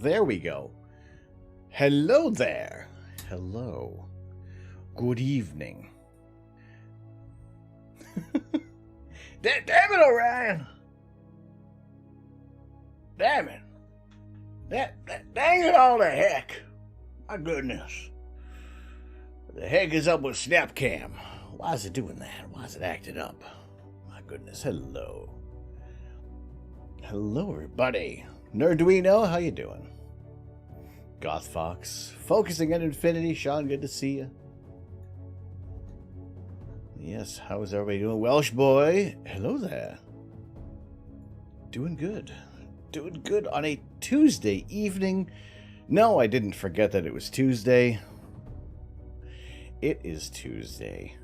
There we go. Hello there. Hello. Good evening. Damn it, Orion. Damn it. Dang it all to heck. My goodness. What the heck is up with Snapcam? Why is it doing that? Why is it acting up? My goodness. Hello. Hello, everybody. Nerduino, how you doing? Goth Fox, focusing on Infinity. Sean, good to see you. Yes, how is everybody doing? Welsh boy, hello there. Doing good. Doing good on a Tuesday evening. No, I didn't forget that it was Tuesday. It is Tuesday.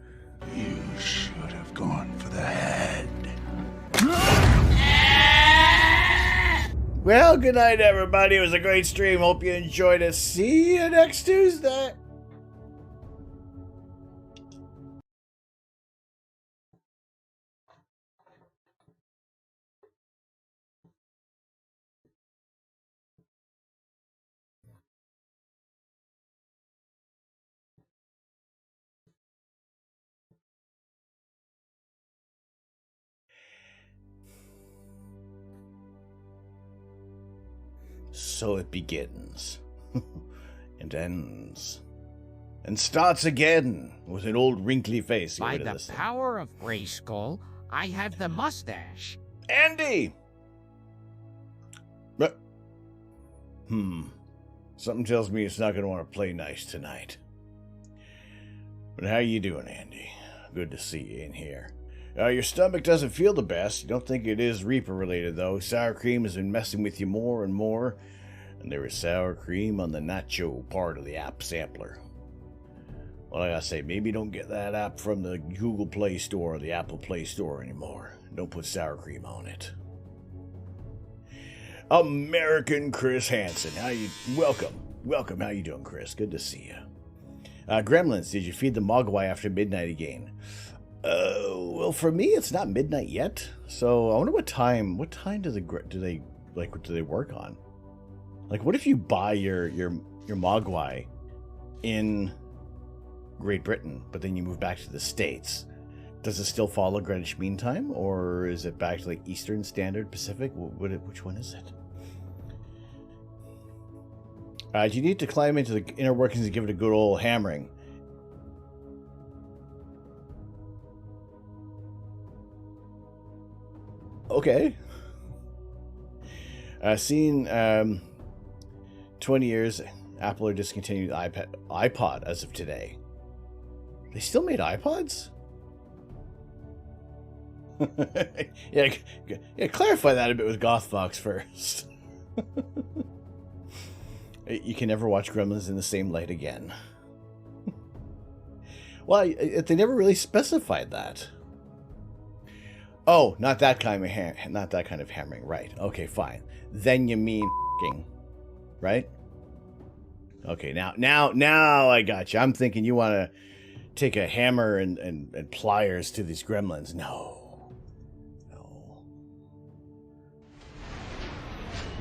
You should have gone for the head. Well, good night, everybody. It was a great stream. Hope you enjoyed it. See you next Tuesday. So it begins, and ends, and starts again with an old wrinkly face. By the power of Grayskull, I have the mustache. Andy! Something tells me it's not going to want to play nice tonight. But how you doing, Andy? Good to see you in here. Your stomach doesn't feel the best. You don't think it is Reaper related, though. Sour cream has been messing with you more and more. And there is sour cream on the nacho part of the app sampler. Well, I gotta say, maybe don't get that app from the Google Play Store or the Apple Play Store anymore. Don't put sour cream on it. American Chris Hansen. Welcome. How you doing, Chris? Good to see you. Gremlins, did you feed the Mogwai after midnight again? Well, for me, it's not midnight yet. So I wonder what time do they work on? Like, what if you buy your Mogwai in Great Britain, but then you move back to the States? Does it still follow Greenwich Mean Time, or is it back to like Eastern Standard Pacific? Which one is it? Do you need to climb into the inner workings and give it a good old hammering? Okay. Seen 20 years, Apple are discontinued iPod as of today. They still made iPods? yeah, clarify that a bit with Gothfox first. You can never watch Gremlins in the same light again. Well, they never really specified that. Oh, not that kind of hammering, right? Okay, fine. Then you mean right? Okay, now I got you. I'm thinking you want to take a hammer and pliers to these gremlins. No.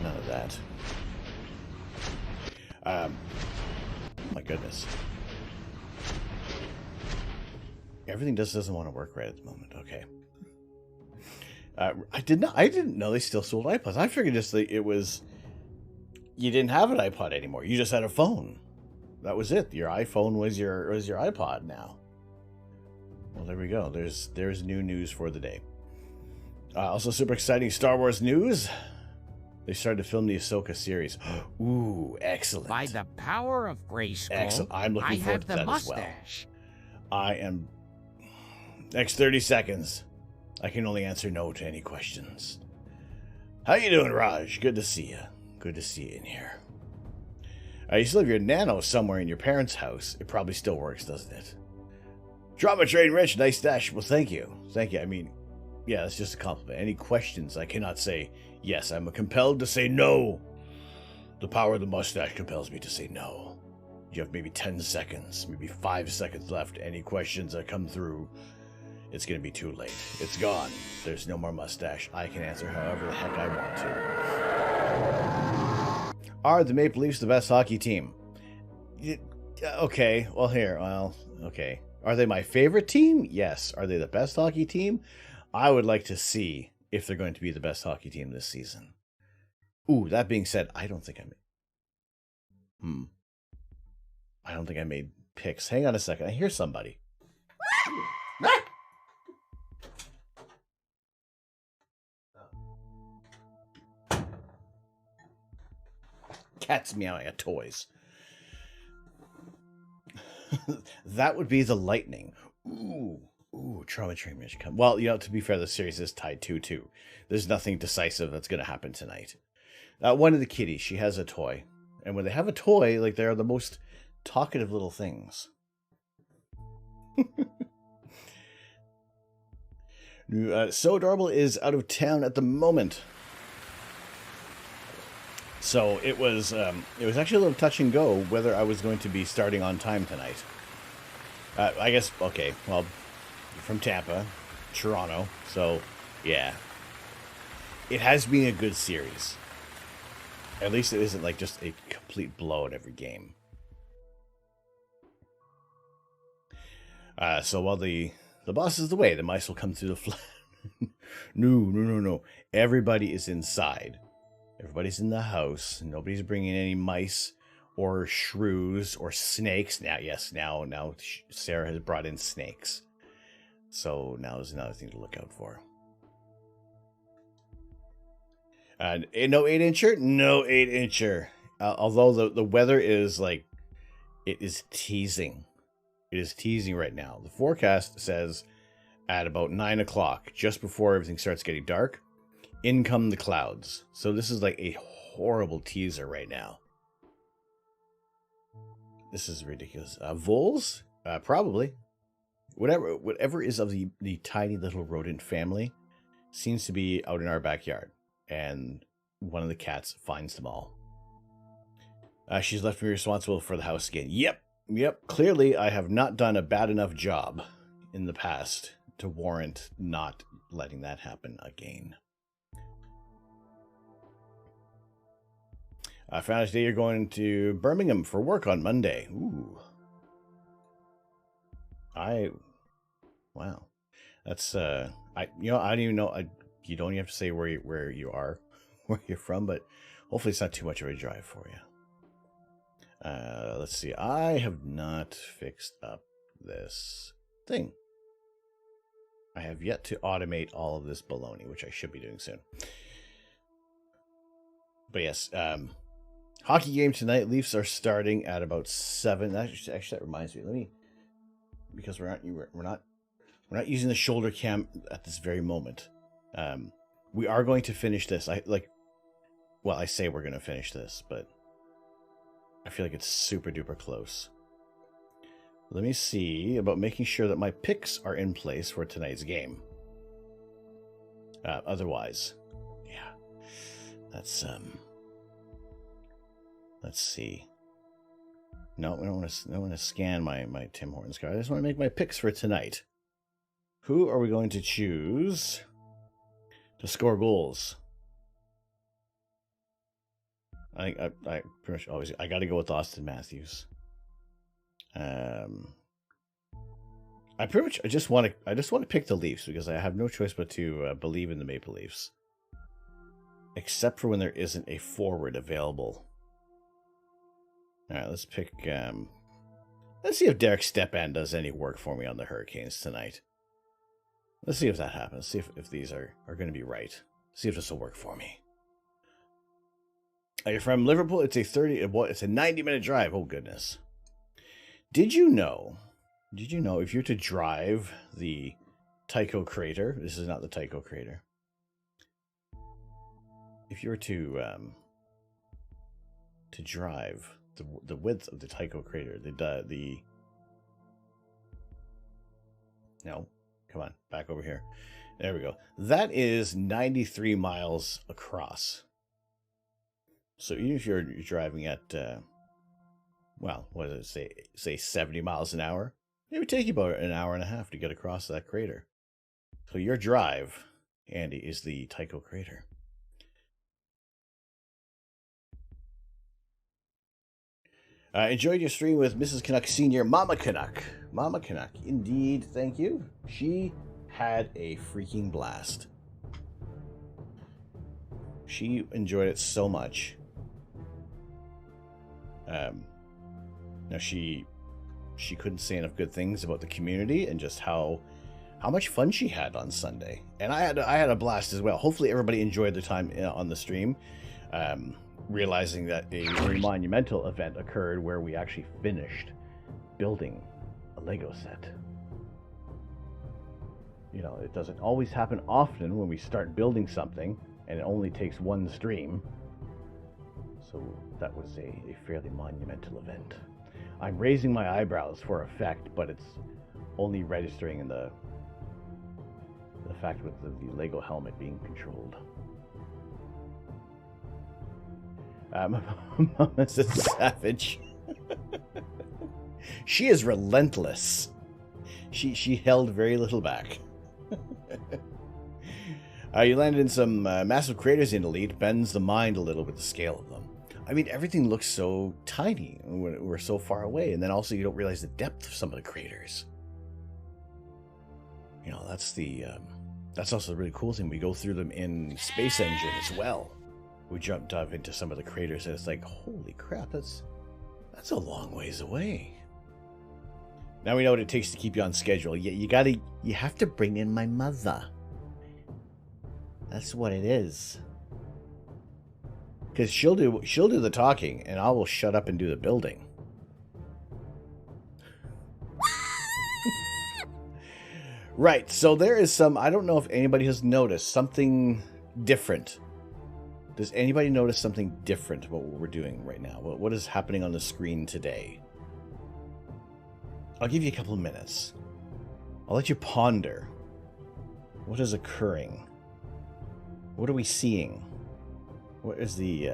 None of that. Oh my goodness. Everything doesn't want to work right at the moment. Okay. I didn't know they still sold iPods. I figured just it was, you didn't have an iPod anymore. You just had a phone. That was it. Your iPhone was your iPod now. Well, there we go. There's new news for the day. Also, super exciting Star Wars news. They started to film the Ahsoka series. Ooh, excellent. By the power of Grayskull, excellent. I'm looking forward to that mustache. As well. I am. Next 30 seconds. I can only answer no to any questions. How you doing, Raj? Good to see you. Good to see you in here. You still have your Nano somewhere in your parents' house. It probably still works, doesn't it? Drama Train Rich, nice stash. Well, thank you. Thank you. I mean, yeah, that's just a compliment. Any questions, I cannot say yes. I'm compelled to say no. The power of the mustache compels me to say no. You have maybe 10 seconds, maybe 5 seconds left. Any questions that come through, it's going to be too late. It's gone. There's no more mustache. I can answer however the heck I want to. Are the Maple Leafs the best hockey team? Okay, okay. Are they my favorite team? Yes. Are they the best hockey team? I would like to see if they're going to be the best hockey team this season. Ooh, that being said, I don't think I made picks. Hang on a second. I hear somebody. Cats meowing at toys. That would be the Lightning. Ooh, Trauma Train Mission come. Well, to be fair, the series is tied 2-2. There's nothing decisive that's going to happen tonight. One of the kitties, she has a toy. And when they have a toy, like, they're the most talkative little things. So Adorable is out of town at the moment. So it was actually a little touch and go whether I was going to be starting on time tonight. I guess, okay, well, you're from Tampa, Toronto, so yeah. It has been a good series. At least it isn't like just a complete blowout every game. So while the boss is away, the mice will come through the No. Everybody is inside. Everybody's in the house. Nobody's bringing any mice or shrews or snakes. Now Sarah has brought in snakes. So now there's another thing to look out for. No 8-incher? No 8-incher. Although the weather is like, it is teasing. It is teasing right now. The forecast says at about 9 o'clock, just before everything starts getting dark, in come the clouds. So this is like a horrible teaser right now. This is ridiculous. Voles? Probably. Whatever is of the tiny little rodent family seems to be out in our backyard. And one of the cats finds them all. She's left me responsible for the house again. Yep. Clearly, I have not done a bad enough job in the past to warrant not letting that happen again. I found out today you're going to Birmingham for work on Monday. Ooh. Wow. That's, I don't even know, you don't even have to say where you are, where you're from, but hopefully it's not too much of a drive for you. Let's see. I have not fixed up this thing. I have yet to automate all of this baloney, which I should be doing soon. But yes, hockey game tonight. Leafs are starting at about 7. Actually, that reminds me. Because we're not using the shoulder cam at this very moment. We are going to finish this. I say we're going to finish this, but I feel like it's super duper close. Let me see about making sure that my picks are in place for tonight's game. Otherwise, yeah, that's let's see. No, I don't want to scan my Tim Hortons card. I just want to make my picks for tonight. Who are we going to choose to score goals? I pretty much always got to go with Austin Matthews. I just want to pick the Leafs because I have no choice but to believe in the Maple Leafs, except for when there isn't a forward available. All right, let's pick. Let's see if Derek Stepan does any work for me on the Hurricanes tonight. Let's see if that happens. See if these are going to be right. See if this will work for me. You're from Liverpool. It's a 90-minute drive. Oh goodness. Did you know if you're to drive the Tycho crater? This is not the Tycho crater. If you were to drive the width of the Tycho crater, no, come on, back over here. There we go. That is 93 miles across. So even if you're driving at, what does it say 70 miles an hour, it would take you about an hour and a half to get across that crater. So your drive, Andy, is the Tycho crater. Enjoyed your stream with Mrs. Canuck Senior, Mama Canuck. Mama Canuck, indeed, thank you. She had a freaking blast. She enjoyed it so much. Now she couldn't say enough good things about the community and just how much fun she had on Sunday. And I had a blast as well. Hopefully everybody enjoyed their time on the stream. Realizing that a very monumental event occurred where we actually finished building a Lego set. You know, it doesn't always happen often when we start building something and it only takes one stream. So that was a fairly monumental event. I'm raising my eyebrows for effect, but it's only registering in the fact with the Lego helmet being controlled. Mama's a savage. She is relentless. She held very little back. You landed in some massive craters in Elite. Bends the mind a little with the scale of them. I mean, everything looks so tiny when we're so far away, and then also you don't realize the depth of some of the craters. You know, that's the That's also the really cool thing. We go through them in Space Engine as well. We dive into some of the craters, and it's like, holy crap, that's a long ways away. Now we know what it takes to keep you on schedule. You have to bring in my mother. That's what it is. Because she'll do the talking, and I will shut up and do the building. Right, so there is some, I don't know if anybody has noticed something different. Does anybody notice something different about what we're doing right now? What is happening on the screen today? I'll give you a couple of minutes. I'll let you ponder. What is occurring? What are we seeing? What is the...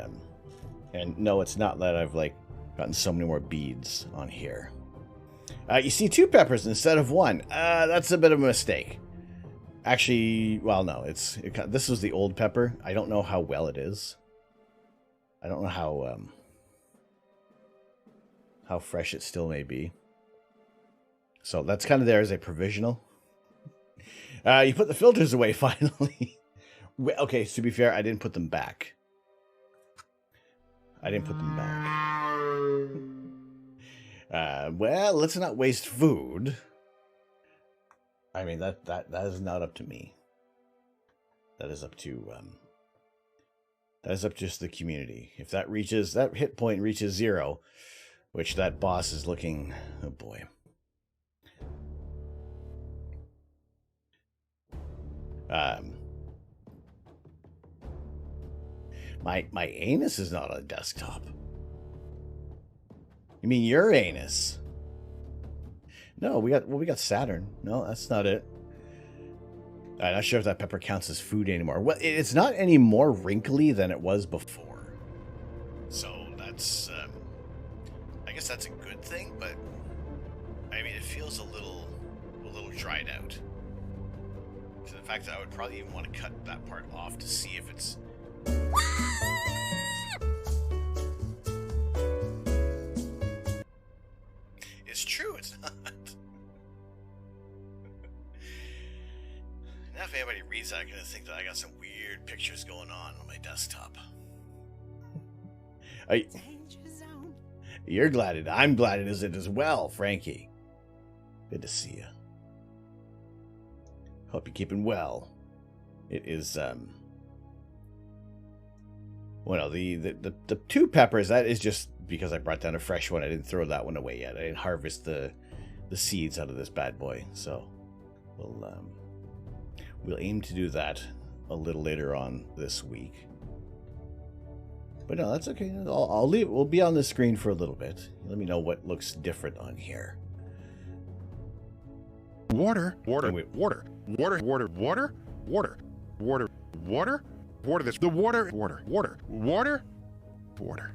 and no, it's not that I've, like, gotten so many more beads on here. You see 2 peppers instead of 1. That's a bit of a mistake. Actually, well, no. This was the old pepper. I don't know how well it is. I don't know how fresh it still may be. So that's kind of there as a provisional. You put the filters away, finally. Okay, to be fair, I didn't put them back. Well, let's not waste food. I mean, that is not up to me. That is up to just the community. If that hit point reaches 0, which that boss is looking, oh boy. My anus is not on a desktop. You mean your anus? No, we got Saturn. No, that's not it. I'm not sure if that pepper counts as food anymore. Well, it's not any more wrinkly than it was before. So that's, I guess that's a good thing, but I mean, it feels a little dried out. To the fact that I would probably even want to cut that part off to see if it's... It's true, it's not. Now if anybody reads that, I'm going to think that I got some weird pictures going on my desktop. You're glad I'm glad it isn't as well, Frankie. Good to see you. Hope you're keeping well. It is, well, the 2 peppers, that is just because I brought down a fresh one. I didn't throw that one away yet. I didn't harvest the seeds out of this bad boy. So we'll aim to do that a little later on this week. But no, that's okay. I'll leave. We'll be on the screen for a little bit. Let me know what looks different on here. Water. This the water.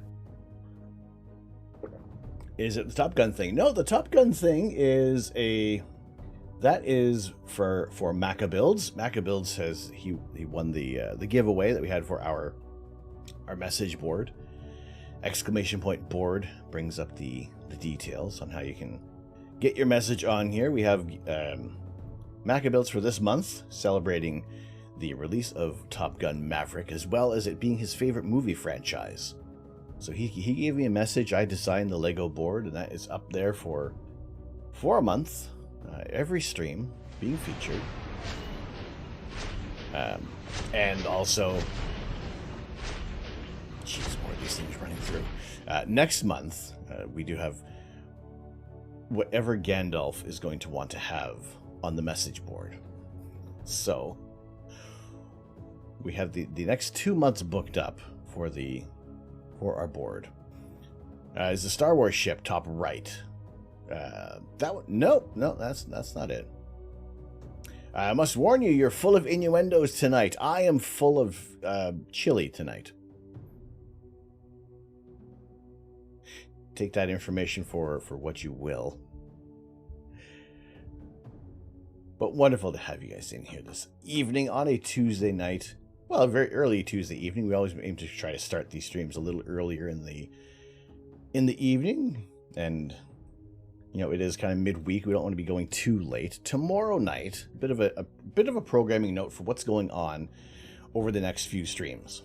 Is it the Top Gun thing? No, the Top Gun thing is that is for Macabuilds. Macabuilds says he won the giveaway that we had for our message board. Exclamation point board brings up the details on how you can get your message on here. We have Macabuilds for this month, celebrating the release of Top Gun Maverick, as well as it being his favorite movie franchise. So he gave me a message. I designed the Lego board, and that is up there for a month. Every stream being featured. And also... Jeez, more of these things running through. Next month, we do have whatever Gandalf is going to want to have on the message board. So... we have the next 2 months booked up for our board. Is the Star Wars ship top right? That one? No, that's not it. I must warn you, you're full of innuendos tonight. I am full of chili tonight. Take that information for what you will. But wonderful to have you guys in here this evening on a Tuesday night. Well, a very early Tuesday evening. We always aim to try to start these streams a little earlier in the evening, and You know, it is kind of midweek. We don't want to be going too late. Tomorrow night, a bit of a programming note for what's going on over the next few streams.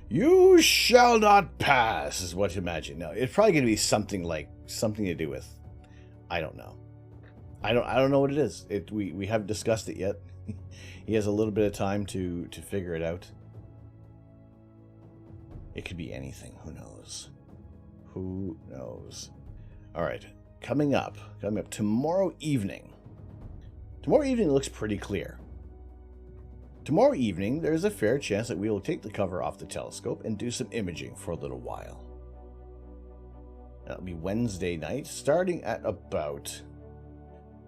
You shall not pass is what you imagine. No, it's probably going to be something to do with, I don't know. I don't know what it is. We haven't discussed it yet. He has a little bit of time to figure it out. It could be anything. Who knows? Who knows? All right. Coming up tomorrow evening. Tomorrow evening looks pretty clear. Tomorrow evening, there's a fair chance that we will take the cover off the telescope and do some imaging for a little while. That'll be Wednesday night, starting at about...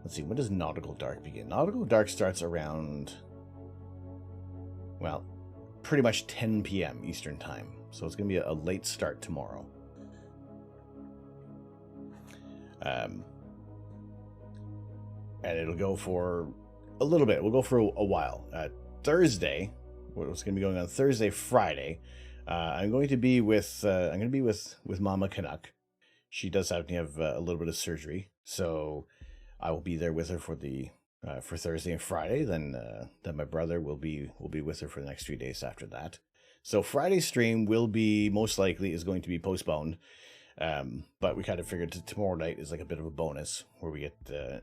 Let's see, when does Nautical Dark begin? Nautical Dark starts around... Well, pretty much 10 p.m. Eastern Time. So it's going to be a late start tomorrow. And it'll go for a little bit. We'll go for a while. Thursday, what's going to be going on Thursday, Friday, I'm going to be with Mama Canuck. She does have to have a little bit of surgery, so I will be there with her for Thursday and Friday. Then my brother will be with her for the next 3 days after that. So Friday's stream will be is going to be postponed. But we kind of figured tomorrow night is like a bit of a bonus where we get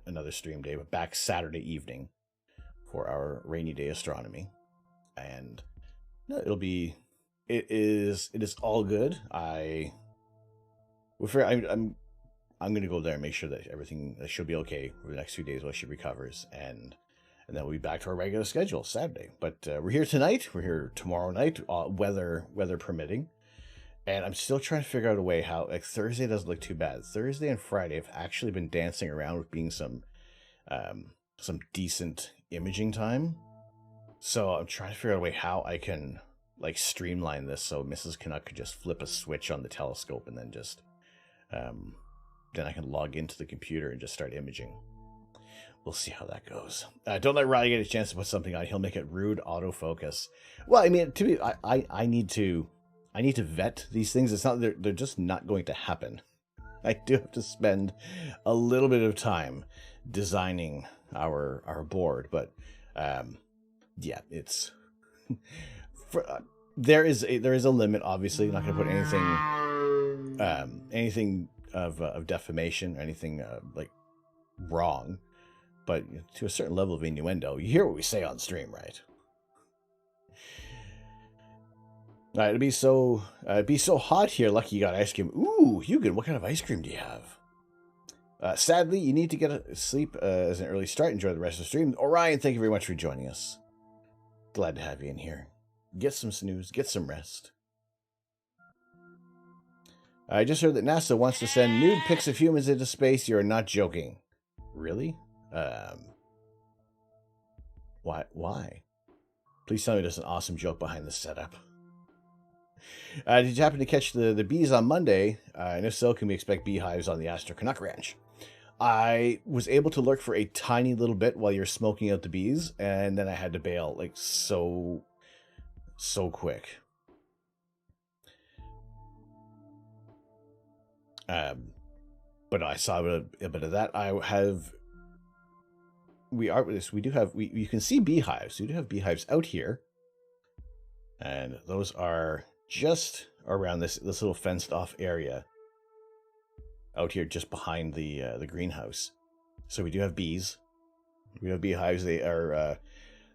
another stream day, but back Saturday evening for our rainy day astronomy. And it is all good. I'm going to go there and make sure that she'll be okay for the next few days while she recovers. And then we'll be back to our regular schedule Saturday. But we're here tonight. We're here tomorrow night, weather permitting. And I'm still trying to figure out a way how, like, Thursday doesn't look too bad. Thursday and Friday have actually been dancing around with being some decent imaging time. So I'm trying to figure out a way how I can, like, streamline this so Mrs. Canuck could just flip a switch on the telescope and then just, then I can log into the computer and just start imaging. We'll see how that goes. Don't let Riley get a chance to put something on. He'll make it rude autofocus. Well, I mean, I need to vet these things. It's not they're just not going to happen. I do have to spend a little bit of time designing our board, but yeah, it's there is a limit. Obviously, I'm not going to put anything of defamation or anything like wrong, but to a certain level of innuendo. You hear what we say on stream, right? All right, it'd be so hot here. Lucky you got ice cream. Ooh, Hugo, what kind of ice cream do you have? Sadly, you need to get sleep as an early start. Enjoy the rest of the stream. Orion, thank you very much for joining us. Glad to have you in here. Get some snooze, get some rest. I just heard that NASA wants to send nude pics of humans into space. You're not joking. Really? Why? Please tell me there's an awesome joke behind this setup. Did you happen to catch the bees on Monday? And if so, can we expect beehives on the Astro Canuck Ranch? I was able to lurk for a tiny little bit while you're smoking out the bees, and then I had to bail, like, so quick. But I saw a bit of that. You can see beehives. We do have beehives out here, and those are just around this little fenced off area out here just behind the greenhouse. So we do have bees. We have beehives. They are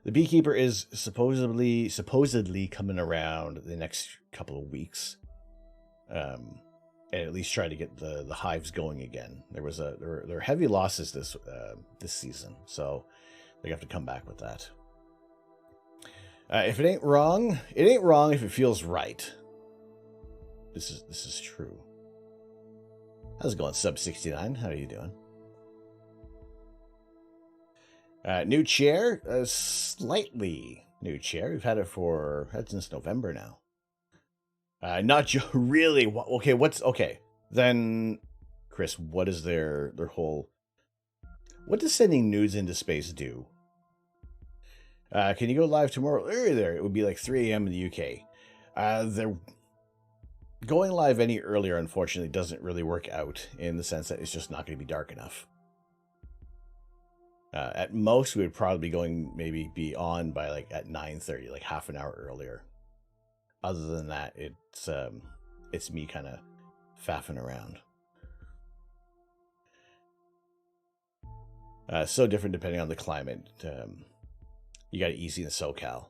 the beekeeper is supposedly coming around the next couple of weeks, and at least try to get the hives going again. There were heavy losses this season, so they have to come back with that. If it ain't wrong if it feels right. This is true. How's it going, Sub 69? How are you doing? New chair, slightly new chair. We've had it since November now. Not really. Okay? Then, Chris, what is their whole? What does sending nudes into space do? Can you go live tomorrow? There. It would be like 3 a.m. in the UK. Going live any earlier, unfortunately, doesn't really work out in the sense that it's just not going to be dark enough. At most, we would probably be on by like at 9:30, like half an hour earlier. Other than that, it's me kind of faffing around. So different depending on the climate. You got it easy in SoCal.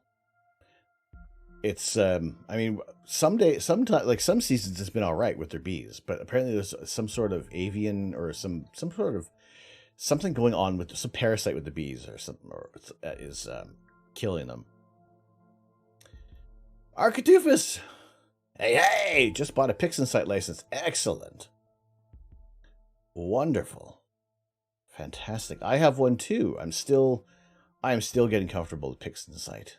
It's I mean, sometimes like some seasons it's been all right with their bees, but apparently there's some sort of avian or some sort of something going on with some parasite with the bees or something, or is killing them. Architufus! Hey, just bought a Pixin site license. Excellent. Wonderful. Fantastic. I have one too. I am still getting comfortable with Pixin site.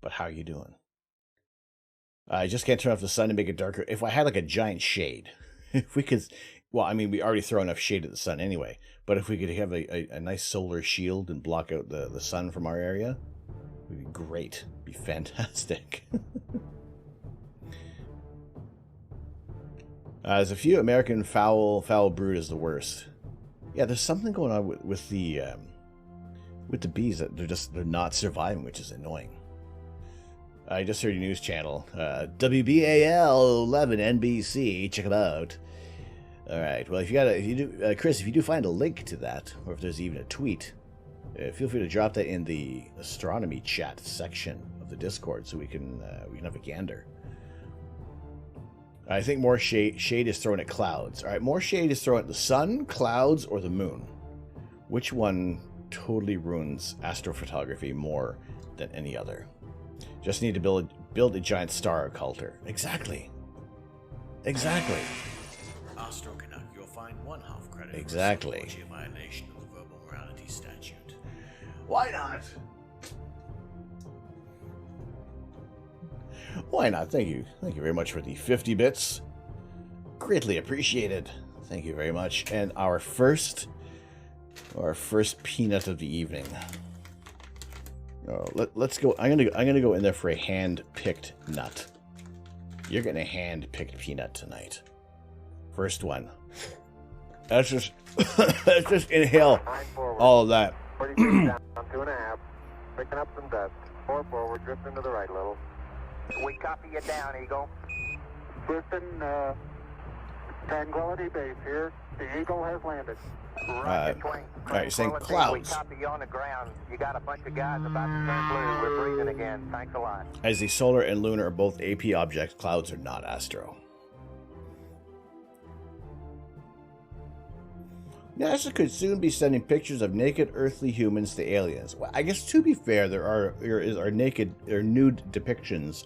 But how are you doing? I just can't turn off the sun to make it darker. If I had like a giant shade, if we could, well, I mean, we already throw enough shade at the sun anyway, but if we could have a nice solar shield and block out the sun from our area, it would be great. It'd be fantastic. There's a few American foul brood is the worst. Yeah, there's something going on with the bees that they're not surviving, which is annoying. I just heard your news channel, WBAL 11 NBC. Check it out. All right. Well, Chris, if you do find a link to that, or if there's even a tweet, feel free to drop that in the astronomy chat section of the Discord, so we can have a gander. I think more shade is thrown at clouds. All right, more shade is thrown at the sun, clouds, or the moon. Which one totally ruins astrophotography more than any other? Just need to build a giant star occulter. Exactly. Astro Canuck, you'll find 1/2 credit. Exactly. For violation of the verbal morality statute. Why not? Why not? Thank you. Thank you very much for the 50 bits. Greatly appreciated. Thank you very much. And our first peanut of the evening. Oh, let's go. I'm gonna go in there for a hand-picked nut. You're getting a hand-picked peanut tonight. First one. Let's just inhale all of that. 42 down, 2.5. Picking up some dust. 4 forward, drifting to the right a little. We copy you down, Eagle. Houston, Tranquility Base here. The Eagle has landed. All right, you're saying clouds. We copy you on the ground. You got a bunch of guys about to turn blue. We're breathing again. Thanks a lot. As the solar and lunar are both AP objects, clouds are not Astro. NASA could soon be sending pictures of naked earthly humans to aliens. Well, I guess to be fair, there are nude depictions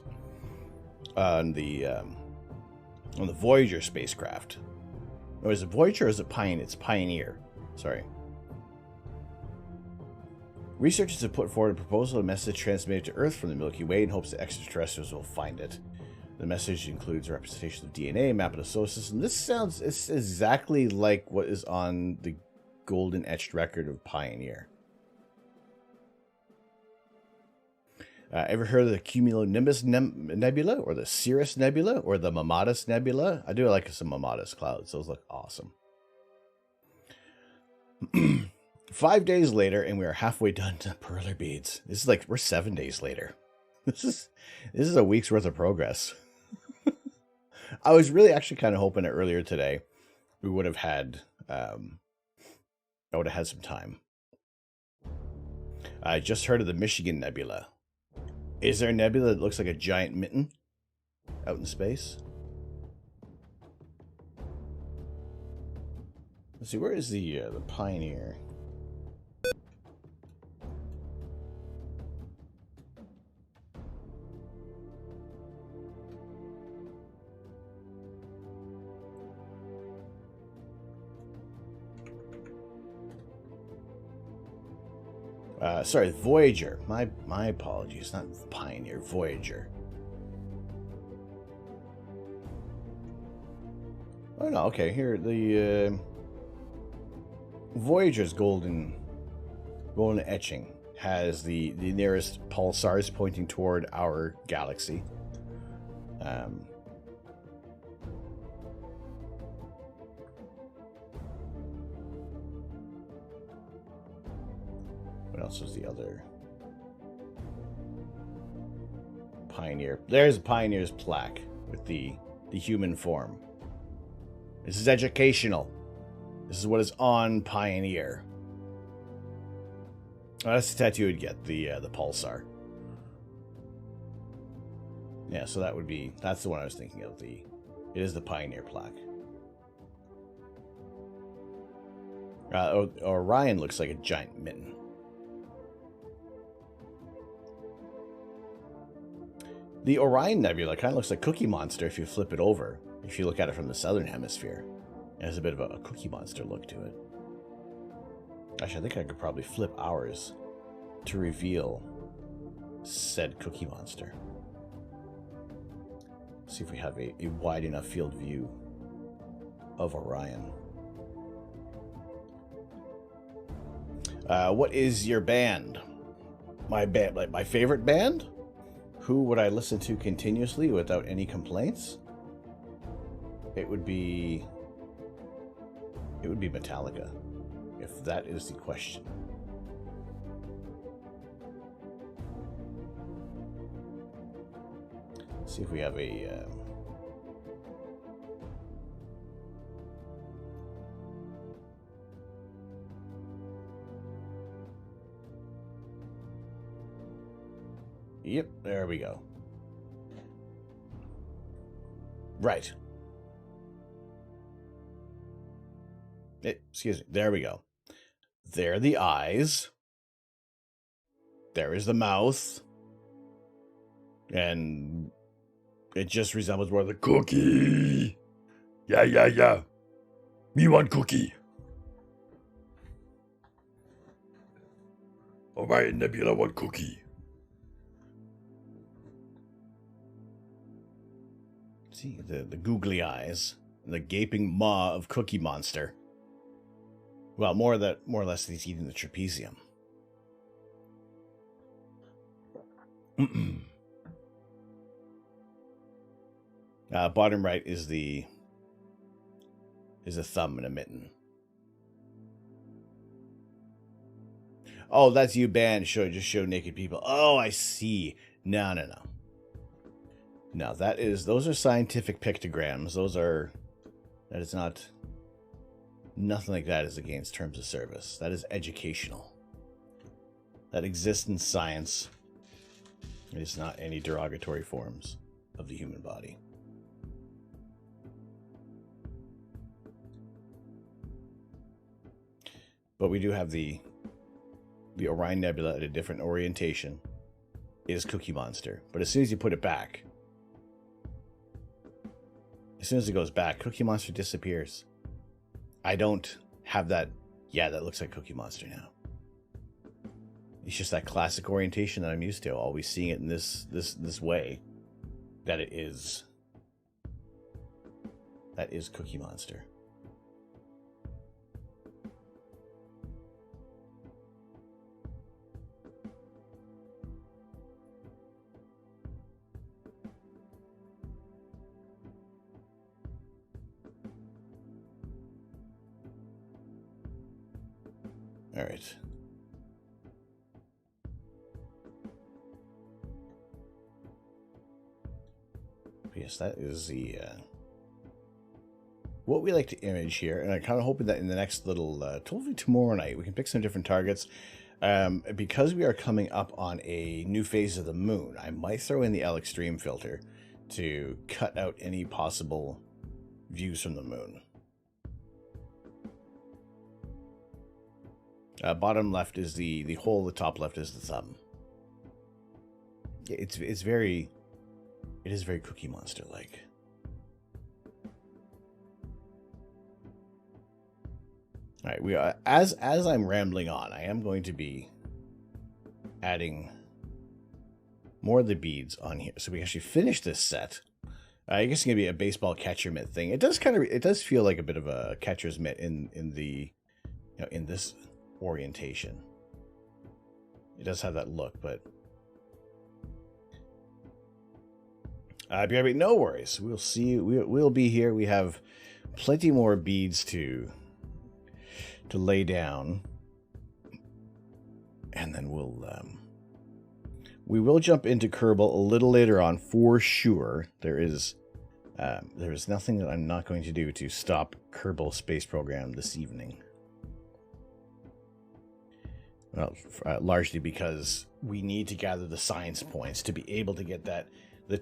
on the Voyager spacecraft. Or is it Voyager or is it Pioneer? It's Pioneer. Sorry. Researchers have put forward a proposal, a message transmitted to Earth from the Milky Way in hopes that extraterrestrials will find it. The message includes representation of DNA, map of the solar system. It's exactly like what is on the golden etched record of Pioneer. Ever heard of the Cumulonimbus Nebula, or the Cirrus Nebula, or the Mamatus Nebula? I do like some Mamatus clouds. Those look awesome. 5 days later, and we are halfway done to Perler Beads. This is like, we're 7 days later. This is a week's worth of progress. I was really actually kind of hoping that earlier today we would have had, I would have had some time. I just heard of the Michigan Nebula. Is there a nebula that looks like a giant mitten out in space? Let's see, where is the Pioneer? Sorry, Voyager. My apologies, not Pioneer, Voyager. Oh no, okay, here the Voyager's golden etching has the nearest pulsars pointing toward our galaxy. What else was the other? Pioneer. There's a Pioneer's plaque with the human form. This is educational. This is what is on Pioneer. Oh, that's the tattoo you'd get, the pulsar. Yeah, so that would be, that's the one I was thinking of. It is the Pioneer plaque. Orion looks like a giant mitten. The Orion Nebula kind of looks like Cookie Monster if you flip it over. If you look at it from the southern hemisphere. It has a bit of a Cookie Monster look to it. Actually, I think I could probably flip ours to reveal said Cookie Monster. See if we have a wide enough field view of Orion. What is your band? My band, like my favorite band? Who would I listen to continuously without any complaints? It would be Metallica, if that is the question. Let's see if we have a Yep, there we go. Right. Excuse me. There we go. There are the eyes. There is the mouth. And it just resembles more of the cookie. Yeah. Me want cookie. Orion Nebula want cookie. See, the googly eyes. The gaping maw of Cookie Monster. Well, more or less he's eating the trapezium. Bottom right is a thumb and a mitten. Oh, that's you banned. Just show naked people. Oh, I see. No. No, those are scientific pictograms. That is not, nothing like that is against terms of service. That is educational. That exists in science. It is not any derogatory forms of the human body. But we do have the Orion Nebula at a different orientation. It is Cookie Monster. But as soon as you put it back, as soon as it goes back, Cookie Monster disappears. I don't have that. Yeah, that looks like Cookie Monster now. It's just that classic orientation that I'm used to, always seeing it in this way. That is Cookie Monster. All right. Yes, that is the what we like to image here, and I'm kind of hoping that in the next little, hopefully tomorrow night, we can pick some different targets. Because we are coming up on a new phase of the moon, I might throw in the L Extreme filter to cut out any possible views from the moon. Bottom left is the hole. The top left is the thumb. It is very Cookie Monster like. All right, we are as I'm rambling on, I am going to be adding more of the beads on here, so we actually finish this set. I guess it's gonna be a baseball catcher mitt thing. It does feel like a bit of a catcher's mitt in the in this orientation. It does have that look, but No worries. We'll see you. We'll be here. We have plenty more beads to lay down, and then we will jump into Kerbal a little later on for sure. There is nothing that I'm not going to do to stop Kerbal Space Program this evening. Well, largely because we need to gather the science points to be able to get the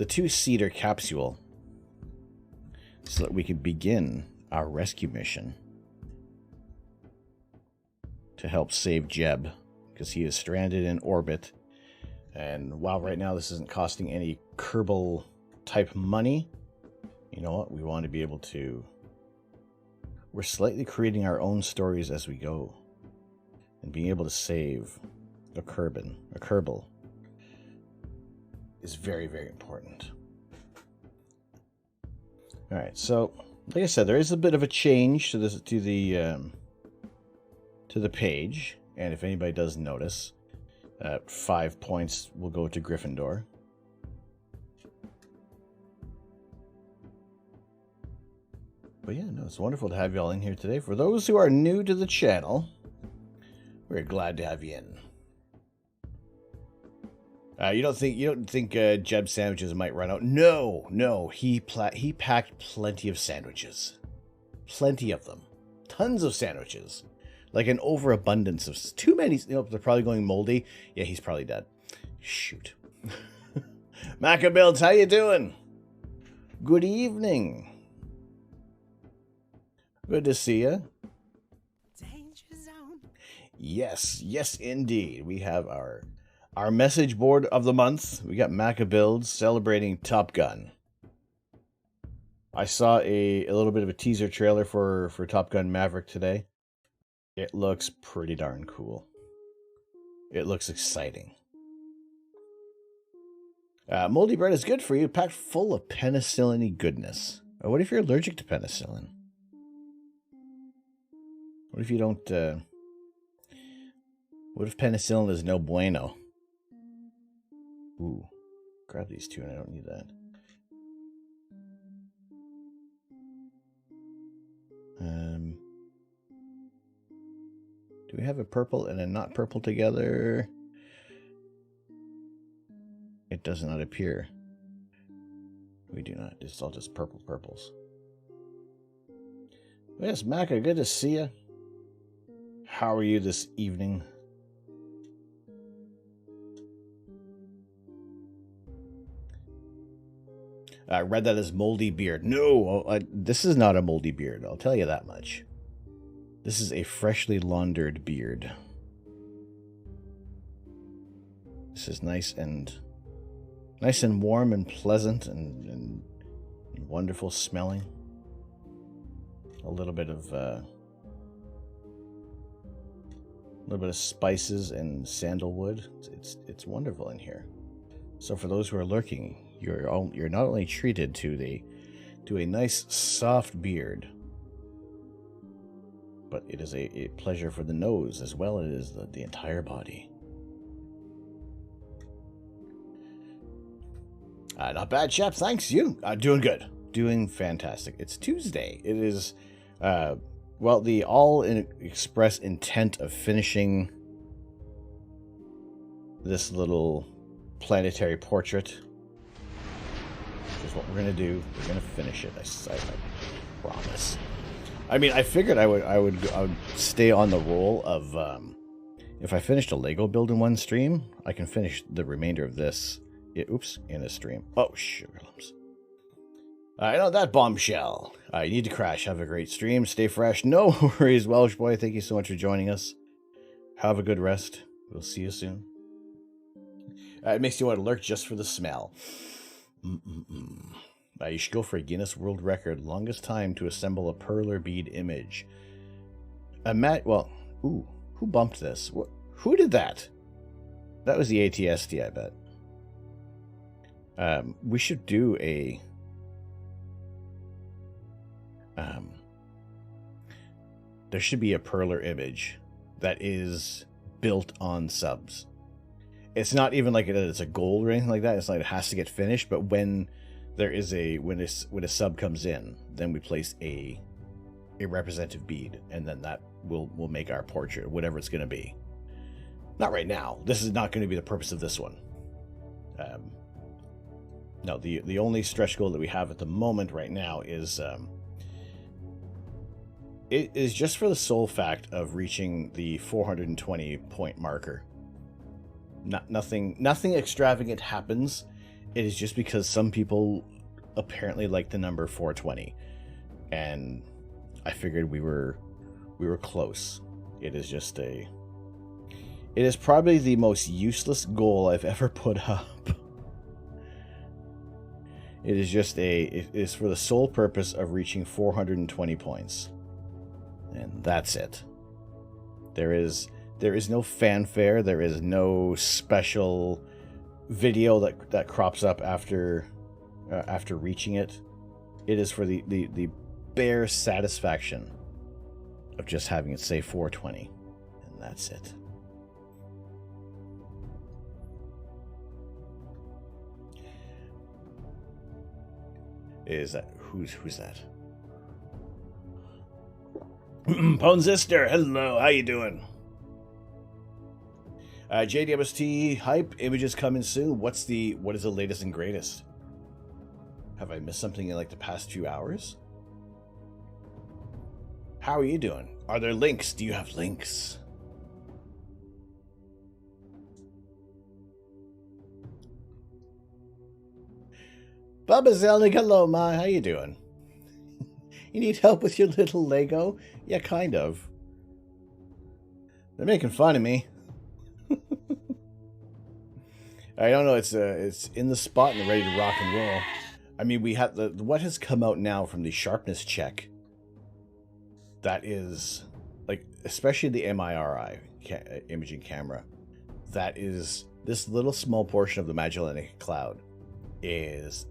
two-seater capsule so that we can begin our rescue mission to help save Jeb, because he is stranded in orbit. And while right now this isn't costing any Kerbal type money, you know what? We want to be able to... We're slightly creating our own stories as we go. And being able to save a Kerbal is very, very important. Alright, so like I said, there is a bit of a change to the page, and if anybody does notice, 5 points will go to Gryffindor. But yeah, no, it's wonderful to have you all in here today. For those who are new to the channel, we're glad to have you in. You don't think Jeb sandwiches might run out? No, he packed plenty of sandwiches, plenty of them, tons of sandwiches, like an overabundance of too many. You know, they're probably going moldy. Yeah, he's probably dead. Shoot. Macabuilds, how you doing? Good evening. Good to see you. Danger zone. Yes, indeed. We have our message board of the month. We got Macabuilds celebrating Top Gun. I saw a little bit of a teaser trailer for Top Gun Maverick today. It looks pretty darn cool. It looks exciting. Moldy bread is good for you, packed full of penicillin-y goodness. What if you're allergic to penicillin? What if you don't, what if penicillin is no bueno? Ooh, grab these two and I don't need that. Do we have a purple and a not purple together? It does not appear. We do not. It's all just purples. Yes, Maca, good to see you. How are you this evening? I read that as moldy beard. No, this is not a moldy beard. I'll tell you that much. This is a freshly laundered beard. This is nice and warm and pleasant and wonderful smelling. A little bit of spices and sandalwood. It's wonderful in here. So for those who are lurking, you're not only treated to a nice soft beard, but it is a pleasure for the nose as well as the entire body. Not bad, chap. Thanks. You doing good. Doing fantastic. It's Tuesday. It is, the express intent of finishing this little planetary portrait, which is what we're going to do. We're going to finish it. I promise. I mean, I figured I would stay on the roll of, if I finished a Lego build in one stream, I can finish the remainder of this. In a stream. Oh, sugar lumps. I know that bombshell. You need to crash. Have a great stream. Stay fresh. No worries, Welsh boy. Thank you so much for joining us. Have a good rest. We'll see you soon. It makes you want to lurk just for the smell. You should go for a Guinness World Record. Longest time to assemble a Perler bead image. Who bumped this? Who did that? That was the ATST, I bet. We should do a... there should be a Perler image that is built on subs. It's not even like it's a goal or anything like that. It's like it has to get finished. But when there is when a sub comes in, then we place a representative bead, and then that will make our portrait, whatever it's going to be. Not right now. This is not going to be the purpose of this one. No, the only stretch goal that we have at the moment right now is it is just for the sole fact of reaching the 420 point marker. Nothing extravagant happens. It is just because some people apparently like the number 420, and I figured we were close. It is probably the most useless goal I've ever put up. It is for the sole purpose of reaching 420 points. And that's it. There is no fanfare, there is no special video that crops up after reaching it. It is for the bare satisfaction of just having it say 420. And that's it. Is that who's that? Ponzister, hello, how you doing? JDMST hype images coming soon. What is the latest and greatest? Have I missed something in like the past few hours? How are you doing? Are there links? Do you have links? Bubba Zelnick, hello, Ma. How you doing? You need help with your little Lego? Yeah, kind of. They're making fun of me. I don't know. It's in the spot and ready to rock and roll. I mean, we have what has come out now from the sharpness check. That is like, especially the MIRI imaging camera. That is this little small portion of the Magellanic Cloud is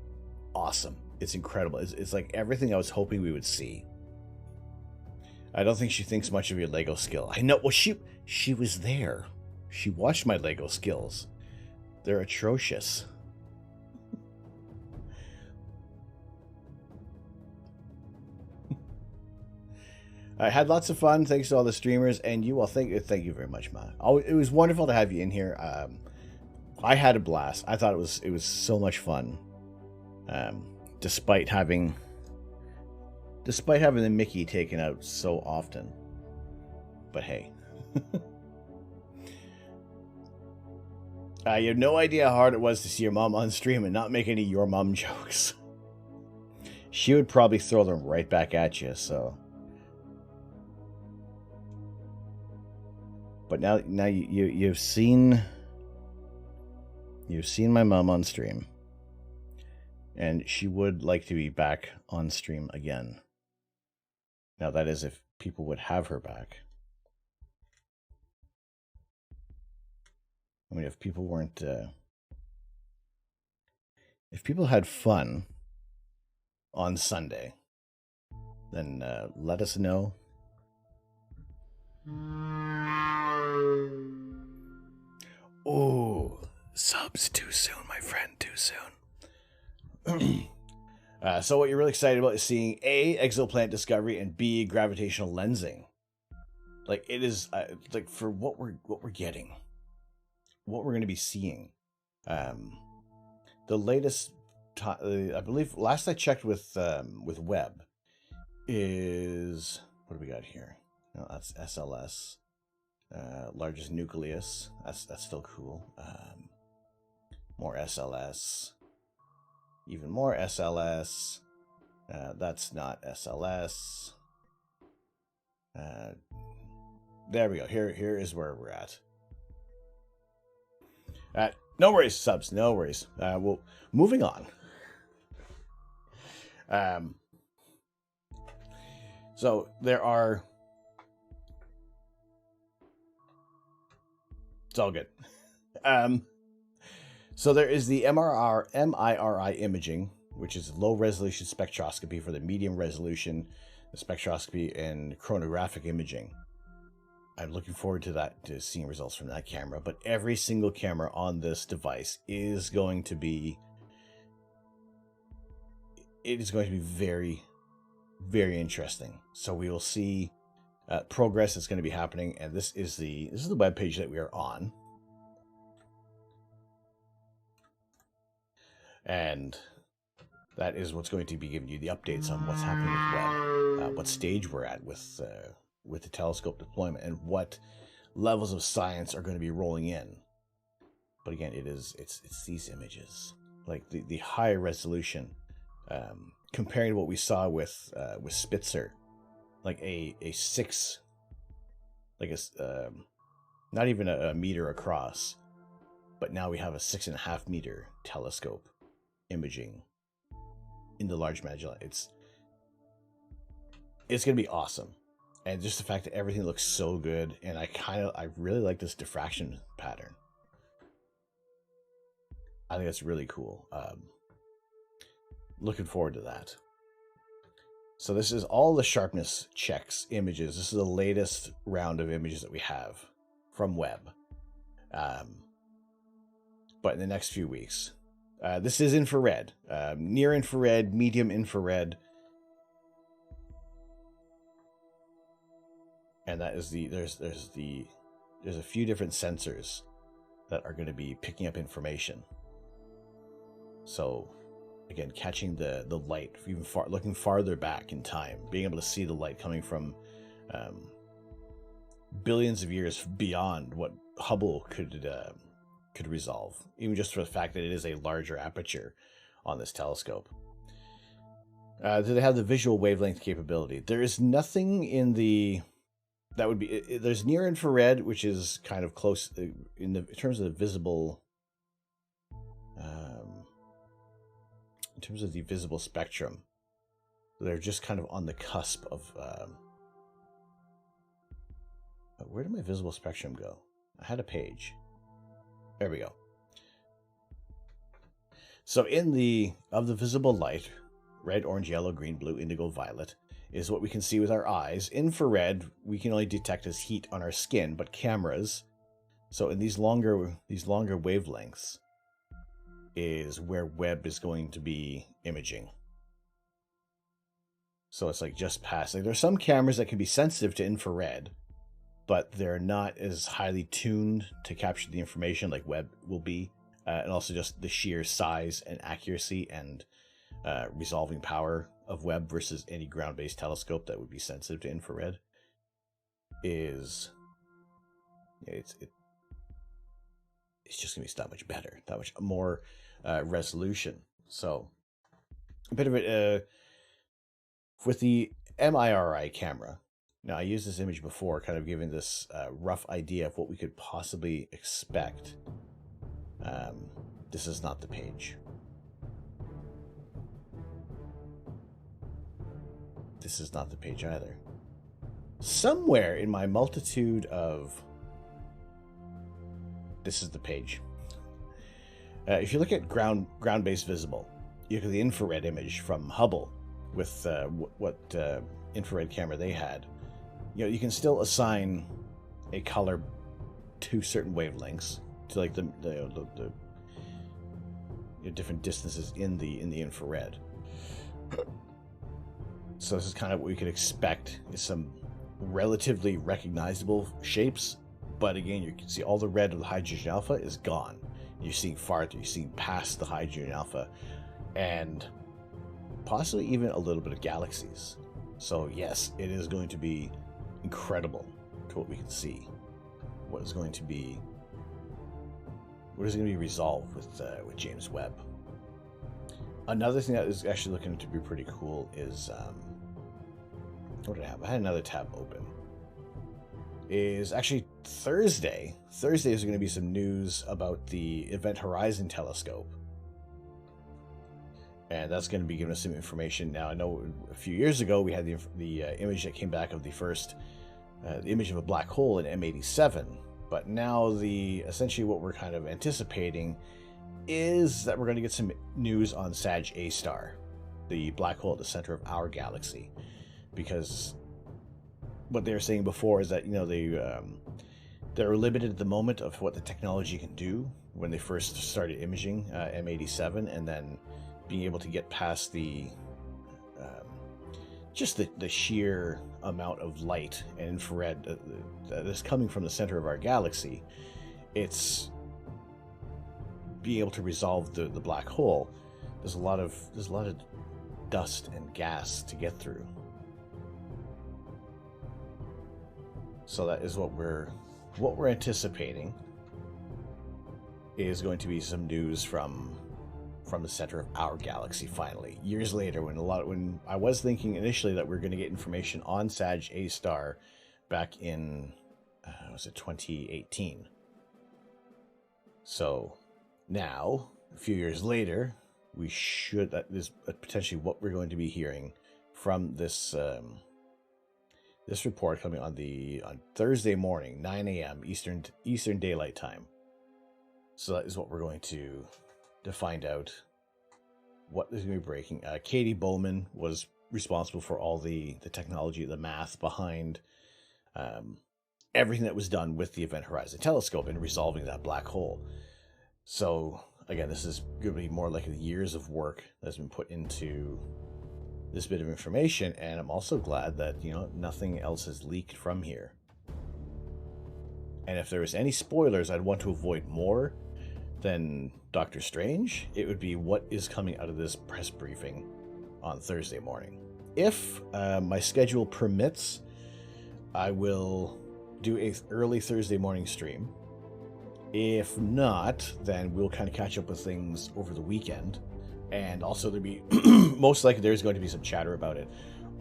awesome. It's incredible. It's like everything I was hoping we would see. I don't think she thinks much of your Lego skill. I know. Well, she was there. She watched my Lego skills. They're atrocious. I had lots of fun. Thanks to all the streamers and you all. Thank you very much, Ma. Oh, it was wonderful to have you in here. I had a blast. I thought it was so much fun. Despite having the Mickey taken out so often. But hey. You have no idea how hard it was to see your mom on stream and not make any your mom jokes. She would probably throw them right back at you, so. But now you've seen my mom on stream. And she would like to be back on stream again. Now that is if people would have her back. I mean, if people weren't... if people had fun on Sunday, then let us know. Oh, subs too soon, my friend, too soon. So what you're really excited about is seeing A, exoplanet discovery, and B, gravitational lensing. Like, it is like for what we're getting, what we're going to be seeing. The latest, I believe, last I checked with Webb, is what do we got here? No, that's SLS, largest nucleus. That's still cool. More SLS. Even more SLS. That's not SLS. There we go. Here is where we're at. No worries, subs. No worries. Well, moving on. So there are. It's all good. So there is the MIRI imaging, which is low resolution spectroscopy for the medium resolution, the spectroscopy and chronographic imaging. I'm looking forward to that, to seeing results from that camera. But every single camera on this device is going to be, it is going to be very, very interesting. So we will see progress that's going to be happening, and this is the web page that we are on, and that is what's going to be giving you the updates on what's happening with web, what stage we're at with the telescope deployment, and what levels of science are going to be rolling in. But again, it's these images, like the high resolution, comparing to what we saw with Spitzer, like a 6, like a not even a meter across, but now we have a 6.5 meter telescope imaging in the Large Magellan. It's going to be awesome. And just the fact that everything looks so good, and I really like this diffraction pattern. I think that's really cool. Looking forward to that. So this is all the sharpness checks images. This is the latest round of images that we have from Webb. But in the next few weeks, this is infrared, near infrared, medium infrared. And that is there's a few different sensors that are going to be picking up information. So again, catching the light, even looking farther back in time, being able to see the light coming from billions of years beyond what Hubble could resolve, even just for the fact that it is a larger aperture on this telescope. Do they have the visual wavelength capability? There is nothing in the that would be. There's near infrared, which is kind of close in terms of the visible. In terms of the visible spectrum, they're just kind of on the cusp of. Where did my visible spectrum go? I had a page. There we go. So in the visible light, red, orange, yellow, green, blue, indigo, violet, is what we can see with our eyes. Infrared, we can only detect as heat on our skin, but cameras. So in these longer wavelengths is where Webb is going to be imaging. So it's like just past. Like there's some cameras that can be sensitive to infrared, but they're not as highly tuned to capture the information like Webb will be. And also just the sheer size and accuracy and resolving power of Webb versus any ground-based telescope that would be sensitive to infrared is it's just gonna be that much better, that much more resolution. So a bit of it with the MIRI camera. Now I used this image before, kind of giving this rough idea of what we could possibly expect. This is not the page. This is not the page either. Somewhere in my multitude of... This is the page. If you look at ground-based visible, you look at the infrared image from Hubble with what infrared camera they had. You know, you can still assign a color to certain wavelengths, to like the different distances in the infrared. So this is kind of what we could expect, is some relatively recognizable shapes, but again, you can see all the red of the hydrogen alpha is gone. You're seeing farther, you're seeing past the hydrogen alpha, and possibly even a little bit of galaxies. So yes, it is going to be incredible to what we can see. What is going to be resolved with James Webb. Another thing that is actually looking to be pretty cool is what did I have? I had another tab open. Is actually Thursday. Thursday is going to be some news about the Event Horizon telescope, and that's going to be giving us some information. Now I know a few years ago we had the image that came back of the first the image of a black hole in M87. But now essentially what we're kind of anticipating is that we're going to get some news on Sag A star, the black hole at the center of our galaxy, because what they were saying before is that, you know, they're limited at the moment of what the technology can do when they first started imaging M87, and then being able to get past the just the sheer amount of light and infrared that is coming from the center of our galaxy. It's being able to resolve the black hole. There's a lot of dust and gas to get through. So that is what we're anticipating is going to be some news from the center of our galaxy finally. Years later, when I was thinking initially that we were going to get information on Sag A star back in was it 2018. So now, a few years later, that is potentially what we're going to be hearing from this this report coming on Thursday morning, 9 a.m. Eastern Daylight Time. So that is what we're going to find out what is going to be breaking. Katie Bowman was responsible for all the technology, the math behind everything that was done with the Event Horizon Telescope in resolving that black hole. So again, this is going to be more like years of work that's been put into this bit of information, and I'm also glad that, you know, nothing else has leaked from here. And if there was any spoilers I'd want to avoid more than Doctor Strange, it would be what is coming out of this press briefing on Thursday morning. If my schedule permits, I will do a early Thursday morning stream. If not, then we'll kind of catch up with things over the weekend. And also there'll be most likely there's going to be some chatter about it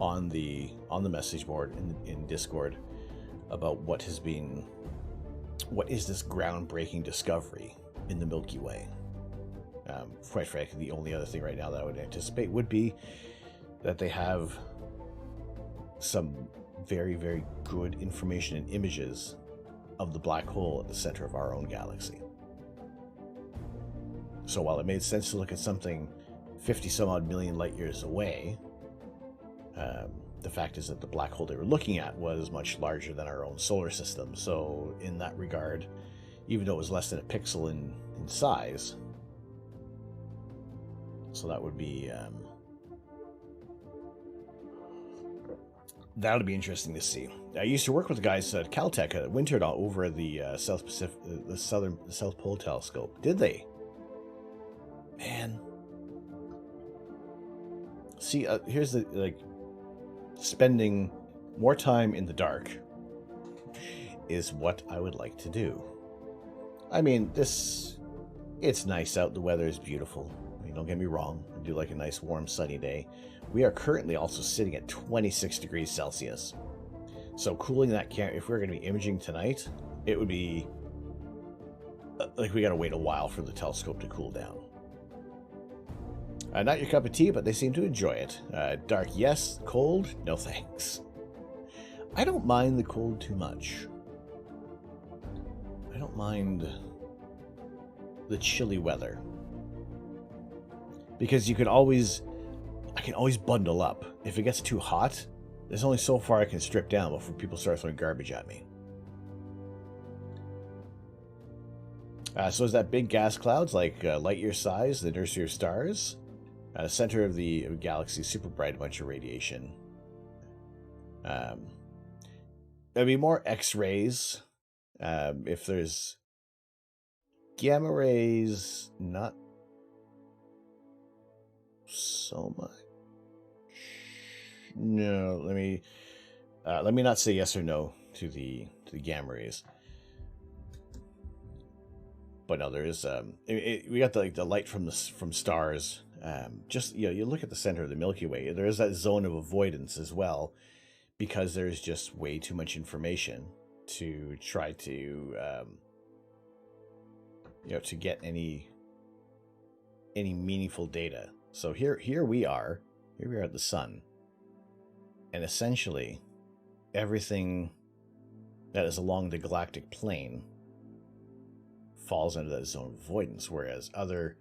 on the message board in Discord about what is this groundbreaking discovery in the Milky Way. Quite frankly, the only other thing right now that I would anticipate would be that they have some very, very good information and images of the black hole at the center of our own galaxy. So while it made sense to look at something 50 some odd million light years away, the fact is that the black hole they were looking at was much larger than our own solar system. So in that regard, even though it was less than a pixel in size, so that would be that'll be interesting to see. I used to work with the guys at Caltech that wintered over the South Pole Telescope. Did they? Man. See, here's the spending more time in the dark is what I would like to do. I mean, it's nice out. The weather is beautiful. I mean, don't get me wrong. I do like a nice, warm, sunny day. We are currently also sitting at 26 degrees Celsius. So cooling that camera, if we're going to be imaging tonight, it would be like we got to wait a while for the telescope to cool down. Not your cup of tea, but they seem to enjoy it. Dark, yes. Cold, no thanks. I don't mind the cold too much. I don't mind the chilly weather. Because I can always bundle up. If it gets too hot, there's only so far I can strip down before people start throwing garbage at me. So is that big gas clouds, like light year size, the nursery of stars? Center of the galaxy, super bright, bunch of radiation. There'll be more X-rays. If there's gamma rays, not so much. No, let me not say yes or no to the gamma rays. But no, there is we got the light from stars. Just, you know, you look at the center of the Milky Way, there is that zone of avoidance as well, because there's just way too much information to try to you know, to get any meaningful data. So here we are at the sun, and essentially everything that is along the galactic plane falls under that zone of avoidance, whereas other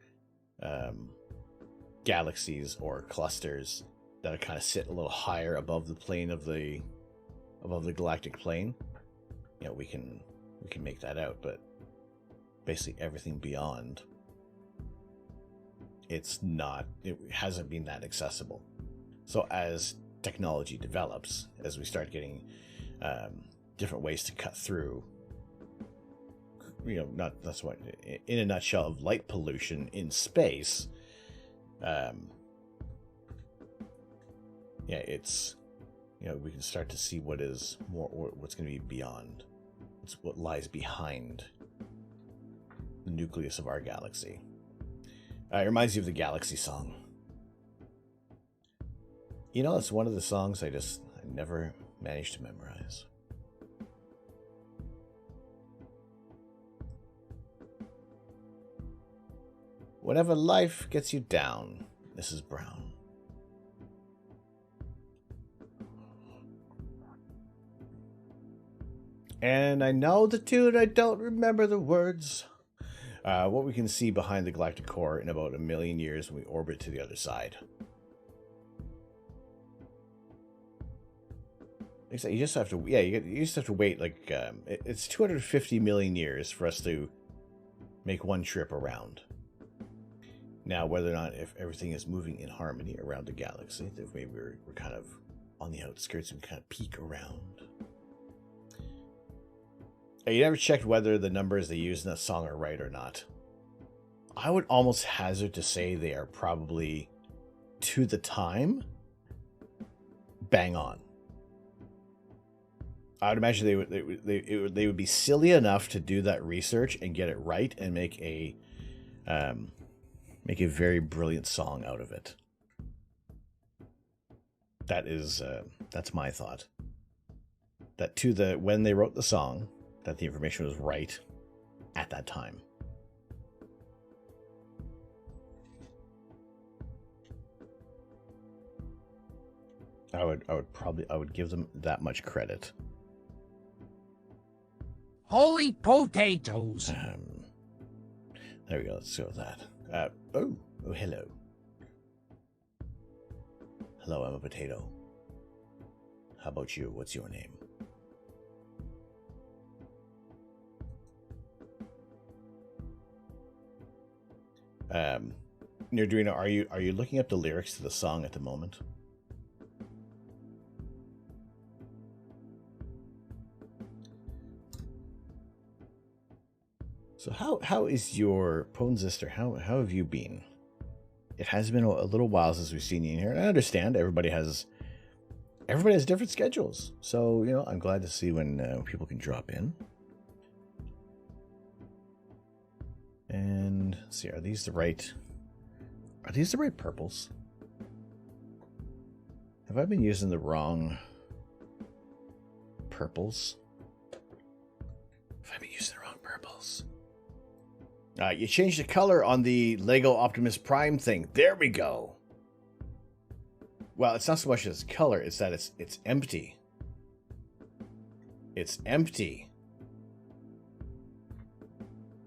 galaxies or clusters that kind of sit a little higher above the plane of the above the galactic plane, you know, we can make that out, but basically everything beyond, it hasn't been that accessible. So as technology develops, as we start getting different ways to cut through, you know, that's what, in a nutshell, of light pollution in space, yeah, it's, you know, we can start to see what is more, or what's going to be beyond, what lies behind the nucleus of our galaxy. It reminds you of the Galaxy song. You know, it's one of the songs I never managed to memorize. Whenever life gets you down, Mrs. Brown. And I know the tune, I don't remember the words. What we can see behind the galactic core in about 1 million years when we orbit to the other side. You just have to, yeah, you just have to wait, like, it's 250 million years for us to make one trip around. Now, whether or not, if everything is moving in harmony around the galaxy, if maybe we're kind of on the outskirts and kind of peek around. You never checked whether the numbers they use in that song are right or not. I would almost hazard to say they are probably, to the time, bang on. I would imagine they would be silly enough to do that research and get it right and make a very brilliant song out of it. That's my thought. That when they wrote the song, that the information was right at that time. I would give them that much credit. Holy potatoes! There we go. Let's go with that. Oh, hello. Hello, I'm a potato. How about you? What's your name? Nerdrino, are you looking up the lyrics to the song at the moment? So how is your Ponesister? How have you been? It has been a little while since we've seen you in here, and I understand everybody has different schedules. So, you know, I'm glad to see when people can drop in. And let's see, are these the right purples? Have I been using the wrong purples? Have I been using the wrong purples? You changed the color on the Lego Optimus Prime thing. There we go. Well, it's not so much as color, it's that it's empty. It's empty.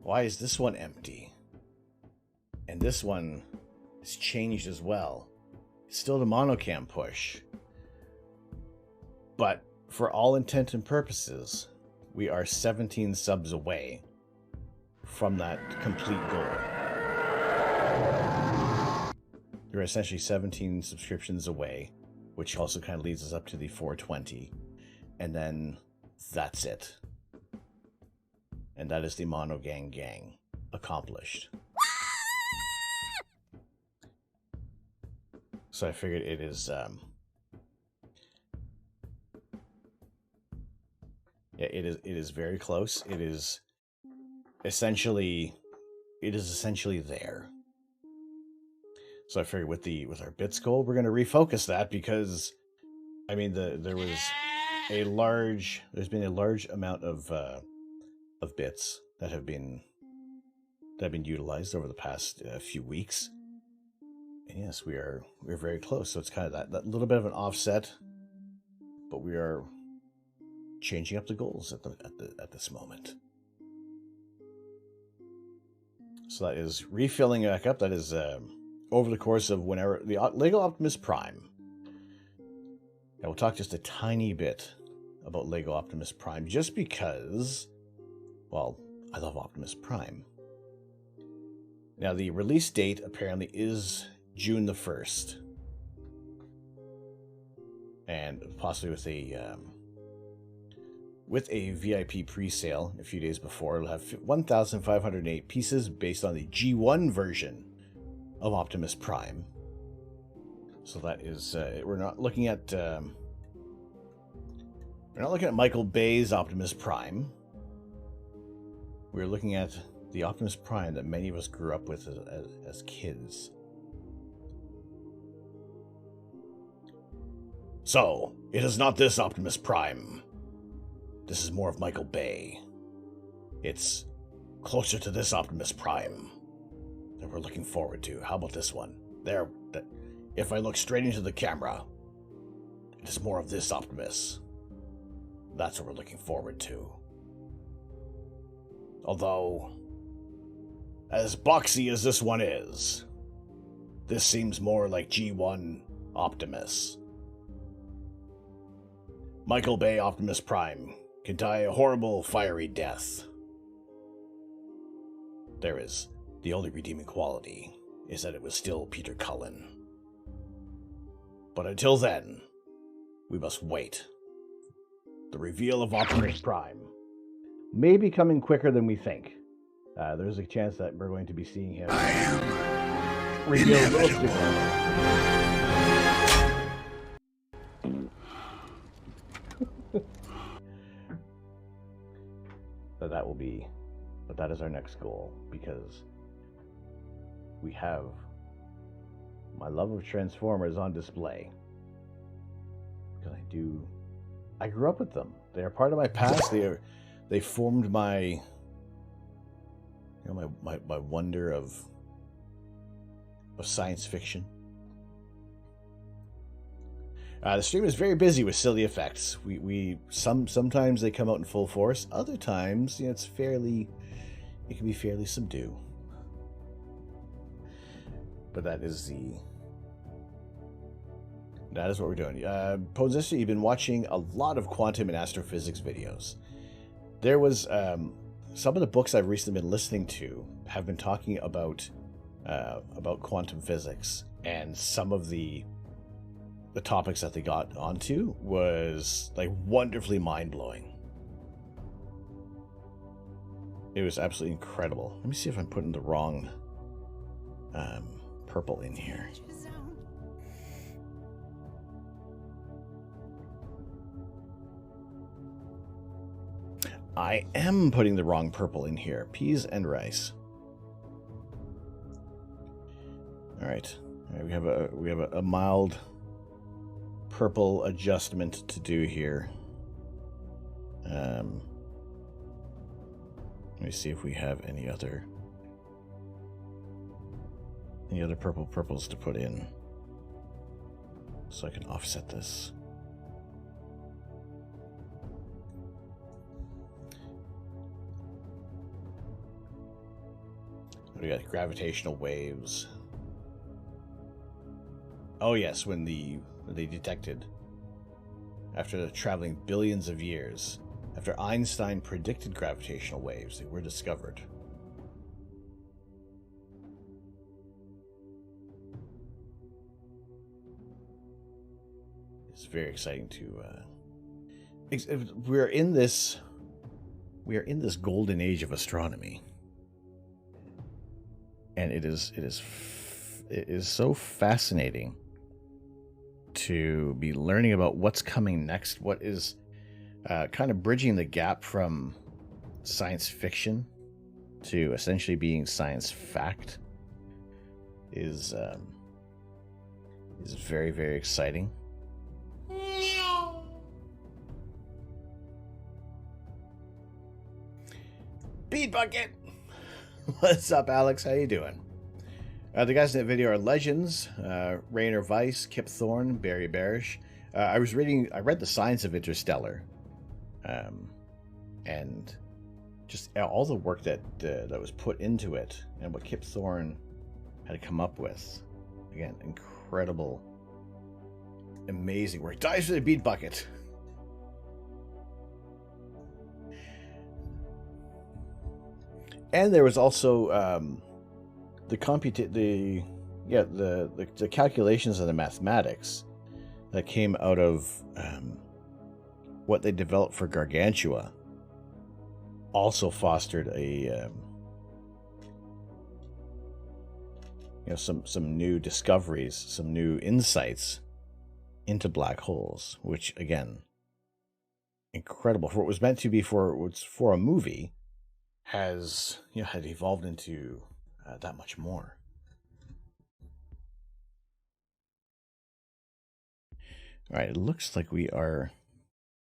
Why is this one empty? And this one is changed as well. It's still the monocam push. But for all intent and purposes, we are 17 subs away from that complete goal. You're essentially 17 subscriptions away, which also kind of leads us up to the 420. And then that's it. And that is the Mono Gang accomplished. So I figured it is, yeah, it is very close. It is essentially there. So I figured with our bits goal, we're going to refocus that because, I mean, there's been a large amount of bits that have been utilized over the past few weeks. And yes, we're very close. So it's kind of that little bit of an offset, but we are changing up the goals at this moment. So that is refilling back up. That is over the course of whenever the Lego Optimus Prime. And we'll talk just a tiny bit about Lego Optimus Prime just because, well, I love Optimus Prime. Now, the release date apparently is June the 1st. And possibly with a VIP pre-sale a few days before. It'll have 1,508 pieces based on the G1 version of Optimus Prime. So that is, we're not looking at Michael Bay's Optimus Prime. We're looking at the Optimus Prime that many of us grew up with as kids. So, it is not this Optimus Prime. This is more of Michael Bay. It's closer to this Optimus Prime that we're looking forward to. How about this one? There. If I look straight into the camera, it is more of this Optimus. That's what we're looking forward to. Although, as boxy as this one is, this seems more like G1 Optimus. Michael Bay Optimus Prime can die a horrible, fiery death. There is the only redeeming quality is that it was still Peter Cullen. But until then, we must wait. The reveal of Optimus Prime may be coming quicker than we think. There's a chance that we're going to be seeing him reveal most of But that is our next goal, because we have my love of Transformers on display. Because I grew up with them. They are part of my past. They formed my my wonder of science fiction. The stream is very busy with silly effects. Sometimes they come out in full force. Other times, it can be fairly subdued. But that is what we're doing. Posista, you've been watching a lot of quantum and astrophysics videos. There was some of the books I've recently been listening to have been talking about quantum physics, and some of the topics that they got onto was like wonderfully mind-blowing. It was absolutely incredible. Let me see if I'm putting the wrong purple in here. I am putting the wrong purple in here. Peas and rice. All right, we have a mild purple adjustment to do here. Let me see if we have any other purples to put in, so I can offset this. We got gravitational waves. Oh yes, when they detected, after traveling billions of years, after Einstein predicted gravitational waves, they were discovered. It's very exciting to. We are in this golden age of astronomy, and it is so fascinating to be learning about what's coming next, what is kind of bridging the gap from science fiction to essentially being science fact is very, very exciting. Bead Bucket! What's up, Alex? How you doing? The guys in that video are legends. Rainer Weiss, Kip Thorne, Barry Barish. I read The Science of Interstellar. And just all the work that was put into it, and what Kip Thorne had come up with. Again, incredible, amazing work. Dives for the Bead Bucket. And there was also the calculations and the mathematics that came out of what they developed for Gargantua. Also fostered a some new discoveries, some new insights into black holes, which again, incredible for what was meant to be for a movie, had evolved into that much more. All right, it looks like we are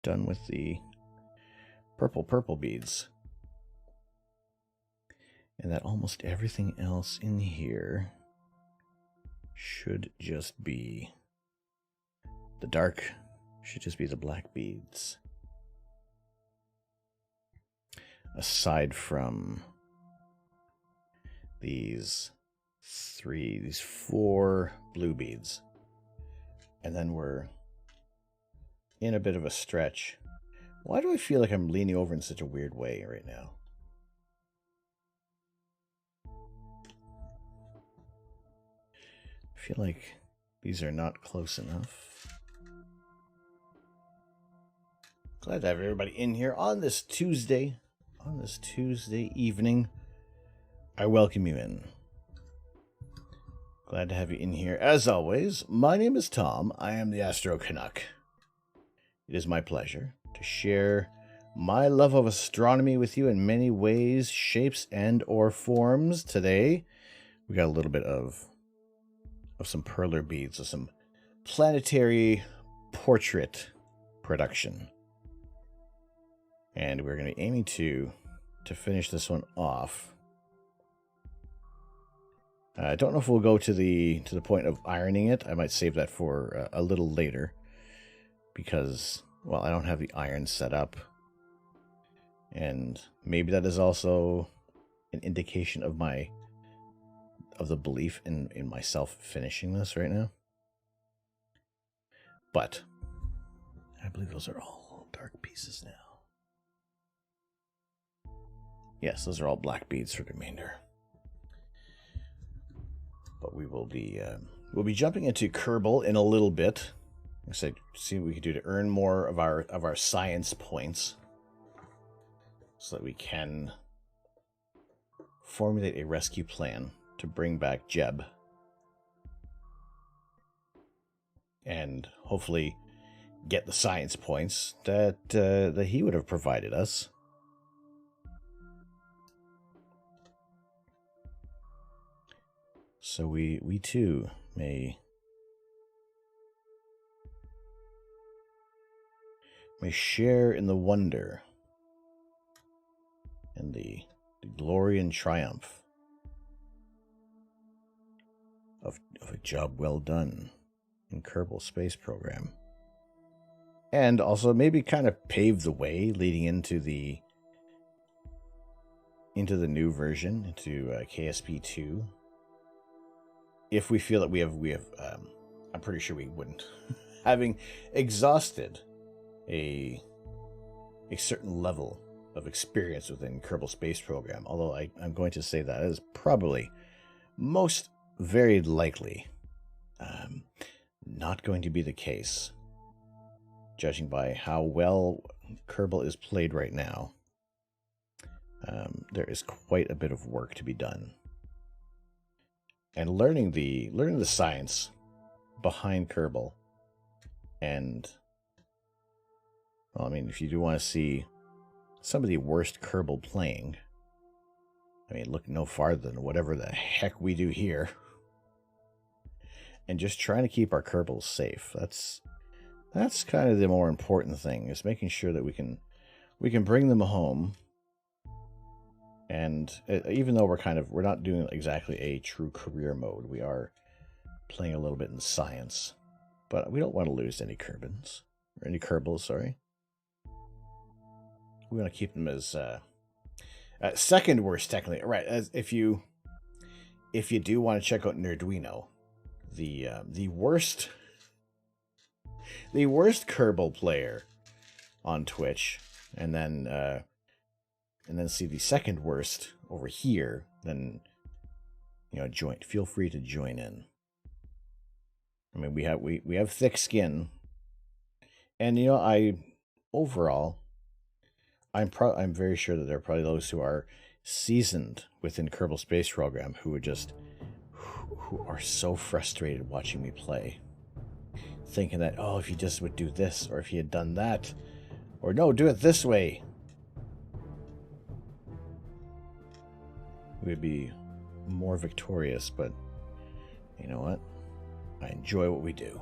done with the purple beads. And that almost everything else in here should just be the dark, should just be the black beads. Aside from these 4 blue beads. And then we're in a bit of a stretch. Why do I feel like I'm leaning over in such a weird way right now? I feel like these are not close enough. Glad to have everybody in here on this Tuesday. On this Tuesday evening, I welcome you in. Glad to have you in here. As always, my name is Tom. I am the Astro Canuck. It is my pleasure to share my love of astronomy with you in many ways, shapes, and or forms. Today, we got a little bit of some perler beads, of some planetary portrait production. And we're going to be aiming to finish this one off. I don't know if we'll go to the point of ironing it. I might save that for a little later. Because, well, I don't have the iron set up. And maybe that is also an indication of the belief in myself finishing this right now. But I believe those are all dark pieces now. Yes, those are all black beads for the remainder. But we will be we'll be jumping into Kerbal in a little bit. I said, see what we can do to earn more of our science points, so that we can formulate a rescue plan to bring back Jeb, and hopefully get the science points that he would have provided us. So we too may share in the wonder and the glory and triumph of a job well done in Kerbal Space Program. And also maybe kind of pave the way leading into the new version, into KSP2. If we feel that we have I'm pretty sure we wouldn't, having exhausted a certain level of experience within Kerbal Space Program, although I'm going to say that is probably most very likely not going to be the case, judging by how well Kerbal is played right now. There is quite a bit of work to be done. And learning the science behind Kerbal, and well, I mean, if you do want to see some of the worst Kerbal playing, I mean, look no farther than whatever the heck we do here, and just trying to keep our Kerbals safe. That's kind of the more important thing, is making sure that we can bring them home. And even though we're not doing exactly a true career mode, we are playing a little bit in science. But we don't want to lose any Kerbals, sorry. We want to keep them as second worst, technically. Right, as if you do want to check out Nerduino, the worst Kerbal player on Twitch, and then see the second worst over here, then feel free to join in. I mean, we have thick skin, and I'm very sure that there are probably those who are seasoned within Kerbal Space Program who are so frustrated watching me play, thinking that, oh, if you just would do this, or if you had done that, or no, do it this way, we'd be more victorious. But you know what? I enjoy what we do.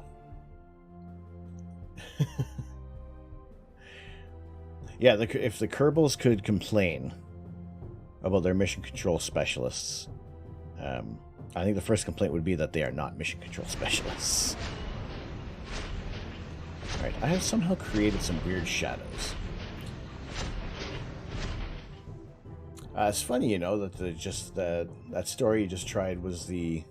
Yeah, if the Kerbals could complain about their mission control specialists, I think the first complaint would be that they are not mission control specialists. Alright, I have somehow created some weird shadows. It's funny, that that story you just tried was the...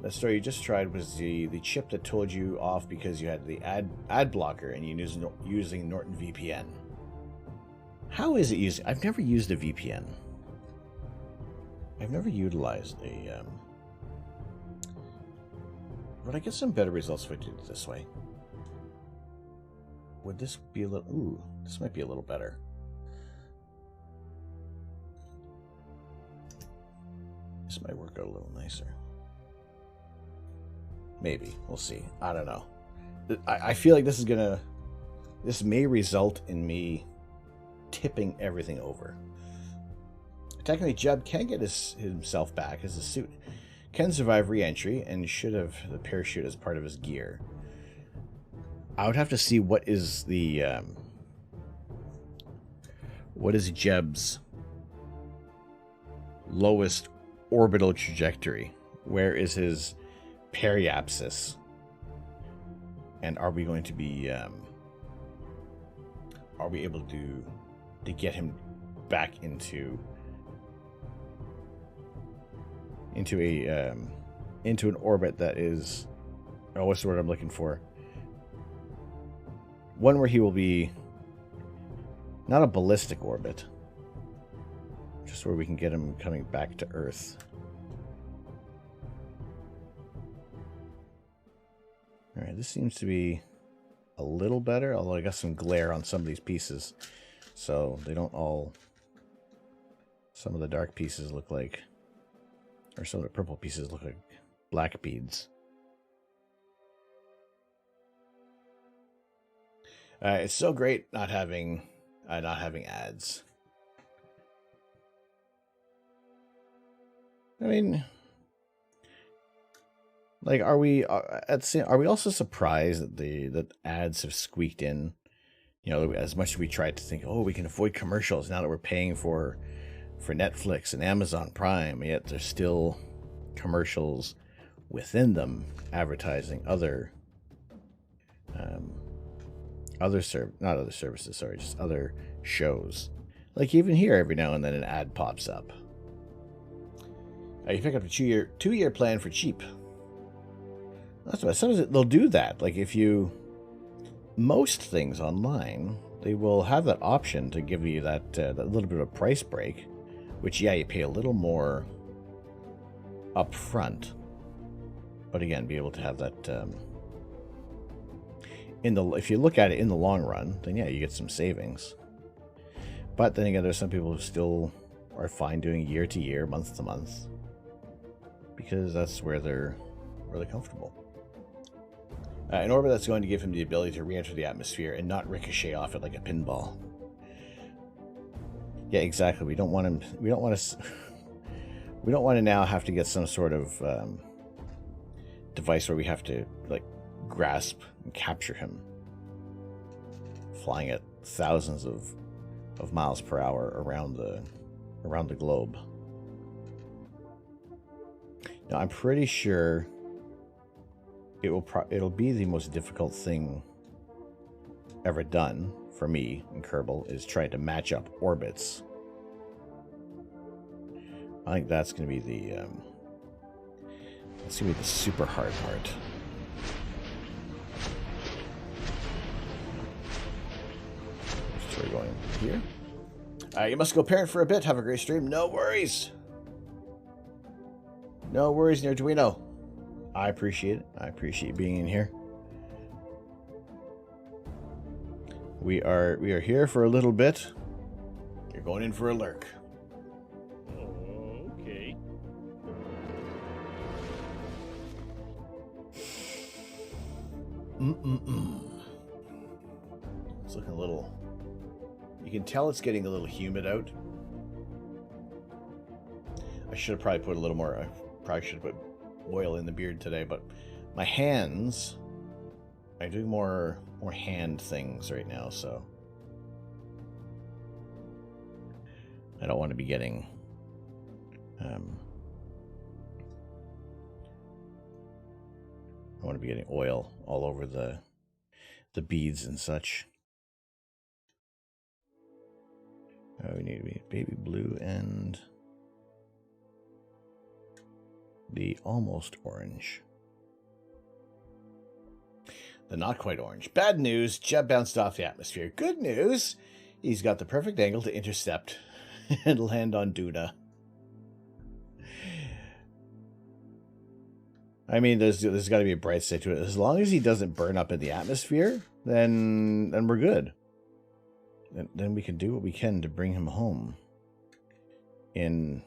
That story you just tried was the chip that told you off because you had the ad blocker and you using Norton VPN. How is it using? I've never used a VPN. I've never utilized a... Would I get some better results if I did it this way? Would this be a little... Ooh, this might be a little better. This might work out a little nicer. Maybe. We'll see. I don't know. I feel like this may result in me tipping everything over. Technically, Jeb can get himself back as a suit. Can survive re-entry and should have the parachute as part of his gear. I would have to see what is Jeb's lowest orbital trajectory. Where is his periapsis? And are we going to be are we able to get him back into an orbit that is, oh, what's the word I'm looking for? One where he will be not a ballistic orbit, just where we can get him coming back to Earth. All right, this seems to be a little better, although I got some glare on some of these pieces, so they don't all... Some of the dark pieces look like... Or some of the purple pieces look like black beads. It's so great not having ads. I mean... Like, are we also surprised that ads have squeaked in? As much as we tried to think, oh, we can avoid commercials now that we're paying for Netflix and Amazon Prime, yet there's still commercials within them advertising other shows. Like even here, every now and then an ad pops up. You pick up a two-year plan for cheap. That's why sometimes they'll do that. Like most things online, they will have that option to give you that little bit of a price break, which, yeah, you pay a little more up front, but again, be able to have that if you look at it in the long run, then yeah, you get some savings. But then again, there's some people who still are fine doing year to year, month to month, because that's where they're really comfortable. An orbit that's going to give him the ability to re-enter the atmosphere and not ricochet off it like a pinball. Yeah, exactly. We don't want to now have to get some sort of device where we have to like grasp and capture him, flying at thousands of miles per hour around the globe. Now, I'm pretty sure it'll be the most difficult thing ever done for me in Kerbal, is trying to match up orbits. I think that's going to be the super hard part. going here. You must go parent for a bit. Have a great stream. No worries. No worries, Nerduino. I appreciate it. I appreciate being in here. We are here for a little bit. You're going in for a lurk. Okay. It's looking a little... You can tell it's getting a little humid out. I should have probably put a little more... I probably should have put oil in the beard today, but my hands... I'm doing more hand things right now, so... I don't want to be getting... I want to be getting oil all over the beads and such. We need to be baby blue and the almost orange. The not quite orange. Bad news, Jeb bounced off the atmosphere. Good news, he's got the perfect angle to intercept and land on Duna. I mean, there's got to be a bright side to it. As long as he doesn't burn up in the atmosphere, then we're good. Then we can do what we can to bring him home in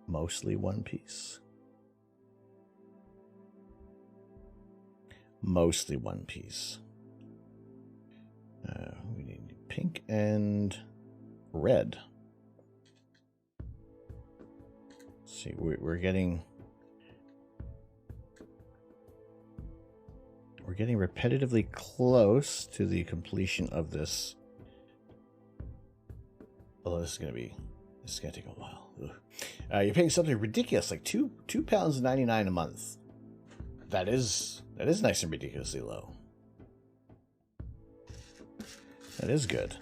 mostly one piece. Mostly one piece. We need pink and red. Let's see, we're getting repetitively close to the completion of this. Although this is gonna take a while. You're paying something ridiculous, like £2.99 a month. That is nice and ridiculously low. That is good.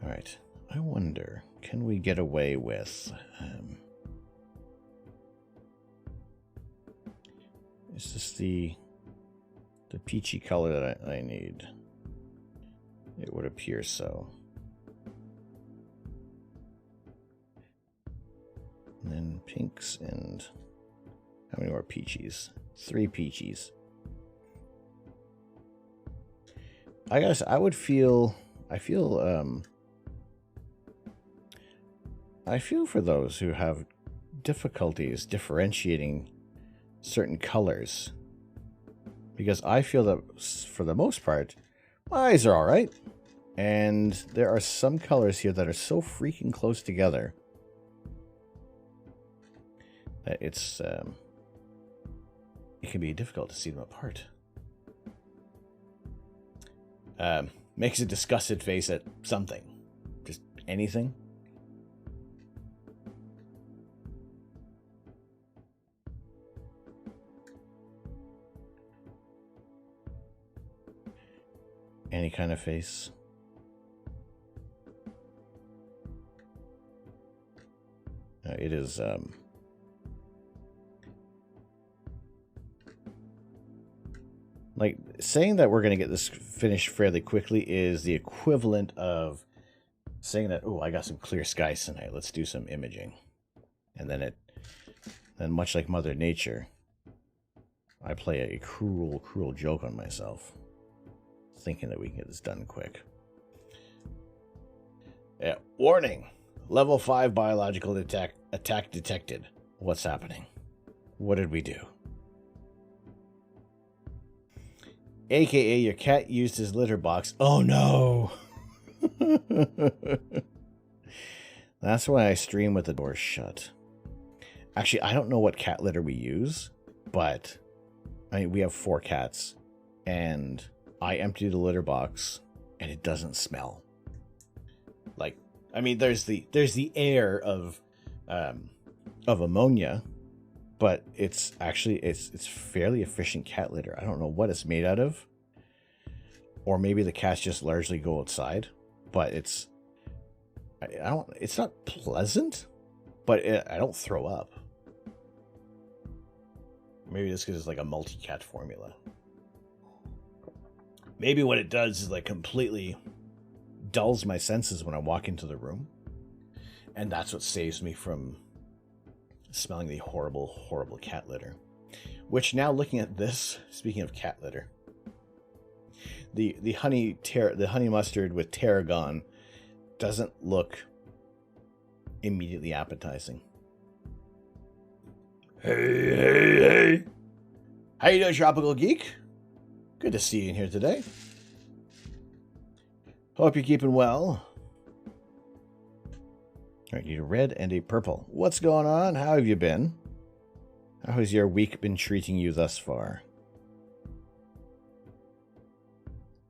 All right. I wonder, can we get away with? Is this the peachy color that I need? It would appear so. And then pinks and how many more peachies? 3 peachies. I guess I feel for those who have difficulties differentiating certain colors, because I feel that for the most part my eyes are all right, and there are some colors here that are so freaking close together that it can be difficult to see them apart. Makes a disgusted face at something, just anything. Any kind of face. It is like saying that we're going to get this finished fairly quickly is the equivalent of saying that, oh, I got some clear skies tonight, let's do some imaging. And then much like Mother Nature, I play a cruel joke on myself, thinking that we can get this done quick. Yeah, warning. Level 5 biological attack detected. What's happening? What did we do? AKA your cat used his litter box. Oh no! That's why I stream with the door shut. Actually, I don't know what cat litter we use, but I mean, we have 4 cats, and I empty the litter box, and it doesn't smell. Like, I mean, there's the air of ammonia, but it's actually it's fairly efficient cat litter. I don't know what it's made out of, or maybe the cats just largely go outside. But it's not pleasant, but I don't throw up. Maybe this is like a multi-cat formula. Maybe what it does is like completely dulls my senses when I walk into the room. And that's what saves me from smelling the horrible, horrible cat litter. Which now looking at this, speaking of cat litter, the honey mustard with tarragon doesn't look immediately appetizing. Hey. How you doing, Tropical Geek? Good to see you in here today. Hope you're keeping well. All right, need a red and a purple. What's going on? How have you been? How has your week been treating you thus far?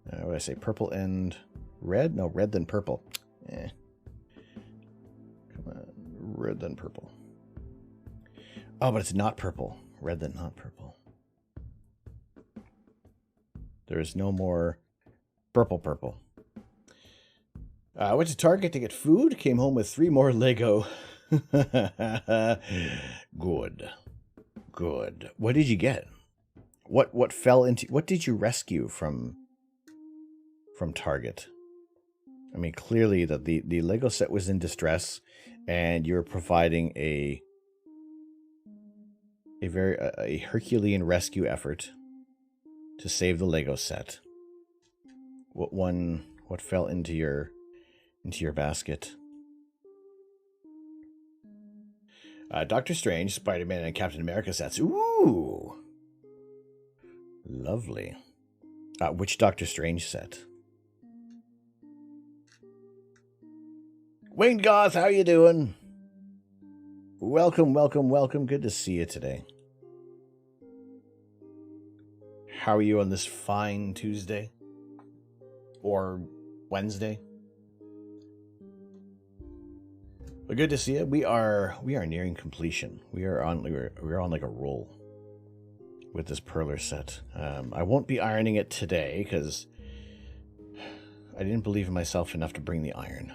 What did I say? Purple and red? No, red then purple. Come on. Red then purple. Oh, but it's not purple. Red then not purple. There is no more purple. I went to Target to get food. Came home with 3 more Lego. Good. What did you get? What fell into? What did you rescue from Target? I mean, clearly that the Lego set was in distress, and you're providing a very Herculean rescue effort to save the Lego set. What fell into your basket? Doctor Strange, Spider-Man, and Captain America sets. Ooh, lovely. Which Doctor Strange set? Wayne Goth, how you doing? Welcome. Good to see you today. How are you on this fine Tuesday? Or Wednesday? Well, good to see you. We are nearing completion. We're on like a roll with this Perler set. I won't be ironing it today because I didn't believe in myself enough to bring the iron.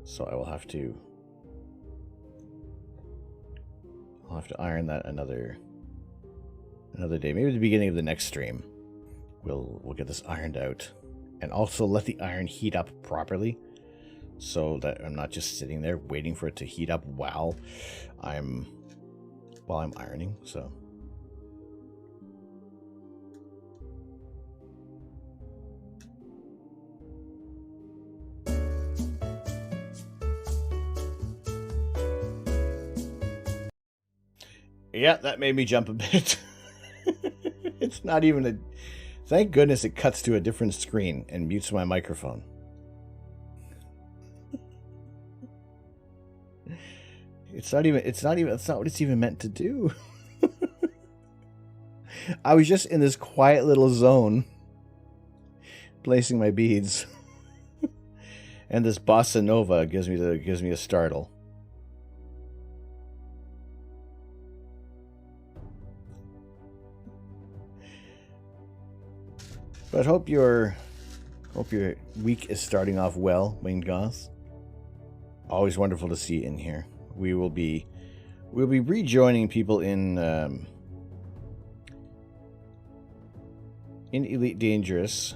So I will have to iron that another day. Maybe at the beginning of the next stream. We'll get this ironed out. And also let the iron heat up properly, so that I'm not just sitting there waiting for it to heat up while I'm ironing. So yeah, that made me jump a bit. It's not even a... Thank goodness it cuts to a different screen and mutes my microphone. That's not what it's even meant to do. I was just in this quiet little zone placing my beads. And this bossa nova gives me a startle. But hope your week is starting off well, Wayne Goth. Always wonderful to see you in here. We'll be rejoining people in Elite Dangerous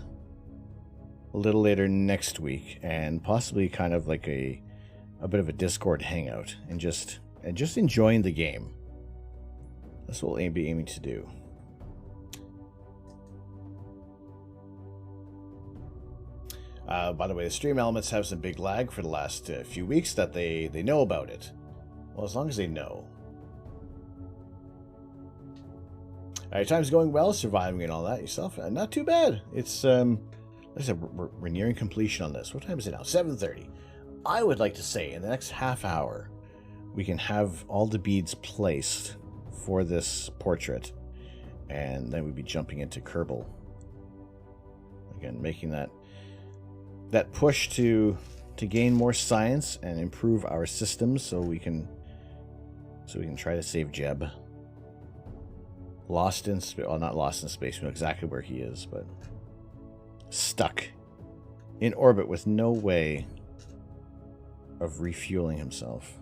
a little later next week, and possibly kind of like a bit of a Discord hangout, and just enjoying the game. That's what we'll be aiming to do. By the way, the stream elements have some big lag for the last few weeks that they know about it. Well, as long as they know. Alright, time's going well, surviving and all that. Yourself? Not too bad. It's, like I said, we're nearing completion on this. What time is it now? 7:30. I would like to say in the next half hour, we can have all the beads placed for this portrait. And then we'd be jumping into Kerbal. Again, making that push to gain more science and improve our systems so we can try to save Jeb. Lost in space, well, not lost in space, we know exactly where he is, but stuck in orbit with no way of refueling himself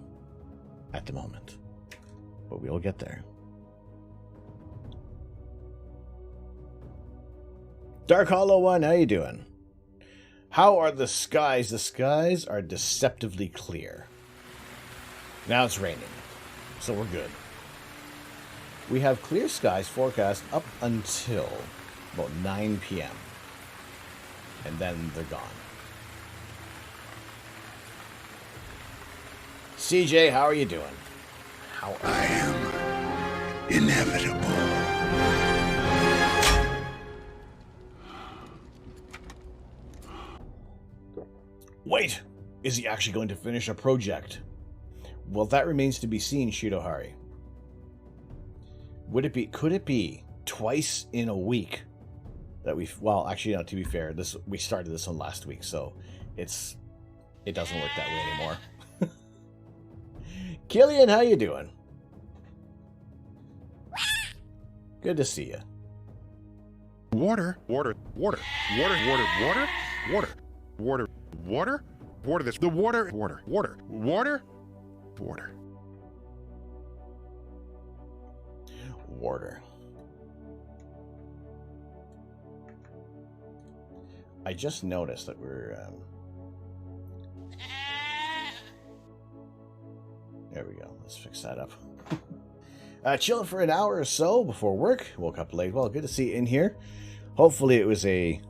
at the moment. But we'll get there. Dark Hollow One, how you doing? How are the skies? The skies are deceptively clear. Now it's raining, so we're good. We have clear skies forecast up until about 9 p.m. And then they're gone. CJ, how are you doing? How are I am inevitable. Wait! Is he actually going to finish a project? Well, that remains to be seen, Shidohari. Could it be twice in a week that well, actually, no, to be fair, we started this one last week, so it doesn't work that way anymore. Killian, how you doing? Good to see you. Water, water, water, water, water, water, water, water, water, water, this, the water, water, water, water, water. Water. I just noticed that we're... There we go. Let's fix that up. Chilling for an hour or so before work. Woke up late. Well, good to see you in here. Hopefully it was a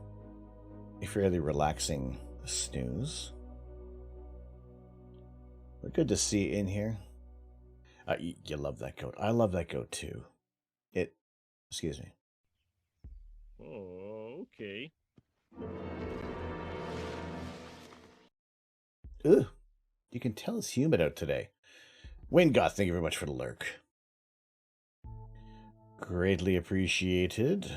fairly relaxing snooze. But good to see you in here. You love that goat. I love that goat too. Excuse me. Oh, okay. Ugh. You can tell it's humid out today. Wayne Goth, thank you very much for the lurk. Greatly appreciated.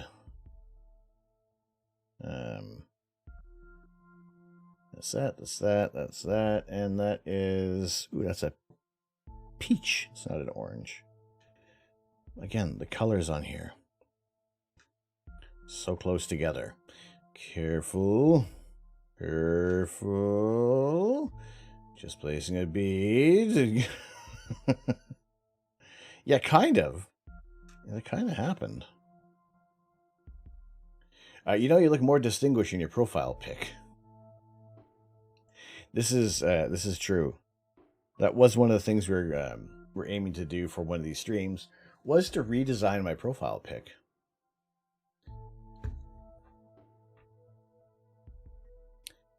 That's that, and that is... Ooh, that's a peach. It's not an orange. Again, the colors on here. So close together. Careful. Careful. Just placing a bead. Yeah, kind of. It kind of happened. You know, you look more distinguished in your profile pic. This is true. That was one of the things we're aiming to do for one of these streams, was to redesign my profile pic.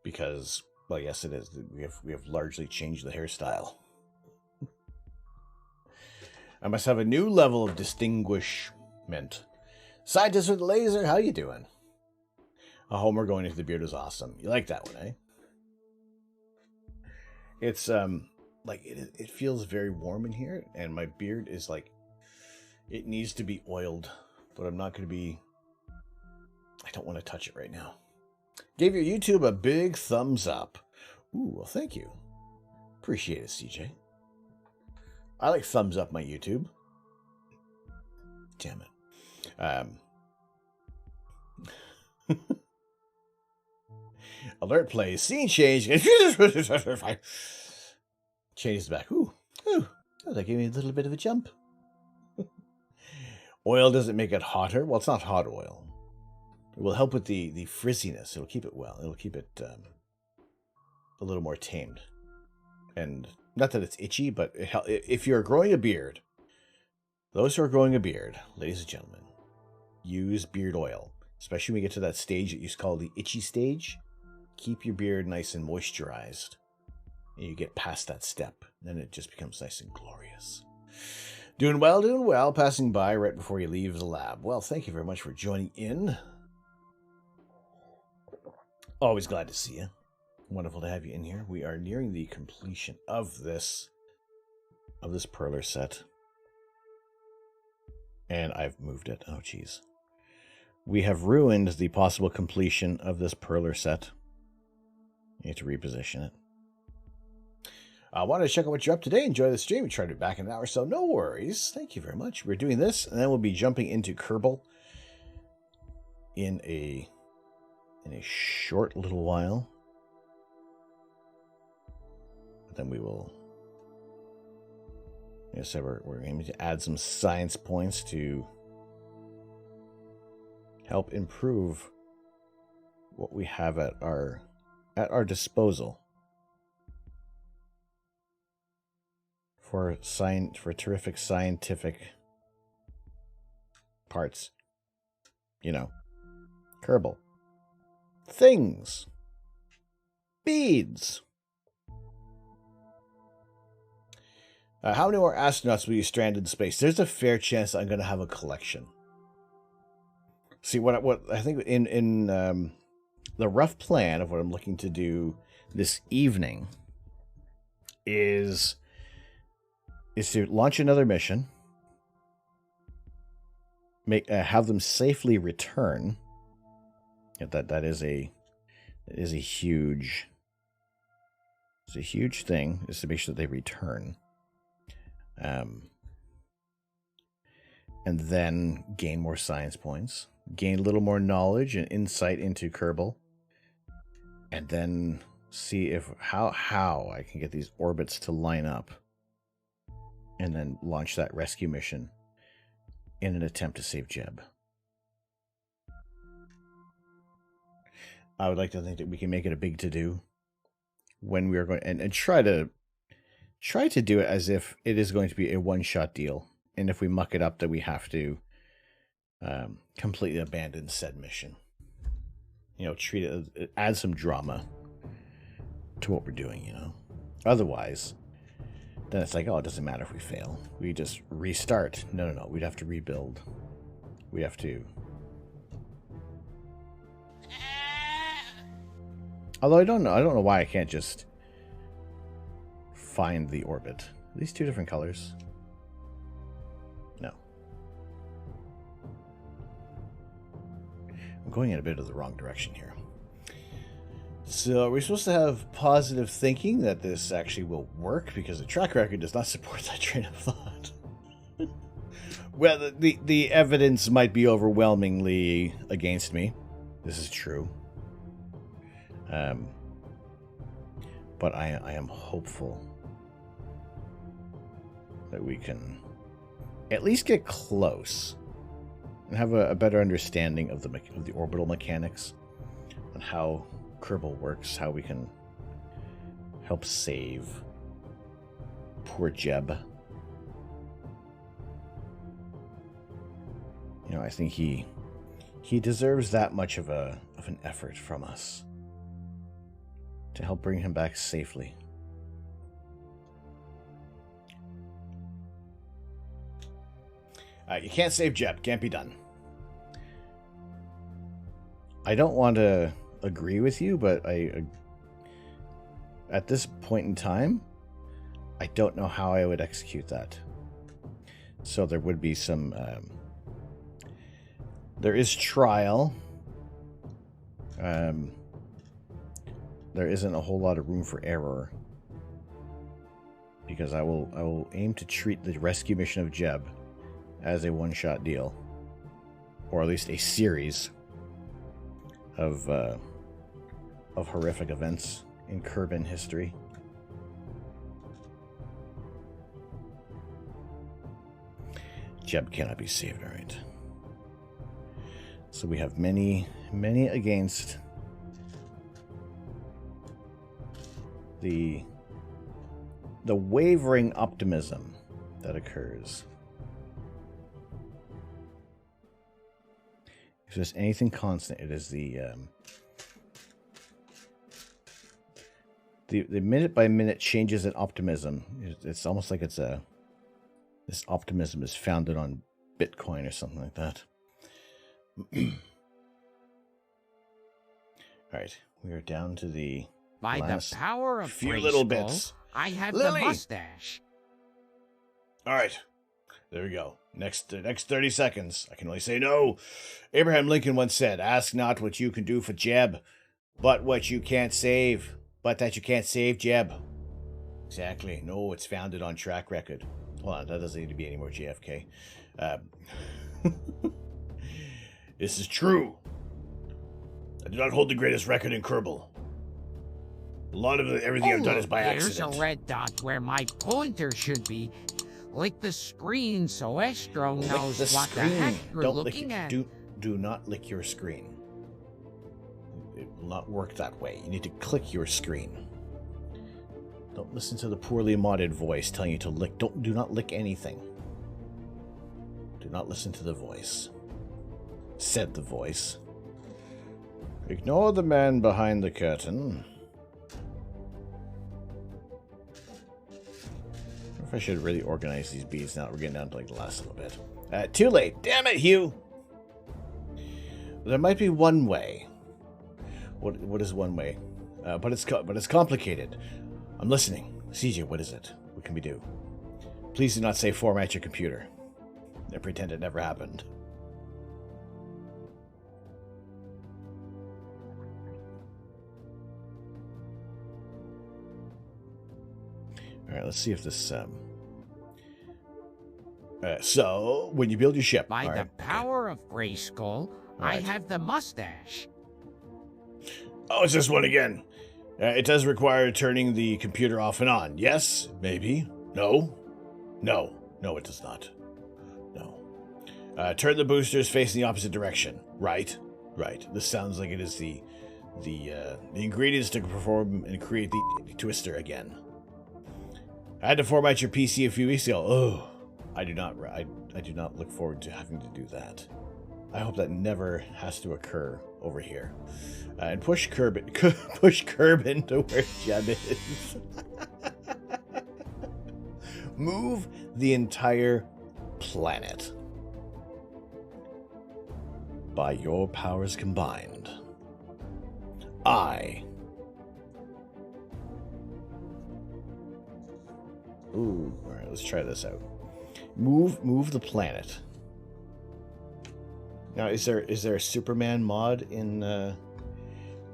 Because, well, yes, it is. We have largely changed the hairstyle. I must have a new level of distinguishment. Scientist with laser, how you doing? A Homer going into the beard is awesome. You like that one, eh? It's like it feels very warm in here, and my beard is like, it needs to be oiled, but I'm not going to be. I don't want to touch it right now. Gave your YouTube a big thumbs up. Ooh, well, thank you. Appreciate it, CJ. I like thumbs up my YouTube. Damn it. Alert plays. Scene change. Changes back. Ooh. Oh, that gave me a little bit of a jump. Oil doesn't make it hotter. Well, it's not hot oil. It will help with the frizziness. It'll keep it well. It'll keep it a little more tamed. And not that it's itchy, but if you're growing a beard, those who are growing a beard, ladies and gentlemen, use beard oil. Especially when you get to that stage that you call the itchy stage. Keep your beard nice and moisturized. And you get past that step. Then it just becomes nice and glorious. Doing well. Passing by right before you leave the lab. Well, thank you very much for joining in. Always glad to see you. Wonderful to have you in here. We are nearing the completion of this Perler set. And I've moved it. Oh, jeez. We have ruined the possible completion of this Perler set. You have to reposition it. I wanted to check out what you're up today. Enjoy the stream. We try to be back in an hour, so no worries. Thank you very much. We're doing this, and then we'll be jumping into Kerbal in a short little while. But then we will. Like I said, we're aiming to add some science points to help improve what we have at our disposal for terrific scientific parts. You know, Kerbal. Things. Beads. How many more astronauts will you strand in space? There's a fair chance I'm going to have a collection. See, what I think in the rough plan of what I'm looking to do this evening is to launch another mission, have them safely return. That is a huge thing, is to make sure that they return. And then gain more science points, gain a little more knowledge and insight into Kerbal, and then see how I can get these orbits to line up, and then launch that rescue mission in an attempt to save Jeb. I would like to think that we can make it a big to-do when we are going, and try to do it as if it is going to be a one-shot deal. And if we muck it up, that we have to completely abandon said mission. You know, treat it, add some drama to what we're doing, you know. Otherwise, then it's like, oh, it doesn't matter if we fail. We just restart. No. We'd have to rebuild. We have to... Although I don't know why I can't just find the orbit. Are these two different colors? No. I'm going in a bit of the wrong direction here. So are we supposed to have positive thinking that this actually will work? Because the track record does not support that train of thought. Well, the evidence might be overwhelmingly against me. This is true. But I am hopeful that we can at least get close and have a better understanding of the orbital mechanics and how Kerbal works, how we can help save poor Jeb. You know, I think he deserves that much of an effort from us to help bring him back safely. You can't save Jeb. Can't be done. I don't want to agree with you, but at this point in time, I don't know how I would execute that. So there would be some... there is trial. There isn't a whole lot of room for error, because I will aim to treat the rescue mission of Jeb as a one-shot deal, or at least a series of horrific events in Kerbin history. Jeb cannot be saved, all right. So we have many against the wavering optimism that occurs. If there's anything constant, it is the minute by minute changes in optimism. It's almost like this optimism is founded on Bitcoin or something like that. All right, we are down to the By last the power of few Grayskull, little bits. I have Lily! the mustache. All right, there we go. Next 30 seconds. I can only say no. Abraham Lincoln once said, "Ask not what you can do for Jeb, but what you can't save. But that you can't save Jeb." Exactly. No, it's founded on track record. Hold on, that doesn't need to be any more JFK. This is true. I do not hold the greatest record in Kerbal. A lot of everything I've done is by accident. There's a red dot where my pointer should be. Lick the screen so Astro knows what the heck you're Don't looking lick at. Do not lick your screen. it will not work that way. You need to click your screen. Don't listen to the poorly modded voice telling you to lick. Do not lick anything. Do not listen to the voice. Said the voice. Ignore the man behind the curtain. I should really organize these beads now. We're getting down to like the last little bit. Too late. Damn it, Hugh. There might be one way. What is one way? But it's complicated. I'm listening. CJ, what is it? What can we do? Please do not say format your computer. And pretend it never happened. Alright, let's see if this... so, when you build your ship... By the power of Grayskull, I have the mustache. Oh, it's this one again. It does require turning the computer off and on. Yes? Maybe? No? No. No, it does not. No. Turn the boosters facing the opposite direction. Right. Right. This sounds like it is the ingredients to perform and create the twister again. I had to format your PC a few weeks ago. Oh, I do not look forward to having to do that. I hope that never has to occur over here. And push Kerbin to where Jem is. Move the entire planet. By your powers combined. Ooh, alright, let's try this out. Move the planet. Now, is there a Superman mod in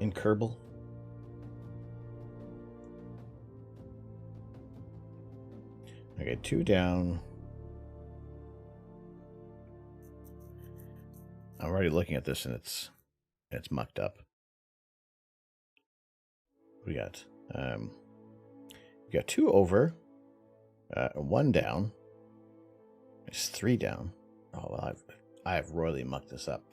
Kerbal? Okay, 2 down. I'm already looking at this and it's mucked up. We got 2 over, 1 down. It's 3 down. Oh well, I have royally mucked this up.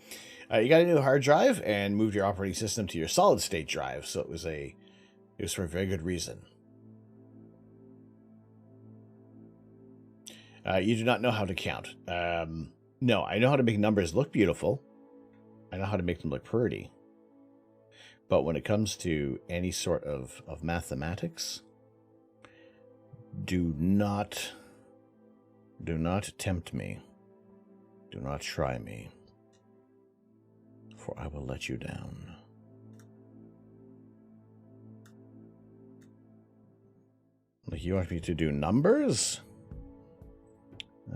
You got a new hard drive and moved your operating system to your solid state drive, so it was for a very good reason. You do not know how to count. No, I know how to make numbers look beautiful. I know how to make them look pretty. But when it comes to any sort of mathematics, do not tempt me. Do not try me, for I will let you down. Like, you want me to do numbers?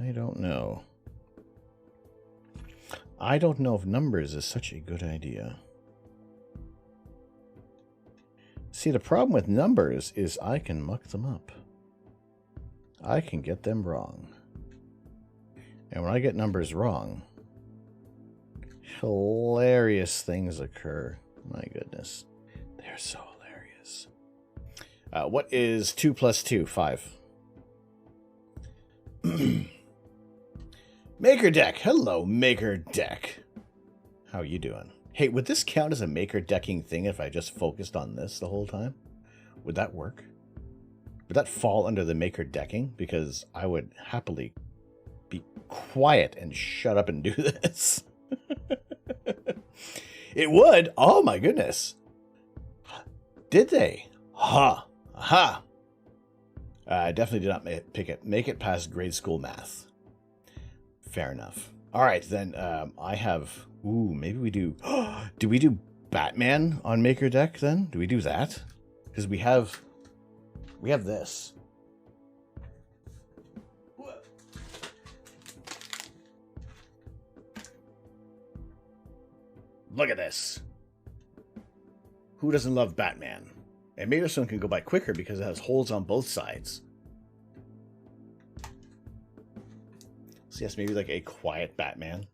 I don't know. I don't know if numbers is such a good idea. See, the problem with numbers is I can muck them up. I can get them wrong. And when I get numbers wrong, hilarious things occur. My goodness. They're so hilarious. What is 2 plus 2? 5. Maker Deck. Hello, Maker Deck. How are you doing? Hey, would this count as a Maker Decking thing if I just focused on this the whole time? Would that work? Would that fall under the Maker Decking? Because I would happily be quiet and shut up and do this. It would. Oh my goodness. Did they? Ha. Aha. I definitely did not make it past grade school math. Fair enough. All right, then I have... Ooh, maybe we do... Do we do Batman on Maker Deck then? Do we do that? Because we have this. Look at this. Who doesn't love Batman? And maybe this one can go by quicker because it has holes on both sides. So yes, maybe like a quiet Batman.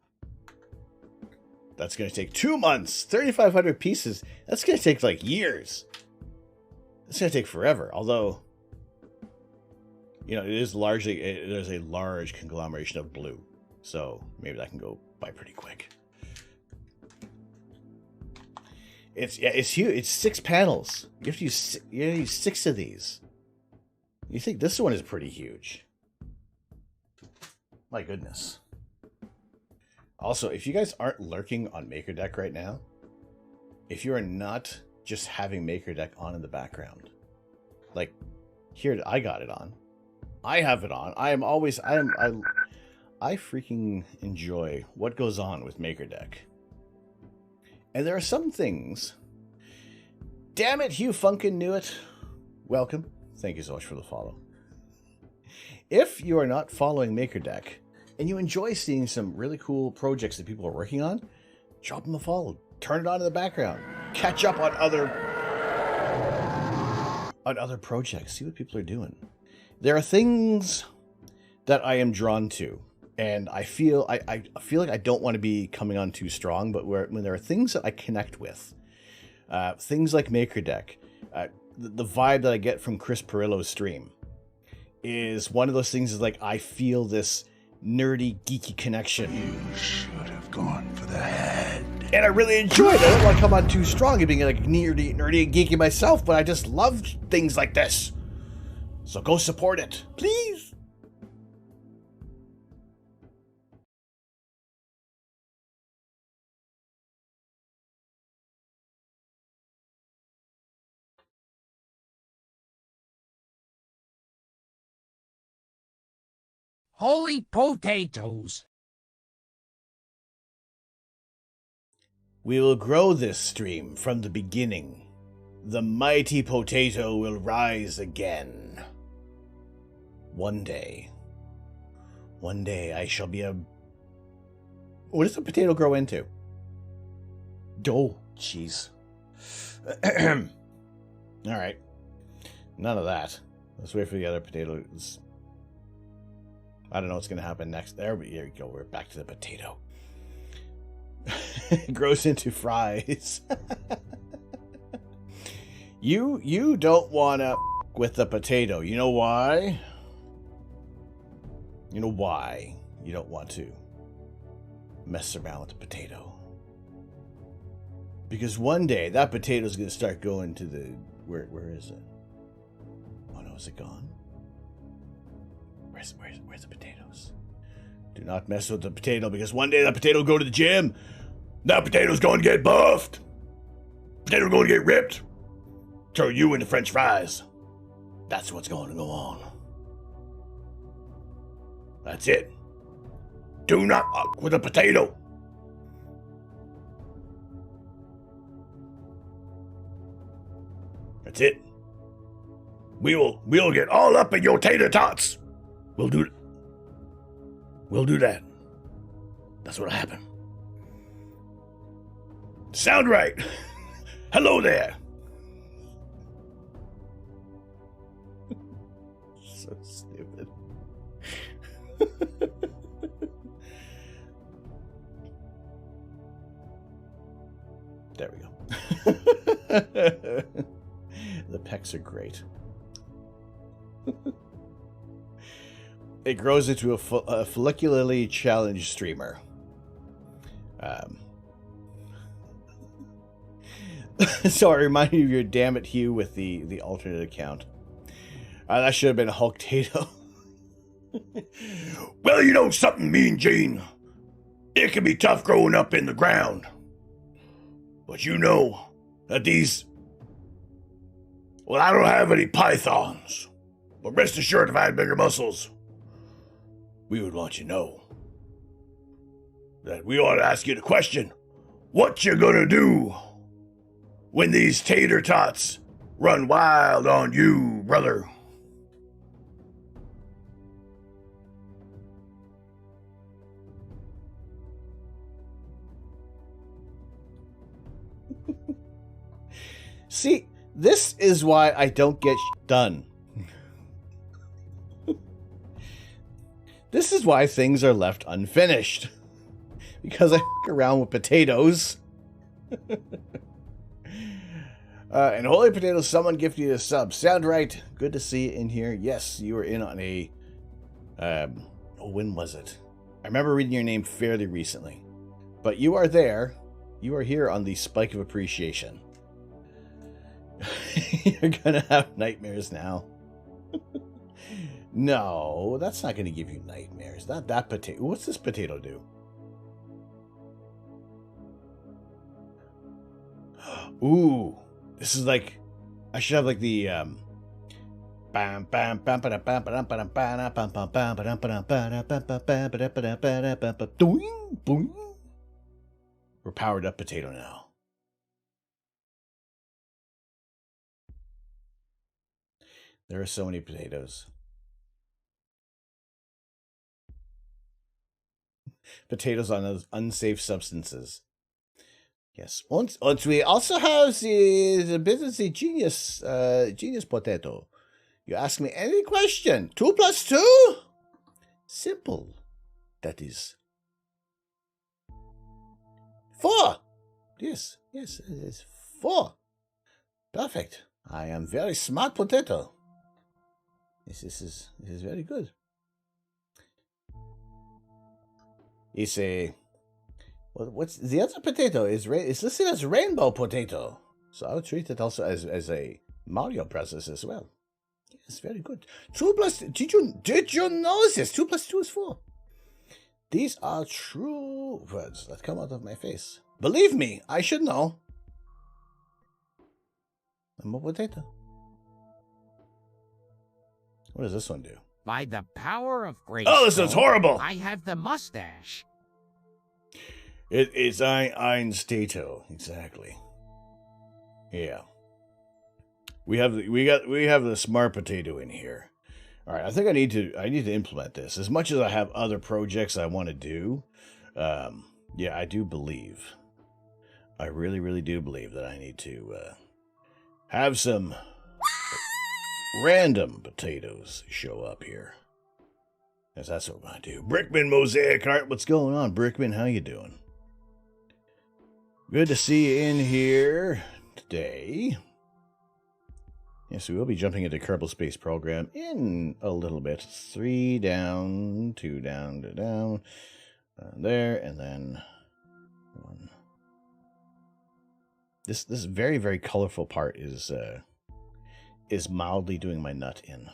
That's going to take 2 months, 3,500 pieces. That's going to take like years. It's going to take forever. Although, you know, it is largely, there's a large conglomeration of blue. So maybe that can go by pretty quick. It's huge. It's 6 panels. You have to use 6 of these. You think this one is pretty huge? My goodness. Also, if you guys aren't lurking on MakerDeck right now, if you are not just having MakerDeck on in the background, like here, I got it on. I have it on. I freaking enjoy what goes on with MakerDeck. And there are some things. Damn it, Hugh Funkin knew it. Welcome. Thank you so much for the follow. If you are not following MakerDeck and you enjoy seeing some really cool projects that people are working on, drop them a follow. Turn it on in the background. Catch up on other projects. See what people are doing. There are things that I am drawn to. And I feel like I don't want to be coming on too strong, but when there are things that I connect with, things like MakerDeck, the vibe that I get from Chris Perillo's stream is one of those things is like I feel this nerdy, geeky connection. You should have gone for the head. And I really enjoy it. I don't want to come on too strong and being like nerdy and geeky myself, but I just love things like this. So go support it, please. Holy potatoes! We will grow this stream from the beginning. The mighty potato will rise again. One day I shall be a... What does a potato grow into? Oh, jeez. Alright. None of that. Let's wait for the other potatoes. I don't know what's going to happen next. There we go. We're back to the potato. It grows into fries. You don't want to with the potato. You know why? You know why you don't want to mess around with the potato? Because one day that potato is going to start going to the... Where is it? Oh no, is it gone? Where's the potatoes? Do not mess with the potato, because one day that potato will go to the gym. That potato's going to get buffed. Potato's going to get ripped. Turn you into French fries. That's what's going to go on. That's it. Do not fuck with a potato. That's it. We'll get all up in your tater tots. We'll do that. That's what'll happen. Sound right. Hello there. So stupid. There we go. The pecs are great. It grows into a follicularly challenged streamer. So I remind you of your damn it Hugh with the alternate account. That should have been a Hulk-tato. Well, you know something, Mean Gene. It can be tough growing up in the ground. But you know that these... Well, I don't have any pythons. But rest assured, if I had bigger muscles, we would want you to know that we ought to ask you the question, what you gonna do when these tater tots run wild on you, brother? See, this is why I don't get done. This is why things are left unfinished. Because I fuck around with potatoes. And Holy Potatoes, someone gifted you a sub. Sound right. Good to see you in here. Yes, you were in on a... when was it? I remember reading your name fairly recently. But you are there. You are here on the spike of appreciation. You're gonna have nightmares now. No, that's not gonna give you nightmares. Not that potato. What's this potato do? Ooh, this is like, I should have like the bam bam bam bam bam bam bam bam bam bam bam bam bam bam. We're powered up potato now. There are so many potatoes. Potatoes on those unsafe substances. Yes. And we also have the business genius genius potato. You ask me any question. 2 + 2? Simple. That is 4. Yes, yes, it is 4. Perfect. I am very smart potato. Yes, this is very good. It's a what's the other potato is listed as rainbow potato. So I would treat it also as a Mario process as well. Yes, very good. 2 + did you know this? 2 + 2 is 4. These are true words that come out of my face. Believe me, I should know. I'm a potato. What does this one do? By the power of grace. Oh, this is horrible. I have the mustache. It's ein stato, exactly. Yeah. We have the smart potato in here. All right, I think I need to implement this. As much as I have other projects I want to do, yeah, I do believe. I really, really do believe that I need to have some random potatoes show up here. Because that's what we're going to do. Brickman Mosaic Art, what's going on, Brickman? How you doing? Good to see you in here today. Yes, we will be jumping into Kerbal Space Program in a little bit. 3 down, 2 down, 2 down. There, and then 1. This very, very colorful part is mildly doing my nut in.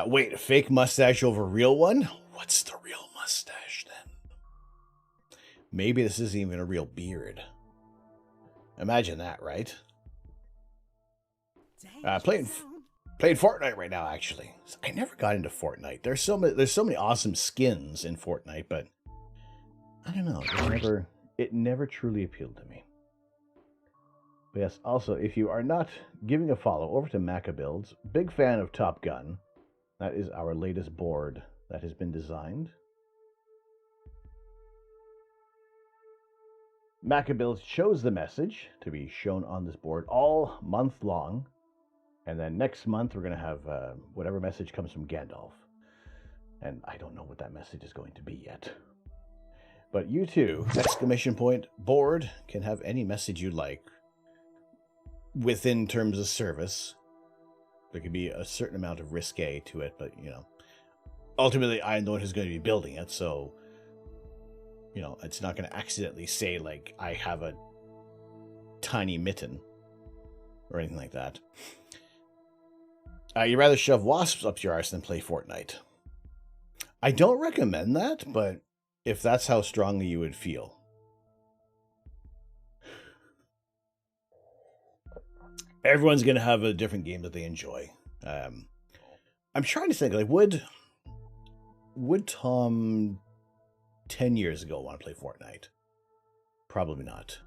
Wait, fake mustache over real one? What's the real mustache then? Maybe this isn't even a real beard. Imagine that, right? Playing Fortnite right now, actually. I never got into Fortnite. There's so many awesome skins in Fortnite, but I don't know. It never truly appealed to me. But yes, also, if you are not giving a follow over to Macabuilds, big fan of Top Gun. That is our latest board that has been designed. Macabuilds chose the message to be shown on this board all month long. And then next month, we're going to have whatever message comes from Gandalf. And I don't know what that message is going to be yet. But you too, exclamation point, board, can have any message you like within terms of service. There could be a certain amount of risque to it, but, you know, ultimately I'm the one who's going to be building it, so, you know, it's not going to accidentally say, like, I have a tiny mitten or anything like that. You'd rather shove wasps up your arse than play Fortnite. I don't recommend that, but if that's how strongly you would feel. Everyone's going to have a different game that they enjoy. I'm trying to think, like, would Tom 10 years ago want to play Fortnite? Probably not.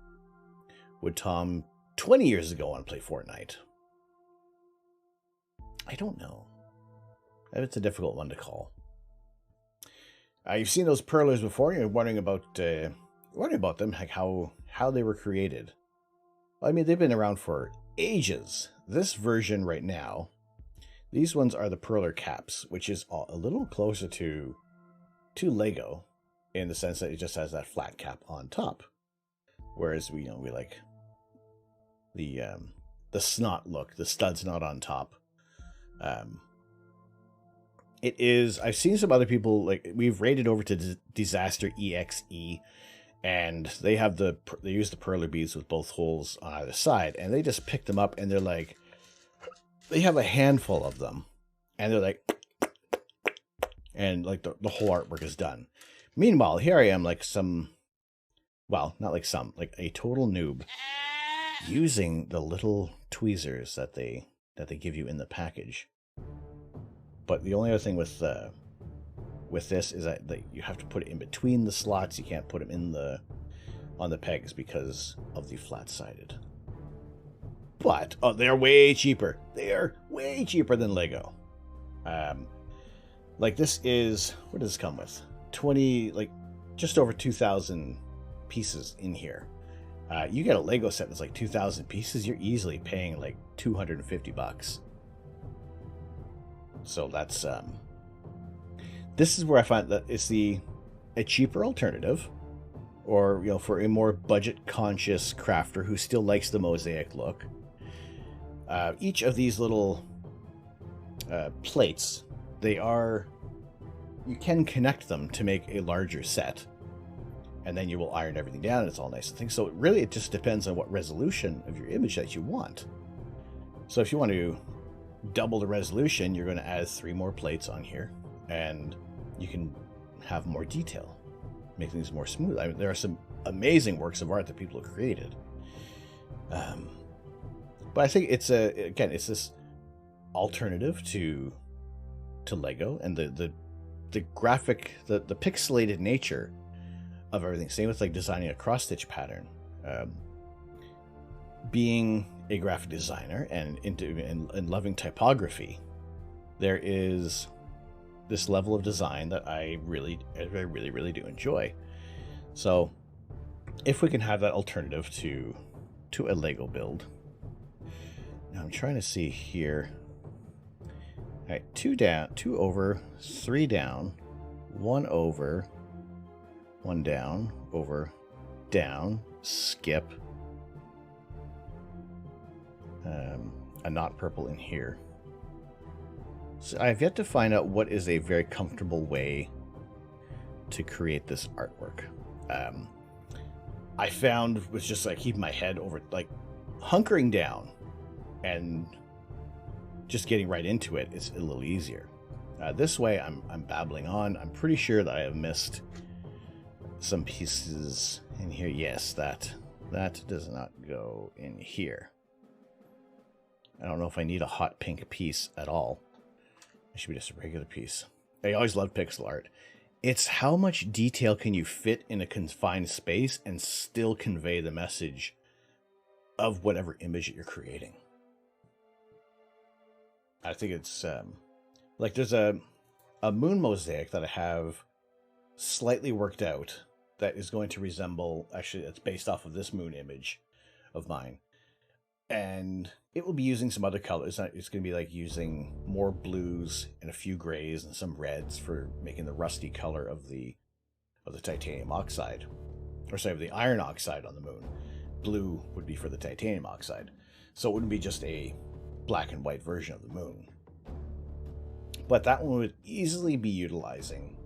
Would Tom 20 years ago want to play Fortnite? I don't know. It's a difficult one to call. You've seen those Perlers before. You're wondering about them, like how they were created. I mean, they've been around for ages. This version right now, these ones are the Perler caps, which is a little closer to Lego, in the sense that it just has that flat cap on top. Whereas we like the snot look, the stud's not on top. It is. I've seen some other people, like, we've raided over to Disaster EXE, And they use the perler beads with both holes on either side, and they just pick them up, and they're like, they have a handful of them, and they're like, and like the whole artwork is done. Meanwhile, here I am, like like a total noob, using the little tweezers that they give you in the package. But the only other thing with this is that you have to put it in between the slots. You can't put them on the pegs because of the flat-sided. But they're way cheaper. They are way cheaper than Lego. Like this is, what does this come with? Just over 2,000 pieces in here. You get a Lego set that's like 2,000 pieces, you're easily paying like $250. So that's this is where I find that it's a cheaper alternative, or for a more budget conscious crafter who still likes the mosaic look. Each of these little plates, you can connect them to make a larger set, and then you will iron everything down and it's all nice and things. So really it just depends on what resolution of your image that you want. So if you want to double the resolution, you're going to add 3 more plates on here, and you can have more detail, make things more smooth. I mean, there are some amazing works of art that people have created. But I think it's this alternative to Lego, and the graphic, the pixelated nature of everything. Same with like designing a cross stitch pattern. Being a graphic designer and loving typography, there is this level of design that I really do enjoy. So if we can have that alternative to a Lego build. Now I'm trying to see here. All right, 2 down, 2 over, 3 down, 1 over, 1 down, over, down, skip. A not purple in here. So I've yet to find out what is a very comfortable way to create this artwork. I found with just like keeping my head over, like hunkering down and just getting right into it is a little easier. This way I'm babbling on. I'm pretty sure that I have missed some pieces in here. Yes, that does not go in here. I don't know if I need a hot pink piece at all. It should be just a regular piece. I always loved pixel art. It's how much detail can you fit in a confined space and still convey the message of whatever image that you're creating. I think it's like there's a moon mosaic that I have slightly worked out that is going to resemble, actually it's based off of this moon image of mine. And it will be using some other colors. It's going to be like using more blues and a few grays and some reds for making the rusty color of the titanium oxide. Or sorry, of the iron oxide on the moon. Blue would be for the titanium oxide. So it wouldn't be just a black and white version of the moon. But that one would easily be utilizing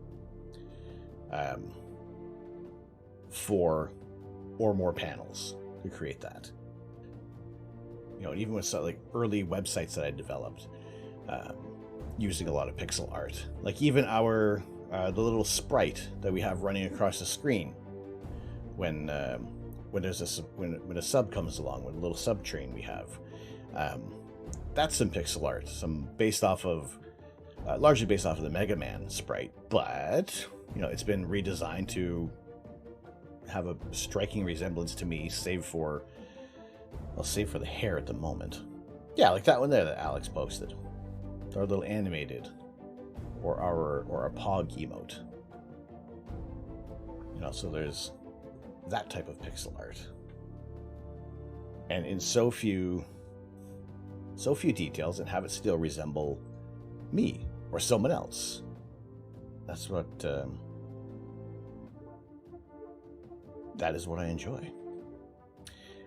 4 or more panels to create that. Even with like early websites that I developed, using a lot of pixel art, like even the little sprite that we have running across the screen when there's when a sub comes along, when a little sub train we have, that's some pixel art, largely based off of the Mega Man sprite, but it's been redesigned to have a striking resemblance to me, I'll save for the hair at the moment. Yeah, like that one there that Alex posted. Our little animated, or our Pog emote. So there's that type of pixel art. And in so few details, and have it still resemble me or someone else. That's what that is what I enjoy.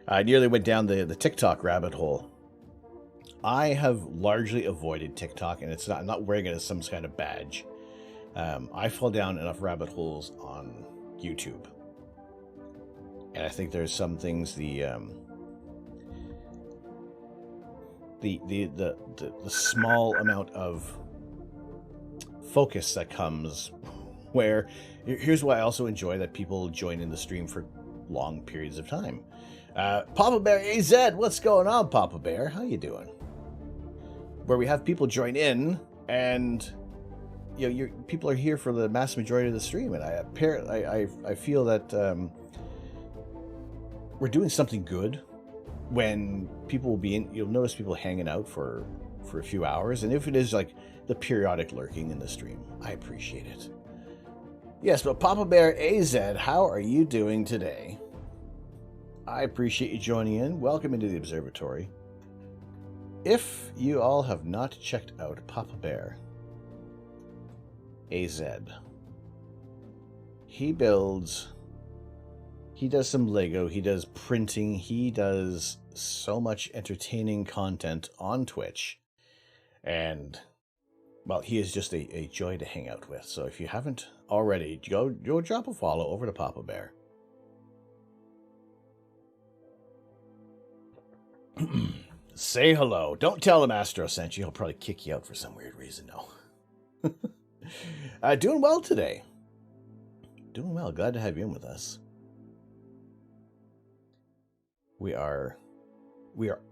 I nearly went down the TikTok rabbit hole. I have largely avoided TikTok, and I'm not wearing it as some kind of badge. I fall down enough rabbit holes on YouTube. And I think there's some things the small amount of focus that comes where here's why I also enjoy that people join in the stream for long periods of time. Papa Bear AZ, what's going on, Papa Bear? How you doing? Where we have people join in, and people are here for the mass majority of the stream, and I feel that we're doing something good when people will be in. You'll notice people hanging out for a few hours, and if it is like the periodic lurking in the stream, I appreciate it. Yes, but Papa Bear AZ, how are you doing today? I appreciate you joining in. Welcome into the observatory. If you all have not checked out Papa Bear AZ, he does some Lego, he does printing, he does so much entertaining content on Twitch, and well, he is just a joy to hang out with. So if you haven't already, go drop a follow over to Papa Bear. Say hello. Don't tell him Astro sent you. He'll probably kick you out for some weird reason, no. Doing well today. Doing well. Glad to have you in with us. We are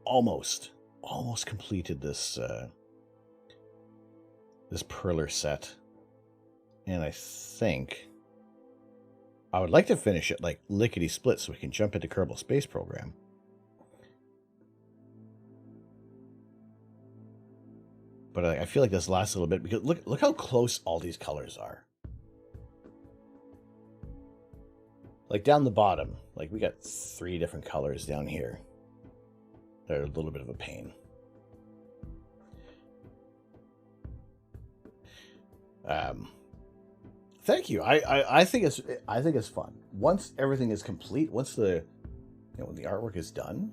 almost completed this this Perler set. And I think I would like to finish it like lickety split so we can jump into Kerbal Space Program. But I feel like this lasts a little bit because look how close all these colors are. Like down the bottom, like we got 3 different colors down here. They're a little bit of a pain. Thank you. I think it's fun. Once everything is complete, once when the artwork is done,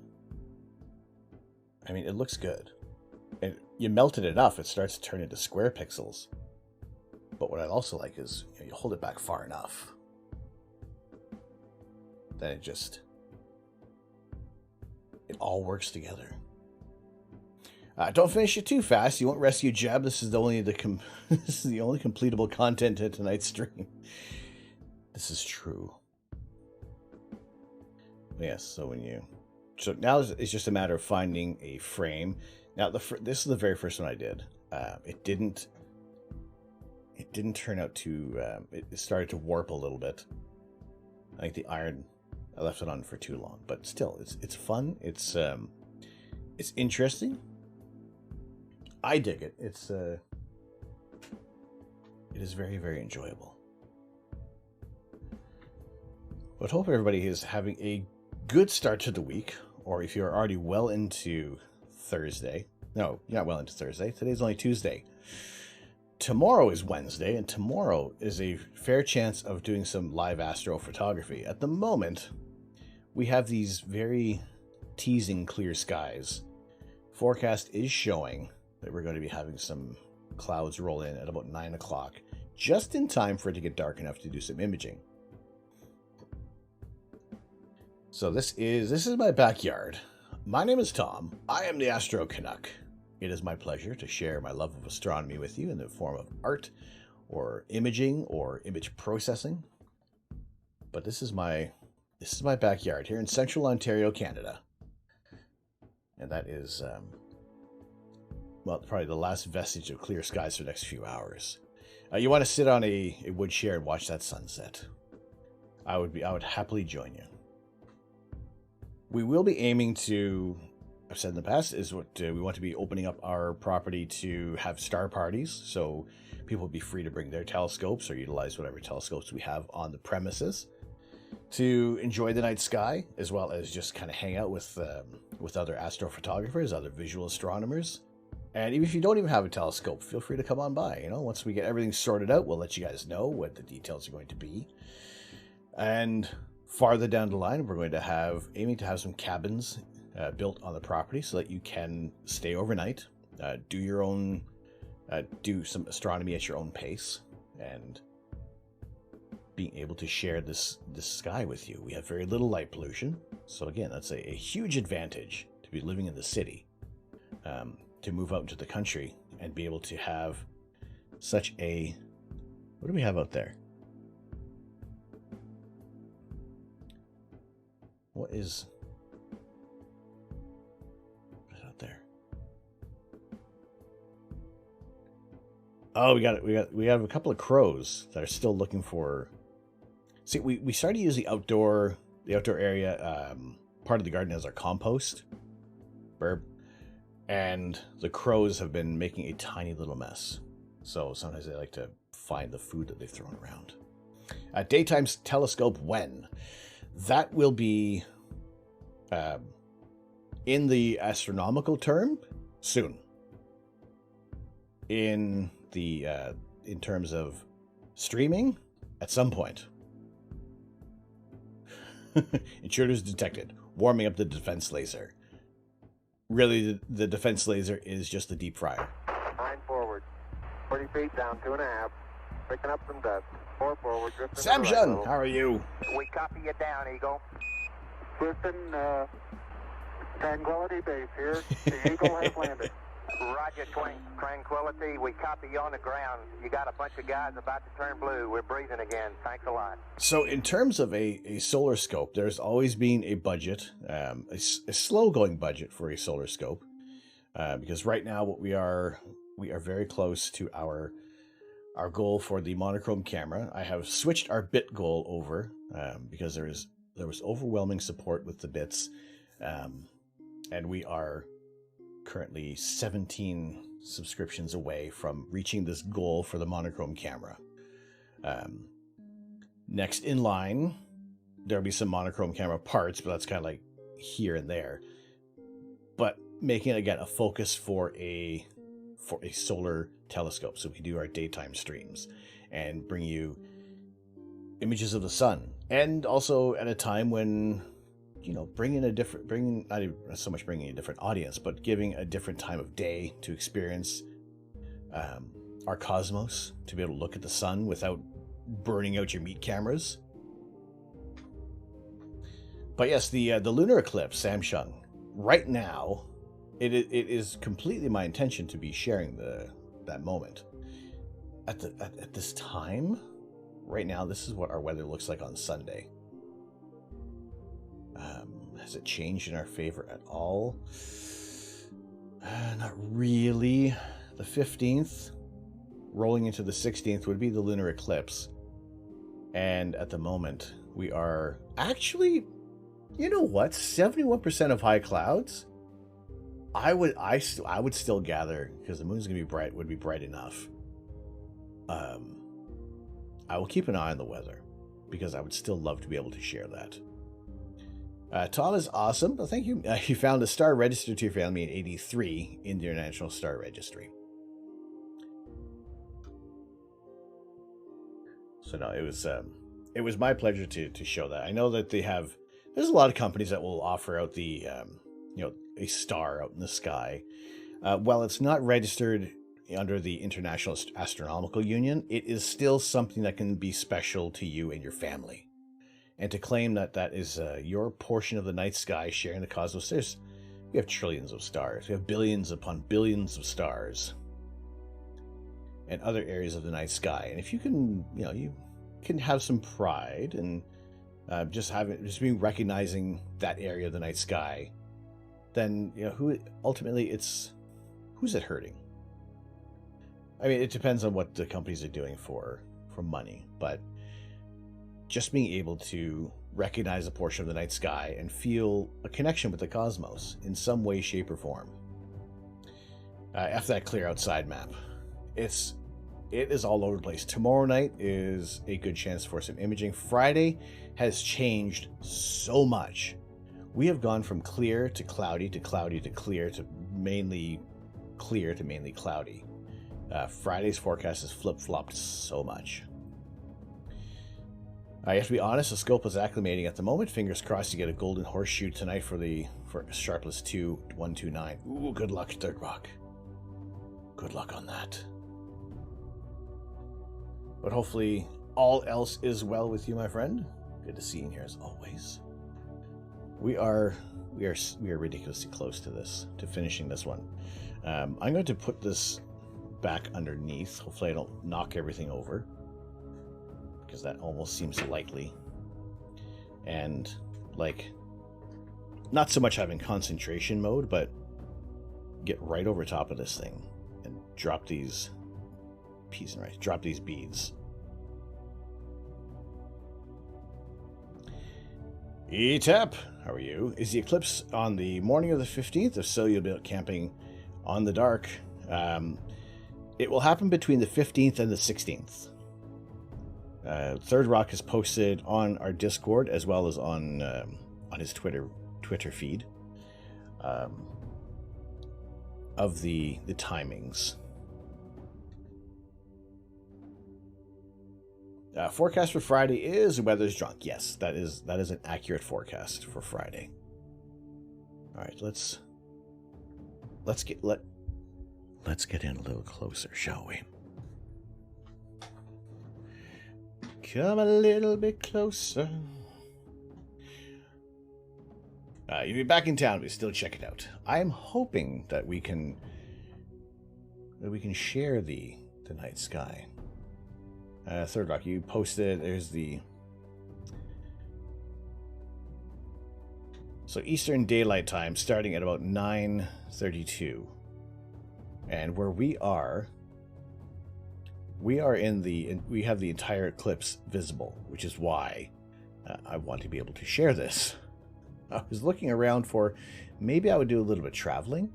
I mean, it looks good. And you melt it enough, it starts to turn into square pixels. But what I also like is you hold it back far enough that it all works together. Don't finish it too fast. You won't rescue Jeb. This is the only completable content in tonight's stream. This is true. Yes. So now it's just a matter of finding a frame. Now this is the very first one I did. It didn't turn out to. It started to warp a little bit. I think the iron. I left it on for too long, but still, it's fun. It's interesting. I dig it. It is very, very enjoyable. But hope everybody is having a good start to the week, or if you're already well into Thursday. No, you're not well into Thursday. Today's only Tuesday. Tomorrow is Wednesday, and tomorrow is a fair chance of doing some live astrophotography. At the moment, we have these very teasing clear skies. Forecast is showing that we're going to be having some clouds roll in at about 9 o'clock, just in time for it to get dark enough to do some imaging. So this is my backyard. My name is Tom. I am the Astro Canuck. It is my pleasure to share my love of astronomy with you in the form of art, or imaging, or image processing. But this is my backyard here in Central Ontario, Canada. And that is, well, probably the last vestige of clear skies for the next few hours. You want to sit on a wood chair and watch that sunset. I would happily join you. We will be aiming to, I've said in the past, is what we want to be opening up our property to have star parties. So people will be free to bring their telescopes or utilize whatever telescopes we have on the premises to enjoy the night sky, as well as just kind of hang out with other astrophotographers, other visual astronomers. And even if you don't even have a telescope, feel free to come on by. Once we get everything sorted out, we'll let you guys know what the details are going to be. And farther down the line, we're going to aiming to have some cabins built on the property so that you can stay overnight, do some astronomy at your own pace, and being able to share this sky with you. We have very little light pollution, so again, that's a huge advantage to be living in the city. To move out into the country and be able to have such a... What do we have out there? What is out there? Oh, we have a couple of crows that are still looking for... See, we started to use the outdoor area, part of the garden as our compost. Burp. And the crows have been making a tiny little mess. So sometimes they like to find the food that they've thrown around. Daytime telescope when? That will be, in the astronomical term, soon. In terms of streaming, at some point. Intruders detected. Warming up the defense laser. Really, the defense laser is just the deep fryer. 9 forward. 40 feet down, 2.5. Picking up some dust. 4 forward. Drifting Samson, how are you? We copy you down, Eagle. Houston, Tranquility Base here. The Eagle has landed. Roger, Tranquility. We copy you on the ground. You got a bunch of guys about to turn blue. We're breathing again. Thanks a lot. So in terms of a solar scope, there's always been a budget, a slow-going budget for a solar scope, because right now what we are very close to our goal for the monochrome camera. I have switched our bit goal over because there was overwhelming support with the bits, and we are currently 17 subscriptions away from reaching this goal for the monochrome camera. Next in line, there'll be some monochrome camera parts, but that's kind of like here and there. But making it, again, a focus for a solar telescope, so we can do our daytime streams and bring you images of the sun, and also at a time when, you know, not even so much bringing a different audience, but giving a different time of day to experience our cosmos, to be able to look at the sun without burning out your meat cameras. But yes, the lunar eclipse, Samsung. Right now, it is completely my intention to be sharing that moment. At this time, right now, this is what our weather looks like on Sunday. Has it changed in our favor at all? Not really. The 15th, rolling into the 16th, would be the lunar eclipse. And at the moment, we are actually, you know what? 71% of high clouds. I would still gather, because the moon's gonna be bright, would be bright enough. I will keep an eye on the weather, because I would still love to be able to share that. Tom is awesome. Well, thank you. You found a star registered to your family in 83 in the International Star Registry. So no, it was my pleasure to show that. I know that there's a lot of companies that will offer out the, a star out in the sky. While it's not registered under the International Astronomical Union, it is still something that can be special to you and your family. And to claim that is your portion of the night sky sharing the cosmos, we have trillions of stars. We have billions upon billions of stars and other areas of the night sky. And if you can, you can have some pride and just being recognizing that area of the night sky, then who's it hurting? I mean, it depends on what the companies are doing for money, but just being able to recognize a portion of the night sky and feel a connection with the cosmos in some way, shape, or form. After that clear outside map, it is all over the place. Tomorrow night is a good chance for some imaging. Friday has changed so much. We have gone from clear to cloudy to cloudy to clear to mainly clear to mainly cloudy. Friday's forecast has flip-flopped so much. I have to be honest, the scope is acclimating at the moment. Fingers crossed to get a golden horseshoe tonight for Sharpless 2129. Ooh, good luck, Third Rock. Good luck on that. But hopefully, all else is well with you, my friend. Good to see you here as always. We are ridiculously close to this, to finishing this one. I'm going to put this back underneath. Hopefully I don't knock everything over, because that almost seems likely. And like, not so much having concentration mode, but get right over top of this thing and drop these peas and rice. Drop these beads. E-Tap, how are you? Is the eclipse on the morning of the 15th? If so, you'll be out camping on the dark. It will happen between the 15th and the 16th. Third Rock has posted on our Discord as well as on his Twitter feed of the timings. Forecast for Friday is weather's drunk. Yes, that is an accurate forecast for Friday. All right, let's get in a little closer, shall we? Come a little bit closer. You'll be back in town, but still check it out. I'm hoping that we can share the night sky. Third Rock, you posted, there's the... So Eastern Daylight Time starting at about 9:32. And where we are we have the entire eclipse visible, which is why I want to be able to share this. I was looking around for, maybe I would do a little bit of traveling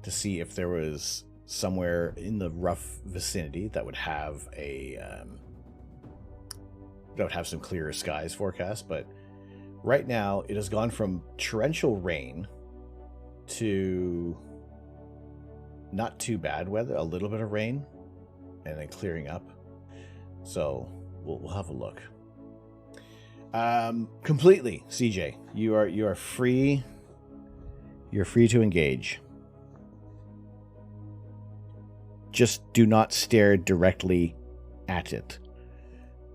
to see if there was somewhere in the rough vicinity that would have some clearer skies forecast. But right now it has gone from torrential rain to not too bad weather, a little bit of rain, and then clearing up. So we'll have a look. Completely, CJ. You are free. You're free to engage. Just do not stare directly at it.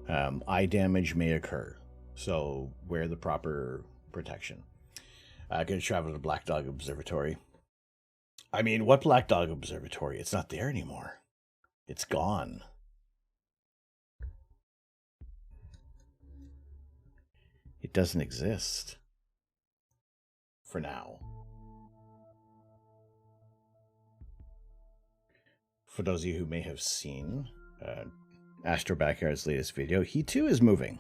Eye damage may occur, so wear the proper protection. Going to travel to Black Dog Observatory. I mean, what Black Dog Observatory? It's not there anymore. It's gone. It doesn't exist. For now. For those of you who may have seen Astro Backyard's latest video, he too is moving.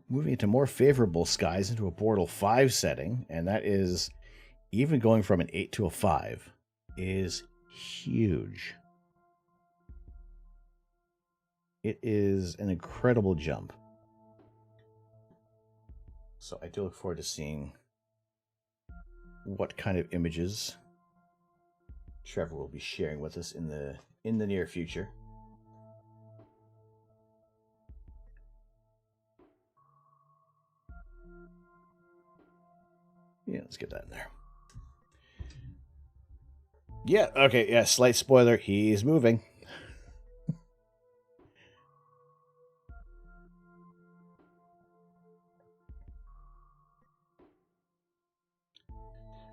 Moving into more favorable skies into a Portal 5 setting, and that is, even going from an 8 to a 5, is huge. It is an incredible jump. So I do look forward to seeing what kind of images Trevor will be sharing with us in the near future. Yeah, let's get that in there. Yeah, okay, yeah, slight spoiler, he's moving.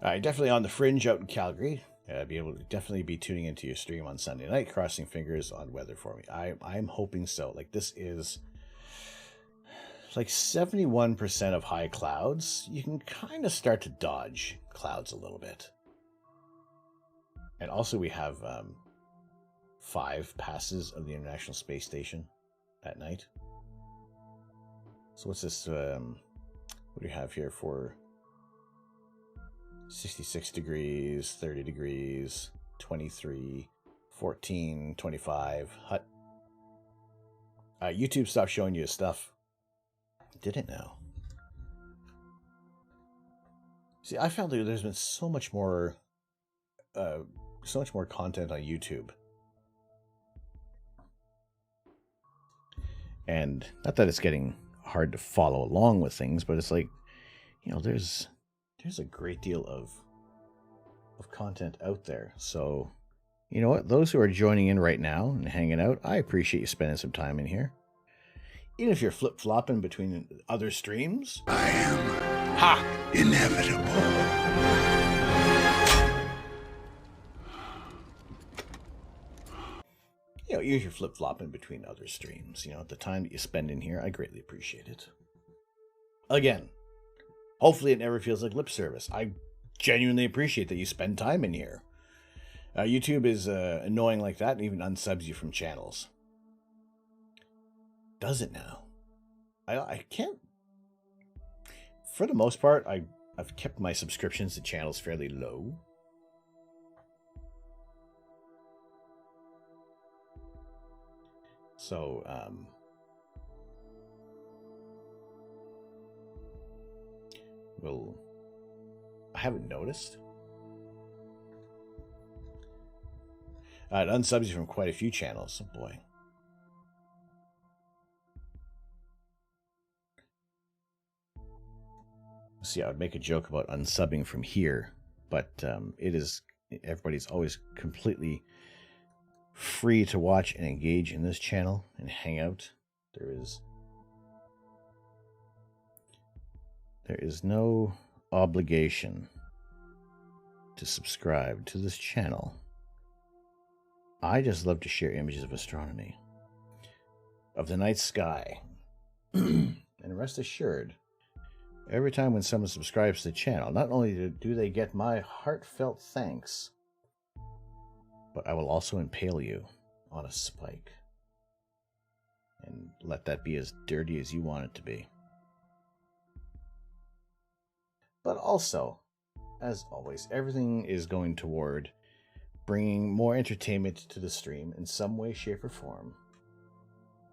Definitely on the fringe out in Calgary. Be able to definitely be tuning into your stream on Sunday night, crossing fingers on weather for me. I'm hoping so. Like, this is like 71% of high clouds. You can kind of start to dodge clouds a little bit. And also we have 5 passes of the International Space Station at night. So what's this? What do we have here for 66 degrees, 30 degrees, 23, 14, 25. Hut. YouTube stopped showing you stuff. Did it now? See, I found that there's been so much more content on YouTube. And not that it's getting hard to follow along with things, but it's like, you know, there's a great deal of content out there. So, you know what? Those who are joining in right now and hanging out, I appreciate you spending some time in here. even if you're flip-flopping between other streams. I am Ha! inevitable. You know, even if you're flip-flopping between other streams, you know, the time that you spend in here, I greatly appreciate it. Again, hopefully it never feels like lip service. I genuinely appreciate that you spend time in here. YouTube is annoying like that and even unsubs you from channels. Does it now? I can't... For the most part, I've kept my subscriptions to channels fairly low. So, well, I haven't noticed. It unsubs you from quite a few channels. Oh boy. See, I would make a joke about unsubbing from here, but everybody's always completely free to watch and engage in this channel and hang out. There is no obligation to subscribe to this channel. I just love to share images of astronomy, of the night sky. And rest assured, every time when someone subscribes to the channel, not only do they get my heartfelt thanks, but I will also impale you on a spike. And let that be as dirty as you want it to be. But also, as always, everything is going toward bringing more entertainment to the stream in some way, shape, or form.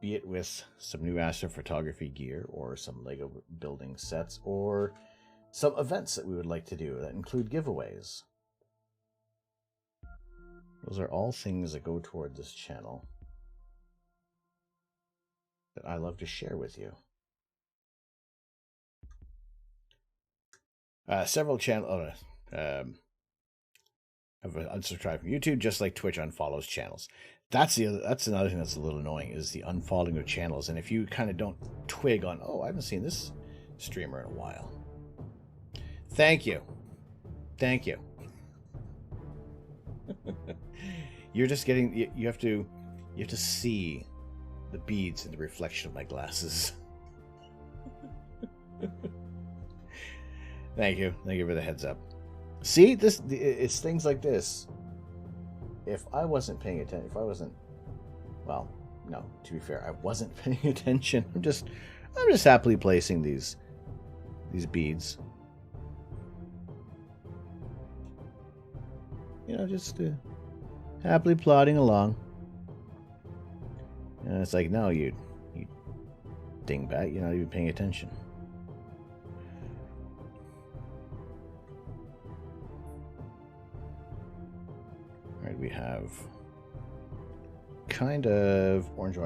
Be it with some new astrophotography gear, or some Lego building sets, or some events that we would like to do that include giveaways. Those are all things that go toward this channel that I love to share with you. Several channels have unsubscribed from YouTube, just like Twitch unfollows channels. That's another thing that's a little annoying, is the unfollowing of channels. And if you kind of don't twig on, oh, I haven't seen this streamer in a while. Thank you. Thank you. You're just getting, you have to see the beads in the reflection of my glasses. Thank you for the heads up. See, it's things like this. If I wasn't paying attention, well, no, to be fair, I wasn't paying attention. I'm just happily placing these beads. You know, just happily plodding along. And it's like, no, you dingbat, you're not even paying attention. Alright, we have kind of orange. I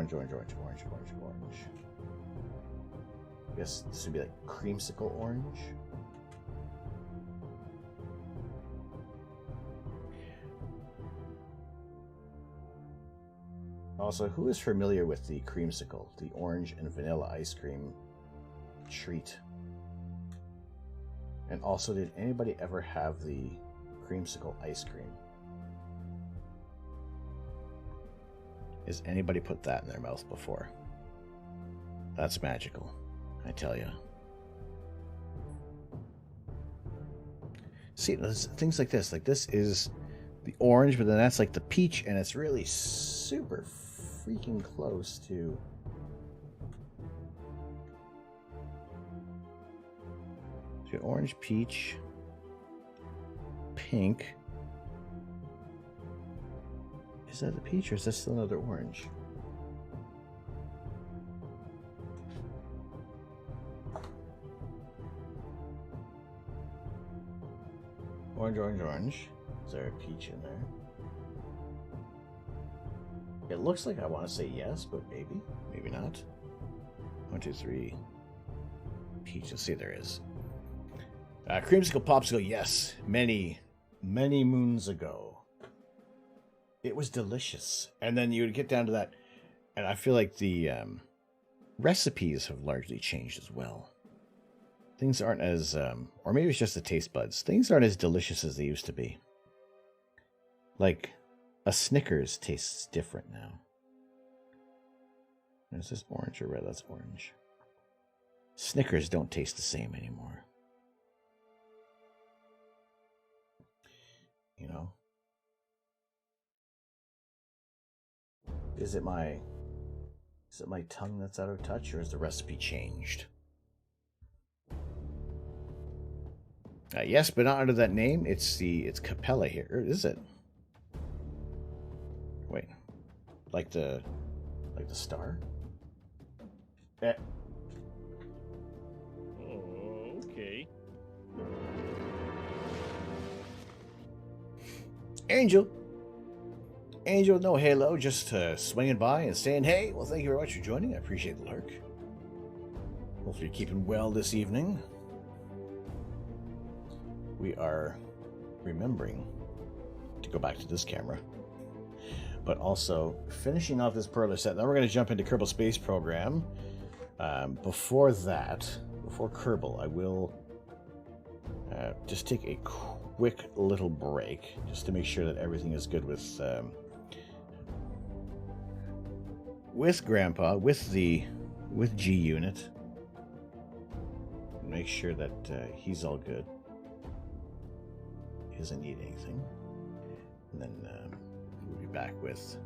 guess this would be like creamsicle orange. Also, who is familiar with the creamsicle, the orange and vanilla ice cream treat? And also, did anybody ever have the creamsicle ice cream? Has anybody put that in their mouth before? That's magical, I tell you. See, there's things like this. Like, this is the orange, but then that's like the peach, and it's really super freaking close to... So orange, peach, pink. Is that the peach, or is that still another orange? Orange. Is there a peach in there? It looks like I want to say yes, but maybe not. 1, 2, 3. Peach. Let's see, there is. Creamsicle popsicle. Yes, many moons ago. It was delicious, and then you would get down to that, and I feel like the recipes have largely changed as well. Things aren't as, or maybe it's just the taste buds. Things aren't as delicious as they used to be. Like, a Snickers tastes different now. Is this orange or red? That's orange. Snickers don't taste the same anymore. You know? Is it my tongue that's out of touch, or is the recipe changed? Yes, but not under that name. It's Capella here. Or is it? Wait. Like the star? Oh, okay. Angel, no halo, just swinging by and saying, hey, well, thank you very much for joining. I appreciate the lurk. Hopefully you're keeping well this evening. We are remembering to go back to this camera, but also finishing off this Perler set. Then we're going to jump into Kerbal Space Program. Before Kerbal, I will just take a quick little break just to make sure that everything is good with Grandpa, with G Unit. Make sure that he's all good. He doesn't need anything. And then we'll be back with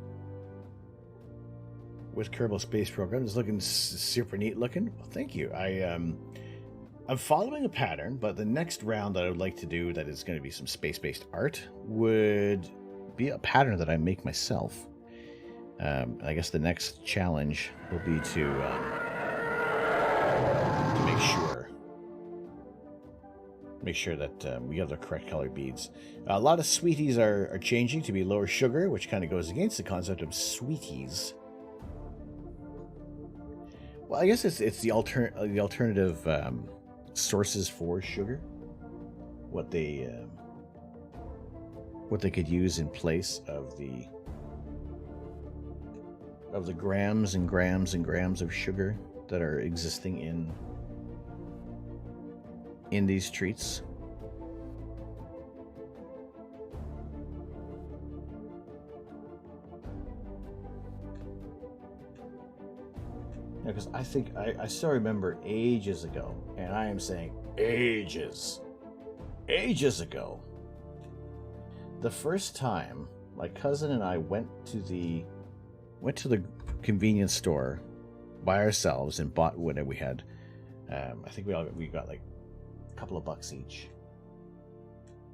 Kerbal Space Program. It's looking super neat looking. Well, thank you. I'm following a pattern, but the next round that I would like to do that is going to be some space-based art would be a pattern that I make myself. I guess the next challenge will be to make sure that we have the correct color beads. A lot of sweeties are changing to be lower sugar, which kind of goes against the concept of sweeties. Well, I guess it's the alternative sources for sugar. What they could use in place of the grams and grams and grams of sugar that are existing in these treats. Because I think I still remember ages ago, and I am saying ages ago, the first time my cousin and I went to the convenience store by ourselves and bought whatever we had. I think we got like a couple of bucks each,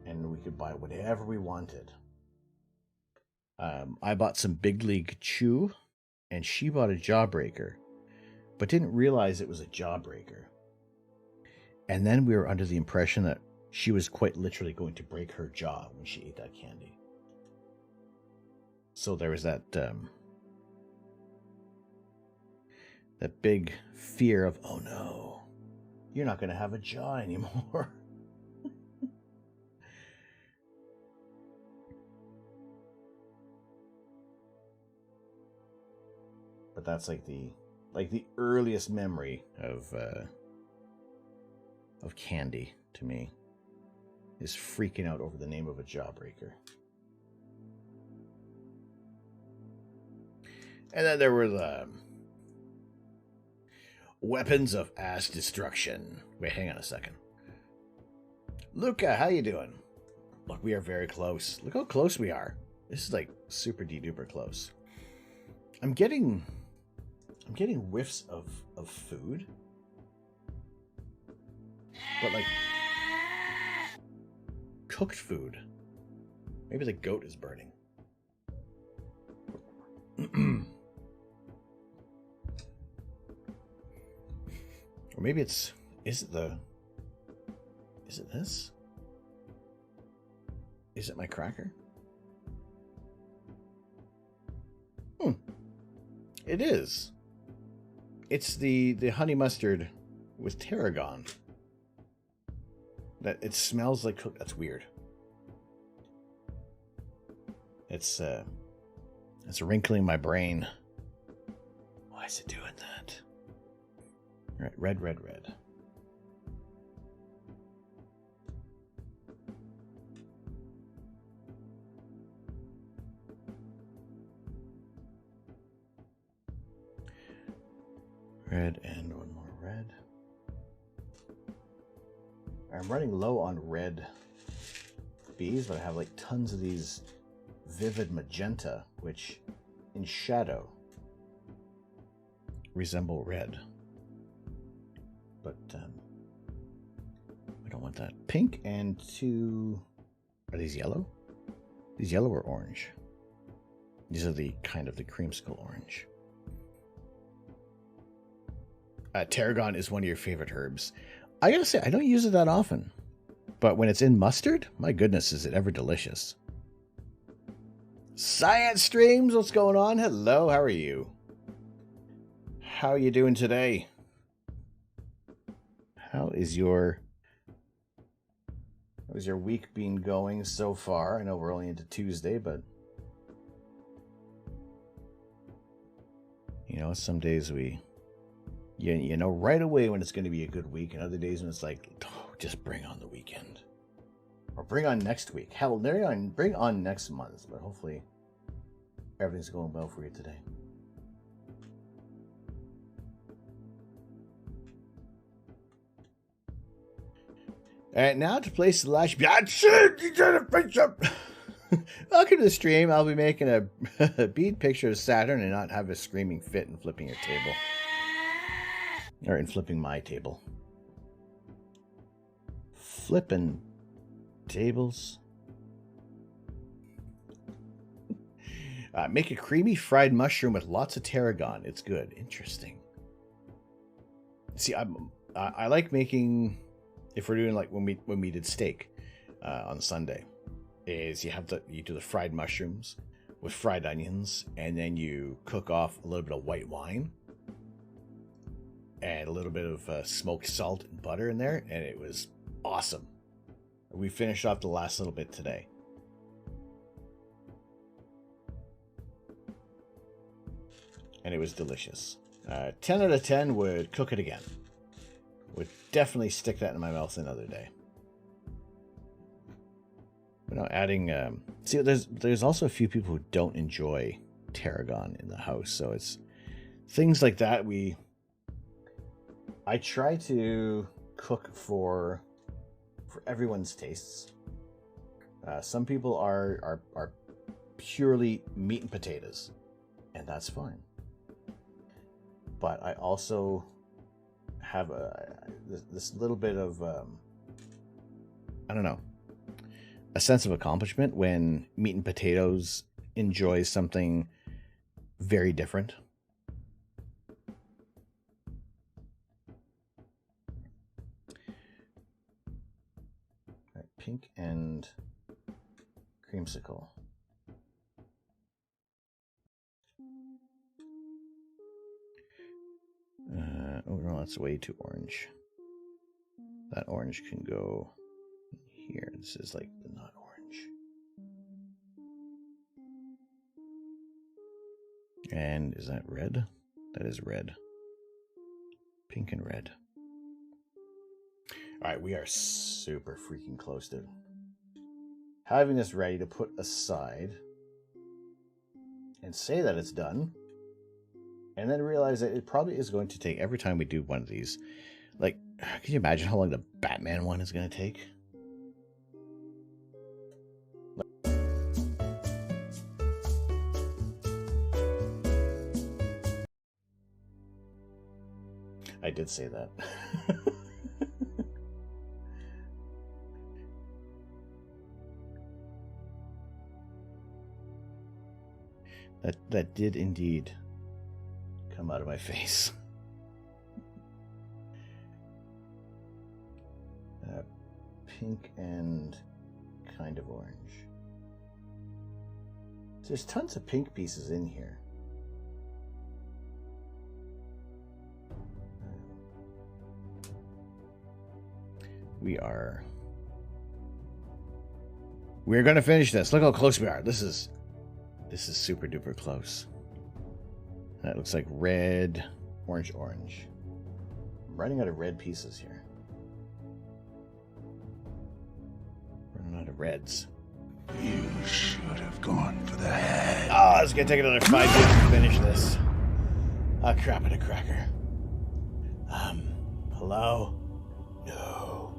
and we could buy whatever we wanted. I bought some Big League Chew, and she bought a Jawbreaker, but didn't realize it was a Jawbreaker. And then we were under the impression that she was quite literally going to break her jaw when she ate that candy. So there was that big fear of, oh no, you're not going to have a jaw anymore. But that's like the earliest memory of candy to me, is freaking out over the name of a Jawbreaker. And then there were the weapons of ass destruction. Wait, hang on a second. Luca, how you doing? Look, we are very close. Look how close we are. This is like super de-duper close. I'm getting whiffs of food. But like cooked food. Maybe the goat is burning. Or maybe is it this? Is it my cracker? It is. It's the honey mustard with tarragon. That it smells like cooked. That's weird. It's wrinkling my brain. Why is it doing that? Right, red, red, red. Red and one more red. I'm running low on red bees, but I have like tons of these vivid magenta, which in shadow resemble red. But we don't want that. Pink and two... Are these yellow? These yellow or orange? These are the kind of the creamsicle orange. Tarragon is one of your favorite herbs. I gotta say, I don't use it that often. But when it's in mustard, my goodness, is it ever delicious. Science Streams, what's going on? Hello, how are you? How are you doing today? How is your week been going so far? I know we're only into Tuesday, but you know, some days you know right away when it's going to be a good week, and other days when it's like, oh, just bring on the weekend. Or bring on next week. Hell, bring on next month, but hopefully everything's going well for you today. And now to place the last... Welcome to the stream. I'll be making a bead picture of Saturn and not have a screaming fit and flipping your table. Or in flipping my table. Flipping tables. Make a creamy fried mushroom with lots of tarragon. It's good. Interesting. See, I like making... If we're doing like when we did steak on Sunday, is you do the fried mushrooms with fried onions, and then you cook off a little bit of white wine and a little bit of smoked salt and butter in there, and it was awesome. We finished off the last little bit today. And it was delicious. 10 out of 10 would cook it again. Would definitely stick that in my mouth another day. But now adding... see, there's also a few people who don't enjoy tarragon in the house, so it's things like that I try to cook for everyone's tastes. Some people are purely meat and potatoes, and that's fine. But I also have this little bit of I don't know, a sense of accomplishment when meat and potatoes enjoys something very different. Right, pink and creamsicle. Oh no, that's way too orange. That orange can go here. This is like the not orange. And is that red? That is red. Pink and red. Alright, we are super freaking close to having this ready to put aside and say that it's done. And then realize that it probably is going to take, every time we do one of these, like, can you imagine how long the Batman one is going to take? I did say that. That did indeed come out of my face. Pink and kind of orange. There's tons of pink pieces in here. We're going to finish this. Look how close we are. This is super duper close. That looks like red, orange, orange. I'm running out of red pieces here. Running out of reds. You should have gone for the head. Oh, it's gonna take another 5 years to finish this. A crap and a cracker. Hello? No.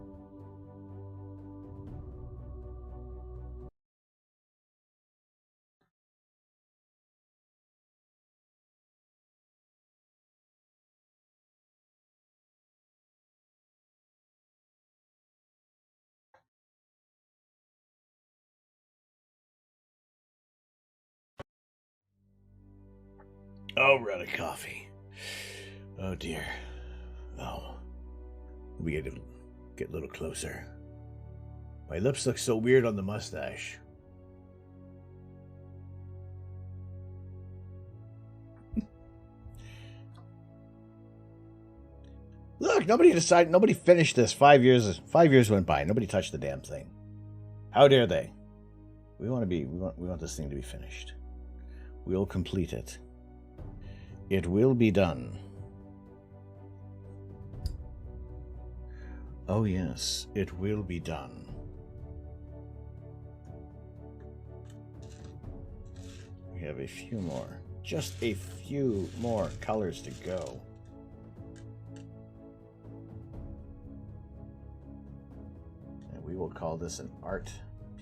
Oh, we're out of coffee. Oh dear. Oh. We get a little closer. My lips look so weird on the mustache. Look, nobody finished this. 5 years went by. Nobody touched the damn thing. How dare they? We want this thing to be finished. We'll complete it. It will be done. Oh yes, it will be done. We have a few more. Just a few more colors to go. And we will call this an art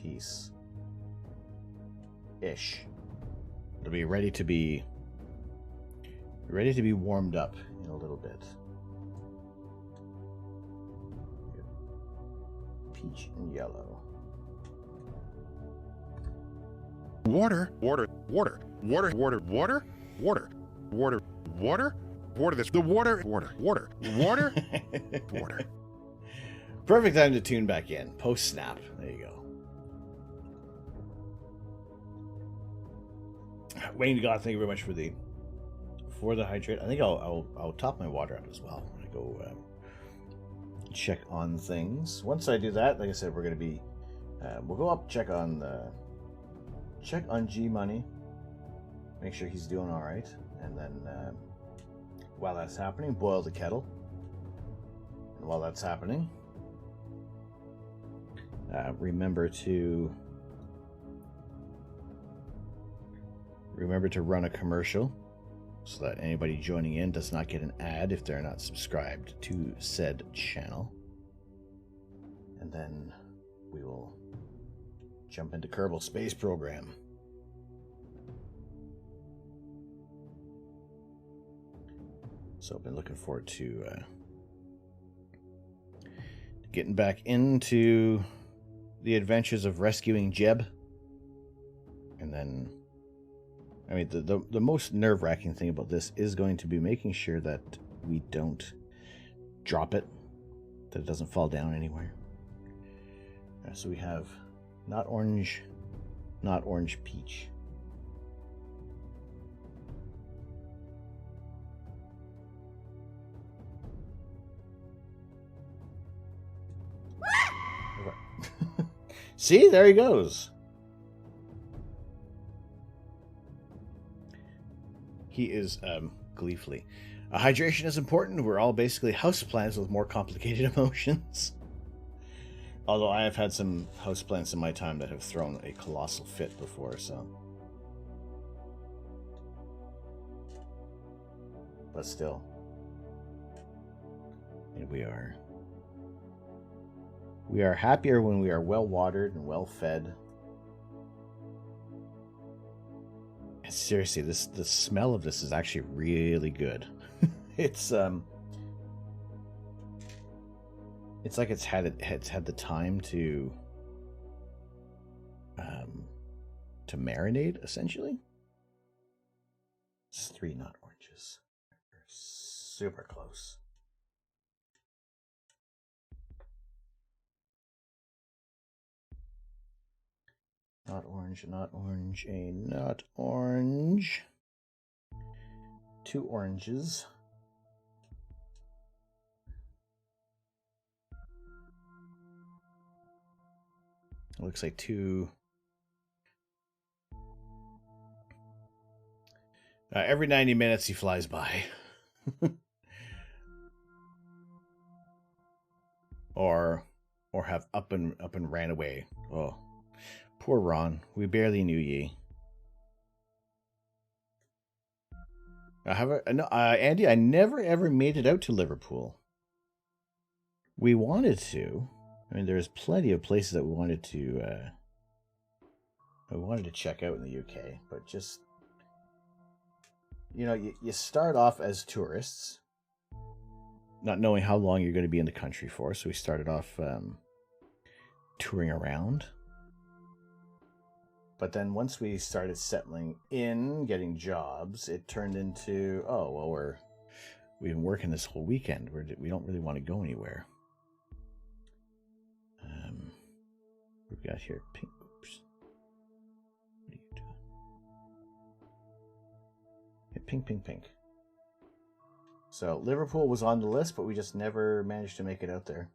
piece. Ish. It'll be ready to be warmed up in a little bit. Peach and yellow. Water, water, water, water, water, water, water, water, water, water. This the water, water, water, water, water. Perfect time to tune back in. Post snap. There you go. Wayne God, thank you very much for the hydrate. I think I'll top my water up as well when I go check on things. Once I do that, like I said, we're gonna be we'll go up, check on G Money, make sure he's doing all right, and then while that's happening, boil the kettle. And while that's happening, remember to run a commercial so that anybody joining in does not get an ad if they're not subscribed to said channel. And then we will jump into Kerbal Space Program. So I've been looking forward to getting back into the adventures of rescuing Jeb. And then, I mean, the most nerve-wracking thing about this is going to be making sure that we don't drop it, that it doesn't fall down anywhere. So we have not orange, peach. See, there he goes. He is gleefully. Hydration is important. We're all basically houseplants with more complicated emotions. Although I have had some houseplants in my time that have thrown a colossal fit before, so. But still. And we are happier when we are well watered and well fed. And seriously, the smell of this is actually really good. It's like it's had the time to marinate, essentially. It's 3 not oranges. They're super close. Not orange, not orange, a not orange. 2 oranges. It looks like 2. Every 90 minutes he flies by. or have up and ran away. Oh, poor Ron. We barely knew ye. No, Andy, I never ever made it out to Liverpool. We wanted to. I mean, there's plenty of places that we wanted to check out in the UK, but just, you know, you start off as tourists, not knowing how long you're going to be in the country for. So we started off touring around. But then once we started settling in, getting jobs, it turned into, oh, well, we've been working this whole weekend. We don't really want to go anywhere. We've got here pink. Oops. What are you doing? Yeah, pink, pink, pink. So Liverpool was on the list, but we just never managed to make it out there.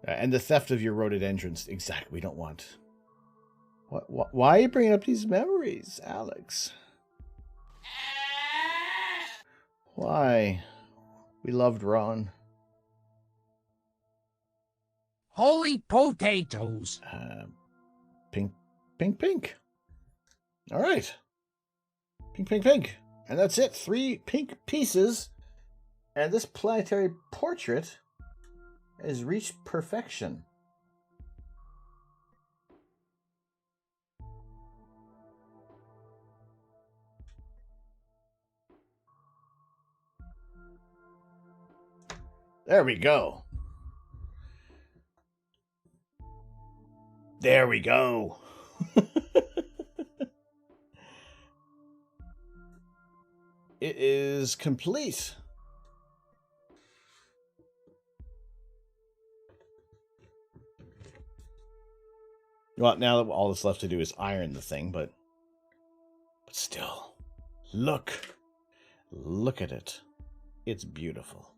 And the theft of your rhododendrons. Exactly. We don't want. Why are you bringing up these memories, Alex? Why? We loved Ron. Holy potatoes! Pink, pink, pink. All right. Pink, pink, pink. And that's it. 3 pink pieces. And this planetary portrait has reached perfection. There we go. There we go. It is complete. Well, now all that's left to do is iron the thing, but still, look at it. It's beautiful.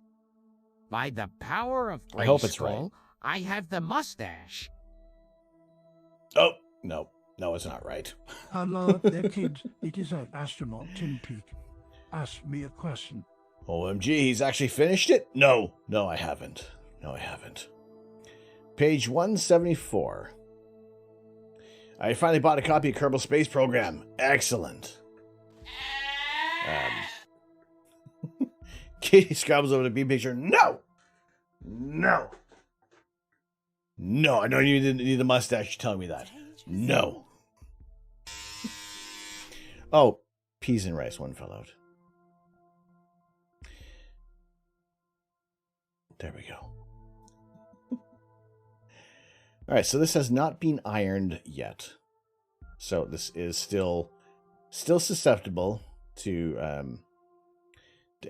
By the power of I hope it's right. Grayskull, I have the mustache. Oh, no, it's not right. Hello there, kids. It is an astronaut, Tin Peak. Ask me a question. OMG, he's actually finished it? No, I haven't. Page 174. I finally bought a copy of Kerbal Space Program. Excellent. Katie scrabbles over the beam picture. No! I know you didn't need a mustache telling me that. No. Oh, peas and rice. One fell out. There we go. All right, so this has not been ironed yet. So this is still susceptible to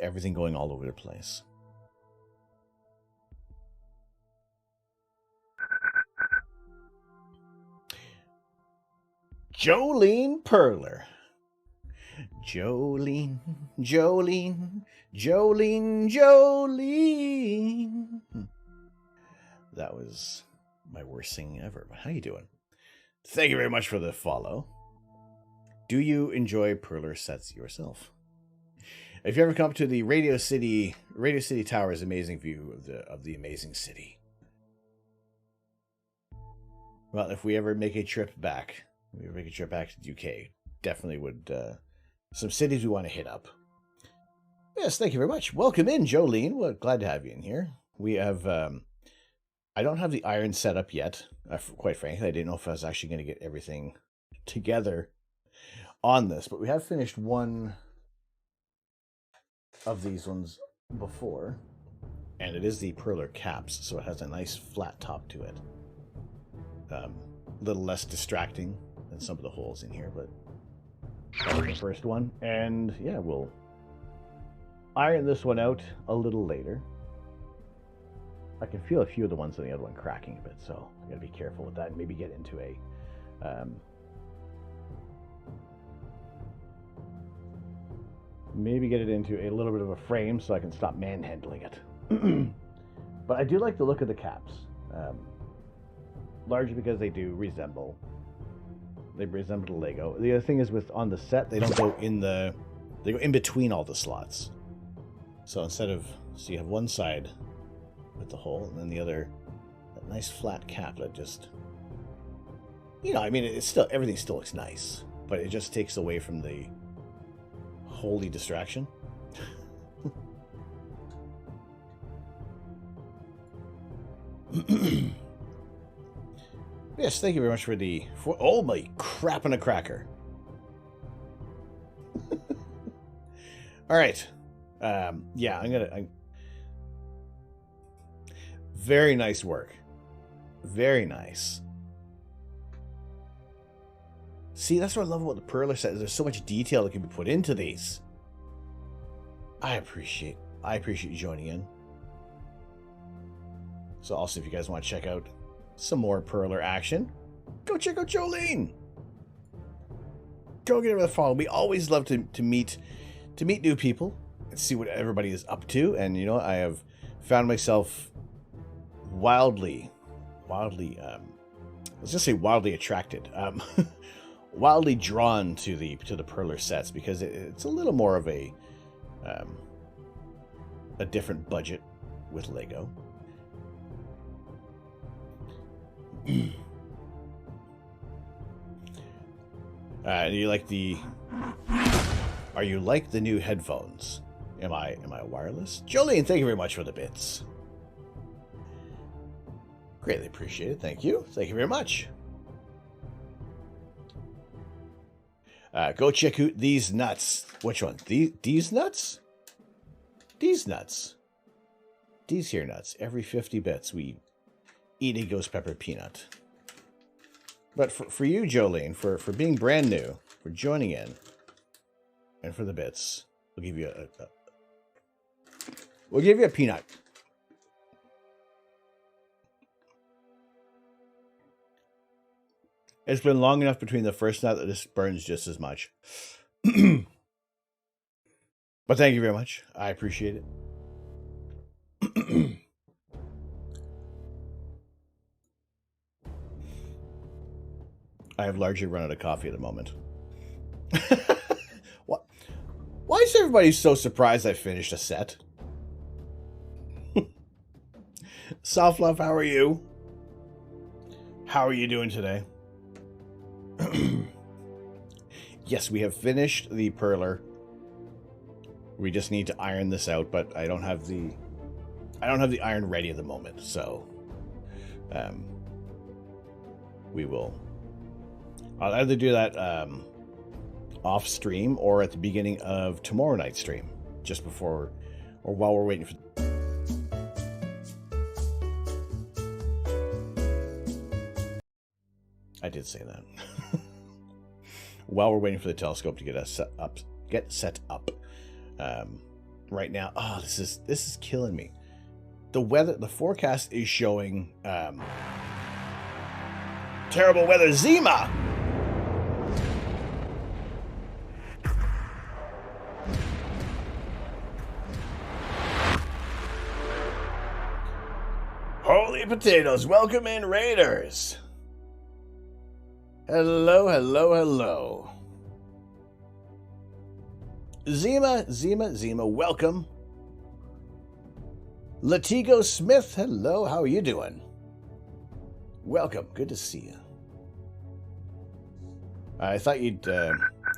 everything going all over the place. Jolene Perler. Jolene. That was my worst singing ever, but how you doing? Thank you very much for the follow. Do you enjoy Perler sets yourself? If you ever come to the Radio City Tower's amazing view of the amazing city. Well, if we ever make a trip back to the UK, definitely would some cities we want to hit up. Yes, thank you very much. Welcome in, Jolene. Well, glad to have you in here. We have I don't have the iron set up yet. Quite frankly, I didn't know if I was actually going to get everything together on this, but we have finished one of these ones before, and it is the Perler caps, so it has a nice flat top to it. A little less distracting than some of the holes in here, but that was the first one. And yeah, we'll iron this one out a little later. I can feel a few of the ones on the other one cracking a bit, so I gotta be careful with that and maybe get into a maybe get it into a little bit of a frame so I can stop manhandling it. But I do like the look of the caps, largely because they do resemble the Lego. The other thing is on the set, they don't go in they go in between all the slots. So so you have one side with the hole, and then the other, that nice flat cap that just, I mean, it's still, everything still looks nice, but it just takes away from the holy distraction. Yes, thank you very much for oh my crap and a cracker. All right. Yeah, very nice work. Very nice. See, that's what I love about the Perler set. There's so much detail that can be put into these. I appreciate you joining in. So also, if you guys want to check out some more Perler action, go check out Jolene. Go give her a follow. We always love to meet new people and see what everybody is up to. And I have found myself wildly, let's just say wildly attracted, wildly drawn to the Perler sets, because it's a little more of a different budget with Lego. Are you like the new headphones? Am I wireless? Jolene, thank you very much for the bits. Greatly appreciate it. Thank you. Thank you very much. Go check out these nuts. Which one? These nuts? These nuts. These here nuts. Every 50 bits we eat a ghost pepper peanut. But for you, Jolene, for being brand new, for joining in, and for the bits, we'll give you a peanut. It's been long enough between the first nut that this burns just as much. But thank you very much. I appreciate it. I have largely run out of coffee at the moment. What? Why is everybody so surprised I finished a set? Soft Love, how are you? How are you doing today? Yes, we have finished the Perler. We just need to iron this out, but I don't have the iron ready at the moment, so we will. I'll either do that off stream or at the beginning of tomorrow night's stream, just before or while we're waiting for. I did say that. While we're waiting for the telescope to get set up. Right now, oh, this is killing me. The forecast is showing terrible weather. Zima. Holy potatoes! Welcome in, Raiders. Hello, hello, hello. Zima, welcome. Latigo Smith, hello, how are you doing? Welcome, good to see you. I thought you'd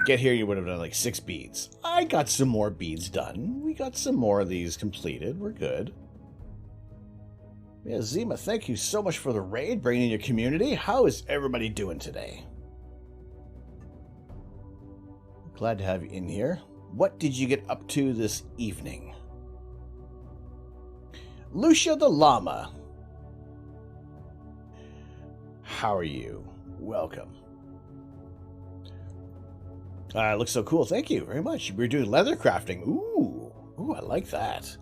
get here, you would have done like 6 beads. I got some more beads done. We got some more of these completed, we're good. Yeah, Zima, thank you so much for the raid, bringing in your community. How is everybody doing today? Glad to have you in here. What did you get up to this evening? Lucia the Llama. How are you? Welcome. Looks so cool. Thank you very much. We're doing leather crafting. Ooh, I like that.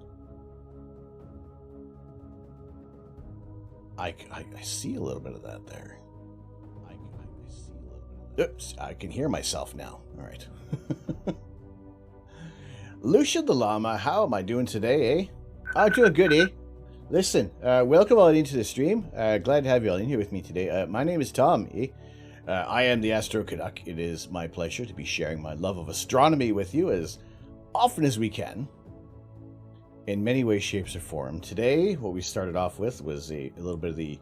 I see a little bit of that there. I see a little bit of that. Oops, I can hear myself now. All right. Lucia the Llama, how am I doing today, eh? I'm doing good, eh? Listen, welcome all into the stream. Glad to have you all in here with me today. My name is Tom, eh? I am the Astro Canuck. It is my pleasure to be sharing my love of astronomy with you as often as we can. in many ways, shapes, or form. Today, what we started off with was a little bit of the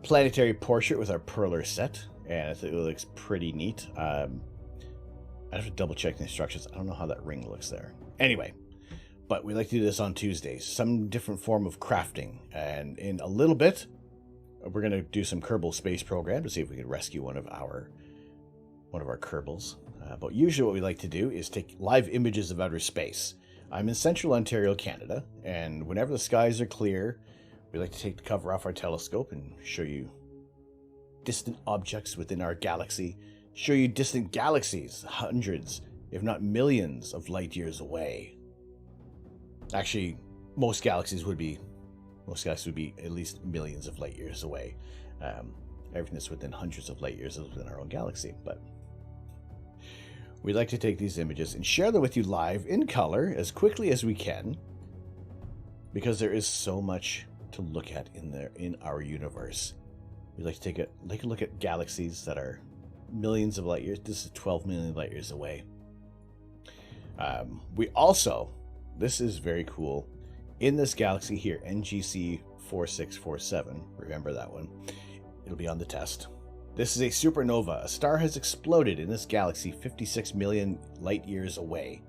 planetary portrait with our Perler set, and I think it looks pretty neat. I have to double check the instructions. I don't know how that ring looks there. Anyway, but we like to do this on Tuesdays, some different form of crafting, and in a little bit, we're going to do some Kerbal Space Program to see if we can rescue one of our Kerbals. But usually what we like to do is take live images of outer space. I'm in central Ontario, Canada, and whenever the skies are clear, we like to take the cover off our telescope and show you distant objects within our galaxy, show you distant galaxies, hundreds, if not millions of light years away. Actually, most galaxies would be at least millions of light years away. Everything that's within hundreds of light years is within our own galaxy, but we like to take these images and share them with you live in color as quickly as we can, because there is so much to look at in our universe. We like to take a look at galaxies that are millions of light years. This is 12 million light years away. We also, this is very cool, in this galaxy here, NGC 4647, remember that one, it'll be on the test. This is a supernova. A star has exploded in this galaxy 56 million light years away.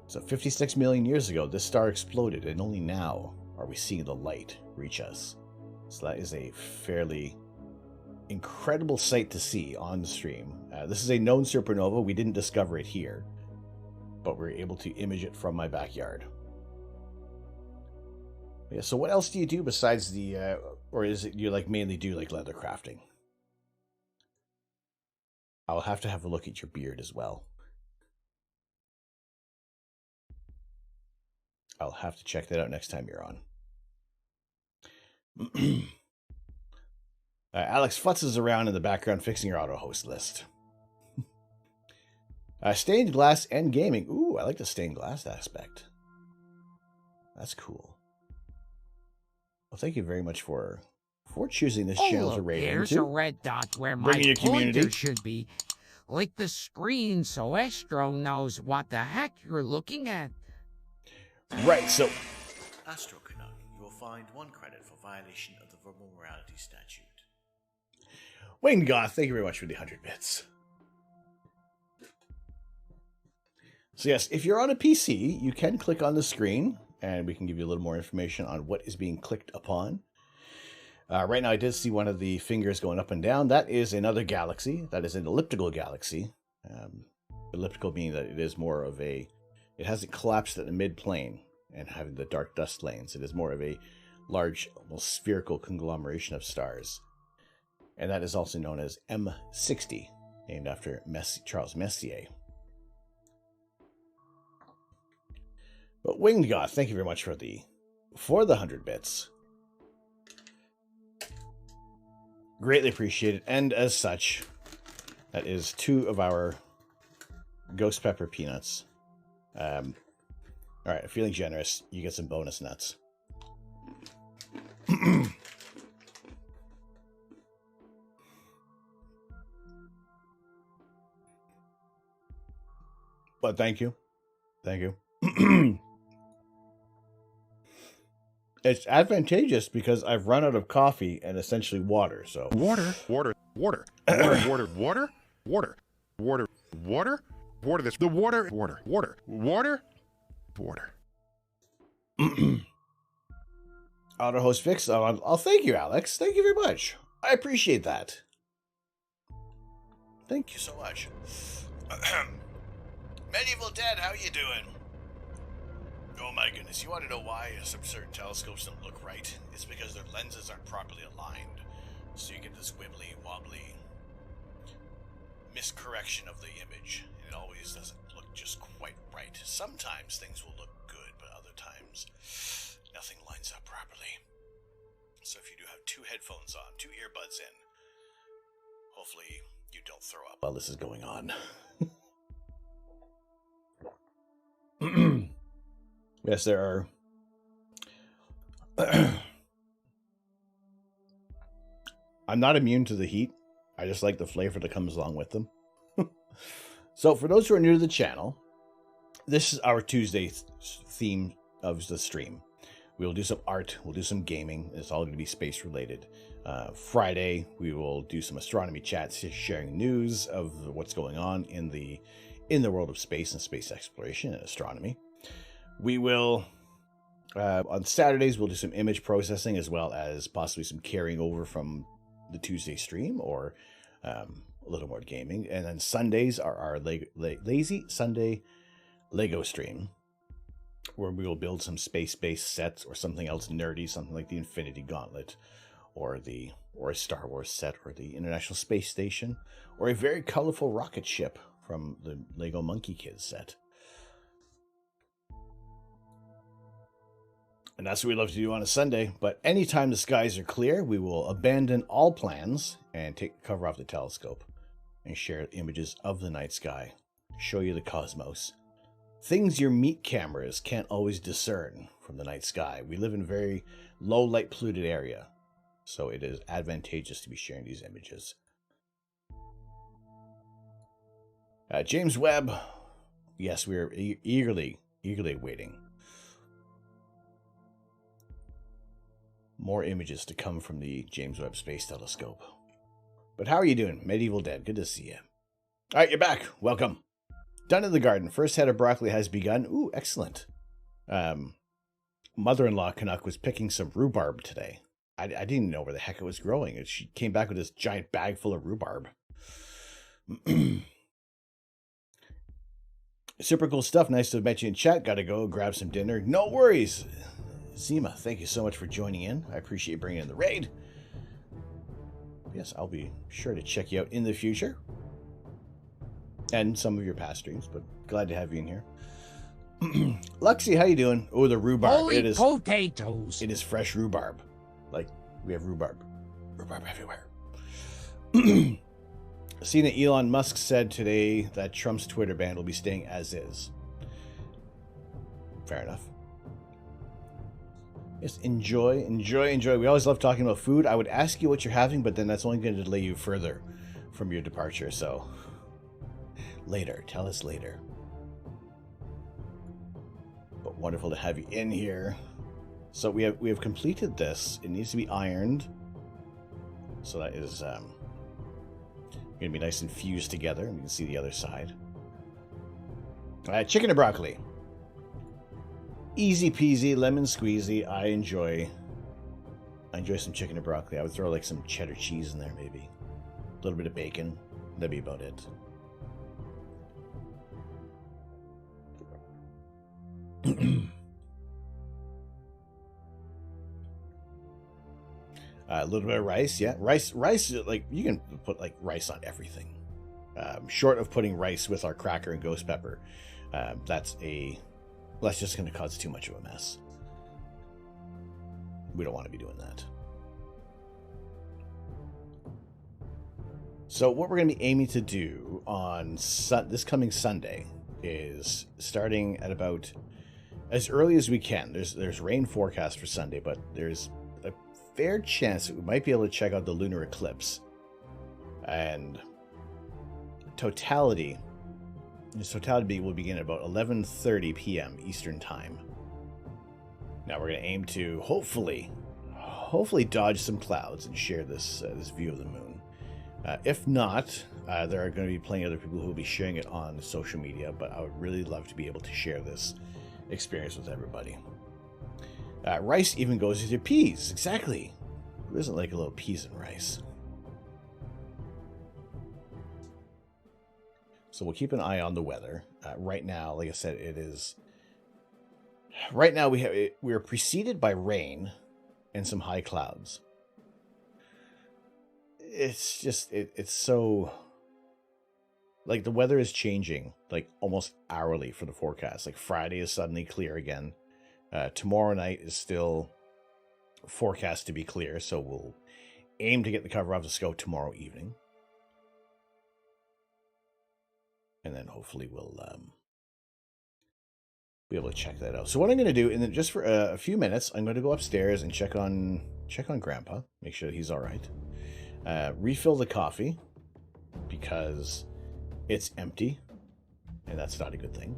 So 56 million years ago, this star exploded, and only now are we seeing the light reach us. So that is a fairly incredible sight to see on stream. This is a known supernova. We didn't discover it here, but we're able to image it from my backyard. Yeah, so what else do you do besides the, or is it you mainly do leather crafting? I'll have to have a look at your beard as well. I'll have to check that out next time you're on. Alex futzes around in the background fixing your auto host list. Stained glass and gaming. Ooh, I like the stained glass aspect. That's cool. Well, thank you very much for choosing this channel to raid into. There's a red dot where my pointer should be. Like the screen so Astro knows what the heck you're looking at. Right, so Astro Canuck, you will find 1 credit for violation of the verbal morality statute. Wayne Goth, thank you very much for the 100 bits. So yes, if you're on a PC, you can click on the screen, and we can give you a little more information on what is being clicked upon. Right now, I did see one of the fingers going up and down. That is another galaxy. That is an elliptical galaxy. Elliptical meaning that it is more of a... It hasn't collapsed at the mid-plane and having the dark dust lanes. It is more of a large, almost spherical conglomeration of stars. And that is also known as M60, named after Charles Messier. But Winged Goth, thank you very much for the 100 bits. Greatly appreciated. And as such, that is 2 of our ghost pepper peanuts. All right, feeling generous. You get some bonus nuts. But thank you. Thank you. It's advantageous because I've run out of coffee and essentially water, so... Water, water, water, water, water, water, water, water, water, water, this, the water, water, water, water, water. Auto host fix. I'll thank you, Alex. Thank you very much. I appreciate that. Thank you so much. Medieval Dead, how you doing? Oh my goodness, you want to know why some certain telescopes don't look right? It's because their lenses aren't properly aligned. So you get this wibbly, wobbly miscorrection of the image. It always doesn't look just quite right. Sometimes things will look good, but other times nothing lines up properly. So if you do have 2 headphones on, 2 earbuds in, hopefully you don't throw up while this is going on. Yes, there are. I'm not immune to the heat. I just like the flavor that comes along with them. So for those who are new to the channel, this is our Tuesday theme of the stream. We'll do some art. We'll do some gaming. It's all going to be space related. Friday, we will do some astronomy chats, sharing news of what's going on in the world of space and space exploration and astronomy. We will, on Saturdays, we'll do some image processing as well as possibly some carrying over from the Tuesday stream or a little more gaming. And then Sundays are our Lazy Sunday Lego stream, where we will build some space-based sets or something else nerdy, something like the Infinity Gauntlet or a Star Wars set or the International Space Station or a very colorful rocket ship from the Lego Monkey Kids set. And that's what we love to do on a Sunday. But anytime the skies are clear, we will abandon all plans and take the cover off the telescope and share images of the night sky, show you the cosmos. Things your meat cameras can't always discern from the night sky. We live in a very low light polluted area, so it is advantageous to be sharing these images. James Webb, yes, we are eagerly waiting. More images to come from the James Webb Space Telescope. But how are you doing, Medieval Dead? Good to see you. All right, you're back. Welcome. Done in the garden. First head of broccoli has begun. Ooh, excellent. Mother-in-law Canuck was picking some rhubarb today. I didn't even know where the heck it was growing. She came back with this giant bag full of rhubarb. Super cool stuff. Nice to have met you in chat. Gotta go grab some dinner. No worries. Zima, thank you so much for joining in. I appreciate bringing in the raid. Yes, I'll be sure to check you out in the future. And some of your past streams, but glad to have you in here. Luxie, how you doing? Oh, the rhubarb. Holy it is potatoes. It is fresh rhubarb. Like, we have rhubarb. Rhubarb everywhere. Seen that Elon Musk said today that Trump's Twitter ban will be staying as is. Fair enough. Yes, enjoy. We always love talking about food. I would ask you what you're having, but then that's only going to delay you further from your departure, so... Later. Tell us later. But wonderful to have you in here. So we have completed this. It needs to be ironed. So that is going to be nice and fused together. And we can see the other side. Chicken and broccoli. Easy peasy, lemon squeezy. I enjoy some chicken and broccoli. I would throw like some cheddar cheese in there, maybe. A little bit of bacon. That'd be about it. A little bit of rice, yeah. Rice, like, you can put, like, rice on everything. Short of putting rice with our cracker and ghost pepper. That's just going to cause too much of a mess. We don't want to be doing that. So what we're going to be aiming to do on this coming Sunday is starting at about as early as we can. There's rain forecast for Sunday, but there's a fair chance that we might be able to check out the lunar eclipse. And totality will begin at about 11:30 p.m. Eastern Time. Now we're going to aim to hopefully dodge some clouds and share this view of the moon. If not, there are going to be plenty of other people who will be sharing it on social media, but I would really love to be able to share this experience with everybody. Rice even goes with your peas. Exactly. Who doesn't like a little peas and rice? So we'll keep an eye on the weather. Right now, like I said, it is... Right now we are preceded by rain and some high clouds. It's just... It's so... Like, the weather is changing, like, almost hourly for the forecast. Like, Friday is suddenly clear again. Tomorrow night is still forecast to be clear, so we'll aim to get the cover off the scope tomorrow evening. And then hopefully we'll be able to check that out. So what I'm going to do, and then just for a few minutes, I'm going to go upstairs and check on Grandpa, make sure he's all right. Refill the coffee, because it's empty, and that's not a good thing.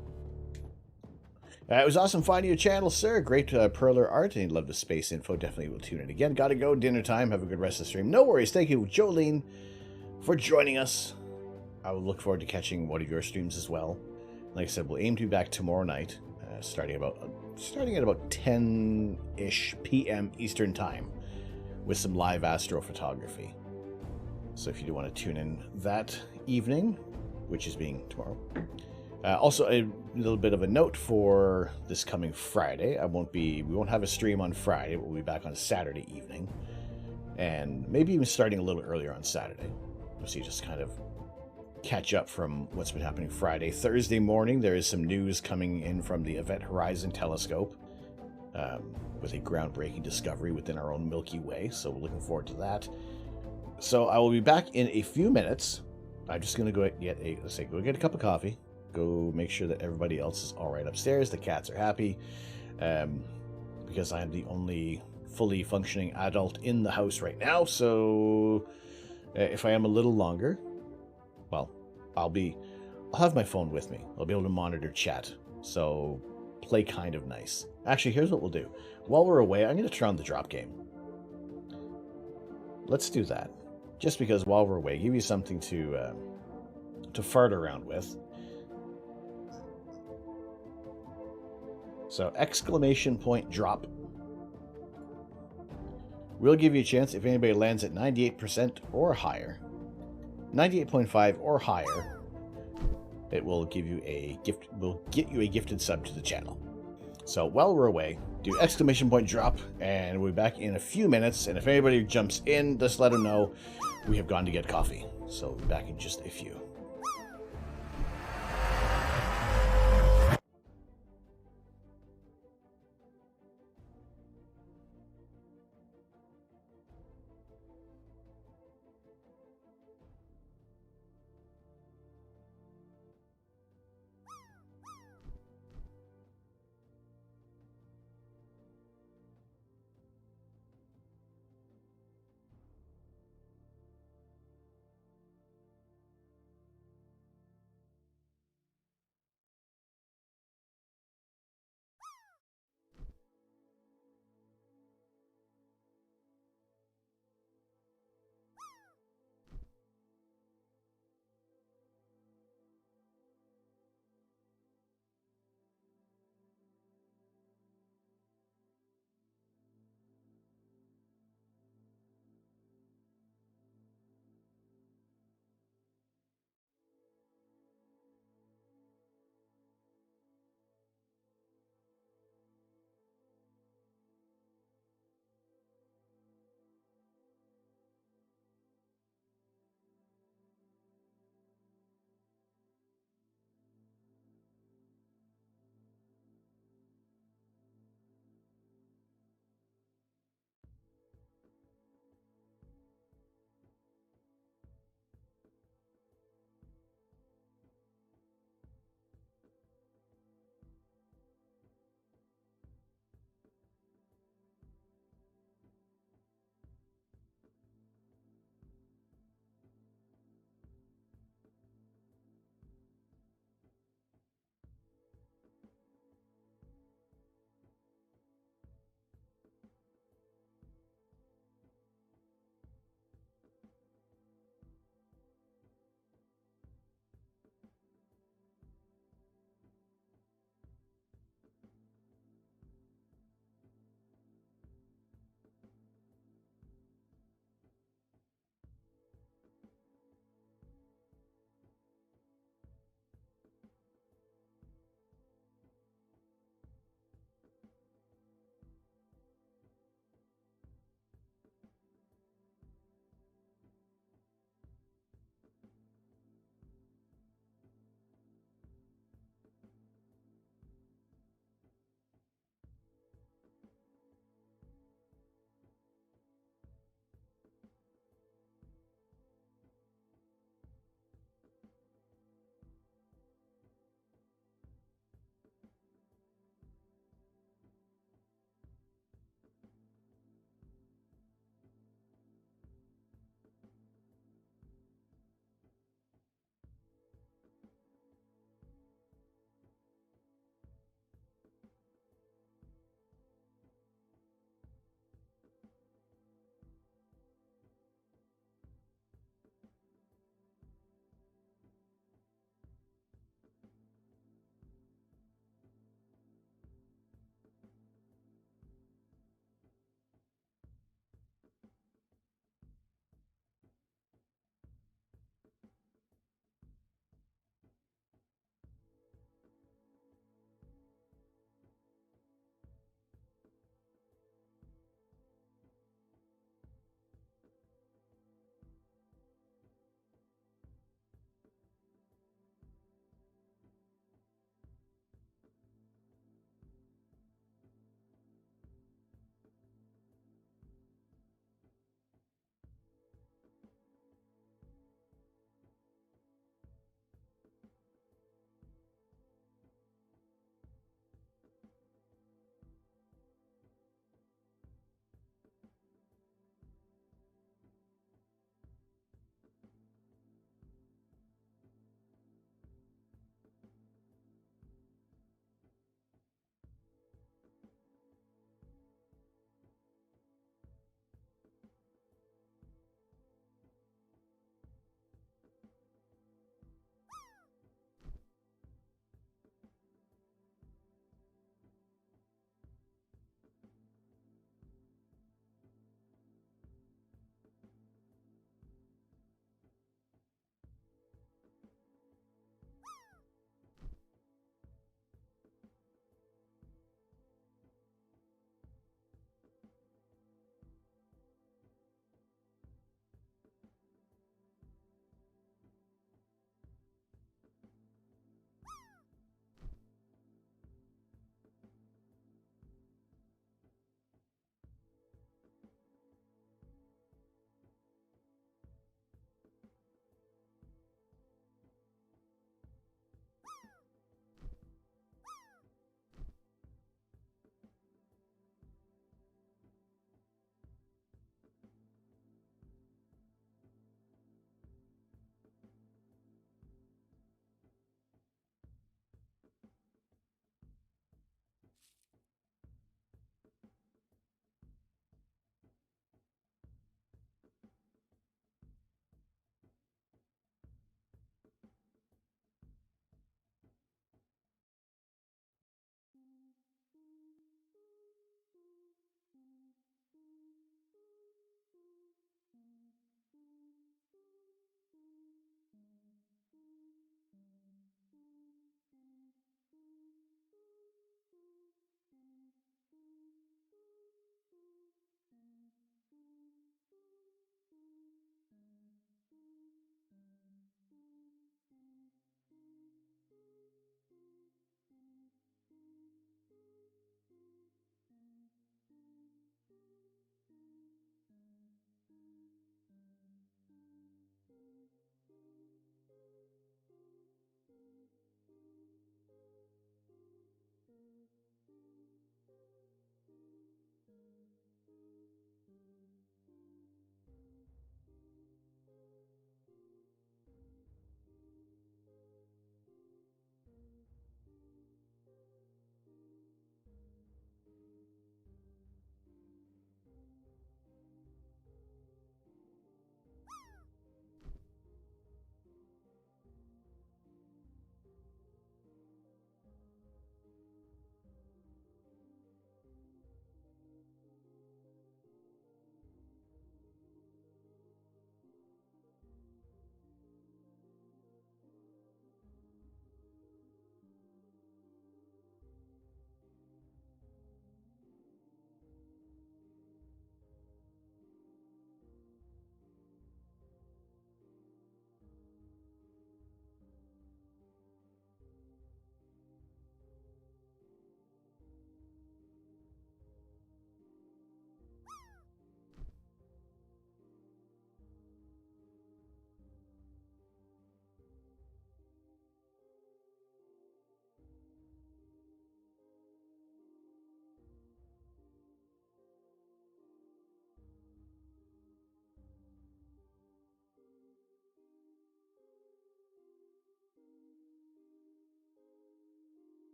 It was awesome finding your channel, sir. Great Perler art, and love the space info. Definitely will tune in again. Gotta go, dinner time. Have a good rest of the stream. No worries. Thank you, Jolene, for joining us. I will look forward to catching one of your streams as well. Like I said, we'll aim to be back tomorrow night, starting at about 10-ish p.m. Eastern Time, with some live astrophotography. So if you do want to tune in that evening, which is being tomorrow. Also, a little bit of a note for this coming Friday. We won't have a stream on Friday, but we'll be back on Saturday evening. And maybe even starting a little earlier on Saturday. So you just kind of catch up from what's been happening Friday. Thursday morning, there is some news coming in from the Event Horizon Telescope with a groundbreaking discovery within our own Milky Way. So we're looking forward to that. So I will be back in a few minutes. I'm just going to go get a cup of coffee. Go make sure that everybody else is all right upstairs. The cats are happy. Because I am the only fully functioning adult in the house right now. So if I am a little longer, well, I'll have my phone with me. I'll be able to monitor chat. So play kind of nice. Actually, here's what we'll do. While we're away, I'm going to turn on the drop game. Let's do that. Just because while we're away, give you something to fart around with. So, exclamation point drop. We'll give you a chance if anybody lands at 98% or higher. 98.5 or higher. It will give you a gift. Will get you a gifted sub to the channel. So while we're away, do exclamation point drop, and we'll be back in a few minutes. And if anybody jumps in, just let them know we have gone to get coffee. So we'll be back in just a few.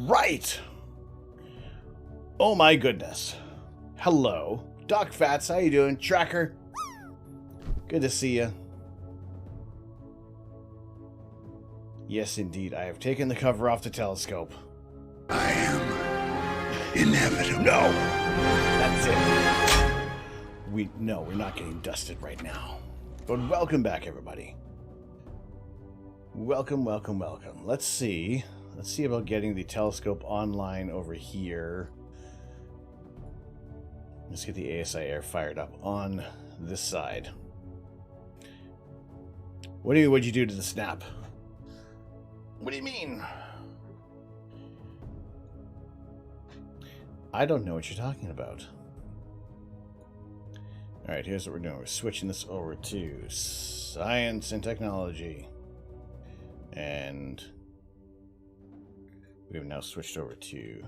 Right! Oh my goodness. Hello. Doc Fats, how you doing? Tracker? Good to see you. Yes, indeed. I have taken the cover off the telescope. I am inevitable. No! That's it. No, we're not getting dusted right now. But welcome back, everybody. Welcome, welcome, welcome. Let's see. Let's see about getting the telescope online over here. Let's get the ASI air fired up on this side. What'd you do to the snap? What do you mean? I don't know what you're talking about. Alright, here's what we're doing. We're switching this over to science and technology. And we have now switched over to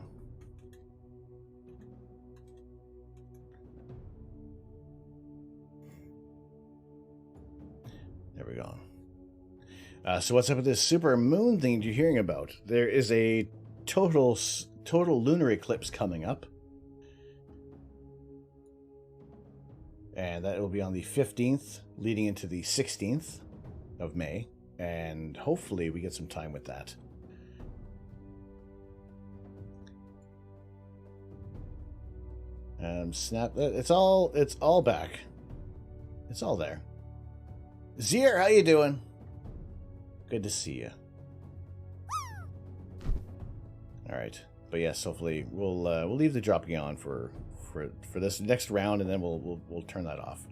there we go. So what's up with this super moon thing you're hearing about? There is a total lunar eclipse coming up. And that will be on the 15th, leading into the 16th of May. And hopefully we get some time with that. Snap. It's all back. It's all there. Zier, how you doing? Good to see you. All right, but yes, hopefully we'll leave the dropping on for this next round, and then we'll turn that off.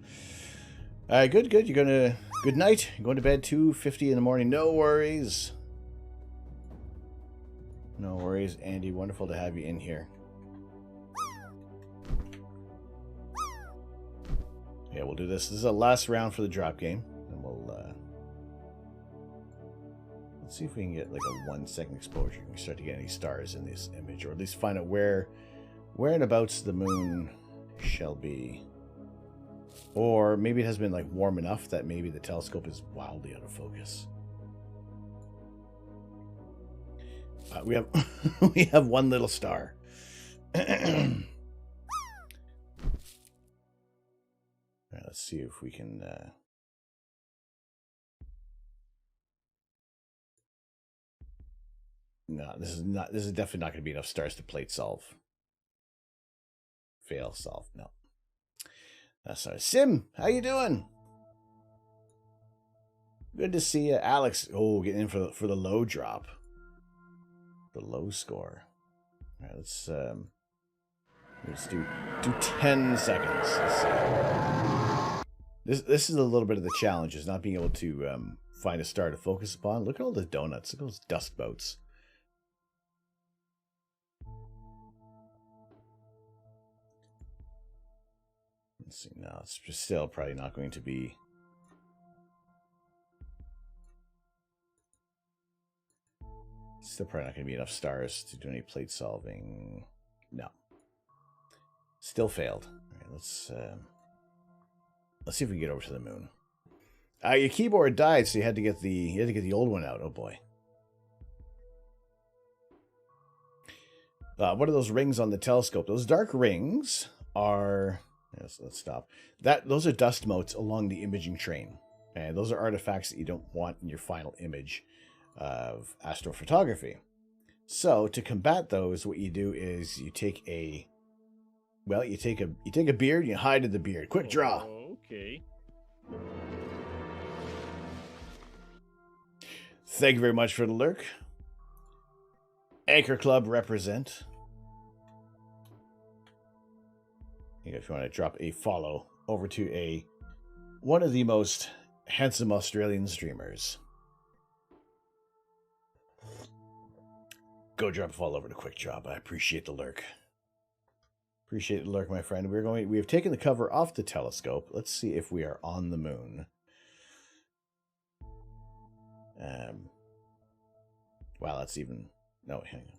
All right, good. You're gonna good night. You're going to bed 2:50 in the morning. No worries. No worries, Andy. Wonderful to have you in here. Yeah, we'll do this. This is the last round for the drop game, and we'll let's see if we can get like a 1-second exposure. We can start to get any stars in this image, or at least find out where and abouts the moon shall be. Or maybe it has been like warm enough that maybe the telescope is wildly out of focus. We have we have one little star. Alright, let's see if we can no, this is definitely not going to be enough stars to plate solve. Fail solve. No. Sorry. Sim, how you doing? Good to see you. Alex, oh, getting in for the low drop. The low score. All right, let's do 10 seconds. Let's see. This is a little bit of the challenge, is not being able to find a star to focus upon. Look at all the donuts. Look at those dust boats. Let's see. No, it's still probably not going to be. Still probably not going to be enough stars to do any plate solving. No. Still failed. All right, let's see if we can get over to the moon. Your keyboard died, so you had to get the old one out. Oh boy. What are those rings on the telescope? Those dark rings are. Yes, let's stop. Those are dust motes along the imaging train, and those are artifacts that you don't want in your final image of astrophotography. So to combat those, what you do is you take a beard, you hide in the beard. Quick draw. Okay. Thank you very much for the lurk. Anchor Club represent. If you want to drop a follow over to one of the most handsome Australian streamers, go drop a follow over to Quick Drop. I appreciate the lurk. Appreciate the lurk, my friend. We have taken the cover off the telescope. Let's see if we are on the moon. Wow, that's even no. Hang on.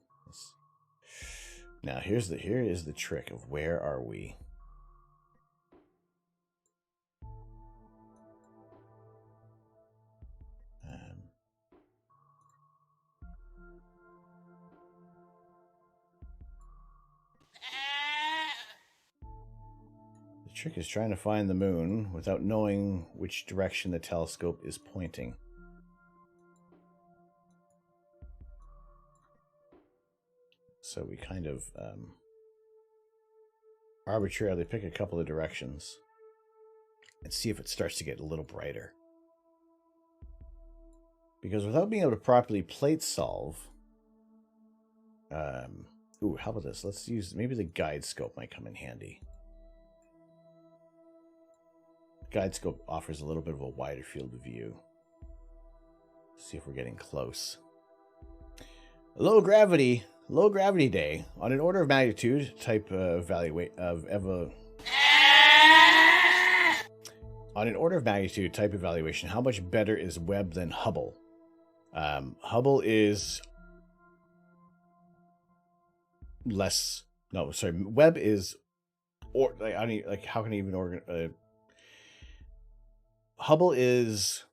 Now here is the trick of where are we. trick is trying to find the moon without knowing which direction the telescope is pointing. So we kind of arbitrarily pick a couple of directions and see if it starts to get a little brighter. Because without being able to properly plate solve... ooh, how about this? Let's use... maybe the guide scope might come in handy. The guide scope offers a little bit of a wider field of view. Let's see if we're getting close. Low gravity day. On an order of magnitude type on an order of magnitude type evaluation, how much better is Webb than Hubble? Hubble is less. No, sorry. Webb is, or like I don't like. How can I even Hubble is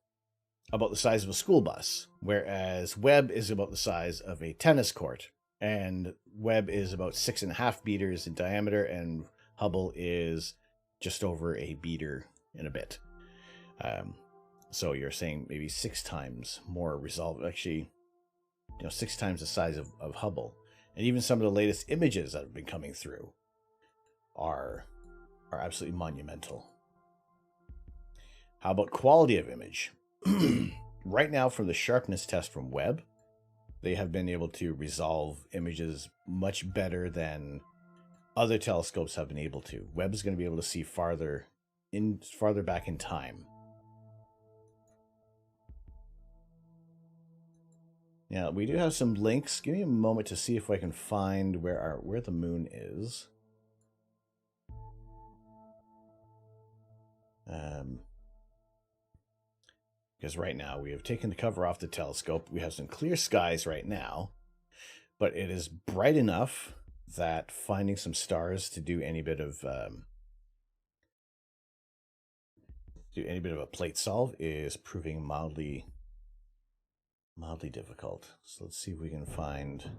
about the size of a school bus, whereas Webb is about the size of a tennis court. And Webb is about 6.5 meters in diameter, and Hubble is just over a meter and a bit. So you're saying maybe 6 times more resolve. Actually, 6 times the size of Hubble. And even some of the latest images that have been coming through are absolutely monumental. How about quality of image? Right now, from the sharpness test from Webb, they have been able to resolve images much better than other telescopes have been able to. Webb is going to be able to see farther back in time. Now, we do have some links. Give me a moment to see if I can find where the moon is. Because right now we have taken the cover off the telescope. We have some clear skies right now, but it is bright enough that finding some stars to do any bit of a plate solve is proving mildly difficult. So let's see if we can find.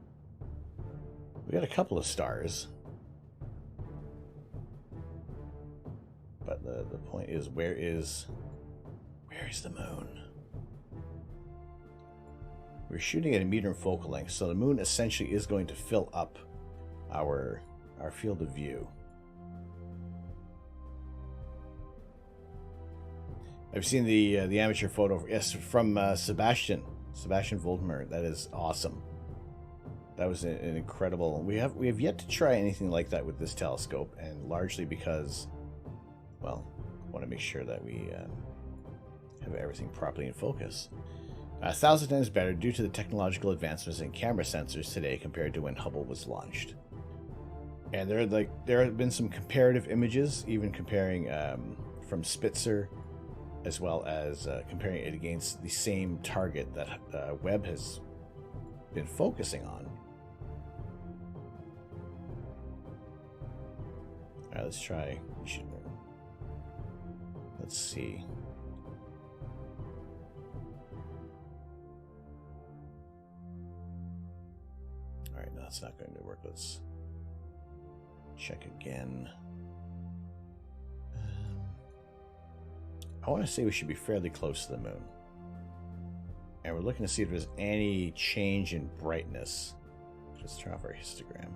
We got a couple of stars, but the point is, where is the moon? We're shooting at a meter in focal length, so the moon essentially is going to fill up our field of view. I've seen the amateur photo, yes, from Sebastian Voldemar. That is awesome. That was an incredible. We have yet to try anything like that with this telescope, and largely because, well, I want to make sure that we have everything properly in focus. 1,000 times better due to the technological advancements in camera sensors today compared to when Hubble was launched. And there have been some comparative images, even comparing from Spitzer, as well as comparing it against the same target that Webb has been focusing on. All right, let's try. Let's see. All right, no, that's not going to work. Let's check again. I want to say we should be fairly close to the moon. And we're looking to see if there's any change in brightness. Just turn off our histogram.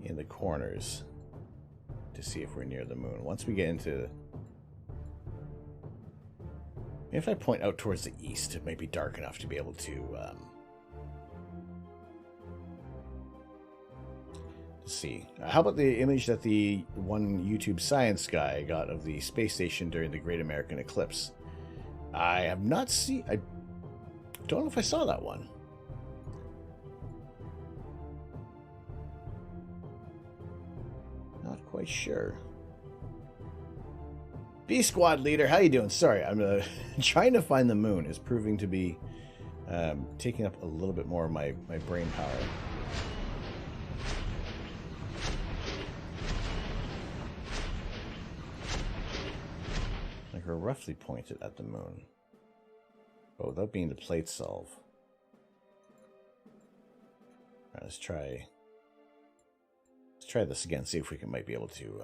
In the corners to see if we're near the moon. Once we get into... If I point out towards the east, it might be dark enough to be able to see. How about the image that the one YouTube science guy got of the space station during the Great American Eclipse? I have not seen... I don't know if I saw that one. Not quite sure. B Squad leader, how you doing? Sorry, I'm trying to find the moon is proving to be taking up a little bit more of my brain power. Like we're roughly pointed at the moon, but without being the plate solve. Right, let's try this again. See if we might be able to.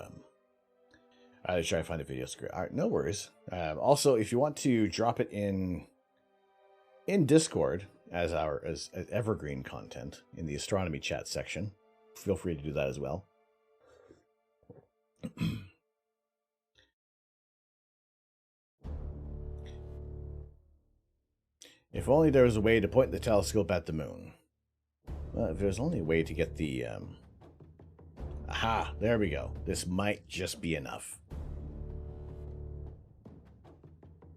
Let's try to find the video screen. All right, no worries. Also, if you want to drop it in Discord as evergreen content in the astronomy chat section, feel free to do that as well. If only there was a way to point the telescope at the moon. Well, if there's only a way to get the... Aha, there we go. This might just be enough.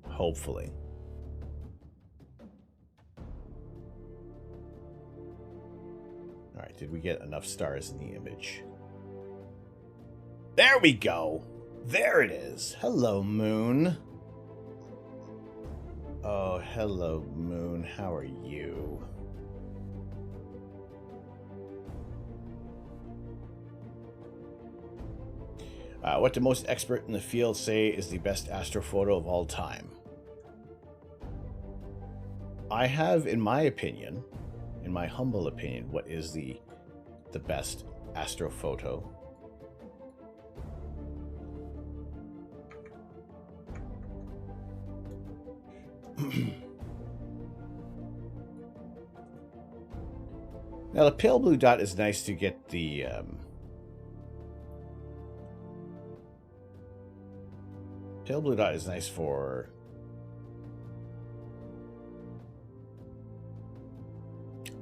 Hopefully. Alright, did we get enough stars in the image? There we go! There it is! Hello, moon! Oh, hello, moon. How are you? What do most expert in the field say is the best astrophoto of all time? I have, in my opinion, in my humble opinion, what is the best astrophoto? Now, the pale blue dot is nice to get the... pale blue dot is nice for...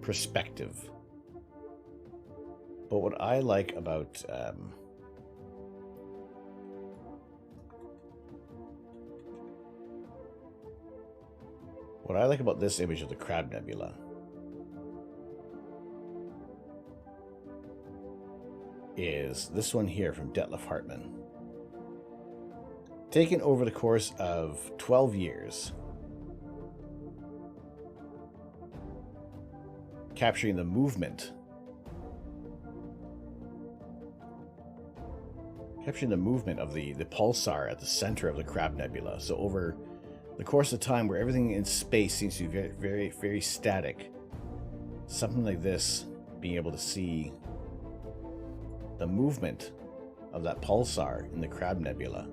perspective. But what I like about... what I like about this image of the Crab Nebula is this one here from Detlef Hartmann. Taken over the course of 12 years. Capturing the movement. Capturing the movement of the pulsar at the center of the Crab Nebula. So over the course of time where everything in space seems to be very, very, very static. Something like this, being able to see the movement of that pulsar in the Crab Nebula.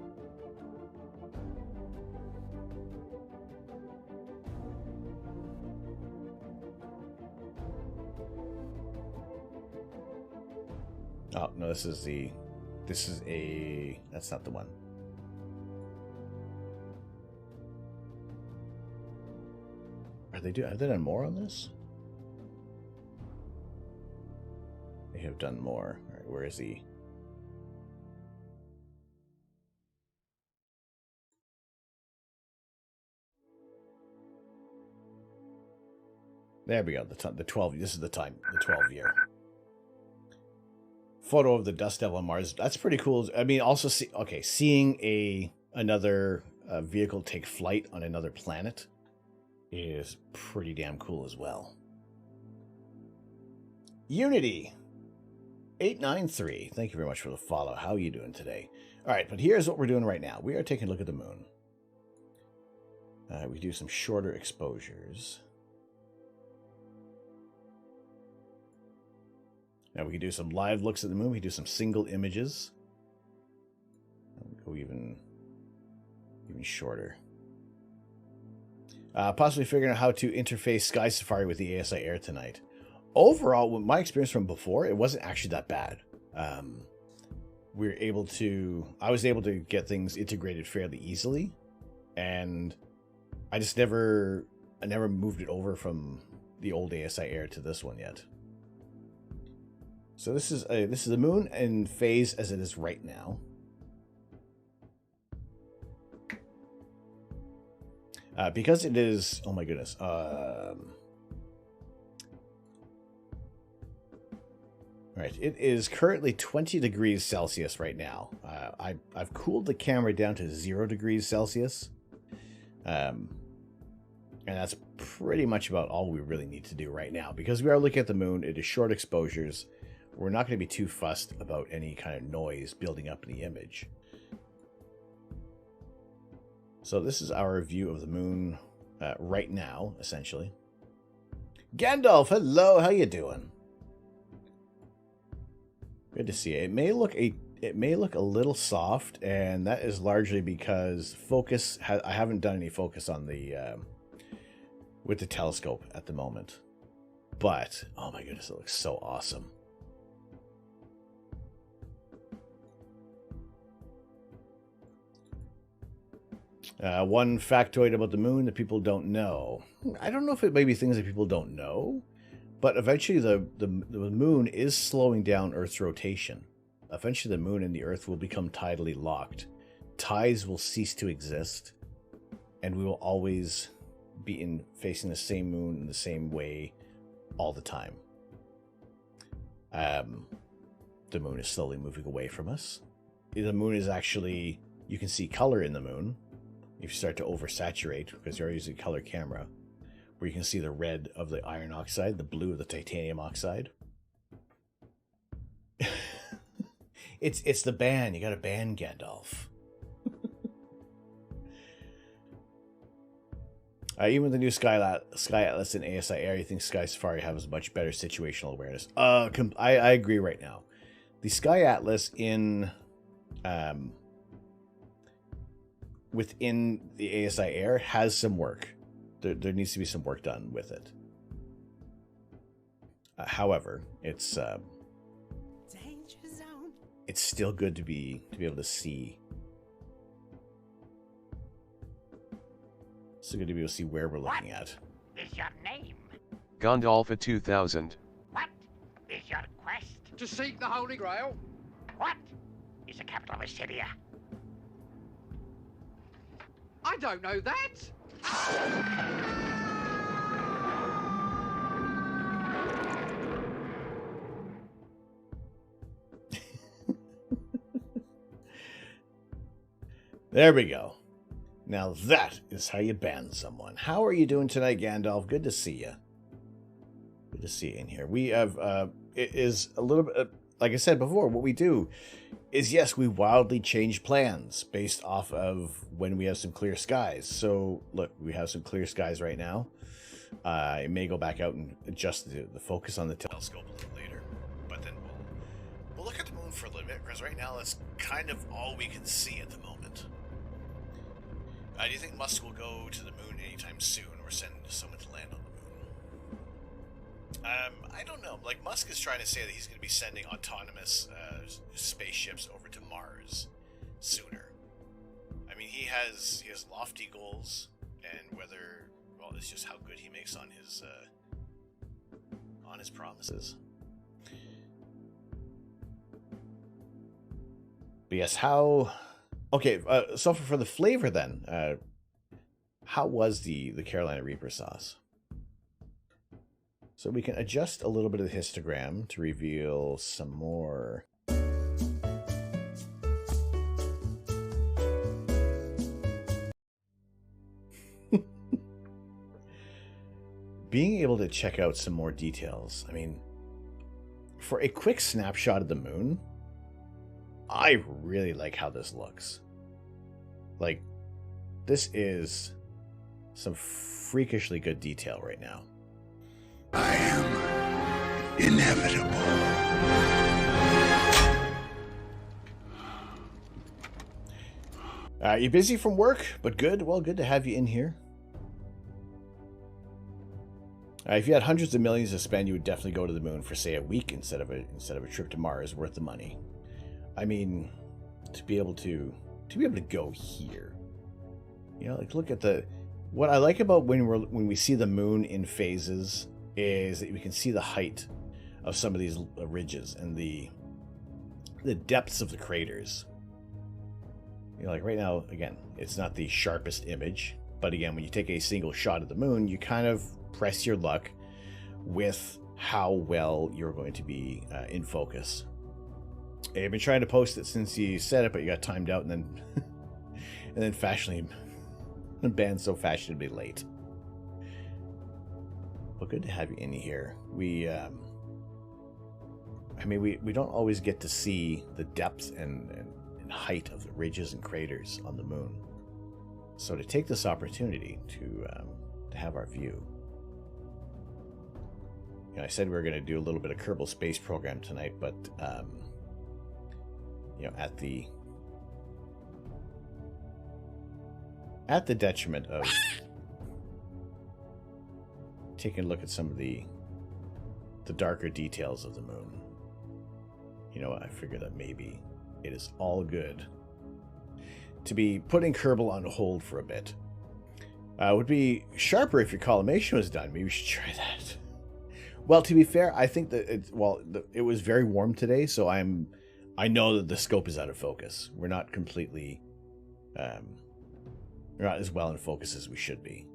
Oh, no, this is that's not the one. Have they done more on this? They have done more. All right, where is he? There we go. The 12. This is the time. The 12-year photo of the dust devil on Mars. That's pretty cool. I mean, also seeing another vehicle take flight on another planet is pretty damn cool as well. Unity 893. Thank you very much for the follow. How are you doing today? All right, but here's what we're doing right now. We are taking a look at the moon. We do some shorter exposures. Now we can do some live looks at the moon. We can do some single images. Go even shorter. Possibly figuring out how to interface Sky Safari with the ASI Air tonight. Overall, with my experience from before, it wasn't actually that bad. I was able to get things integrated fairly easily, and I never moved it over from the old ASI Air to this one yet. So this is the moon in phase as it is right now. Because it is, oh my goodness, right, it is currently 20 degrees Celsius right now. I've cooled the camera down to 0 degrees Celsius, and that's pretty much about all we really need to do right now, because we are looking at the moon. It is short exposures. We're not going to be too fussed about any kind of noise building up in the image. So this is our view of the moon right now, essentially. Gandalf, hello, how you doing? Good to see it. It may look a little soft, and that is largely because focus. I haven't done any focus on the with the telescope at the moment. But oh my goodness, it looks so awesome. One factoid about the moon that people don't know. I don't know if it may be things that people don't know, but eventually the moon is slowing down Earth's rotation. Eventually the moon and the Earth will become tidally locked. Tides will cease to exist, and we will always be facing the same moon in the same way all the time. The moon is slowly moving away from us. The moon is actually, you can see color in the moon. If you start to oversaturate, because you're using a color camera, where you can see the red of the iron oxide, the blue of the titanium oxide. It's the ban. You got to ban Gandalf. Even with the new Sky Atlas and ASI Air, you think Sky Safari has much better situational awareness. I agree right now. The Sky Atlas within the ASI Air has some work. There needs to be some work done with it. However, it's Danger zone. It's still good to be able to see. It's still good to be able to see where we're looking at. What is your name? Gondolfa 2000. What is your quest? To seek the Holy Grail. What is the capital of Assyria? I don't know that. There we go. Now that is how you ban someone. How are you doing tonight, Gandalf? Good to see you. Good to see you in here. We have, it is a little bit, like I said before, what we do is, yes, we wildly change plans based off of when we have some clear skies. So, look, we have some clear skies right now. I may go back out and adjust the focus on the telescope a little later. But then we'll look at the moon for a little bit, because right now that's kind of all we can see at the moment. Do you think Musk will go to the moon anytime soon, or send someone to land on the moon? I don't know. Like, Musk is trying to say that he's going to be sending autonomous spaceships over to Mars sooner. I mean, he has lofty goals, and whether, well, it's just how good he makes on his promises. But yes, how? Okay, so for the flavor then, how was the Carolina Reaper sauce? So we can adjust a little bit of the histogram to reveal some more. Being able to check out some more details. I mean, for a quick snapshot of the moon, I really like how this looks. Like, this is some freakishly good detail right now. I am inevitable. You busy from work, but good? Well, good to have you in here. If you had hundreds of millions to spend, you would definitely go to the moon for, say, a week instead of a trip to Mars worth the money. I mean, to be able to go here, you know, like, look at what I like about when we see the moon in phases is that we can see the height of some of these ridges and the depths of the craters. You know, like right now, again, it's not the sharpest image, but again, when you take a single shot of the moon, you kind of press your luck with how well you're going to be in focus. I've been trying to post it since you said it, but you got timed out and then fashionably banned so fashionably late. Well, good to have you in here. We don't always get to see the depth and height of the ridges and craters on the moon. So to take this opportunity to have our view. You know, I said we were going to do a little bit of Kerbal Space Program tonight, but you know, at the detriment of taking a look at some of the darker details of the moon. You know, I figure that maybe it is all good to be putting Kerbal on hold for a bit. Would be sharper if your collimation was done. Maybe we should try that. Well, to be fair, I think that it was very warm today, so I know that the scope is out of focus. We're not completely, we're not as well in focus as we should be.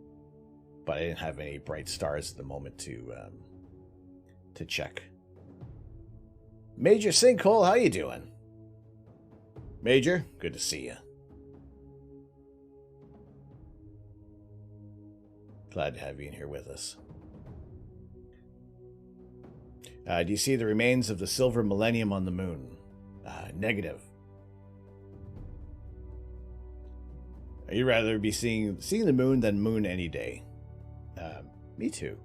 But I didn't have any bright stars at the moment to check. Major Sinkhole, how you doing? Major, good to see you. Glad to have you in here with us. Do you see the remains of the silver millennium on the moon? Negative. You'd rather be seeing the moon than moon any day. Me too.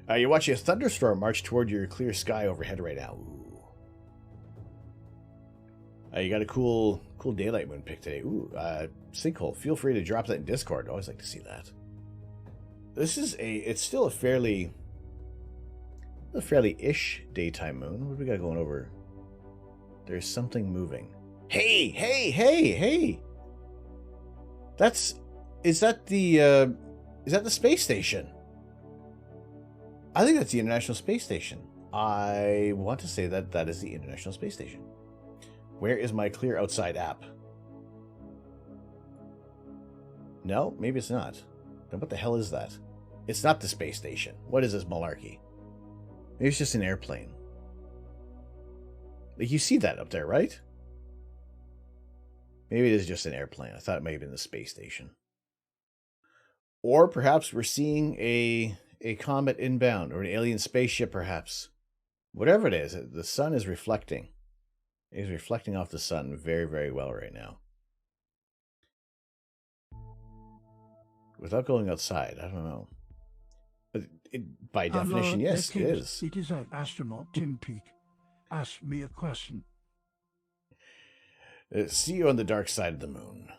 You're watching a thunderstorm march toward your clear sky overhead right now. Ooh. You got a cool daylight moon pick today. Ooh, Sinkhole, feel free to drop that in Discord. I always like to see that. It's still a fairly-ish daytime moon. What do we got going over? There's something moving. Hey! Is that the space station? I think that's the International Space Station. I want to say that is the International Space Station. Where is my Clear Outside app? No, maybe it's not. Then what the hell is that? It's not the space station. What is this malarkey? Maybe it's just an airplane. Like, you see that up there, right? Maybe it is just an airplane. I thought it might have been the space station. Or perhaps we're seeing a comet inbound, or an alien spaceship, perhaps. Whatever it is, the sun is reflecting. It is reflecting off the sun very, very well right now. Without going outside, I don't know. But by definition, yes, it is. It is an astronaut, Tim Peake. Ask me a question. See you on the dark side of the moon.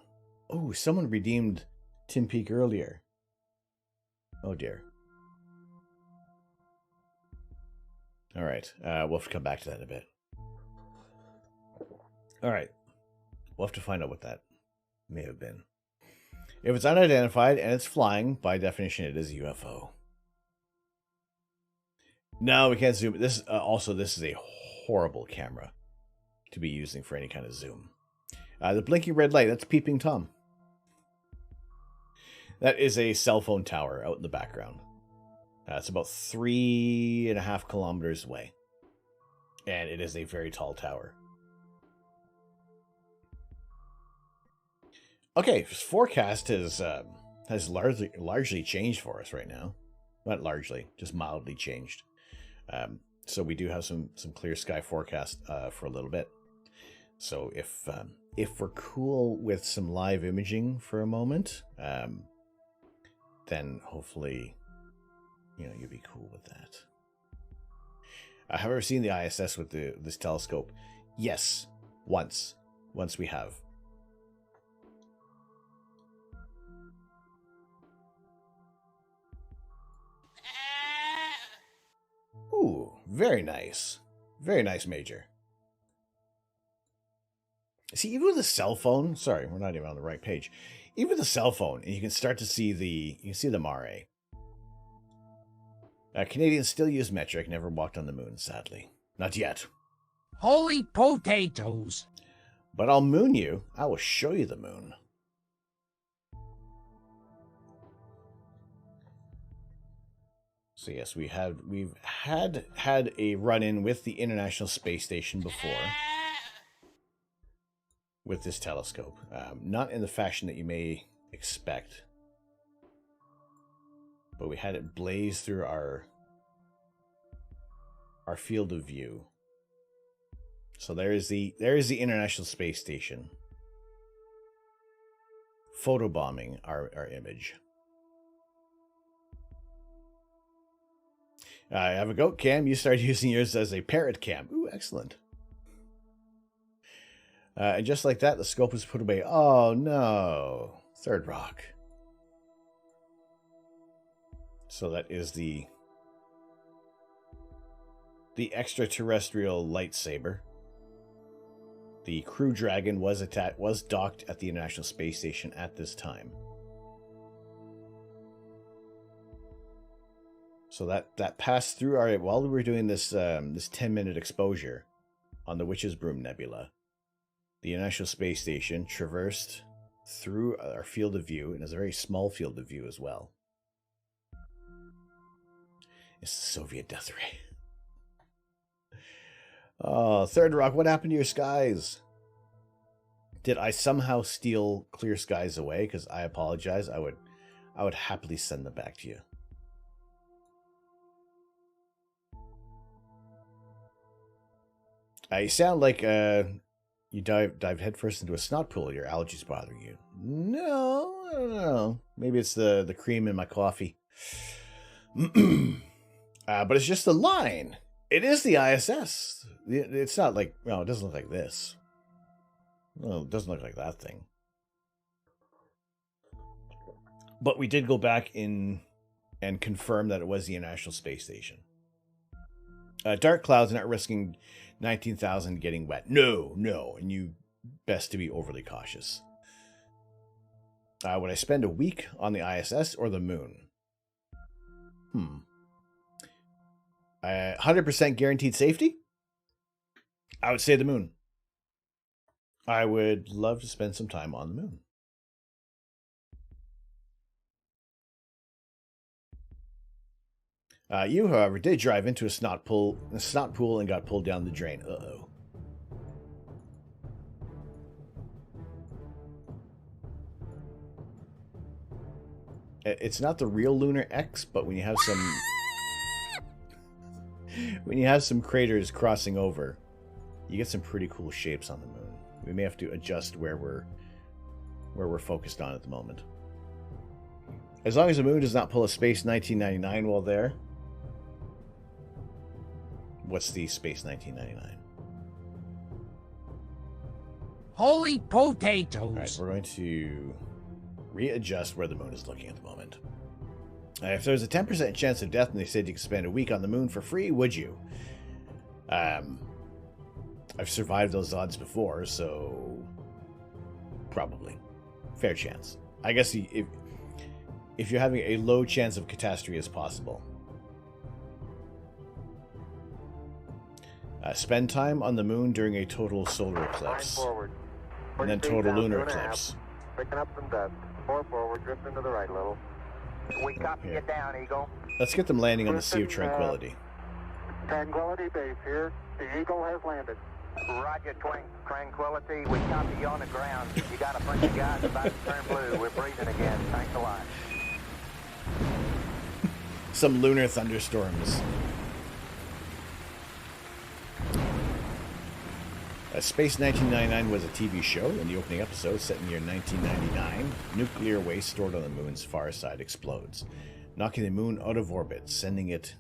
Oh, someone redeemed Tim Peake earlier. Oh, dear. All right. We'll have to come back to that in a bit. All right. We'll have to find out what that may have been. If it's unidentified and it's flying, by definition, it is a UFO. No, we can't zoom. This is a horrible camera to be using for any kind of zoom. The blinking red light, that's Peeping Tom. That is a cell phone tower out in the background. It's about 3.5 kilometers away. And it is a very tall tower. Okay, forecast has largely changed for us right now. Not largely, just mildly changed. So we do have some clear sky forecast for a little bit. So if we're cool with some live imaging for a moment, then hopefully, you'll be cool with that. Have I ever seen the ISS with this telescope? Yes, once we have. Ooh, very nice. Very nice, Major. See, even with a cell phone, sorry, we're not even on the right page. Even with a cell phone, you can start to see the mare. Canadians still use metric, never walked on the moon, sadly. Not yet. Holy potatoes! But I'll moon you. I will show you the moon. So yes, we've had a run-in with the International Space Station before. With this telescope. Not in the fashion that you may expect. But we had it blaze through our field of view. So there is the International Space Station. Photobombing our image. I have a goat cam. You started using yours as a parrot cam. Ooh, excellent. And just like that, the scope was put away. Oh, no. Third rock. So that is the extraterrestrial lightsaber. The Crew Dragon was docked at the International Space Station at this time. So that passed through our, while we were doing this 10-minute exposure on the Witch's Broom Nebula. The International Space Station traversed through our field of view, and it's a very small field of view as well. It's the Soviet death ray. Oh, Third Rock, what happened to your skies? Did I somehow steal clear skies away? Because I apologize. I would happily send them back to you. You sound like you dived headfirst into a snot pool. Your allergies bothering you? No, I don't know. Maybe it's the cream in my coffee. But it's just a line. It is the ISS. It's not like, well, it doesn't look like this. Well, it doesn't look like that thing. But we did go back in and confirm that it was the International Space Station. Dark clouds not risking 19,000 getting wet. No, and you best to be overly cautious. Would I spend a week on the ISS or the moon? 100% guaranteed safety? I would say the moon. I would love to spend some time on the moon. You, however, did drive into a snot pool and got pulled down the drain. Uh-oh. It's not the real Lunar X, but when you have some craters crossing over, you get some pretty cool shapes on the moon. We may have to adjust where we're focused on at the moment. As long as the moon does not pull a Space 1999 while there. What's the Space 1999? Holy potatoes! All right, we're going to readjust where the moon is looking at the moment. If there's a 10% chance of death and they said you could spend a week on the moon for free, would you? I've survived those odds before, so probably. Fair chance. I guess if you're having a low chance of catastrophe as possible. Spend time on the moon during a total solar eclipse. And then total lunar eclipse. Picking up some dust. 4 forward, drifting to the right a little. We copy you down, Eagle. Let's get them landing on the Sea of Tranquility. Tranquility base here. The Eagle has landed. Roger, Tranquility. We copy you on the ground. You got a bunch of guys about to turn blue. We're breathing again. Thanks a lot. Some lunar thunderstorms. Space 1999 was a TV show. In the opening episode, set in the year 1999, nuclear waste stored on the moon's far side explodes, knocking the moon out of orbit, sending it,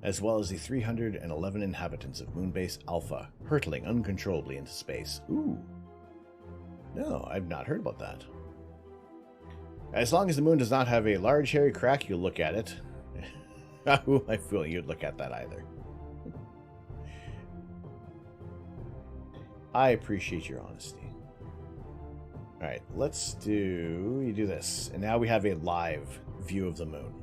as well as the 311 inhabitants of Moonbase Alpha, hurtling uncontrollably into space. Ooh. No, I've not heard about that. As long as the moon does not have a large hairy crack, you'll look at it. Who am I fooling? You'd look at that either. I appreciate your honesty. Alright, let's do this. And now we have a live view of the moon.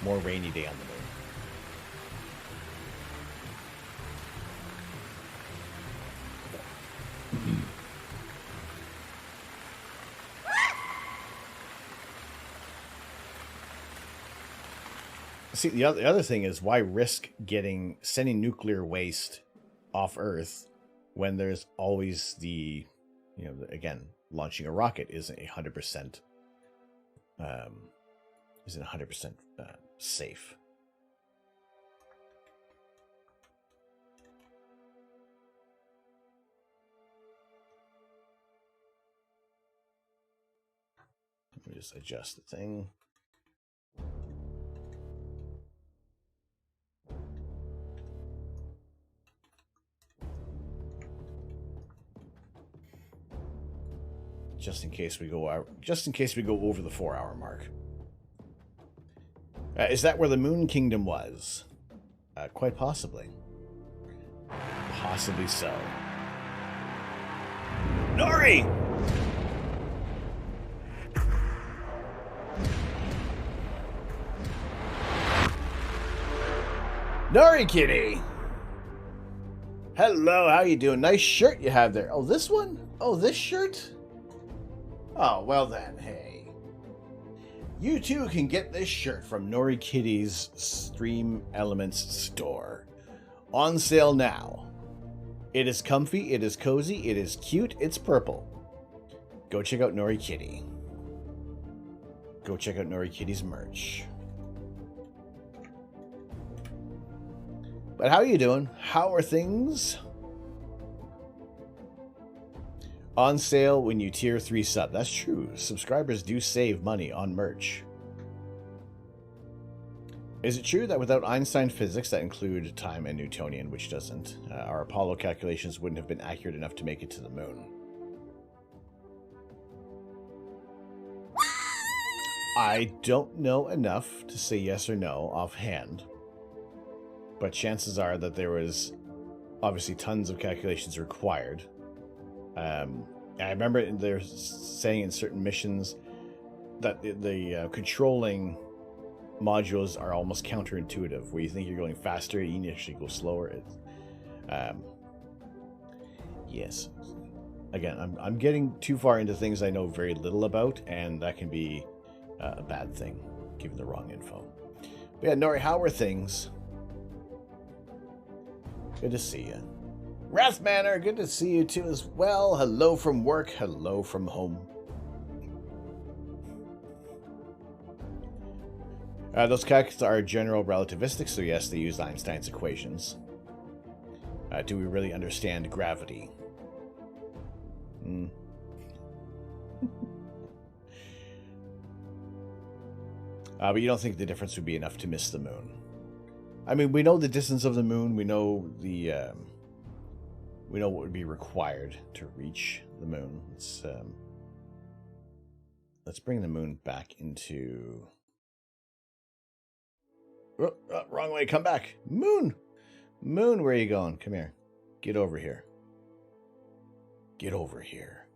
More rainy day on the moon. See, the other thing is, why risk sending nuclear waste off Earth when there's always again, launching a rocket isn't 100% safe. Let me just adjust the thing. just in case we go over the 4-hour mark. Is that where the Moon Kingdom was? Quite possibly. Possibly so. Nori! Nori Kitty! Hello, how you doing? Nice shirt you have there. Oh, this one? Oh, this shirt? Oh, well then, hey. You too can get this shirt from Nori Kitty's Stream Elements store. On sale now. It is comfy, it is cozy, it is cute, it's purple. Go check out Nori Kitty. Go check out Nori Kitty's merch. But how are you doing? How are things? On sale when you tier 3 sub. That's true. Subscribers do save money on merch. Is it true that without Einstein physics that include time and Newtonian, which doesn't, our Apollo calculations wouldn't have been accurate enough to make it to the moon? I don't know enough to say yes or no offhand. But chances are that there was obviously tons of calculations required. I remember they're saying in certain missions that the controlling modules are almost counterintuitive, where you think you're going faster, you actually go slower. Yes. Again, I'm getting too far into things I know very little about, and that can be a bad thing, given the wrong info. But yeah, Nori, how are things? Good to see you. Wrath Manor, good to see you too as well. Hello from work, hello from home. Those calculations are general relativistic, so yes, they use Einstein's equations. Do we really understand gravity? But you don't think the difference would be enough to miss the moon? I mean, we know the distance of the moon. We know the we know what would be required to reach the moon. Let's bring the moon back into. Oh, wrong way. Come back, moon. Moon, where are you going? Come here. Get over here. Get over here.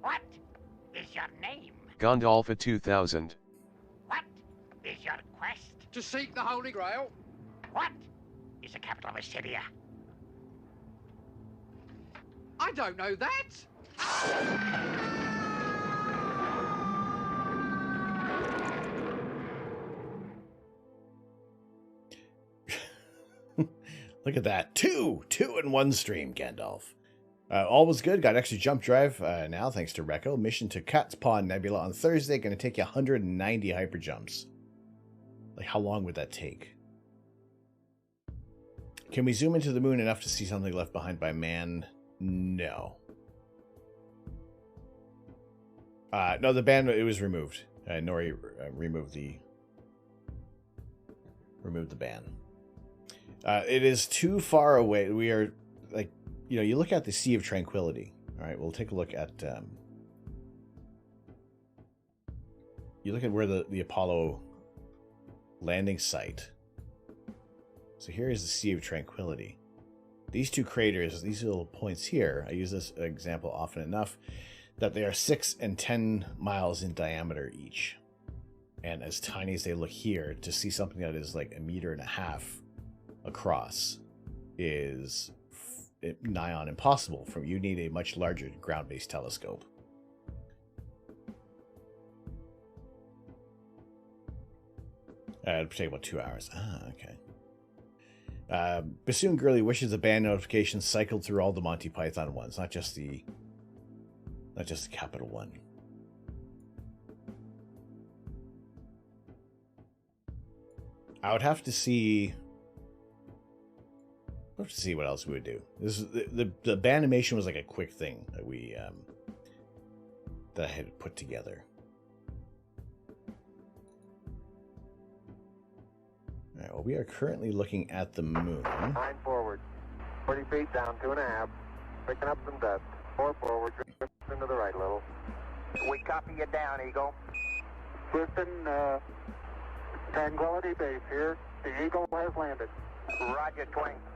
What is your name? Gondolfa 2000. What is your quest? To seek the Holy Grail. What is the capital of Assyria? I don't know that. Look at that. Two in one stream, Gandalf. All was good. Got extra jump drive now, thanks to Recco. Mission to Cat's Paw Nebula on Thursday. Going to take you 190 hyper jumps. Like, how long would that take? Can we zoom into the moon enough to see something left behind by man? No. No, the ban, it was removed. Nori removed the ban. It is too far away. We are, like, you know, you look at the Sea of Tranquility. All right, we'll take a look at... you look at where the Apollo landing site. So here is the Sea of Tranquility. These two craters, these little points here, I use this example often enough, that they are 6 and 10 miles in diameter each. And as tiny as they look here, to see something that is like 1.5 meters across is nigh on impossible. You need a much larger ground-based telescope. It'd take about 2 hours. Okay. Bassoon Girly wishes the ban notifications cycled through all the Monty Python ones, not just the capital one. I would have to see. I'd have to see what else we would do. This is the banimation was like a quick thing that we that I had put together. All right, well, we are currently looking at the moon. 9 forward. 40 feet down, 2.5. Picking up some dust. 4 forward, drifting to the right a little. We copy you down, Eagle. Houston, Tranquility Base here. The Eagle has landed. Roger,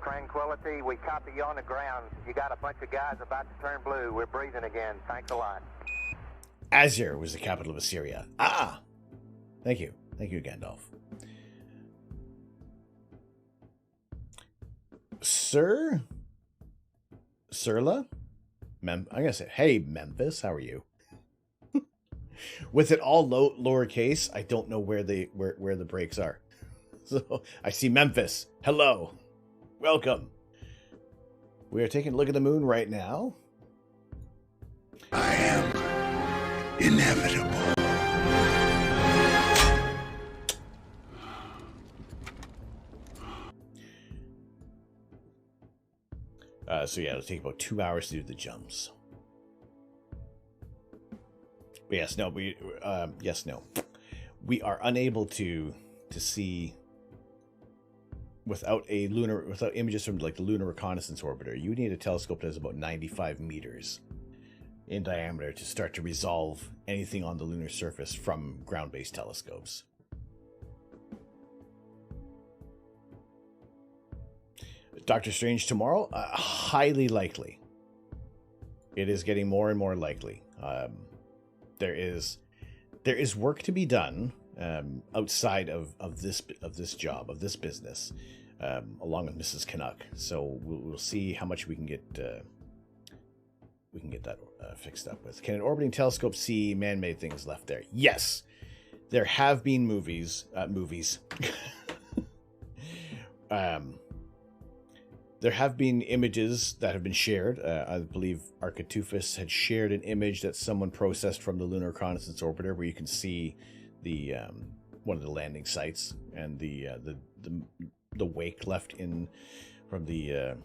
Tranquility. We copy you on the ground. You got a bunch of guys about to turn blue. We're breathing again. Thanks a lot. Azure was the capital of Assyria. Ah! Thank you. Thank you, Gandalf. Surla? I'm going to say, hey, Memphis, how are you? With it all lowercase, I don't know where the breaks are. So I see Memphis. Hello. Welcome. We are taking a look at the moon right now. I am inevitable. So yeah, it'll take about 2 hours to do the jumps. But yes, no, we are unable to see without images from like the Lunar Reconnaissance Orbiter. You need a telescope that is about 95 meters in diameter to start to resolve anything on the lunar surface from ground-based telescopes. Doctor Strange tomorrow? Highly likely. It is getting more and more likely. There is work to be done outside of this job, of this business, along with Mrs. Canuck. So we'll see how much we can get that fixed up with. Can an orbiting telescope see man-made things left there? Yes, there have been movies. There have been images that have been shared. I believe Architufus had shared an image that someone processed from the Lunar Reconnaissance Orbiter, where you can see the one of the landing sites and the wake left in from the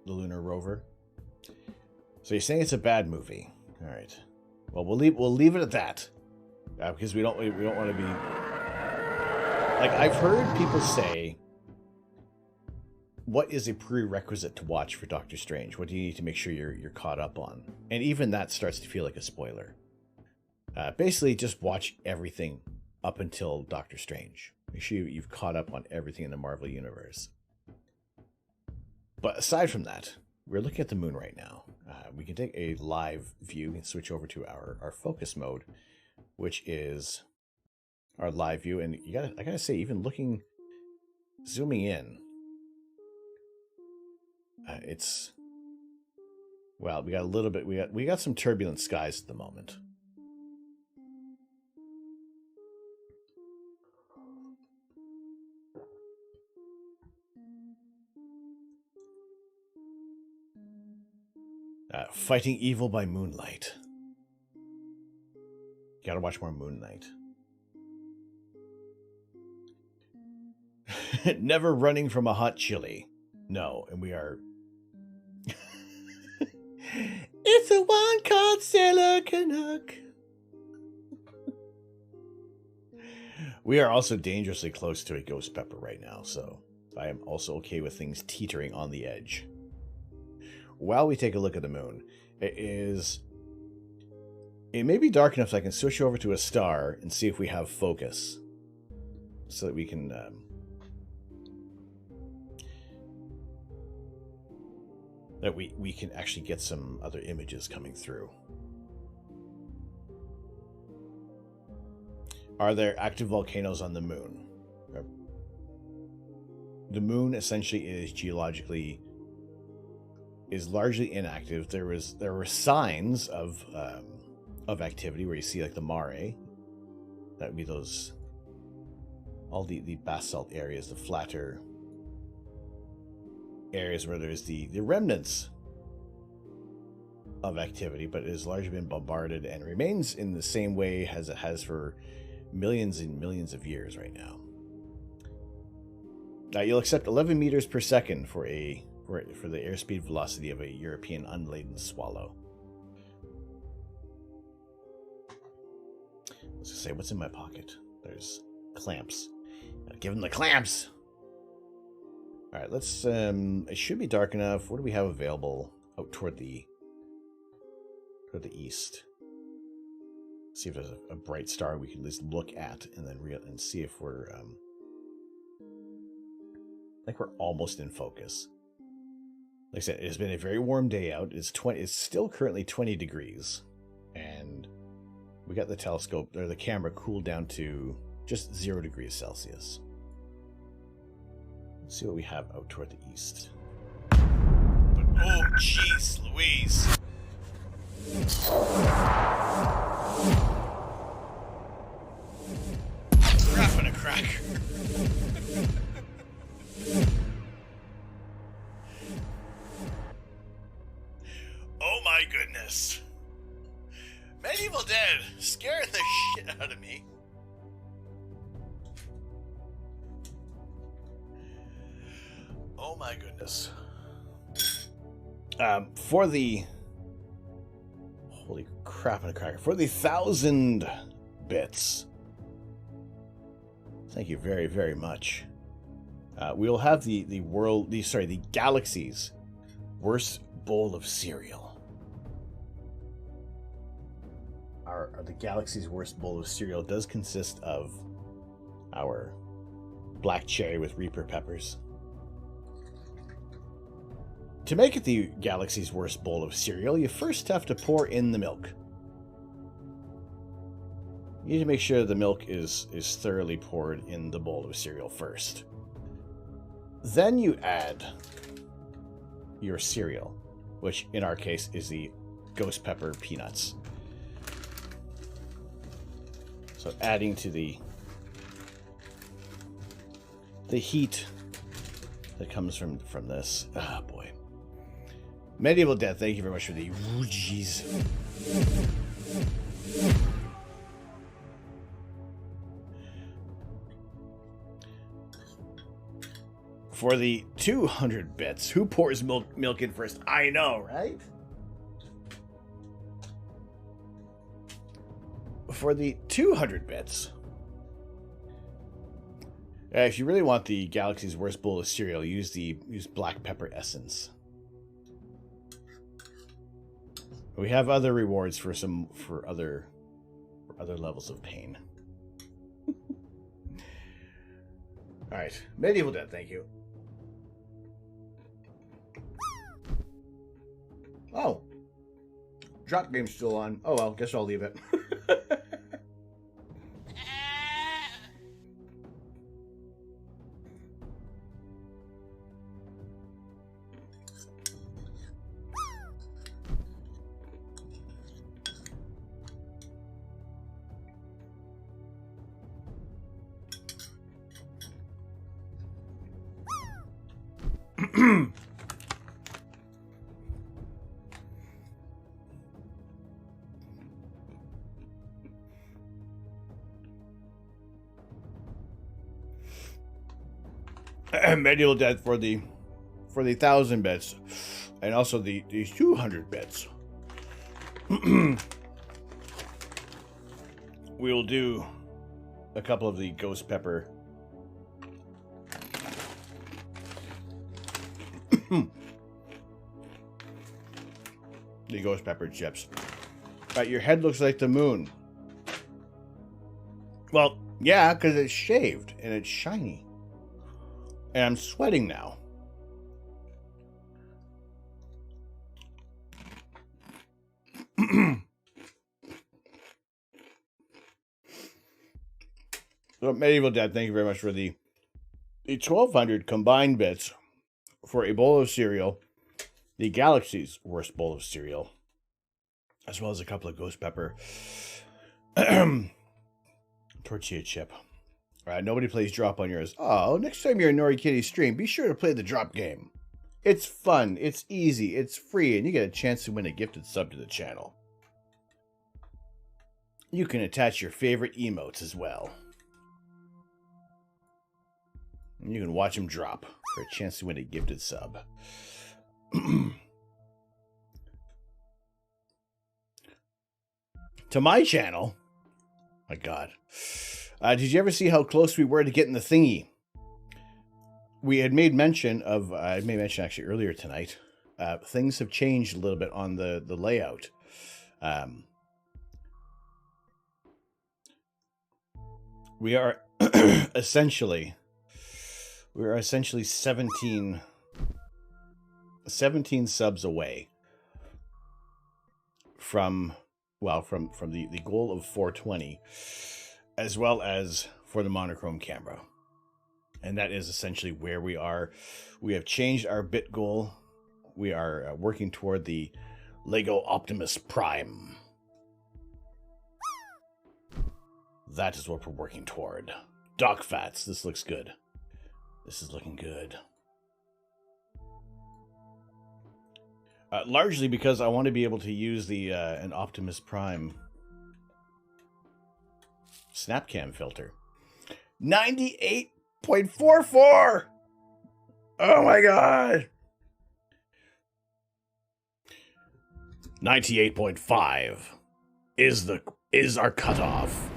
lunar rover. So you're saying it's a bad movie? All right. Well, we'll leave it at that because we don't want to be like, I've heard people say, what is a prerequisite to watch for Doctor Strange? What do you need to make sure you're caught up on? And even that starts to feel like a spoiler. Basically, just watch everything up until Doctor Strange. Make sure you've caught up on everything in the Marvel Universe. But aside from that, we're looking at the moon right now. We can take a live view and switch over to our focus mode, which is our live view. And I gotta say, even zooming in, well, we got a little bit, we got some turbulent skies at the moment. Fighting evil by moonlight. Gotta watch more Moonlight. Never running from a hot chili. No, and we are... It's the one called Sailor Canuck. We are also dangerously close to a ghost pepper right now, so I am also okay with things teetering on the edge. While we take a look at the moon, it may be dark enough so I can switch over to a star and see if we have focus, so that we can we can actually get some other images coming through. Are there active volcanoes on the moon? The moon essentially is largely inactive. There were signs of activity where you see like the mare. That would be all the basalt areas, the flatter areas where there's the remnants of activity, but it has largely been bombarded and remains in the same way as it has for millions and millions of years right now. You'll accept 11 meters per second for the airspeed velocity of a European unladen swallow. Let's just say, what's in my pocket? There's clamps. Gotta give them the clamps. All right, let's. It should be dark enough. What do we have available out toward the Go to the east. See if there's a bright star we can at least look at, and then and see if we're like we're almost in focus. Like I said, it has been a very warm day out. It's still currently 20 degrees, and we got the telescope or the camera cooled down to just 0 degrees Celsius. Let's see what we have out toward the east. But oh, jeez, Louise! Crap in a cracker. Oh my goodness. Medieval Dead scared the shit out of me. Oh my goodness. For the... Holy crap in a cracker. For the 1,000 bits. Thank you very, very much. We'll have the galaxy's worst bowl of cereal. The galaxy's worst bowl of cereal does consist of our black cherry with Reaper peppers. To make it the galaxy's worst bowl of cereal, you first have to pour in the milk. You need to make sure the milk is thoroughly poured in the bowl of cereal first. Then you add your cereal, which in our case is the ghost pepper peanuts. So adding to the heat that comes from this. Ah, boy. Medieval Death, thank you very much for the... Ooh, jeez. For the 200 bits, who pours milk in first? I know, right? For the 200 bits, if you really want the galaxy's worst bowl of cereal, use black pepper essence. We have other rewards for other levels of pain. All right, Medieval Dead, thank you. Oh, drop game's still on. Oh well, guess I'll leave it. Medieval Dead for the 1,000 bits, and also the 200 bits. We'll do a couple of the ghost pepper. The ghost pepper chips. Your head looks like the moon. Well, yeah, because it's shaved and it's shiny. And I'm sweating now. So, Medieval Dad, thank you very much for the 1,200 combined bits for a bowl of cereal, the galaxy's worst bowl of cereal, as well as a couple of ghost pepper tortilla chip. All right, nobody plays drop on yours. Oh, next time you're in Nori Kitty stream, be sure to play the drop game. It's fun, it's easy, it's free, and you get a chance to win a gifted sub to the channel. You can attach your favorite emotes as well. And you can watch them drop for a chance to win a gifted sub. To my channel. My God. Did you ever see how close we were to getting the thingy? We had made mention of, I made mention actually earlier tonight, things have changed a little bit on the layout. We are essentially 17 subs away from the goal of 420, as well as for the monochrome camera. And that is essentially where we are. We have changed our bit goal. We are working toward the Lego Optimus Prime. That is what we're working toward. Doc Fats, this looks good. This is looking good. Largely because I want to be able to use the an Optimus Prime Snapcam filter. 98.44! Oh my god! 98.5 is our cutoff.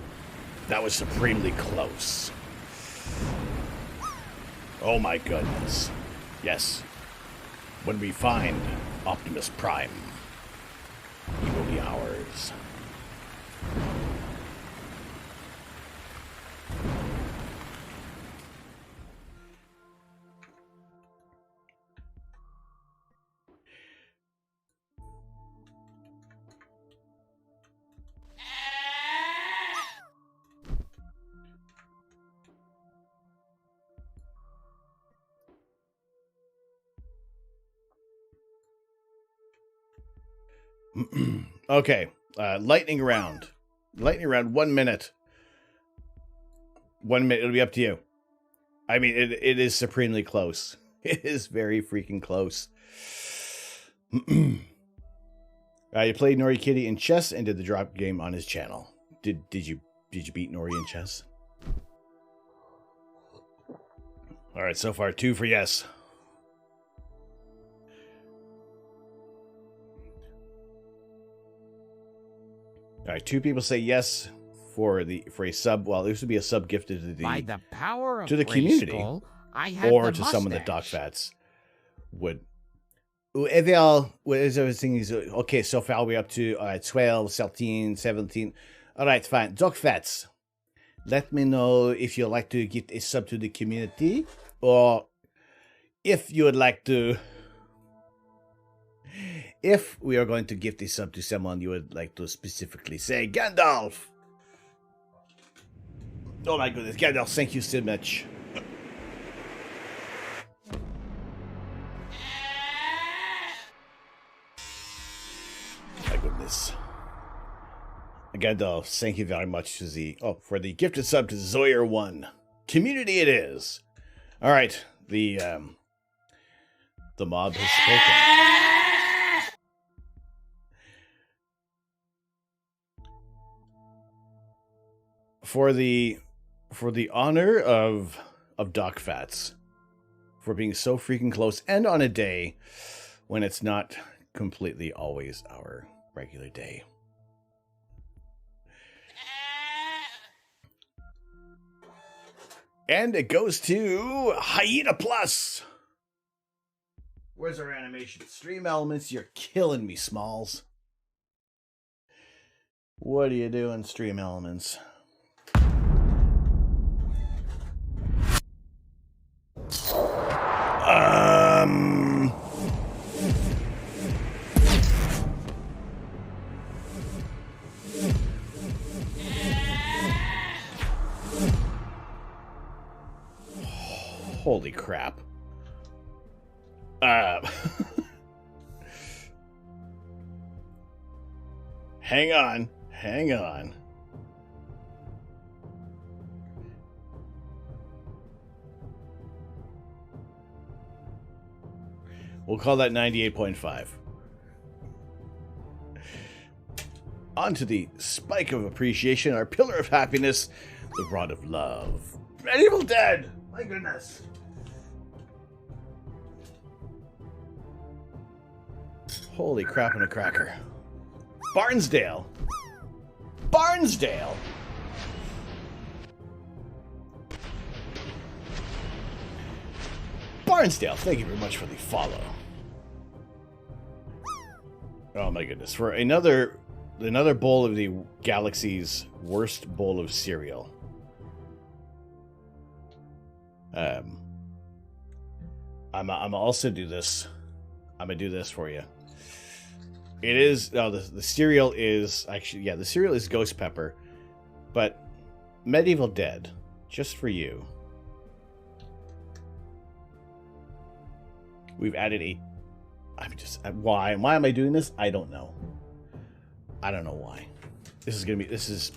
That was supremely close. Oh my goodness. Yes. When we find Optimus Prime, he will be ours. Okay, lightning round. Lightning round, 1 minute. 1 minute, it'll be up to you. I mean, it is supremely close. It is very freaking close. You played Nori Kitty in chess and did the drop game on his channel. Did you beat Nori in chess? All right, so far 2 for yes. All right, 2 people say yes for a sub. Well, this would be a sub gifted to the power of community, or to someone that Doc Fats would. Everything is okay. So far, we're up to 12, 13, 17. All right, fine. Doc Fats, let me know if you'd like to get a sub to the community, or if you would like to. If we are going to gift a sub to someone, you would like to specifically say Gandalf. Oh my goodness, Gandalf, thank you so much. My goodness. Gandalf, thank you very much for the gifted sub to Zoyer1. Community it is. All right, the mob has spoken. For the honor of Doc Fats, for being so freaking close, and on a day when it's not completely always our regular day. And it goes to Hyena Plus. Where's our animation? Stream Elements, you're killing me, Smalls. What are you doing, Stream Elements? Holy crap. Hang on. We'll call that 98.5. On to the spike of appreciation, our pillar of happiness, the rod of love. Medieval Dead! My goodness. Holy crap and a cracker. Barnsdale! Barnsdale! Barnsdale, thank you very much for the follow. Oh my goodness. For another another bowl of the galaxy's worst bowl of cereal. I'm also do this. I'm gonna do this for you. It is the cereal is actually, yeah, the cereal is ghost pepper, but Medieval Dead, just for you. We've added why am I doing this? I don't know. I don't know why. This is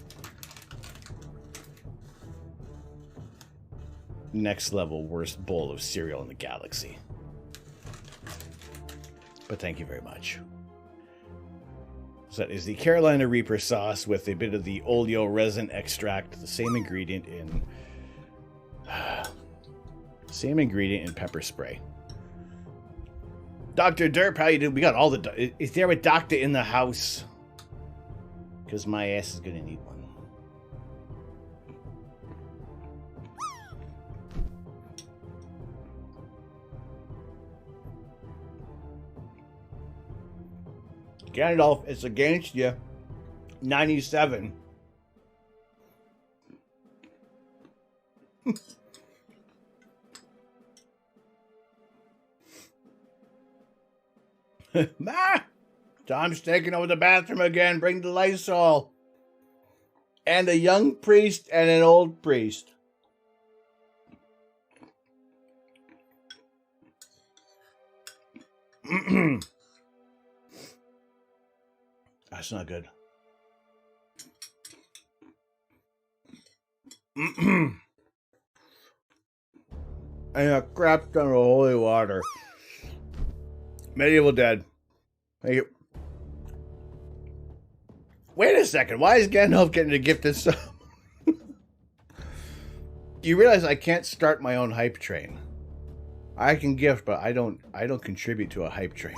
next level worst bowl of cereal in the galaxy. But thank you very much. So that is the Carolina Reaper sauce with a bit of the oleo resin extract, the same ingredient in pepper spray. Dr. Derp, how you doing? We got all the... Is there a doctor in the house? Because my ass is gonna need one. Gandalf, it's against you. 97. Ma! Tom's taking over the bathroom again. Bring the Lysol. And a young priest and an old priest. That's not good. And a crap ton of holy water. Medieval Dead. Thank you. Wait a second. Why is Gandalf getting a gift this? You realize I can't start my own hype train. I can gift, but I don't contribute to a hype train.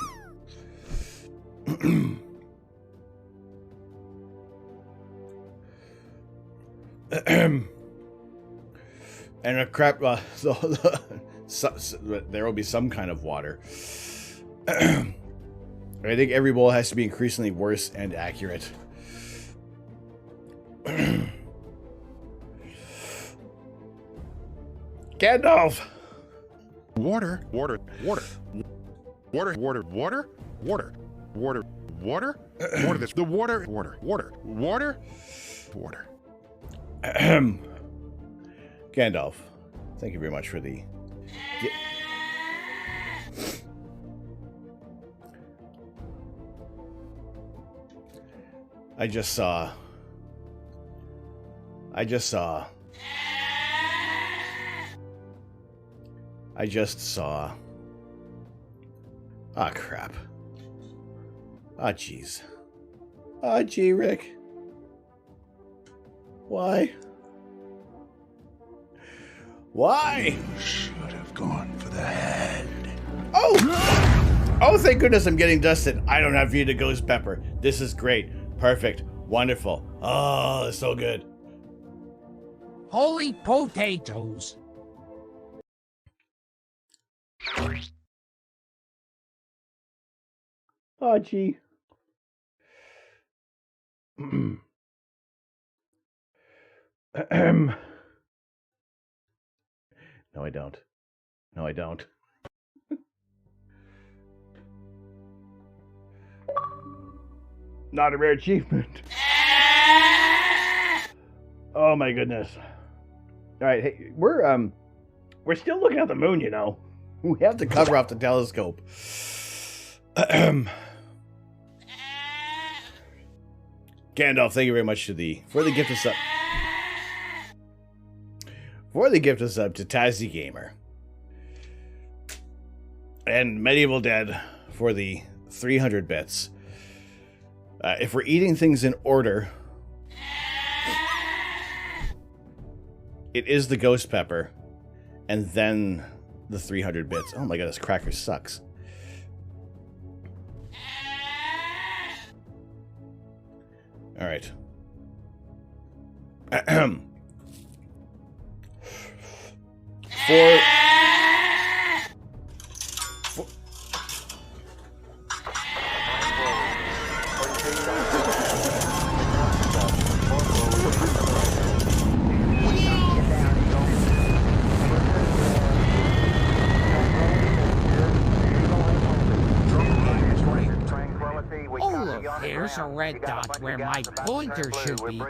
And a crap. There will be some kind of water. I think every bowl has to be increasingly worse and accurate. Gandalf! Water, water, water. Water, water, water, water, water, water, water, this, the water, water, water, water, water. Gandalf, thank you very much for the... I just saw... Ah, crap. Ah, jeez. Ah, gee, Rick. Why? Why? You should have gone for the head. Oh! Oh, thank goodness I'm getting dusted. I don't have Vita Ghost Pepper. This is great. Perfect. Wonderful. Oh, it's so good. Holy potatoes. Oh, gee. No, I don't. No, I don't. Not a rare achievement. Oh my goodness. All right, hey, we're still looking at the moon, you know. We have to cover off the telescope. Gandalf, thank you very much for the gift of sub. For the gift of sub to Tazzy Gamer. And Medieval Dead for the 300 bits. If we're eating things in order, it is the ghost pepper, and then the 300 bits. Oh my god, this cracker sucks. All right. For There's a red dot where my pointer should be.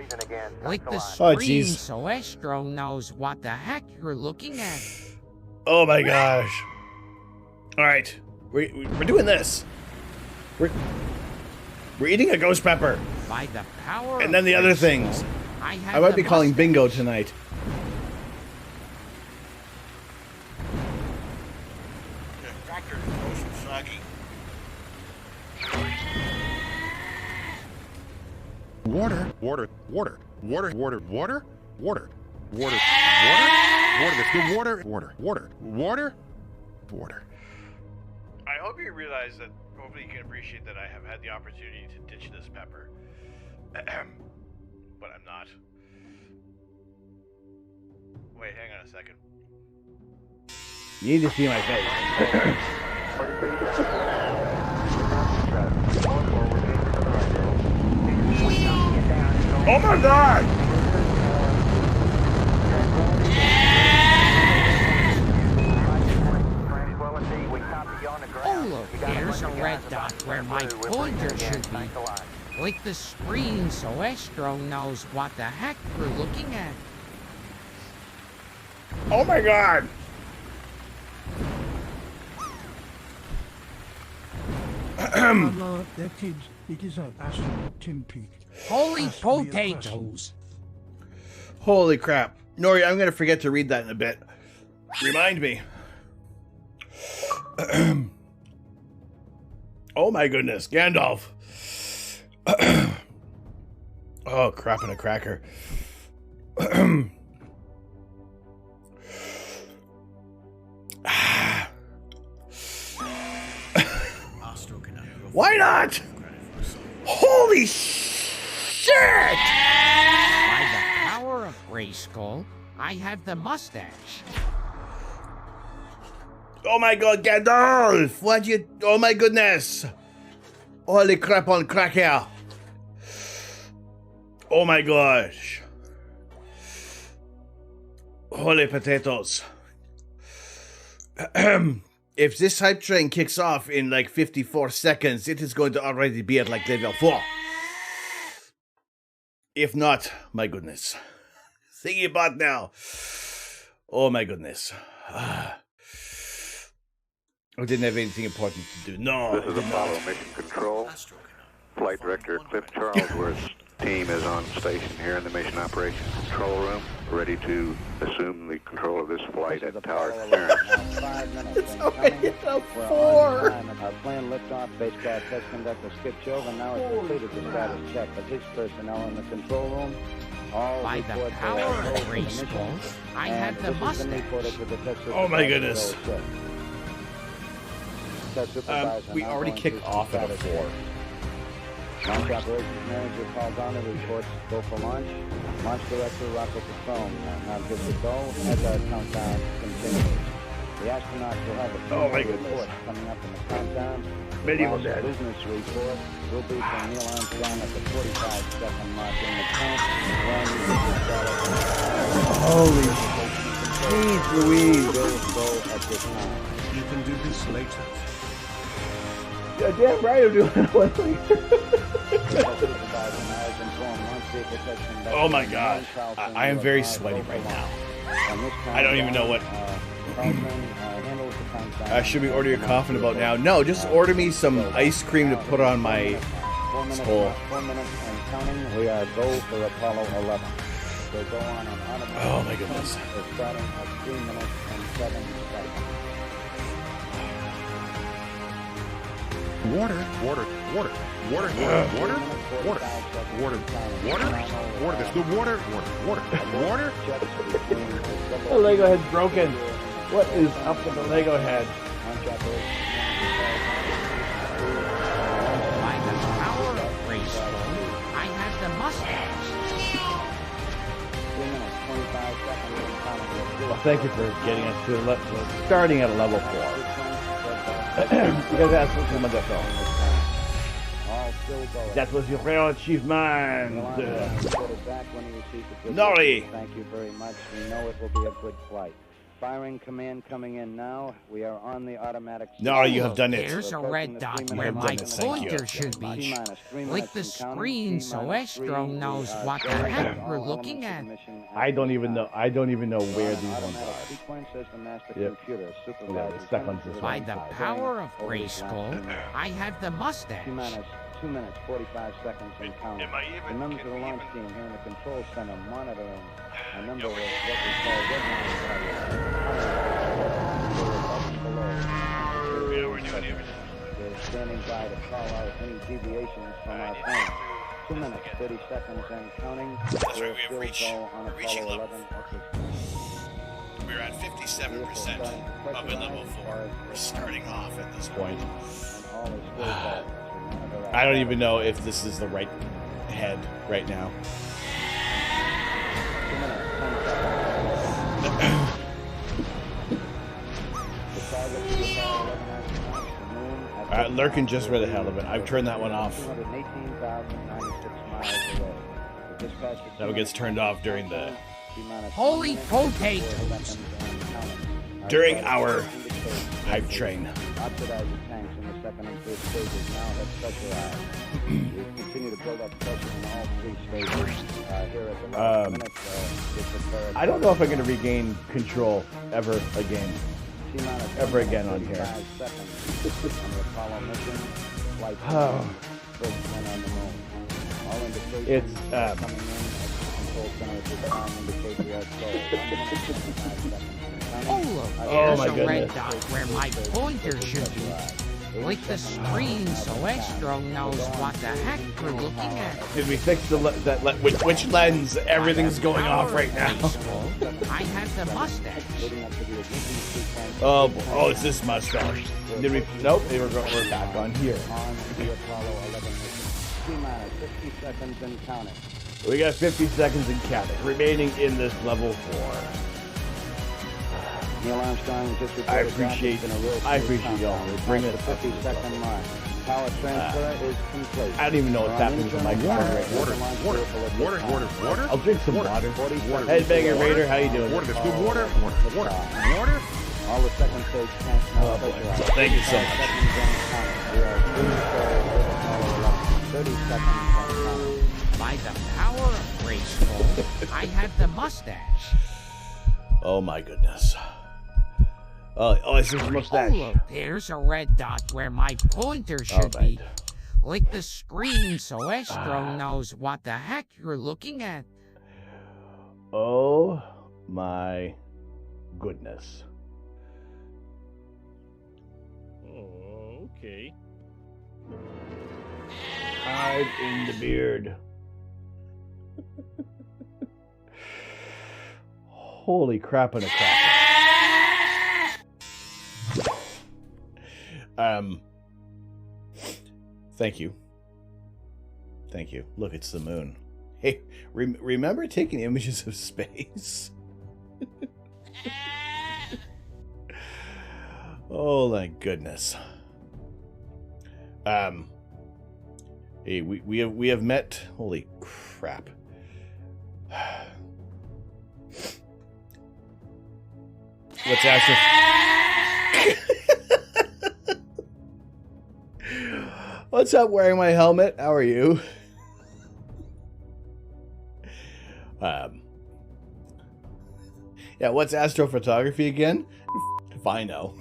Click the Oh, screen jeez. so Astro knows what the heck you're looking at. Oh my gosh. All right, we're doing this. We're eating a ghost pepper. By the power And then the other things. I might be calling bingo tonight. Water, water, water, water, water, water, water, water, water, water. That's the water, water, water, water, water. I hope you realize that. Hopefully, you can appreciate that I have had the opportunity to ditch this pepper, but I'm not. Wait, hang on a second. You need to see my face. Oh my God! Oh look, there's a red dot where my pointer should be. Click the screen so Astro knows what the heck you're looking at. Oh my God! Hello, there, kids. It is Astronaut Tim Peake. Holy Ask me a potatoes! Holy crap. Nori, I'm going to forget to read that in a bit. Remind me. Oh my goodness, Gandalf. Oh, crap in a cracker. Why not? Holy shit! By the power of Grayskull, I have the mustache. Oh my God, Gandalf! What you? Oh my goodness! Holy crap on cracker! Oh my gosh! Holy potatoes! If this hype train kicks off in like 54 seconds, it is going to already be at like level 4. If not, my goodness. Thinking about now. Oh my goodness. I didn't have anything important to do. No. This is Apollo Mission Control. Flight Director Cliff Charlesworth's team is on station here in the Mission Operations Control Room, ready to assume the control of this flight at tower clearance. It's already at 4. Our plane liftoff, spacecraft test conductor Skip Chauvel now has completed the status check of his personnel in the control room. All By the power of Grayskull, I have the mustache. Oh my goodness. We already kicked off at a 4. Launch operations manager Paul Donner reports go for launch. Launch director Rocco Patron now gives a go as our countdown continues. The astronauts will have a report coming up in the countdown. The business report will be from Neil Armstrong at the 45-second mark in the tank. Holy jeez Louise. Will go at this time. You can do this later. Yeah, damn right I'm doing it. Oh my God. I am very sweaty right now. I don't even know what. Should we order your coffin about now? No, just order me some ice cream to put on my skull. 4 minutes and counting. We are go for Apollo 11. They go on an automatic. Oh my goodness. They're starting at 3 minutes and 7 seconds. Water, water, water, water, water, water, water, water, water, water. That's the water, water, water, water. The Lego head's broken. What is up with the Lego head? By the power of Grayskull, I have the mustache. 3 minutes, 25 seconds. Well, thank you for getting us to starting at a level 4. Because that's what you must have. That was your real achievement. Back when you receive the Nori. Thank you very much. We know it will be a good flight. Firing command coming in now. We are on the automatic. No, you have done it. There's a red dot where my pointer should be. Click the screen so Astro knows what the heck we're looking at. I don't even know. I don't even know where these ones are. Yep. By the power of Grayskull, I have the mustache. 2 minutes, 45 seconds and counting. The members of the launch team here in the control center monitoring a number of what we call red lines. They're standing by to call out any deviations from our plan. 2 minutes, 30 seconds and counting. That's right, we have We're reaching level 4. We're at 57% of level 4. We're starting off at this point. I don't even know if this is the right head right now. Lurkin just for the hell of it. I've turned that one off. That one gets turned off during the... Holy potatoes! During our hype train. Oxidizer tanks in the second and third stages now have pressurized. We continue to build up pressure in all 3 stages. Here at the last minute, I don't know if I'm going to regain control ever again. Ever again on here. It's oh my goodness. Red dot where my pointer should be. Click the screen so Astro knows what the heck we're looking at. Did we fix the which lens? Everything's going off right now. I have the mustache. Oh, it's this mustache. Did we? Nope. We're back on here. 50 seconds and counting. We got 50 seconds and counting remaining in this level 4. Neil Armstrong just I appreciate y'all bringing the 50-second mark. Power transfer is complete. I don't even know what's happening to my water right now. Water. I'll drink some water. Headbanger Raider, how you doing? Water. There's good water. Water. All the second stage tanks now pressurized. Thank you so much. We are 30 seconds. By the power of Grayskull, I have the mustache. Oh my goodness. Oh, it's just a mustache. Oh, look, there's a red dot where my pointer should be. Click the screen so Astro knows what the heck you're looking at. Oh my goodness. Oh, okay. Hide in the beard. Holy crap and a crap. Thank you. Look, it's the moon. Hey, remember taking images of space? Oh my goodness. Hey, we have met. Holy crap. What's Astro? What's up, wearing my helmet? How are you? Yeah, what's astrophotography again? If I know.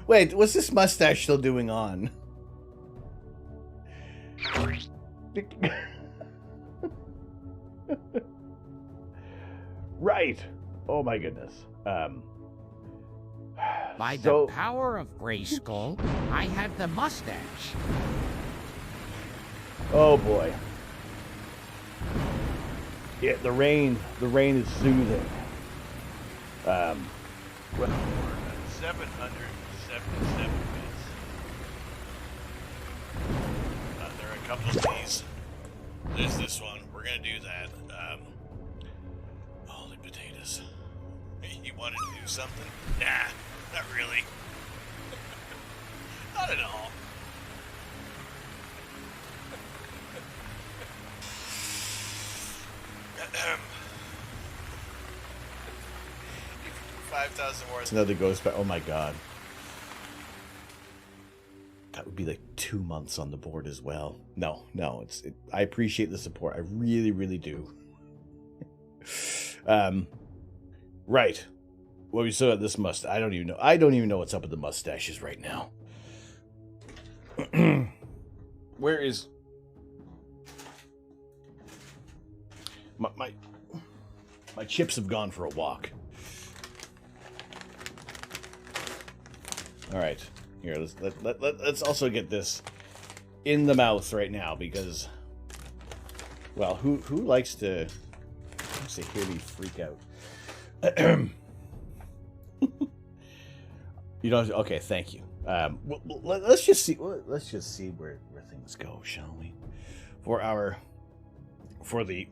Wait, what's this mustache still doing on? Right. Oh my goodness. By the power of Grayskull, I have the mustache. Oh boy. Yeah, the rain is soothing. Well, we're at 777 bits. There are a couple of these. There's this one. We're gonna do that. Holy potatoes. You wanted to do something? Nah, not really. Not at all. 5,000 more. It's another ghost back. Oh my god. That would be like 2 months on the board as well. No, I appreciate the support. I really, really do. Right. Well, we still got this mustache. I don't even know what's up with the mustaches right now. Where is my chips have gone for a walk. All right. Here, let's also get this in the mouth right now because, well, who likes to hear me freak out? You know? Okay, thank you. Let's just see where things go, shall we? For the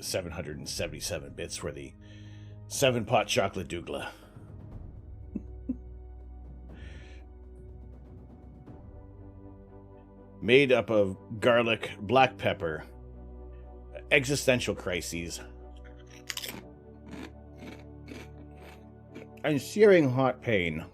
777 bits for the 7-pot chocolate dougla. Made up of garlic, black pepper, existential crises, and searing hot pain.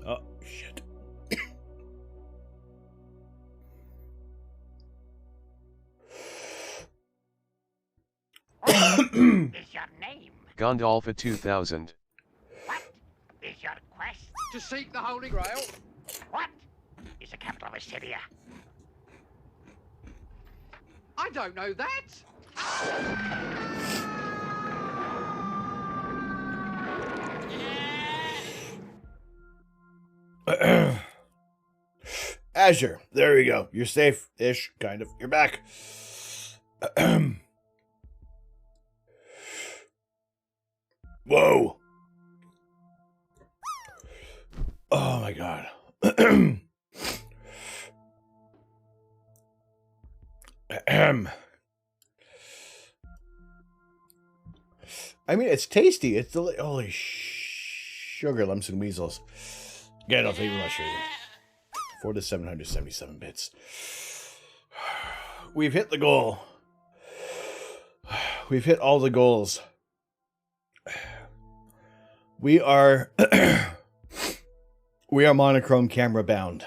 Oh, shit. Is your name? Gondolfa 2000. What is your quest? To seek the Holy Grail. What is the capital of Assyria? I don't know that. Azure, there we go. You're safe-ish, kind of. You're back. Whoa. Oh my god. I mean, it's tasty. It's holy sugar lumps and weasels. Get off even much. 4 to 777 bits. We've hit the goal. We've hit all the goals. We are we are monochrome camera bound.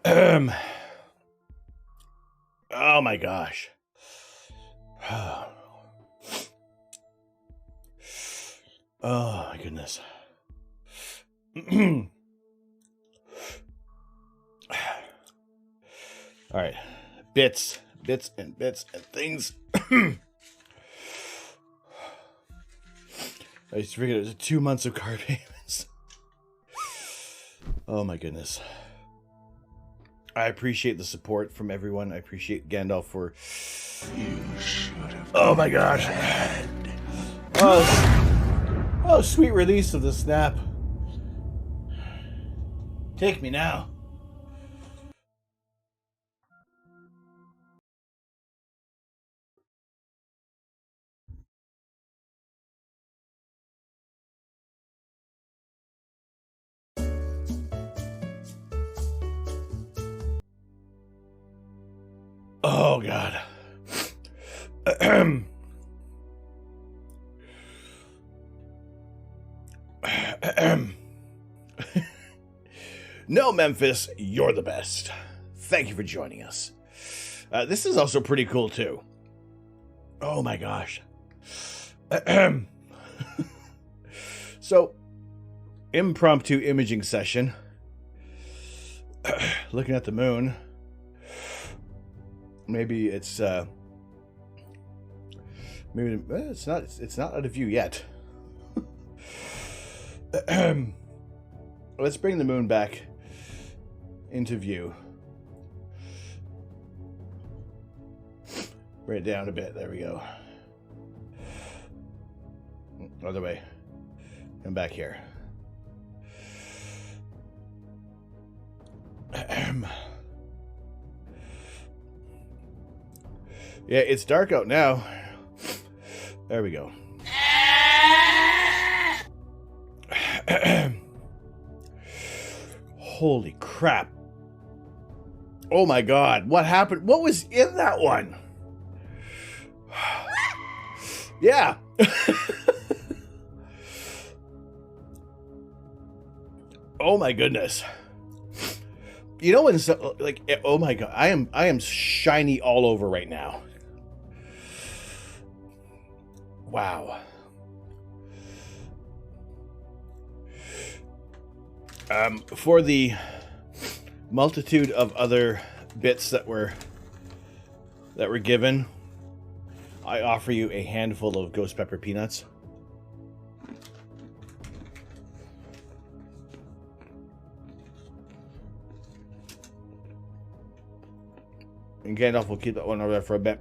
Oh my gosh. Oh my goodness. All right. Bits and things. I just figured it was 2 months of car payments. Oh my goodness. I appreciate the support from everyone. I appreciate Gandalf for... Oh my gosh. Oh, sweet release of the snap. Take me now. Oh, God. No, Memphis, you're the best. Thank you for joining us. This is also pretty cool, too. Oh, my gosh. So, impromptu imaging session. Looking at the moon. Maybe it's maybe it's not out of view yet. Let's bring the moon back into view. Bring it down a bit. There we go. Other way. Come back here. Yeah, it's dark out now. There we go. Holy crap. Oh my god, what happened? What was in that one? Yeah. Oh my goodness. You know when so, like, oh my god, I am shiny all over right now. Wow. For the multitude of other bits that were given, I offer you a handful of ghost pepper peanuts. And Gandalf will keep that one over there for a bit.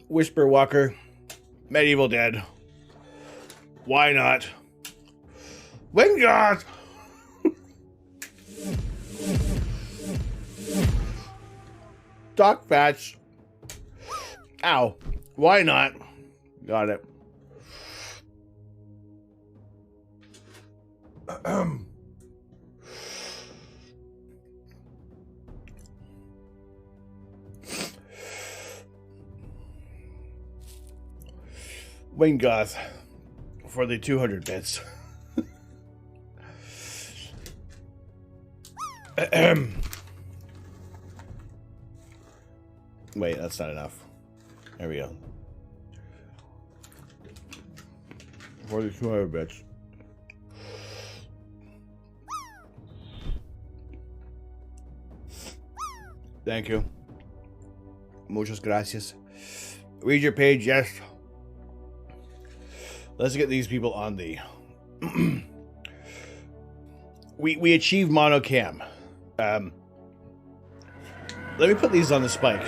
Whisper Walker, Medieval Dead. Why not? Wingard! Doc Fats. Ow. Why not? Got it. Wingoth for the 200 bits. Wait, that's not enough. There we go. For the 200 bits. Thank you. Muchas gracias. Read your page, yes. Let's get these people on the... we achieved monocam. Let me put these on the spike.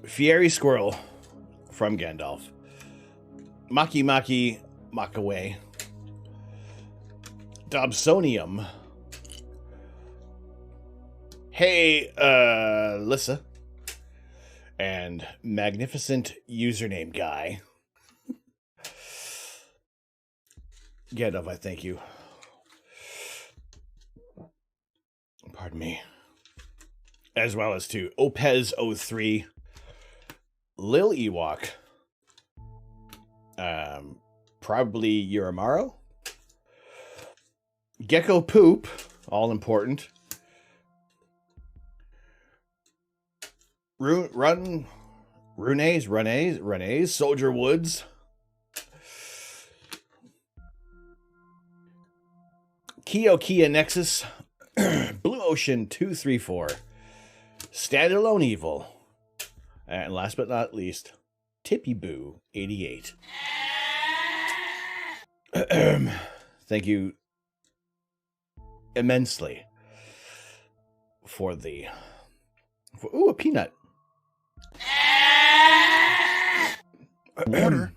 Fiery Squirrel from Gandalf. Maki Maki Makaway. Dobsonium. Hey, Lissa. And magnificent username guy. Gandalf, I thank you. Pardon me. As well as to Opez03, Lil Ewok, probably Uramaro, Gecko Poop, all important. Runays, Soldier Woods, Kia Nexus, Blue Ocean 234, Standalone Evil, and last but not least, Tippy Boo 88. Thank you immensely for the... ooh, a peanut. Water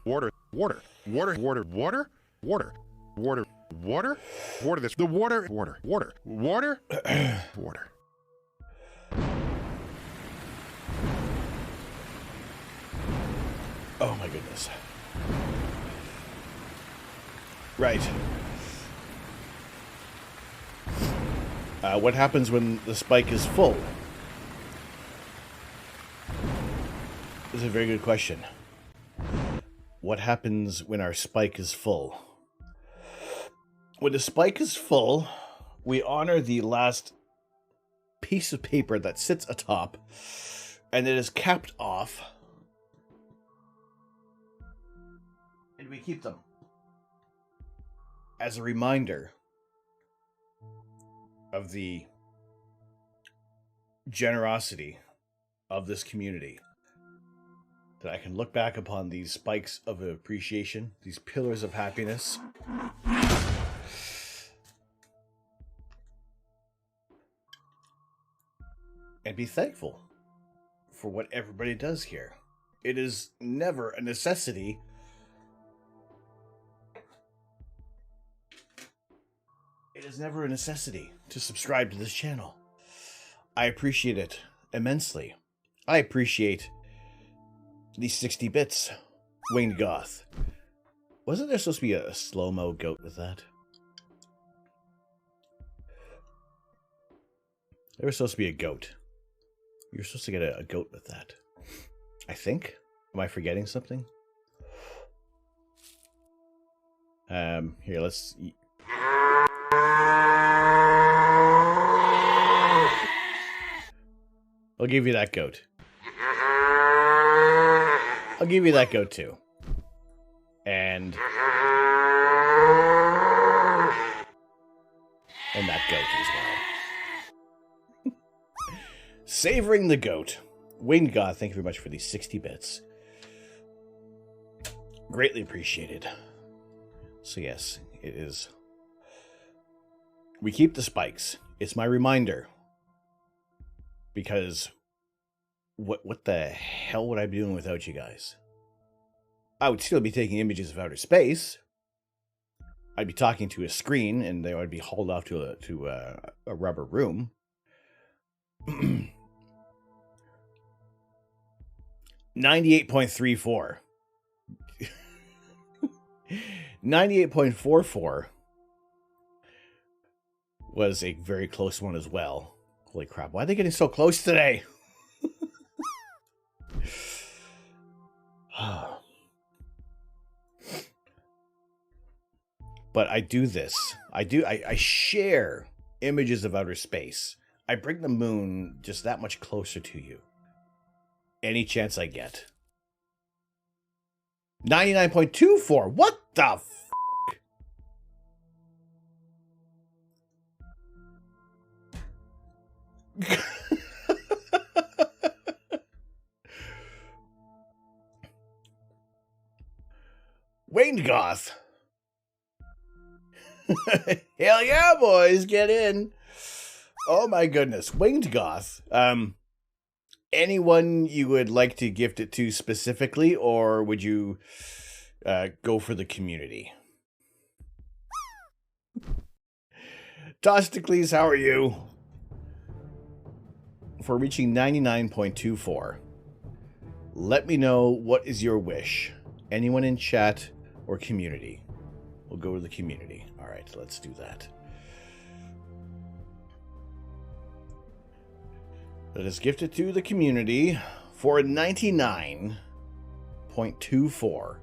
this. The water. Oh my goodness. Right. What happens when the spike is full? This is a very good question. What happens when our spike is full? When the spike is full, we honor the last piece of paper that sits atop, and it is capped off, and we keep them as a reminder of the generosity of this community. That I can look back upon these spikes of appreciation, these pillars of happiness, and be thankful for what everybody does here. It is never a necessity. It is never a necessity to subscribe to this channel. I appreciate it immensely. I appreciate these 60 bits. Winged Goth. Wasn't there supposed to be a slow-mo goat with that? There was supposed to be a goat. You were supposed to get a goat with that. I think? Am I forgetting something? Here, let's... I'll give you that goat. I'll give you that goat too. And that goat as well. Savoring the goat. Winged God, thank you very much for these 60 bits. Greatly appreciated. So yes, it is. We keep the spikes. It's my reminder. Because what the hell would I be doing without you guys? I would still be taking images of outer space. I'd be talking to a screen, and they would be hauled off to a rubber room. 98.34. 98.44 was a very close one as well. Holy crap, why are they getting so close today? But I do this. I share images of outer space. I bring the moon just that much closer to you. Any chance I get. 99.24. What the f***? Winged Goth. Hell yeah, boys, get in. Oh my goodness, Winged Goth. Anyone you would like to gift it to specifically, or would you go for the community? Tosticles, how are you? For reaching 99.24. Let me know what is your wish. Anyone in chat or community? We'll go to the community. All right, let's do that. Let us gift it to the community for 99.24.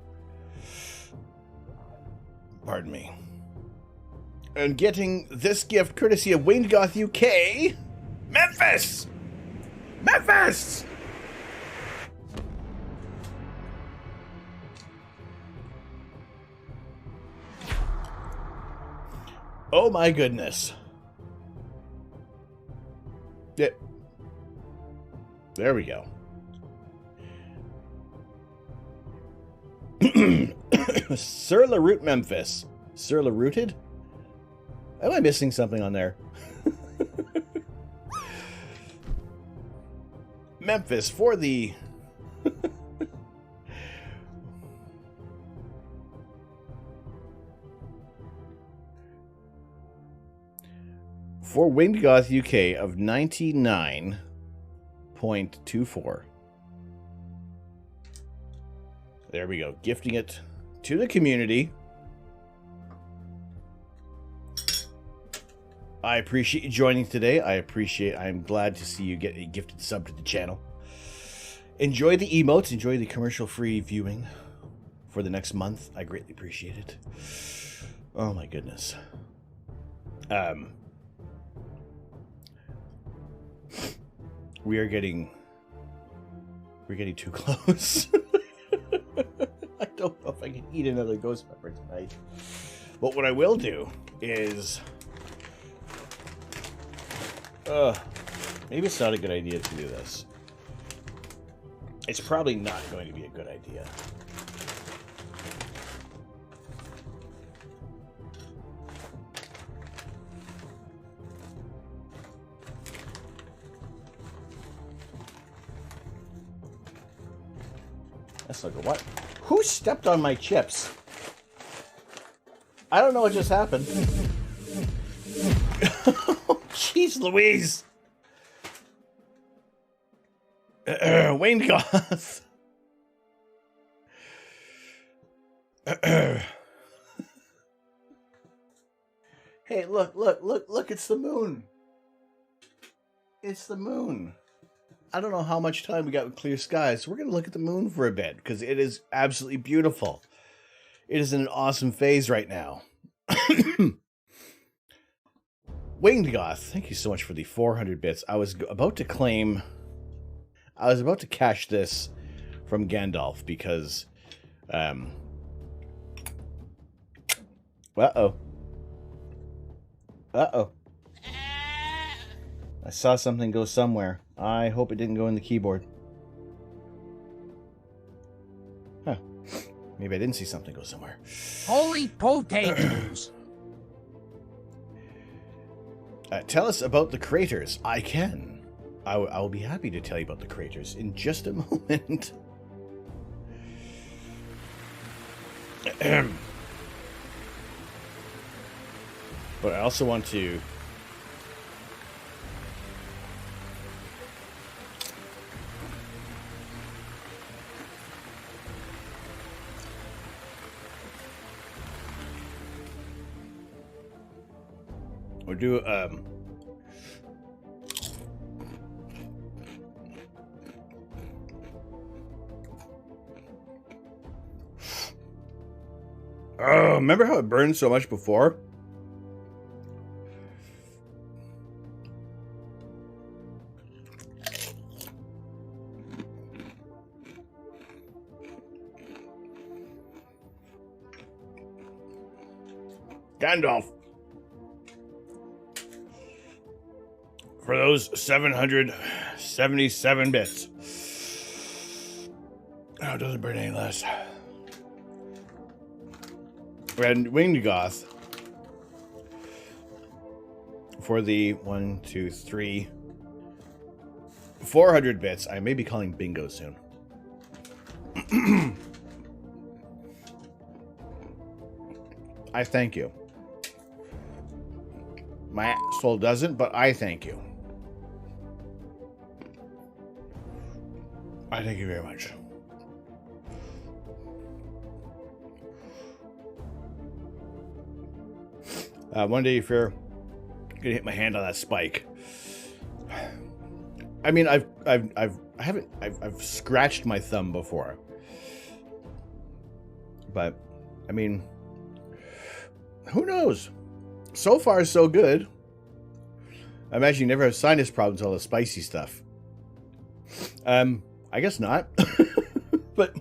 Pardon me. And getting this gift courtesy of Winged Goth UK, Memphis! Memphis! Oh my goodness. Yeah. There we go. Sir LaRoot Memphis. Sir LaRooted? Am I missing something on there? Memphis for the... for Winged Goth UK of 99.24. There we go. Gifting it to the community. I appreciate you joining today. I'm glad to see you get a gifted sub to the channel. Enjoy the emotes. Enjoy the commercial-free viewing for the next month. I greatly appreciate it. Oh my goodness. We're getting too close. I don't know if I can eat another ghost pepper tonight. But what I will do is... maybe it's not a good idea to do this. It's probably not going to be a good idea. Let's look at what? Who stepped on my chips? I don't know what just happened. Jeez Louise. Wayne Goth. Hey, look, it's the moon. It's the moon. I don't know how much time we got with clear skies, so we're going to look at the moon for a bit, because it is absolutely beautiful. It is in an awesome phase right now. Winged Goth, thank you so much for the 400 bits. I was about to cash this from Gandalf, because, Uh-oh. I saw something go somewhere. I hope it didn't go in the keyboard. Huh. Maybe I didn't see something go somewhere. Holy potatoes! Tell us about the craters. I can. I will be happy to tell you about the craters in just a moment. But I also want to... We'll do, Oh, remember how it burned so much before? Gandalf. For those 777 bits. Oh, it doesn't burn any less. And Winged Goth for the 1, 2, 3, 400 bits. I may be calling bingo soon. I thank you. My asshole doesn't, but I thank you. I thank you very much. One day, if you're gonna hit my hand on that spike, I mean, I've scratched my thumb before, but I mean, who knows? So far, so good. I imagine you never have sinus problems, all the spicy stuff. I guess not, but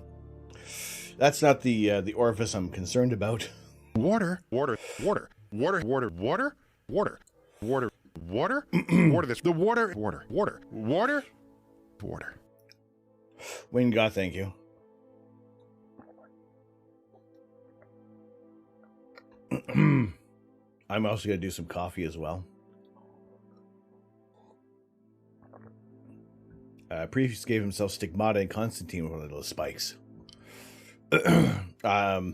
that's not the orifice I'm concerned about. Water. Water. This. The water. Wayne God, thank you. I'm also going to do some coffee as well. Previous gave himself stigmata and Constantine with one of those spikes. Well,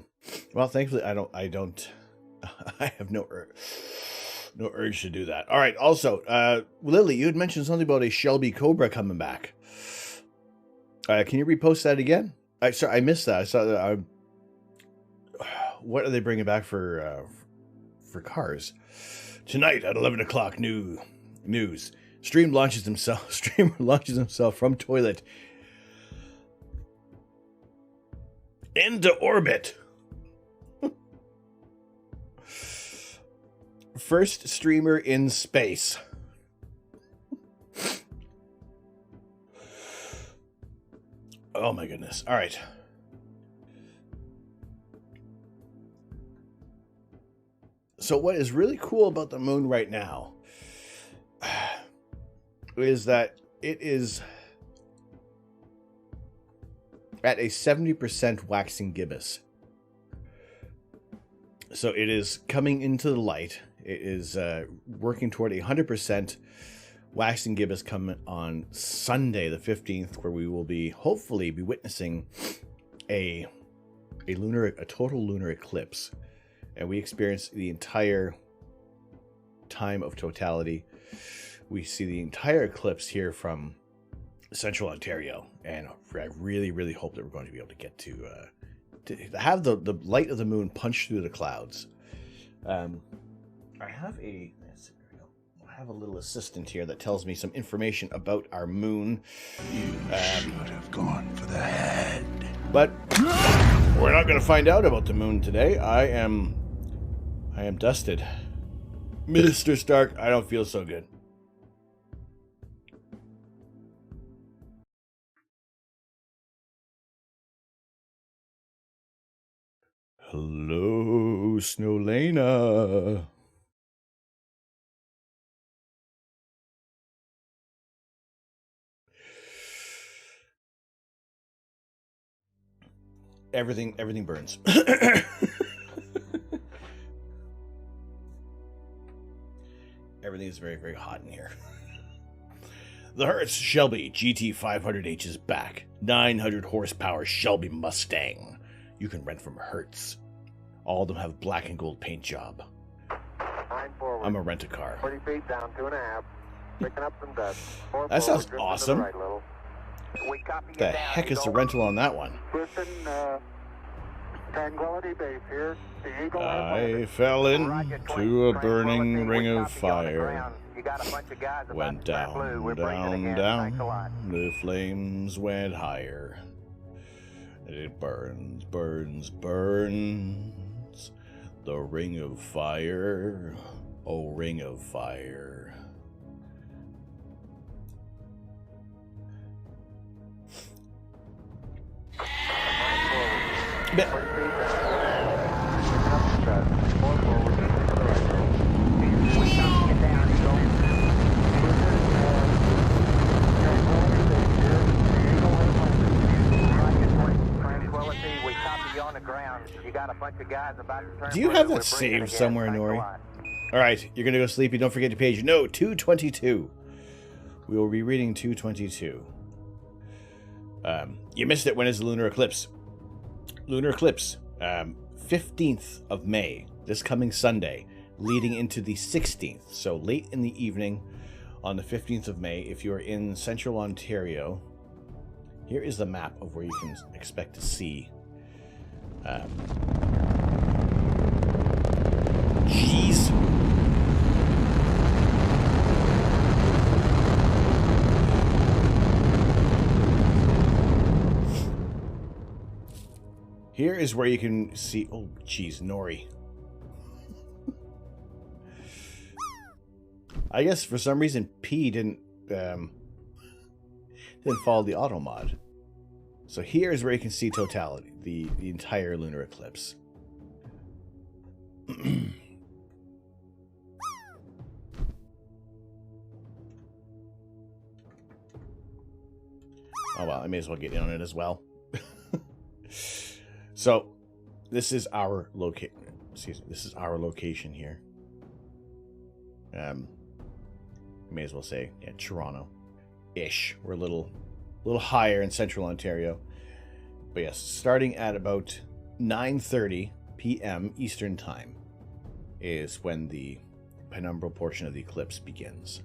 thankfully, I have no urge to do that. All right. Also, Lily, you had mentioned something about a Shelby Cobra coming back. Can you repost that again? Sorry, I missed that. I saw that. What are they bringing back for cars tonight at 11 o'clock? News. Streamer launches himself from toilet into orbit. First streamer in space. Oh my goodness. All right. So what is really cool about the moon right now is that it is at a 70% waxing gibbous. So it is coming into the light. It is working toward 100% waxing gibbous coming on Sunday, the 15th, where we will hopefully be witnessing a total lunar eclipse. And we experience the entire time of totality. We see the entire eclipse here from Central Ontario, and I really, really hope that we're going to be able to get to have the light of the moon punch through the clouds. I have a little assistant here that tells me some information about our moon. You should have gone for the head. But we're not going to find out about the moon today. I am dusted. Mr. Stark, I don't feel so good. Hello, Snowlena. Everything burns. Everything is very, very hot in here. The Hertz Shelby GT 500H is back. 900 horsepower Shelby Mustang. You can rent from Hertz. All of them have black and gold paint job. I'm a rent-a-car. 40 feet down, 2.5. Picking up some dust. That sounds awesome. Right, The heck is the rental on that one? Houston, Tranquility Base here. The Eagle I fell into a burning ring of fire. Went down, down, down. The flames went higher. It burns, burns, burns. The ring of fire. Oh, ring of fire. Do you have that saved somewhere, Nori? Alright, you're gonna go sleepy. Don't forget to page. No, 222. We will be reading 222. You missed it. When is the lunar eclipse? Lunar eclipse, 15th of May, this coming Sunday, leading into the 16th. So late in the evening on the 15th of May, if you're in Central Ontario, here is the map of where you can expect to see. Jeez. Here is where you can see. Oh, geez, Nori. I guess for some reason P didn't follow the auto mod. So here is where you can see totality, the entire lunar eclipse. Oh well, I may as well get in on it as well. So, this is our location. Excuse me. This is our location here. May as well say, yeah, Toronto-ish. We're a little higher in Central Ontario. But yes, starting at about 9:30 p.m. Eastern Time is when the penumbral portion of the eclipse begins.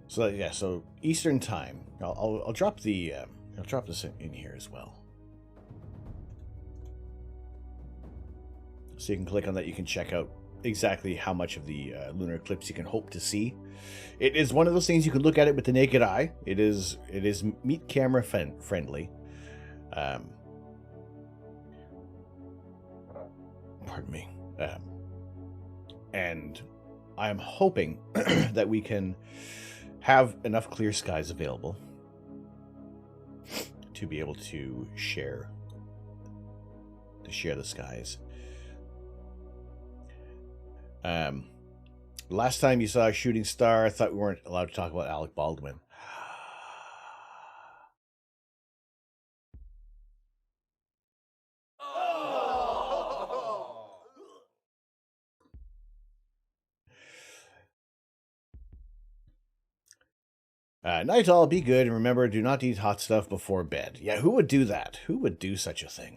So yeah, so Eastern Time. I'll drop the I'll drop this in here as well. So you can click on that. You can check out exactly how much of the lunar eclipse you can hope to see. It is one of those things you can look at it with the naked eye. It is meet camera friendly. Pardon me. And I am hoping that we can have enough clear skies available to be able to share the skies. Last time you saw a shooting star, I thought we weren't allowed to talk about Alec Baldwin. Night all, be good, and remember, do not eat hot stuff before bed. Yeah, who would do that? Who would do such a thing?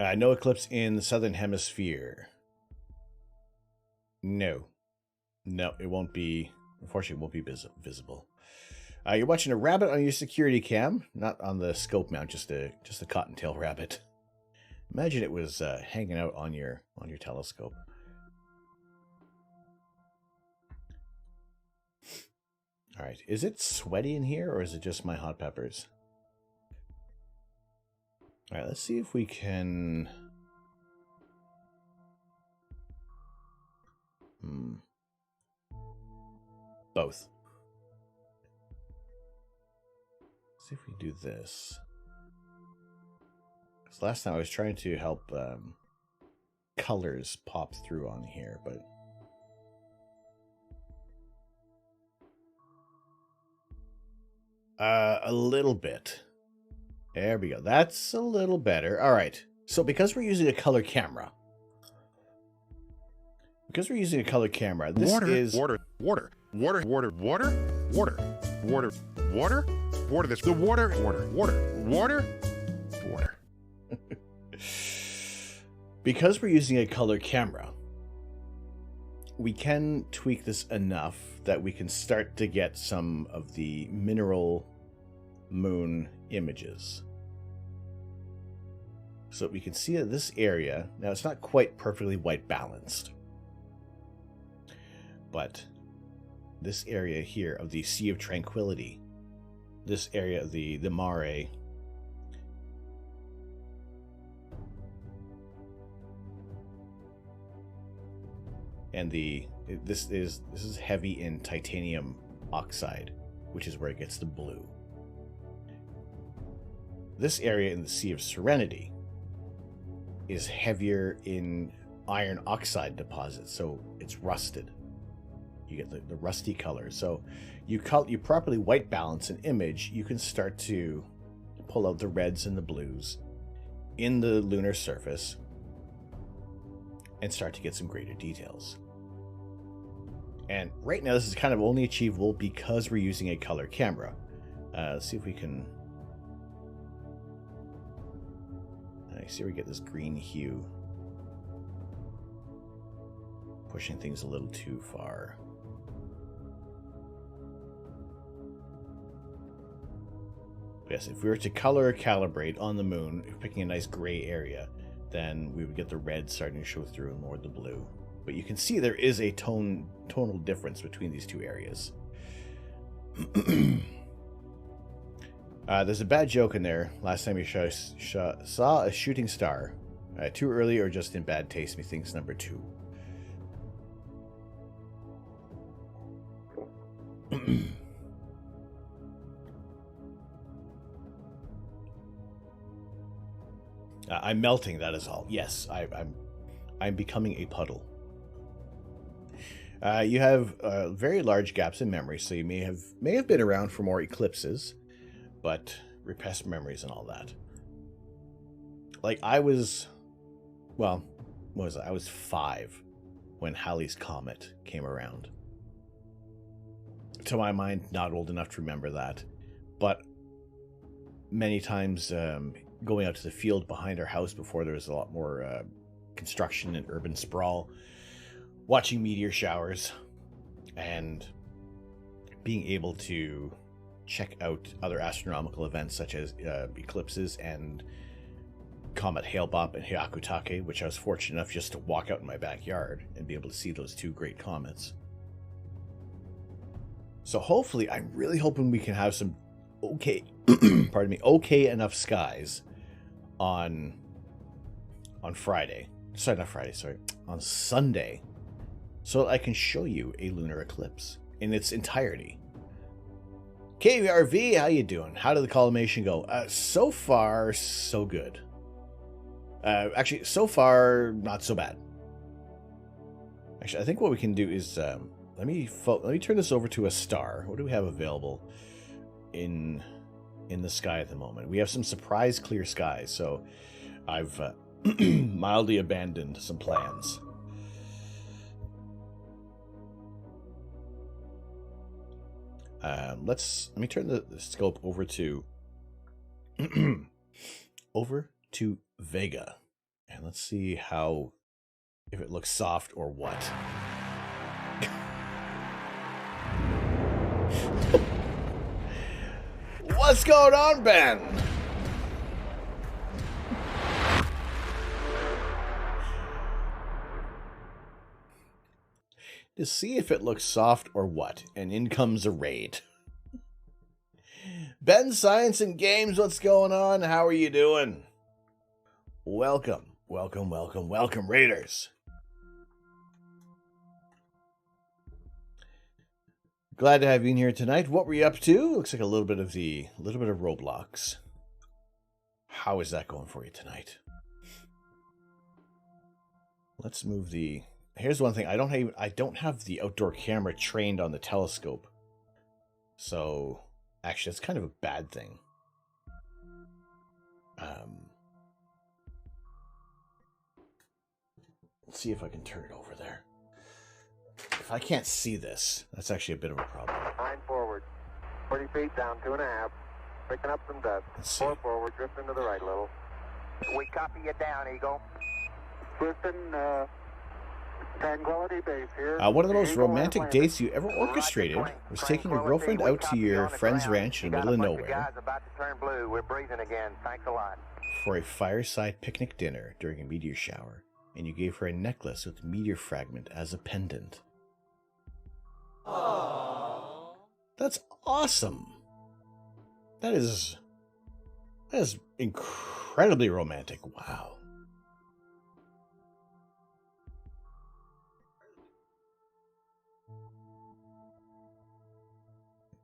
No eclipse in the southern hemisphere. No. No, it won't be. Unfortunately, it won't be visible. You're watching a rabbit on your security cam, not on the scope mount, just a cottontail rabbit. Imagine it was hanging out on your telescope. All right, is it sweaty in here, or is it just my hot peppers? All right, let's see if we can. Both. Let's see if we do this. Because last time I was trying to help colors pop through on here, but a little bit. There we go. That's a little better. All right. So because we're using a color camera, this is water. This the water. Because we're using a color camera, we can tweak this enough that we can start to get some of the mineral moon images. So we can see that this area, now it's not quite perfectly white balanced, but this area here of the Sea of Tranquility, this area of the Mare, and this is heavy in titanium oxide, which is where it gets the blue. This area in the Sea of Serenity is heavier in iron oxide deposits, so it's rusted. You get the rusty color. So you properly white balance an image, you can start to pull out the reds and the blues in the lunar surface and start to get some greater details. And right now this is kind of only achievable because we're using a color camera. Let's see if we can. I see we get this green hue, pushing things a little too far. Yes, if we were to color calibrate on the moon, picking a nice gray area, then we would get the red starting to show through and more of the blue. But you can see there is a tonal difference between these two areas. There's a bad joke in there. Last time you saw a shooting star. Too early or just in bad taste, methinks number 2. I'm melting, that is all. Yes, I'm becoming a puddle. You have very large gaps in memory, so you may have been around for more eclipses, but repressed memories and all that. Like I was 5 when Halley's Comet came around. To my mind, not old enough to remember that, but many times going out to the field behind our house before there was a lot more construction and urban sprawl, watching meteor showers, and being able to check out other astronomical events such as eclipses and Comet Hale-Bopp and Hyakutake, which I was fortunate enough just to walk out in my backyard and be able to see those 2 great comets. So hopefully, I'm really hoping we can have some okay enough skies on Friday. Sorry, not Friday, sorry. On Sunday, so that I can show you a lunar eclipse in its entirety. KVRV, how you doing? How did the collimation go? So far, so good. Actually, so far, not so bad. Actually, I think what we can do is let me turn this over to a star. What do we have available in the sky at the moment? We have some surprise clear skies, so I've mildly abandoned some plans. Let me turn the scope over to Vega. And let's see how, if it looks soft or what. What's going on, Ben? To see if it looks soft or what, and in comes a raid. Ben Science and Games, what's going on? How are you doing? Welcome, welcome, welcome, welcome, Raiders. Glad to have you in here tonight. What were you up to? Looks like a little bit of Roblox. How is that going for you tonight? Let's move the. Here's one thing. I don't have the outdoor camera trained on the telescope. So, actually, it's kind of a bad thing. Let's see if I can turn it over there. If I can't see this, that's actually a bit of a problem. 9 forward. 40 feet down, 2.5. Picking up some dust. 4 forward, drifting to the right a little. We copy you down, Eagle. Drifting, Tranquility Base here. One of the most romantic dates you ever orchestrated was taking your girlfriend out to your friend's ranch in the middle of nowhere Guys about to turn blue. We're breathing again. Thanks a lot. for a fireside picnic dinner during a meteor shower, and you gave her a necklace with a meteor fragment as a pendant. Aww. That's awesome. That is incredibly romantic. Wow.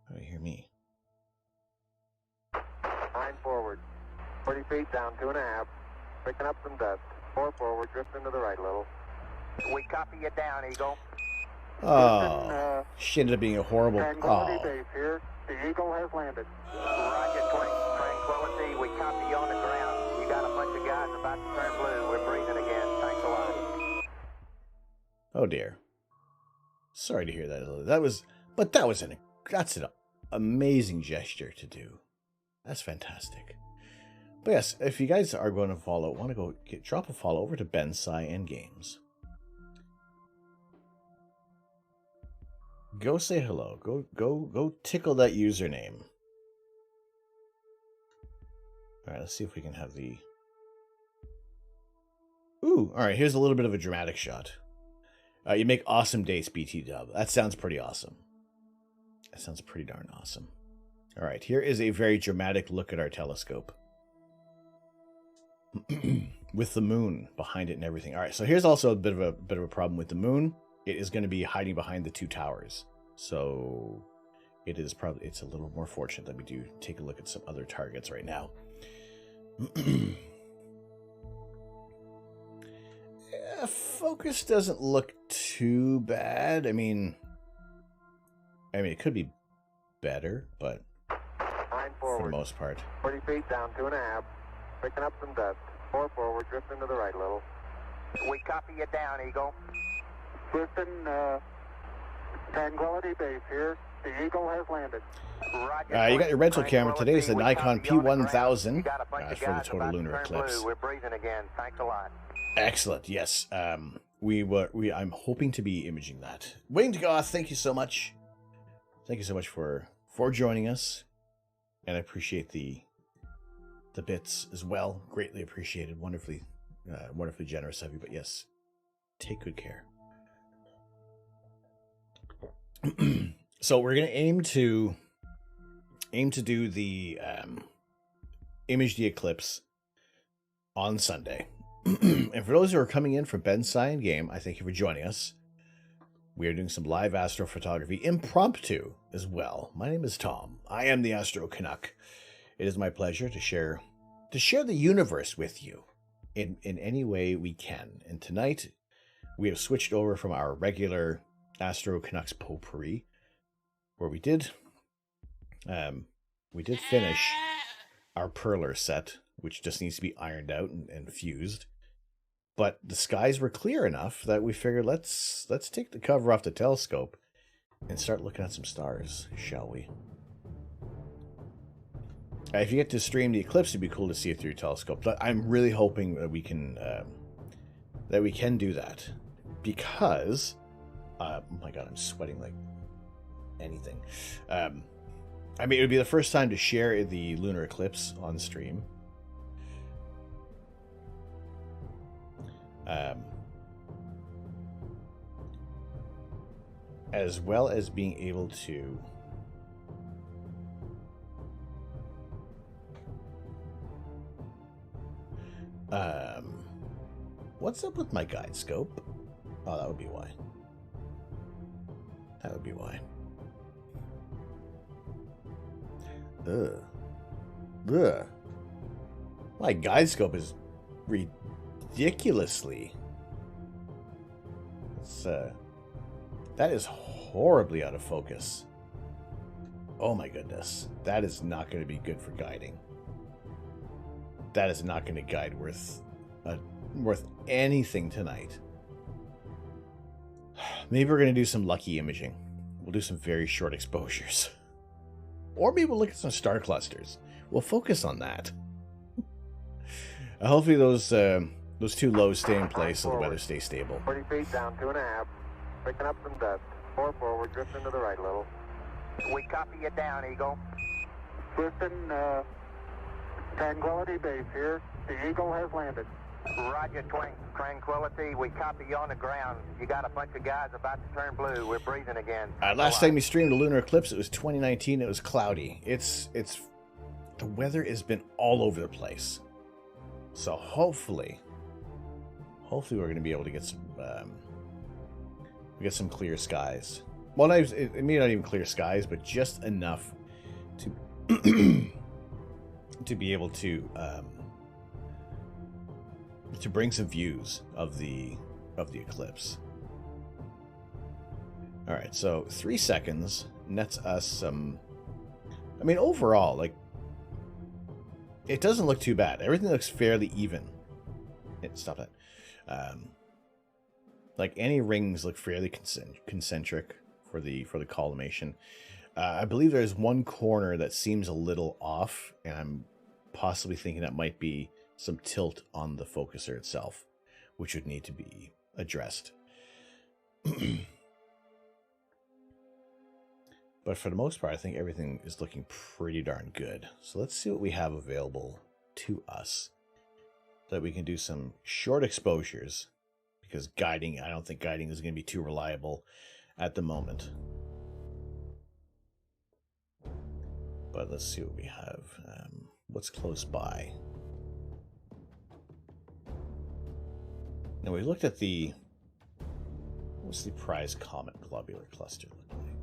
Oh, you hear me? 9 forward. 40 feet down, 2.5. Picking up some dust. 4 forward, drifting to the right a little. We copy you down, Eagle. Oh, she ended up being a horrible. Tranquility Oh, Base here. The Eagle has landed. Roger, Tranquility. We copy you on the ground. You got a bunch of guys about to turn blue. We're breathing again. Thanks a lot. oh dear. Sorry to hear that. That's an amazing gesture to do. That's fantastic. But yes, if you guys are going to follow, want to go drop a follow over to Ben Sci and Games. Go say hello. Go tickle that username. All right, let's see if we can have the. Ooh, all right. Here's a little bit of a dramatic shot. You make awesome dates, BT Dub. That sounds pretty awesome. That sounds pretty darn awesome. All right, here is a very dramatic look at our telescope. With the moon behind it and everything. All right, so here's also a bit of a problem with the moon. It is going to be hiding behind the 2 towers. So it's a little more fortunate that we do take a look at some other targets right now. Focus doesn't look too bad. I mean it could be better, but 9 forward. for the most part. 40 feet down, 2.5. Picking up some dust. 4 forward, drifting to the right a little. We copy you down, Eagle. Drifting, Tranquility Base here. The Eagle has landed. Roger, You got your rental camera today. It's the We Nikon copy you on the ground. P1000 You got a bunch of for the guys total about to lunar turn eclipse. blue. We're breathing again. Thanks a lot. Excellent. Yes. I'm hoping to be imaging that. Winged Goth, thank you so much. Thank you so much for joining us, and I appreciate the bits as well. Greatly appreciated. Wonderfully generous of you. But yes, take good care. So we're gonna aim to do the image the eclipse on Sunday. And for those who are coming in from Ben Sci and Game, I thank you for joining us. We are doing some live astrophotography impromptu as well. My name is Tom. I am the Astro Canuck. It is my pleasure to share the universe with you in any way we can. And tonight we have switched over from our regular Astro Canucks potpourri, where we did finish our Perler set, which just needs to be ironed out and fused. But the skies were clear enough that we figured let's take the cover off the telescope and start looking at some stars, shall we? If you get to stream the eclipse, it'd be cool to see it through your telescope. But I'm really hoping that we can that we can do that. Because, oh my god, I'm sweating like anything. I mean, it would be the first time to share the lunar eclipse on stream. As well as being able to what's up with my guide scope? Oh, that would be why. That would be why. Ugh. Ugh. My guide scope is ridiculously. It's, that is horribly out of focus. Oh my goodness. That is not going to be good for guiding. That is not going to guide worth anything tonight. Maybe we're going to do some lucky imaging. We'll do some very short exposures. Or maybe we'll look at some star clusters. We'll focus on that. Hopefully those two lows stay in place so the weather stays stable. 40 feet down, 2.5. Picking up some dust. 4 forward, drifting to the right a little. We copy you down, Eagle. Houston, Tranquility Base here. The Eagle has landed. Roger, Tranquility. We copy you on the ground. You got a bunch of guys about to turn blue. We're breathing again. Last time we streamed a lunar eclipse, it was 2019. It was cloudy. It's the weather has been all over the place. So hopefully we're going to be able to get some clear skies. Well, it may not even clear skies, but just enough to to be able to bring some views of the eclipse. All right, so 3 seconds nets us some. I mean, overall, like, it doesn't look too bad. Everything looks fairly even. Stop that. Like, any rings look fairly concentric for the collimation. I believe there's one corner that seems a little off, and I'm possibly thinking that might be some tilt on the focuser itself, which would need to be addressed. But for the most part, I think everything is looking pretty darn good. So let's see what we have available to us so that we can do some short exposures, because guiding, I don't think guiding is going to be too reliable at the moment. But let's see what we have. What's close by? Now we looked at the, what's the prize comet globular cluster look like?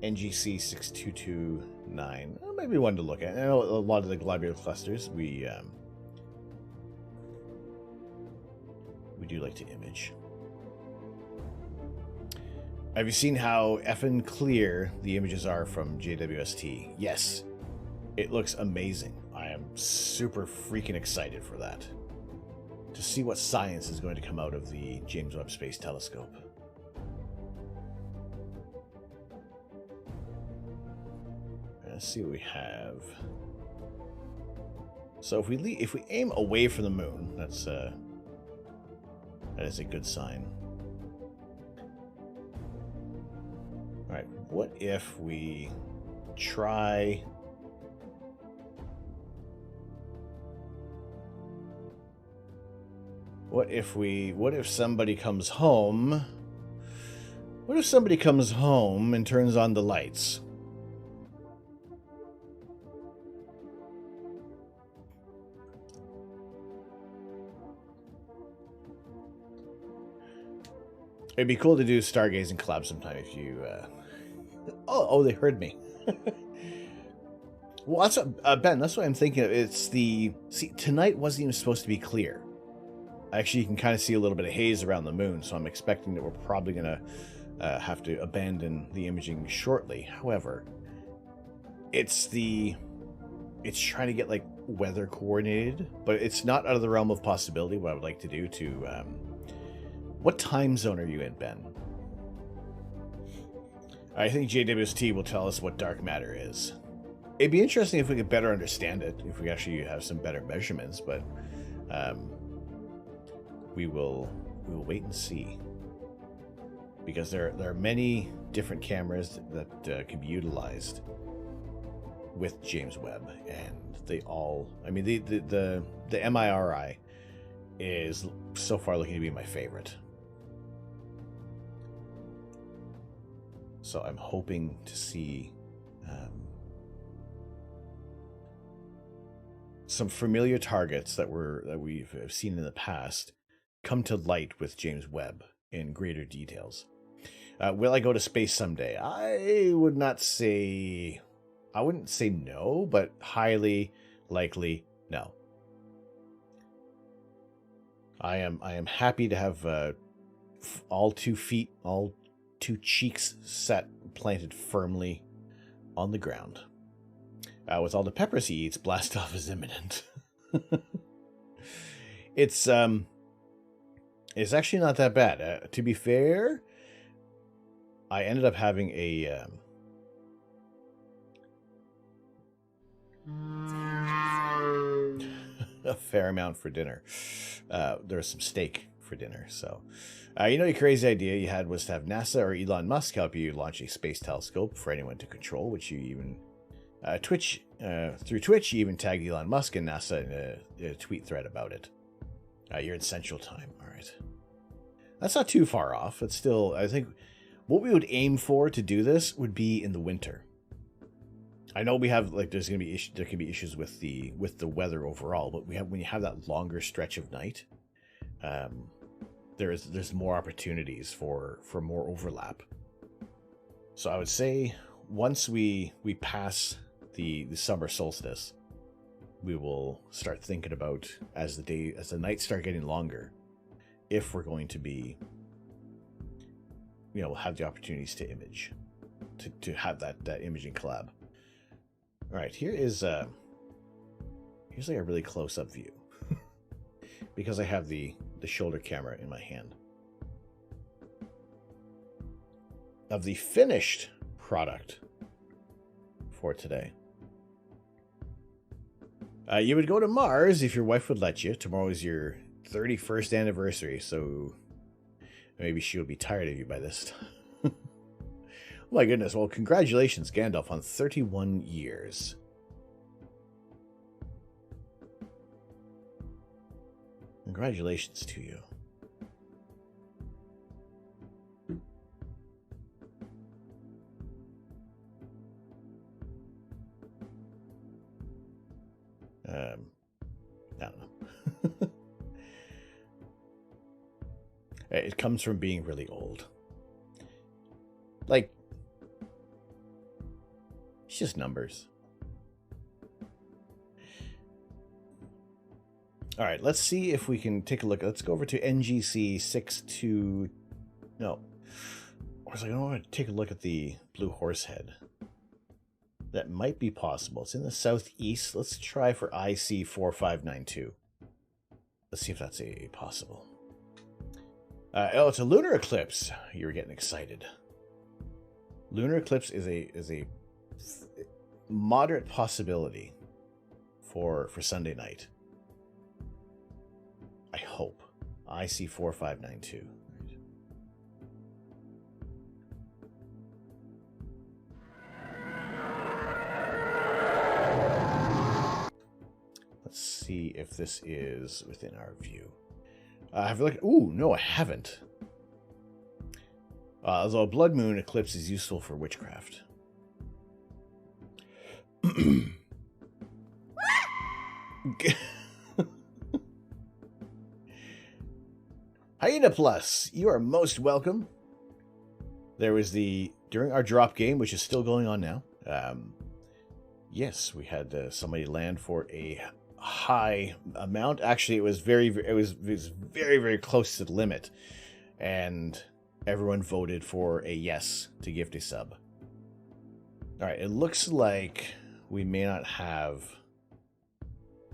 NGC 6229. Maybe one to look at. I know a lot of the globular clusters we do like to image. Have you seen how effing clear the images are from JWST? Yes, it looks amazing. I am super freaking excited for that. To see what science is going to come out of the James Webb Space Telescope. Let's see what we have. So if we aim away from the moon, that is a good sign. All right, what if we try? What if somebody comes home? What if somebody comes home and turns on the lights? It'd be cool to do stargazing collab sometime if you. Oh, they heard me. Well, that's what, Ben. That's what I'm thinking of. It's the tonight wasn't even supposed to be clear. Actually, you can kind of see a little bit of haze around the moon, so I'm expecting that we're probably gonna have to abandon the imaging shortly. However, it's trying to get like weather coordinated, but it's not out of the realm of possibility. What I would like to do to. What time zone are you in, Ben? I think JWST will tell us what dark matter is. It'd be interesting if we could better understand it, if we actually have some better measurements, but we will wait and see. Because there are many different cameras that can be utilized with James Webb, and they all, I mean, the MIRI is so far looking to be my favorite. So I'm hoping to see some familiar targets that we've seen in the past come to light with James Webb in greater details. Will I go to space someday? I wouldn't say no, but highly likely no. I am happy to have all 2 feet, all 2 cheeks planted firmly on the ground. With all the peppers he eats, blast off is imminent. It's actually not that bad. To be fair, I ended up having a fair amount for dinner. There was some steak for dinner. So, your crazy idea you had was to have NASA or Elon Musk help you launch a space telescope for anyone to control, which you even through Twitch, you even tagged Elon Musk and NASA in a tweet thread about it. You're in Central Time. All right. That's not too far off. It's still, I think, what we would aim for to do this would be in the winter. I know we have there can be issues with the weather overall, but when you have that longer stretch of night, there's more opportunities for more overlap. So I would say once we pass the summer solstice, we will start thinking about as the nights start getting longer, if we're going to be, have the opportunities to image, to have that imaging collab. All right, here's like a really close-up view because I have the shoulder camera in my hand of the finished product for today. You would go to Mars if your wife would let you. Tomorrow is your 31st anniversary, so maybe she'll be tired of you by this time. Oh my goodness. Well, congratulations, Gandalf, on 31 years. Congratulations to you. I don't know. It comes from being really old. Like, it's just numbers. All right, let's see if we can take a look. Let's go over to NGC 62. No. I was like, I want to take a look at the Blue Horsehead. That might be possible. It's in the southeast. Let's try for IC 4592. Let's see if that's a possible. Oh, it's a lunar eclipse. You were getting excited. Lunar eclipse is a moderate possibility for Sunday night. I hope. IC 4592. Let's see if this is within our view. Have a look. Ooh, no, I haven't. Although a blood moon eclipse is useful for witchcraft. Hyena Plus, you are most welcome. There was during our drop game, which is still going on now. Yes, we had somebody land for a high amount. Actually, it was very, very close to the limit, and everyone voted for a yes to gift a sub. All right, it looks like we may not have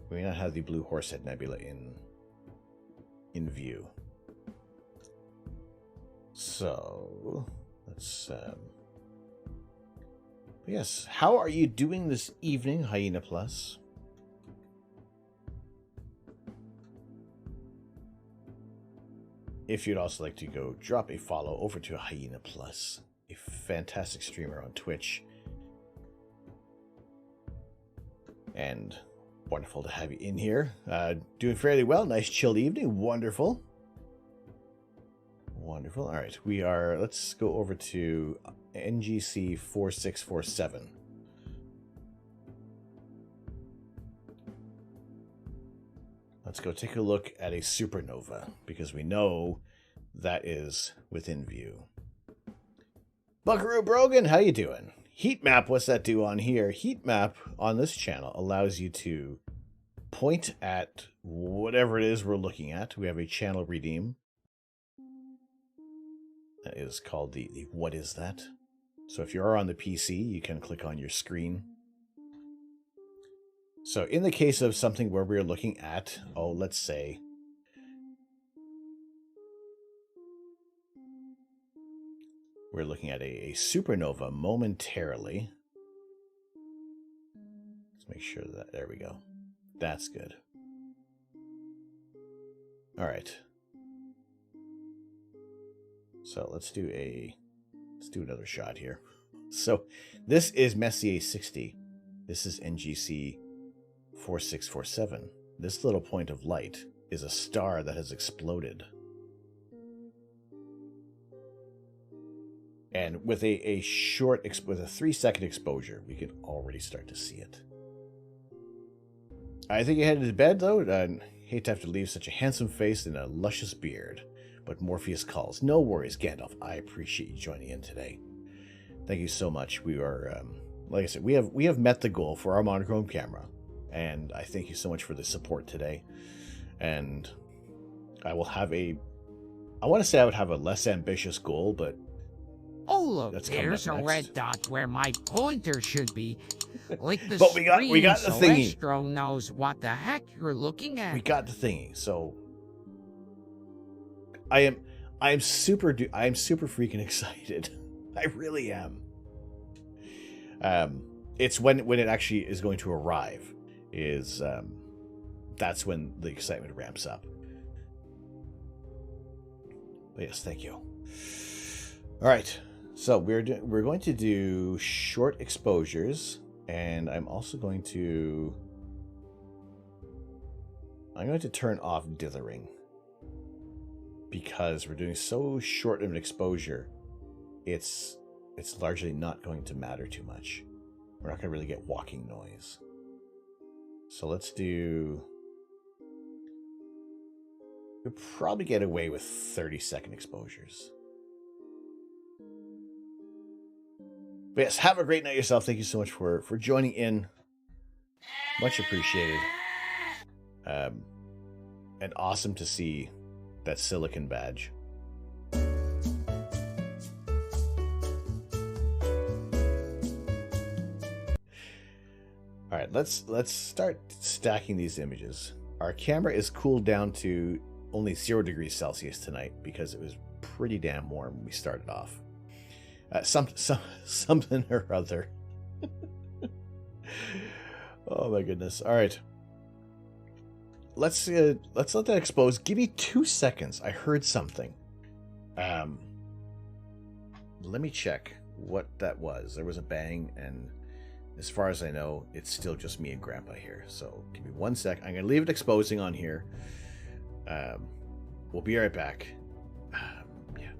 the Blue Horsehead Nebula in view. So let's Yes, how are you doing this evening, Hyena Plus? If you'd also like to go drop a follow over to Hyena Plus, a fantastic streamer on Twitch. And wonderful to have you in here. Doing fairly well. Nice chilled evening. Wonderful. Wonderful. All right, let's go over to NGC 4647. Let's go take a look at a supernova, because we know that is within view. Buckaroo Brogan, how you doing? Heat map, what's that do on here? Heat map on this channel allows you to point at whatever it is we're looking at. We have a channel redeem. That is called the what is that? So if you are on the PC, you can click on your screen. So in the case of something where we're looking at, let's say, we're looking at a supernova momentarily. Let's make sure that, there we go. That's good. All right. So let's do another shot here. So this is Messier 60. This is NGC 4647. This little point of light is a star that has exploded. And with a 3-second exposure, we can already start to see it. I think you headed to bed, though. I hate to have to leave such a handsome face and a luscious beard. But Morpheus calls. No worries, Gandalf. I appreciate you joining in today. Thank you so much. We are, like I said, we have met the goal for our monochrome camera. And I thank you so much for the support today. And I will have I want to say I would have a less ambitious goal, but oh look, there's a red dot where my pointer should be. Like the but we got the thingy. Astro knows what the heck you're looking at. We got the thingy, so I am super freaking excited. I really am. It's when it actually is going to arrive. That's when the excitement ramps up. But yes, thank you. All right, so we're going to do short exposures, and I'm also going to turn off dithering, because we're doing so short of an exposure. It's largely not going to matter too much. We're not going to really get walking noise. So let's do... We'll probably get away with 30-second exposures. But yes, have a great night yourself. Thank you so much for joining in. Much appreciated. And awesome to see that silicon badge. All right, let's start stacking these images. Our camera is cooled down to only 0 degrees Celsius tonight because it was pretty damn warm when we started off. Something or other. Oh my goodness! All right, let's let that expose. Give me 2 seconds. I heard something. Let me check what that was. There was a bang, and as far as I know, it's still just me and Grandpa here. So give me 1 sec. I'm gonna leave it exposing on here. We'll be right back. Yeah.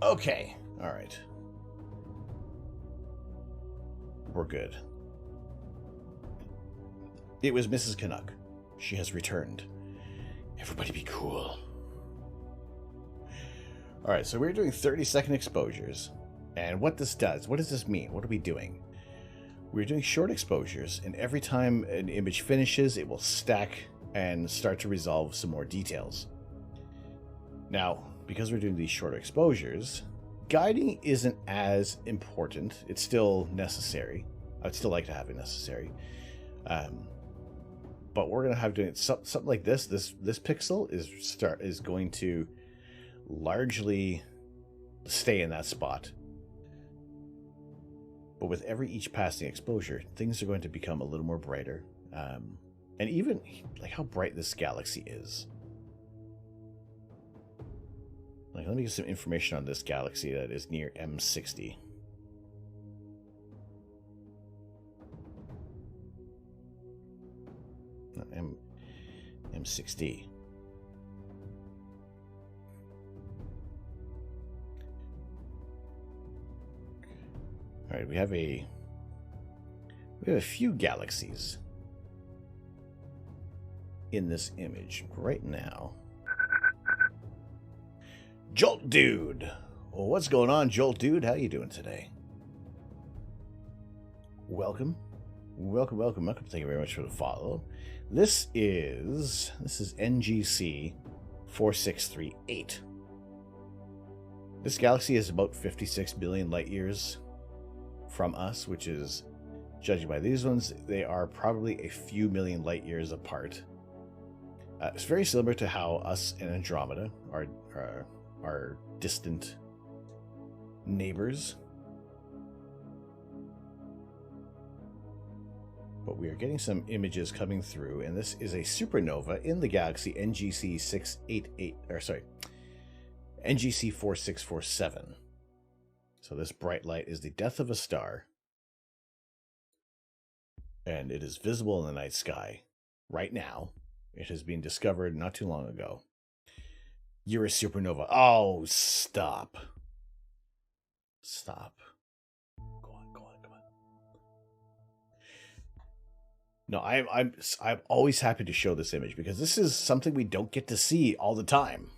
Okay. All right. We're good. It was Mrs. Canuck. She has returned. Everybody be cool. All right, so we're doing 30-second exposures. And what this does, what does this mean? What are we doing? We're doing short exposures, and every time an image finishes, it will stack and start to resolve some more details. Now, because we're doing these short exposures, guiding isn't as important. It's still necessary. I'd still like to have it necessary. But we're going to have doing something like this. This pixel is going to largely stay in that spot. But with each passing exposure, things are going to become a little more brighter. And even like how bright this galaxy is. Like, let me get some information on this galaxy that is near M60. No, M60. All right, we have a few galaxies in this image right now. Jolt Dude. Well, what's going on, Jolt Dude? How you doing today? Welcome. Welcome. Thank you very much for the follow. This is NGC 4638. This galaxy is about 56 billion light years from us, which is, judging by these ones, they are probably a few million light years apart. It's very similar to how us and Andromeda are distant neighbors. But we are getting some images coming through, and this is a supernova in the galaxy NGC 4647. So this bright light is the death of a star, and it is visible in the night sky right now. It has been discovered not too long ago. You're a supernova. Oh, stop. Stop. Go on. No, I'm always happy to show this image because this is something we don't get to see all the time.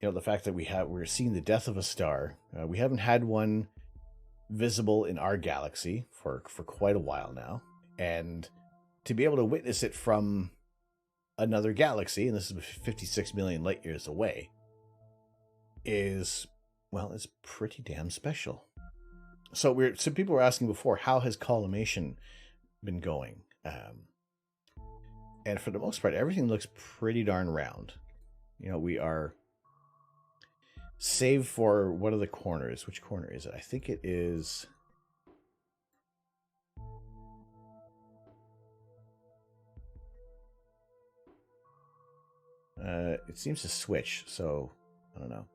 You know, the fact that we're seeing the death of a star. We haven't had one visible in our galaxy for quite a while now, and to be able to witness it from another galaxy, and this is 56 million light years away, is, well, it's pretty damn special. So people were asking before, how has collimation been going? And for the most part, everything looks pretty darn round. You know, we are, save for one of the corners. Which corner is it? I think it is... it seems to switch, so I don't know.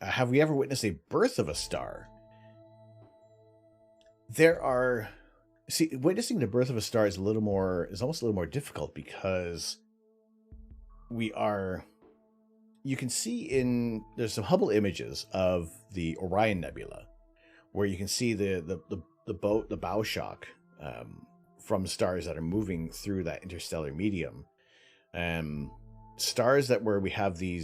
Have we ever witnessed a birth of a star? Witnessing the birth of a star is almost a little more difficult because you can see there's some Hubble images of the Orion Nebula where you can see the bow shock from stars that are moving through that interstellar medium. Stars where we have the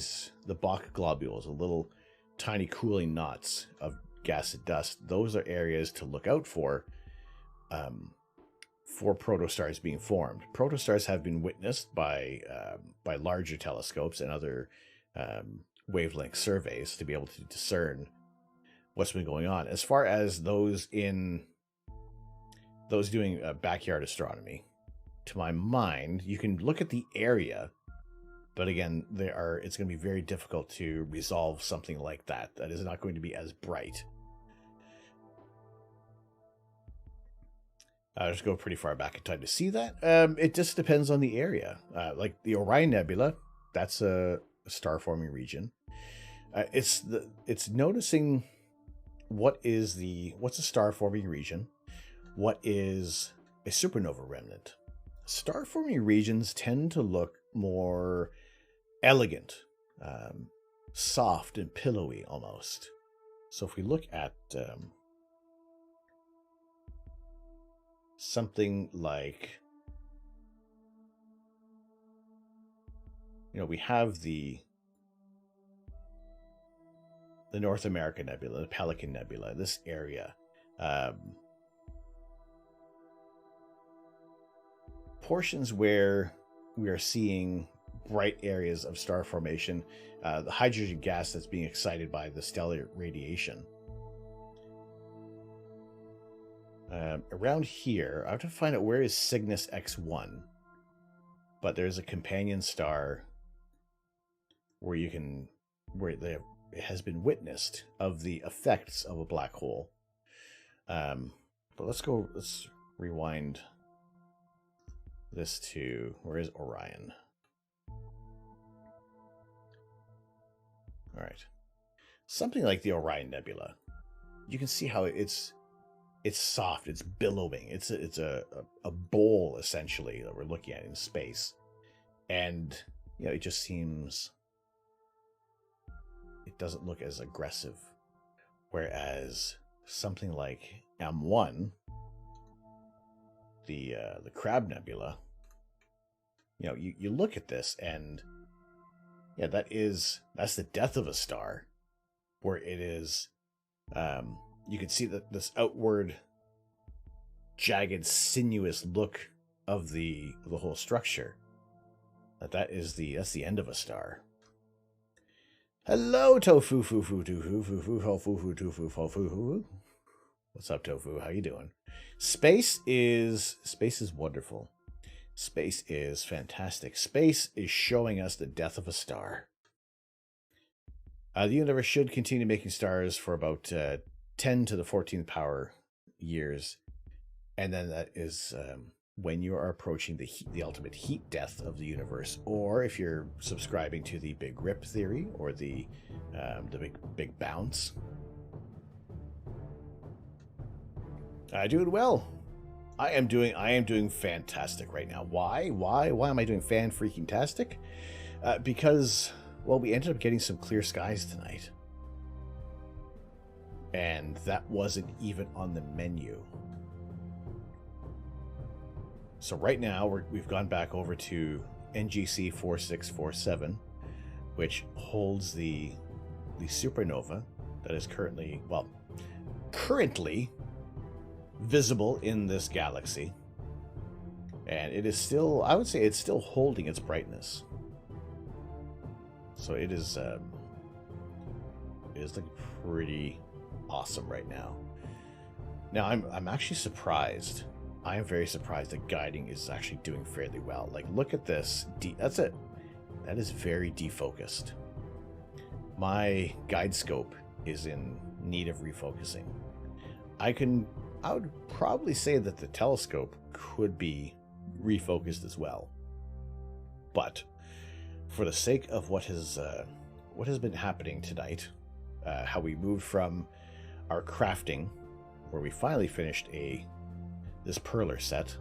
Bok globules, the little tiny cooling knots of gas and dust. Those are areas to look out for protostars being formed. Protostars have been witnessed by larger telescopes and other wavelength surveys to be able to discern what's been going on. As far as those doing backyard astronomy, to my mind, you can look at the area, but again, it's going to be very difficult to resolve something like that. That is not going to be as bright. I'll just go pretty far back in time to see that. It just depends on the area. Like the Orion Nebula, that's a star-forming region. It's noticing what's a star-forming region, what is a supernova remnant. Star-forming regions tend to look more elegant. soft and pillowy almost. So if we look at something like, we have the North American Nebula, the Pelican Nebula, this area. Portions where we are seeing bright areas of star formation, the hydrogen gas that's being excited by the stellar radiation. Around here, I have to find out where is Cygnus X1, but there's a companion star where it has been witnessed of the effects of a black hole. But let's rewind this to, where is Orion? All right. Something like the Orion Nebula. You can see how it's soft, it's billowing. It's a bowl, essentially, that we're looking at in space. And, it just seems, it doesn't look as aggressive. Whereas something like M1, the Crab Nebula, you look at this and that's the death of a star, where it is, you can see that this outward jagged sinuous look of the whole structure, that's the end of a star. Hello, Tofu Foo Foo Tofu Foo Foo Tofu Tofu Tofu. What's up, Tofu? How you doing? Space is wonderful. Space is fantastic. Space is showing us the death of a star. The universe should continue making stars for about 10 to the 14th power years, and then that is when you are approaching the ultimate heat death of the universe, or if you're subscribing to the Big Rip theory or the big bounce. Doing well. I am doing fantastic right now. Why am I doing fan-freaking-tastic? Because, well, we ended up getting some clear skies tonight. And that wasn't even on the menu. So right now, we've gone back over to NGC 4647, which holds the supernova that is currently visible in this galaxy, and it is still, I would say, it's still holding its brightness. So it is looking pretty awesome right now. Now I'm actually surprised. I am very surprised that guiding is actually doing fairly well. Like, look at this. That's it. That is very defocused. My guide scope is in need of refocusing. I would probably say that the telescope could be refocused as well. But for the sake of what has been happening tonight, how we moved from our crafting, where we finally finished this Perler set,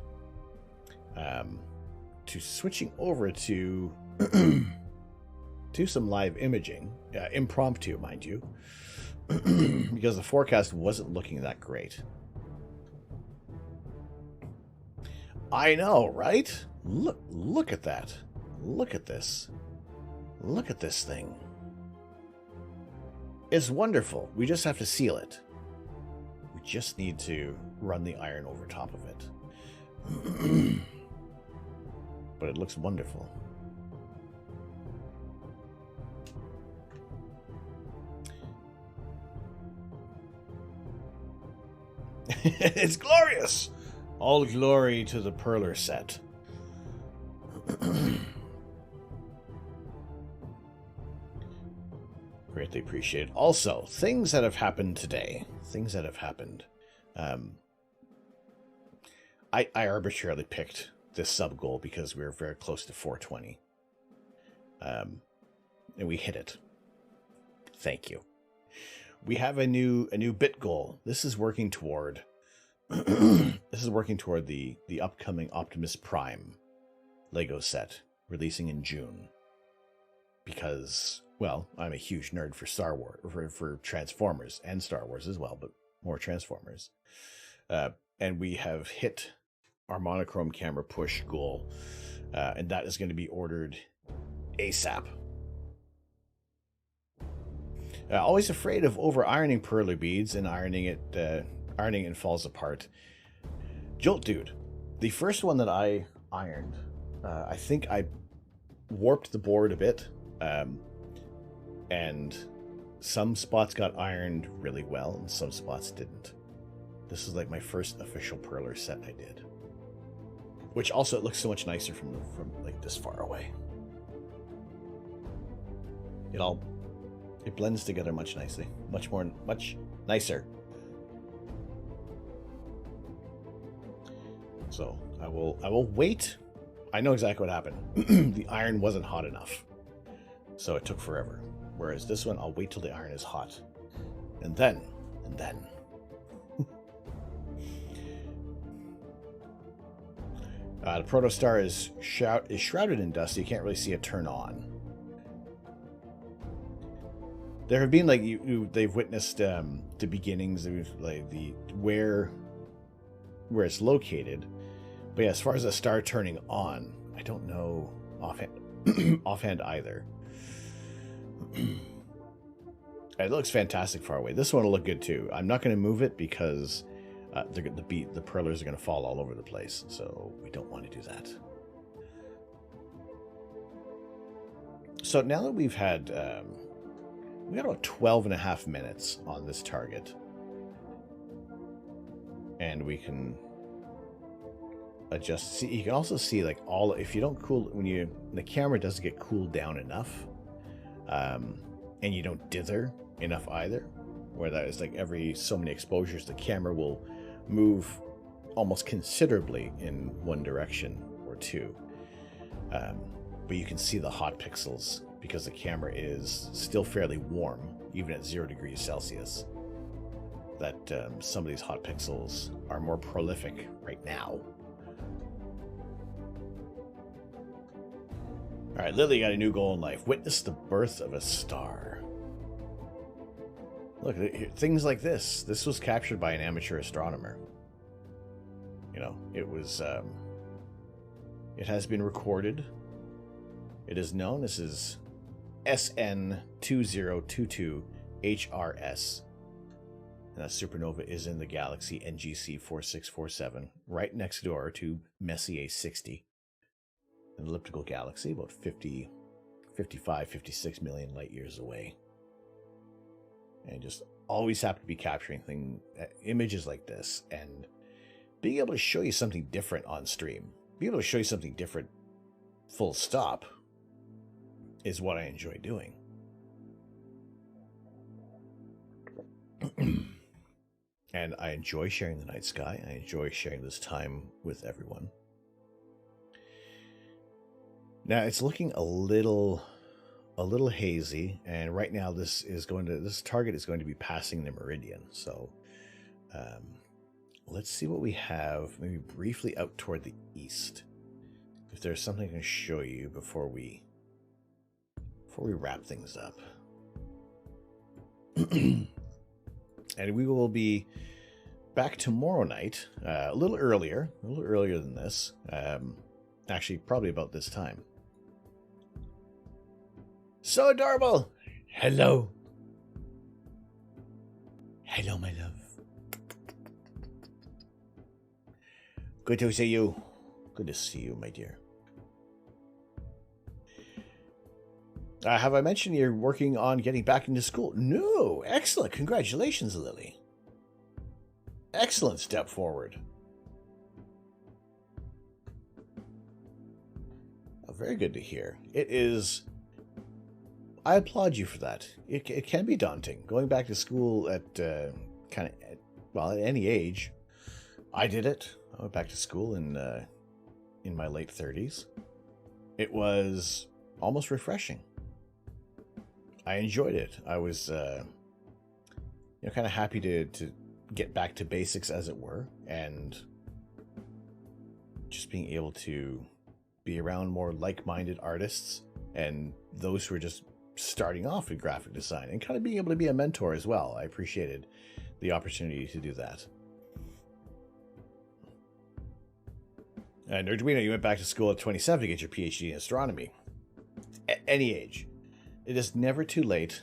to switching over to some live imaging, impromptu, mind you, because the forecast wasn't looking that great. I know, right? Look at that. Look at this. Look at this thing. It's wonderful. We just have to seal it. We just need to run the iron over top of it. But it looks wonderful. It's glorious! All glory to the Perler set. Greatly appreciated. Also, things that have happened today. Things that have happened. I arbitrarily picked this sub goal because we were very close to 420. And we hit it. Thank you. We have a new bit goal. This is working toward the upcoming Optimus Prime Lego set releasing in June. Because well, I'm a huge nerd for Star Wars, for Transformers and Star Wars as well, but more Transformers. And we have hit our monochrome camera push goal, and that is going to be ordered ASAP. Always afraid of over ironing perler beads and ironing it falls apart. Jolt Dude, the first one that I ironed, I think I warped the board a bit, and some spots got ironed really well and some spots didn't. This is like my first official perler set I did, which also it looks so much nicer from like this far away. It blends together much nicely, much nicer. So I will wait. I know exactly what happened. The iron wasn't hot enough, so it took forever. Whereas this one, I'll wait till the iron is hot, and then. The protostar is shrouded in dust. So you can't really see it turn on. There have been they've witnessed the beginnings of like where it's located, but yeah, as far as the star turning on, I don't know offhand either. It looks fantastic far away. This one will look good too. I'm not going to move it because the perlers are going to fall all over the place, so we don't want to do that. So now that we've had we got about 12.5 minutes on this target, and we can adjust. See, you can also see like if you don't cool when the camera doesn't get cooled down enough, and you don't dither enough either, where that is like every so many exposures the camera will move almost considerably in one direction or two, but you can see the hot pixels because the camera is still fairly warm even at 0 degrees Celsius. That some of these hot pixels are more prolific right now. All right, Lily got a new goal in life. Witness the birth of a star. Look, things like this. This was captured by an amateur astronomer. You know, it was, it has been recorded. It is known. This is SN2022 HRS. And that supernova is in the galaxy NGC 4647, right next door to Messier 60. An elliptical galaxy, about 55, 56 million light years away. And just always happen to be capturing images like this, and being able to show you something different on stream, being able to show you something different full stop, is what I enjoy doing. And I enjoy sharing the night sky. I enjoy sharing this time with everyone. Now it's looking a little hazy, and right now this target is going to be passing the meridian. So let's see what we have, maybe briefly out toward the east. If there's something I can show you before we wrap things up. And we will be back tomorrow night, a little earlier than this. Actually, probably about this time. So adorable! Hello. Hello, my love. Good to see you. Good to see you, my dear. Have I mentioned you're working on getting back into school? No. Excellent. Congratulations, Lily. Excellent step forward. Very good to hear. It is... I applaud you for that. It can be daunting. Going back to school at at any age. I did it. I went back to school in my late 30s. It was almost refreshing. I enjoyed it. I was kind of happy to get back to basics, as it were, and just being able to be around more like-minded artists and those who are just starting off in graphic design and kind of being able to be a mentor as well. I appreciated the opportunity to do that. And Arduino, you went back to school at 27 to get your PhD in astronomy. At any age. It is never too late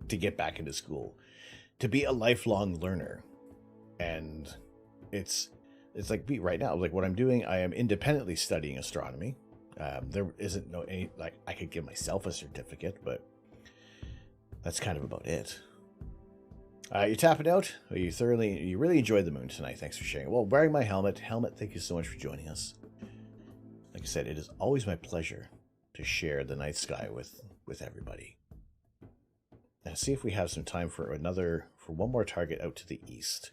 to get back into school, to be a lifelong learner. And it's like me right now, like what I'm doing, I am independently studying astronomy. There isn't any, like, I could give myself a certificate, but that's kind of about it. You tapping out? You really enjoyed the moon tonight. Thanks for sharing. Well, wearing my helmet. Thank you so much for joining us. Like I said, it is always my pleasure to share the night sky with everybody. And see if we have some time for one more target out to the east.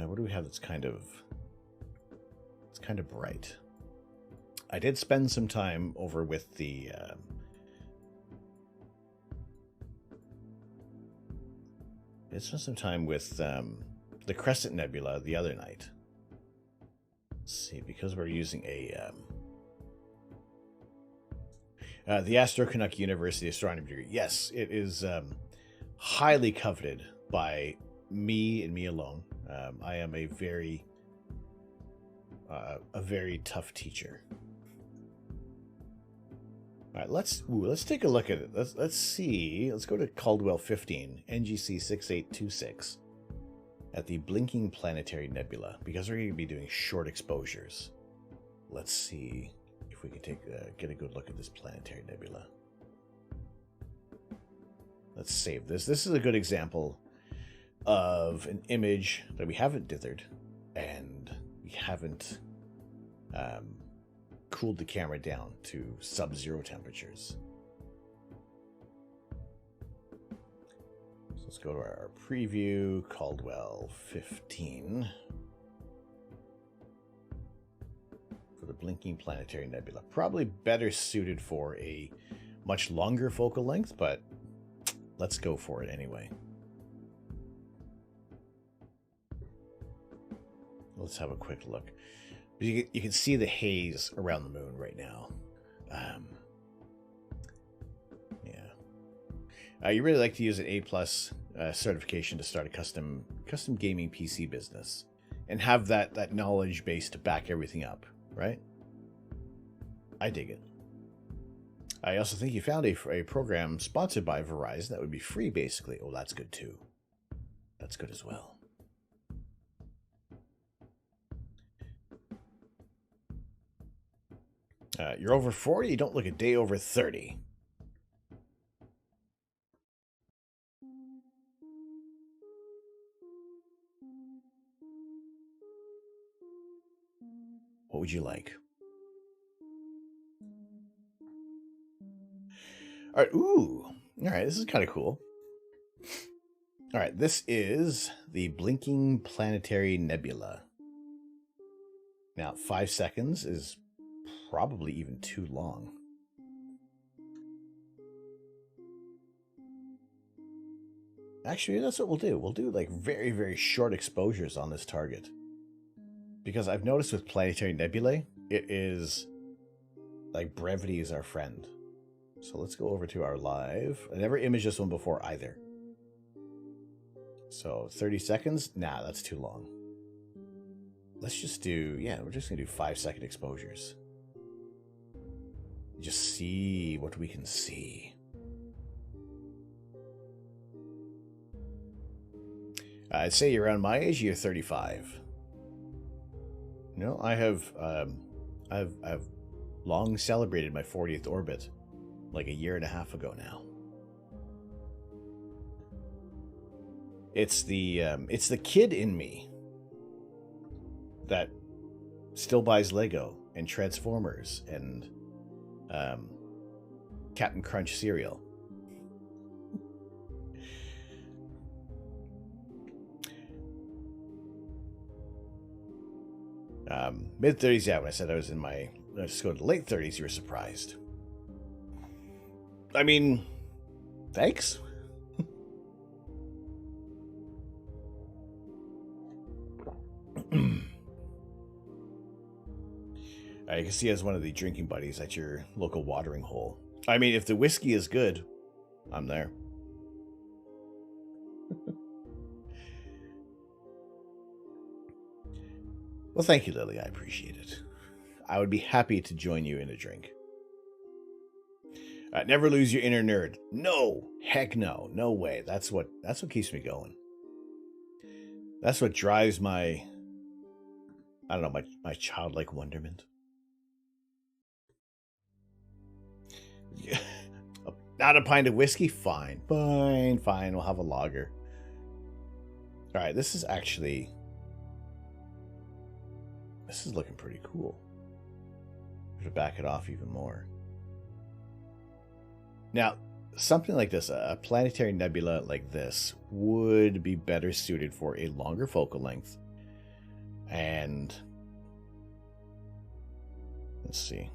What do we have that's kind of bright? I did spend some time over with the the Crescent Nebula the other night. Let's see, because we're using the Astro Canuck University astronomy degree. Yes, it is highly coveted by me and me alone. I am a very tough teacher. All right, let's take a look at it. Let's see. Let's go to Caldwell 15, NGC 6826, at the Blinking Planetary Nebula, because we're going to be doing short exposures. Let's see if we can get a good look at this planetary nebula. Let's save this. This is a good example of an image that we haven't dithered, and we haven't cooled the camera down to sub-zero temperatures. So let's go to our preview, Caldwell 15, for the Blinking Planetary Nebula. Probably better suited for a much longer focal length, but let's go for it anyway. Let's have a quick look. You can see the haze around the moon right now. Yeah. You really like to use an A+ certification to start a custom gaming PC business and have that knowledge base to back everything up, right? I dig it. I also think you found a program sponsored by Verizon that would be free, basically. Oh, that's good too. That's good as well. You're over 40, you don't look a day over 30. What would you like? All right, ooh. All right, this is kind of cool. All right, this is the Blinking Planetary Nebula. Now, 5 seconds is probably even too long. Actually, that's what we'll do. We'll do like very, very short exposures on this target. Because I've noticed with planetary nebulae, it is like brevity is our friend. So let's go over to our live. I never imaged this one before either. So 30 seconds? Nah, that's too long. Let's just do, we're just going to do 5-second exposures. Just see what we can see. I'd say you're around my age, you're 35. No, I've long celebrated my 40th orbit, like a year and a half ago now. It's the kid in me that still buys Lego and Transformers and Captain Crunch cereal. Mid-30s, yeah, when I said I was just going to late 30s, you were surprised. I mean, thanks. You can see as one of the drinking buddies at your local watering hole. I mean, if the whiskey is good, I'm there. Well, thank you, Lily. I appreciate it. I would be happy to join you in a drink. Never lose your inner nerd. No, heck no, no way. That's what keeps me going. That's what drives my, I don't know, my childlike wonderment. Not a pint of whiskey? Fine. Fine. We'll have a lager. All right, this is looking pretty cool. To back it off even more. Now, something like this, a planetary nebula like this, would be better suited for a longer focal length. And let's see.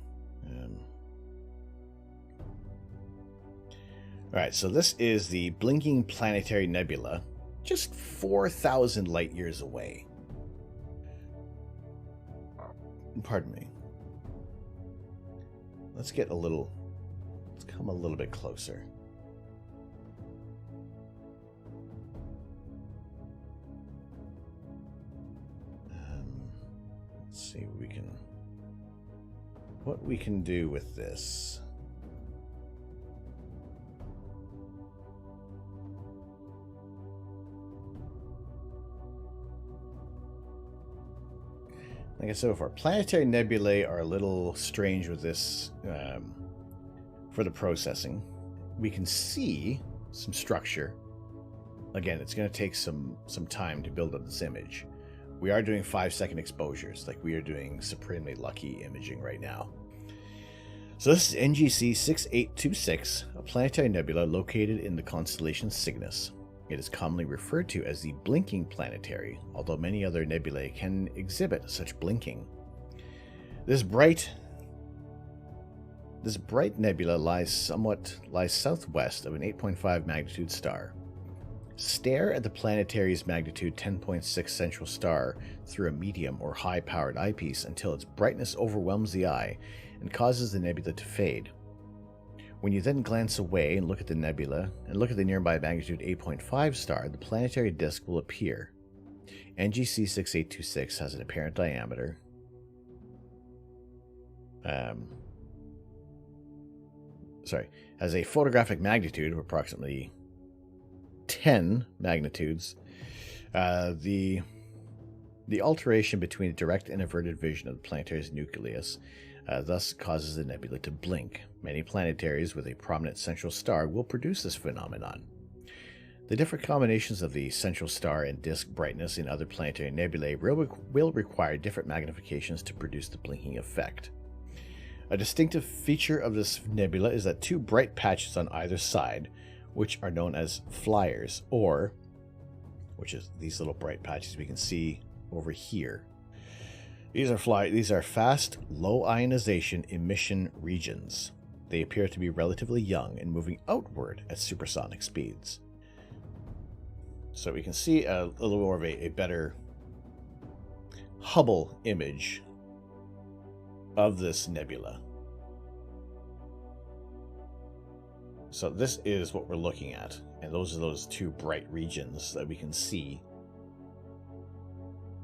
All right, so this is the Blinking Planetary Nebula, just 4,000 light years away. Pardon me. Let's come a little bit closer. Let's see what we can do with this. Like I said before, planetary nebulae are a little strange with this for the processing. We can see some structure. Again, it's going to take some time to build up this image. We are doing 5-second exposures, like we are doing supremely lucky imaging right now. So this is NGC 6826, a planetary nebula located in the constellation Cygnus. It is commonly referred to as the blinking planetary, although many other nebulae can exhibit such blinking. This bright nebula lies southwest of an 8.5 magnitude star. Stare at the planetary's magnitude 10.6 central star through a medium or high-powered eyepiece until its brightness overwhelms the eye and causes the nebula to fade. When you then glance away and look at the nebula, and look at the nearby magnitude 8.5 star, the planetary disk will appear. NGC 6826 has an apparent diameter. Has a photographic magnitude of approximately 10 magnitudes. The alteration between the direct and inverted vision of the planetary's nucleus thus causes the nebula to blink. Many planetaries with a prominent central star will produce this phenomenon. The different combinations of the central star and disk brightness in other planetary nebulae will require different magnifications to produce the blinking effect. A distinctive feature of this nebula is that two bright patches on either side, which are known as flyers, which is these little bright patches we can see over here. These are fast, low ionization emission regions. They appear to be relatively young and moving outward at supersonic speeds. So we can see a little more of a better Hubble image of this nebula. So this is what we're looking at, and those are those two bright regions that we can see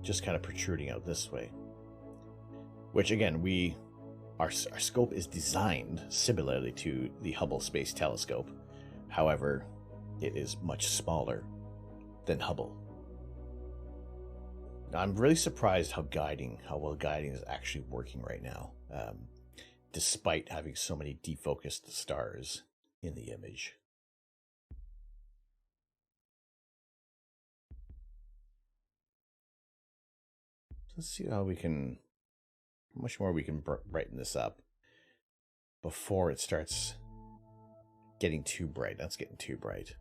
just kind of protruding out this way. Which again, our scope is designed similarly to the Hubble Space Telescope. However, it is much smaller than Hubble. Now, I'm really surprised how well guiding is actually working right now, despite having so many defocused stars in the image. Let's see how much more we can brighten this up before it starts getting too bright. That's getting too bright.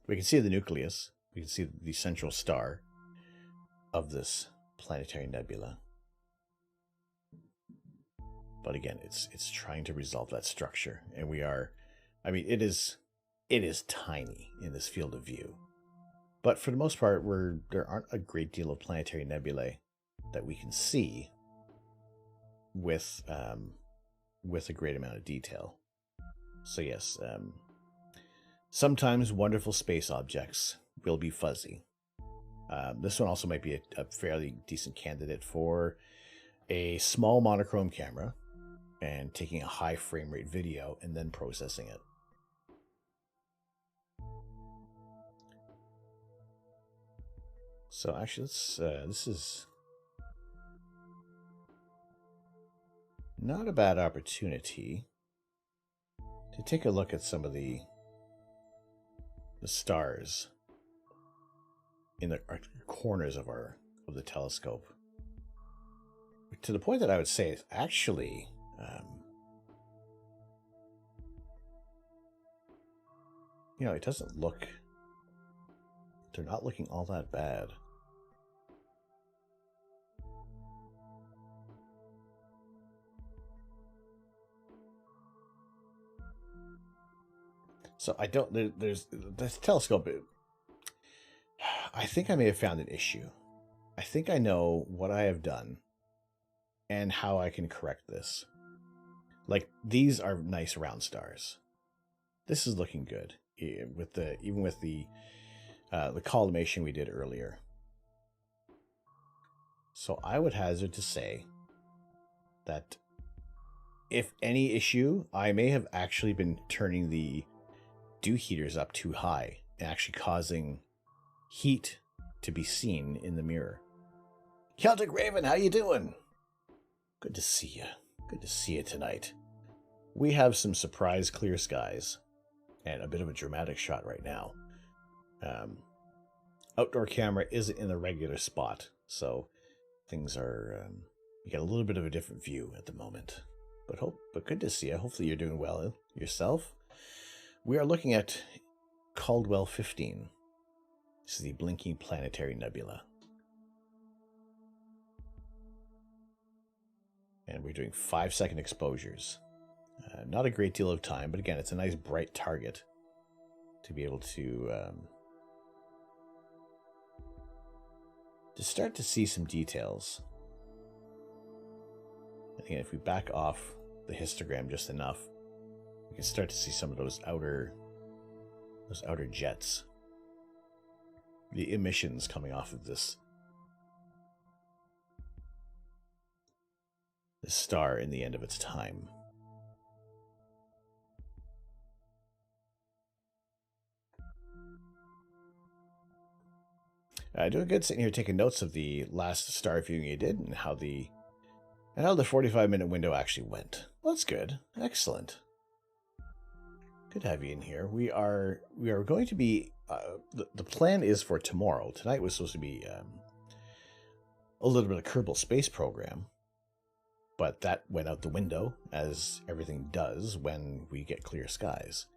We can see the nucleus. We can see the central star of this planetary nebula. But again, it's trying to resolve that structure, and it is tiny in this field of view. But for the most part, there aren't a great deal of planetary nebulae that we can see with a great amount of detail. So yes, sometimes wonderful space objects will be fuzzy. This one also might be a fairly decent candidate for a small monochrome camera and taking a high frame rate video and then processing it. So actually, this is not a bad opportunity to take a look at some of the stars in the corners of the telescope, to the point that I would say it's actually it doesn't look, they're not looking all that bad. So I don't, there's this telescope. I think I may have found an issue. I think I know what I have done and how I can correct this. Like, these are nice round stars. This is looking good with even with the collimation we did earlier. So I would hazard to say that if any issue, I may have actually been turning the dew heaters up too high and actually causing heat to be seen in the mirror. Celtic Raven, how you doing? Good to see you. Good to see you tonight. We have some surprise clear skies and a bit of a dramatic shot right now. Outdoor camera isn't in the regular spot, so things are, you get a little bit of a different view at the moment. But good to see you. Hopefully you're doing well yourself. We are looking at Caldwell 15. This is the blinking planetary nebula. And we're doing 5-second exposures. Not a great deal of time, but again, it's a nice bright target to be able to start to see some details. And again, if we back off the histogram just enough, we can start to see some of those outer jets. The emissions coming off of this star in the end of its time. Doing good sitting here taking notes of the last star viewing you did and how the 45-minute window actually went. Well, that's good. Excellent. Good to have you in here. We are going to be the plan is for tomorrow. Tonight was supposed to be a little bit of Kerbal Space Program, but that went out the window, as everything does when we get clear skies.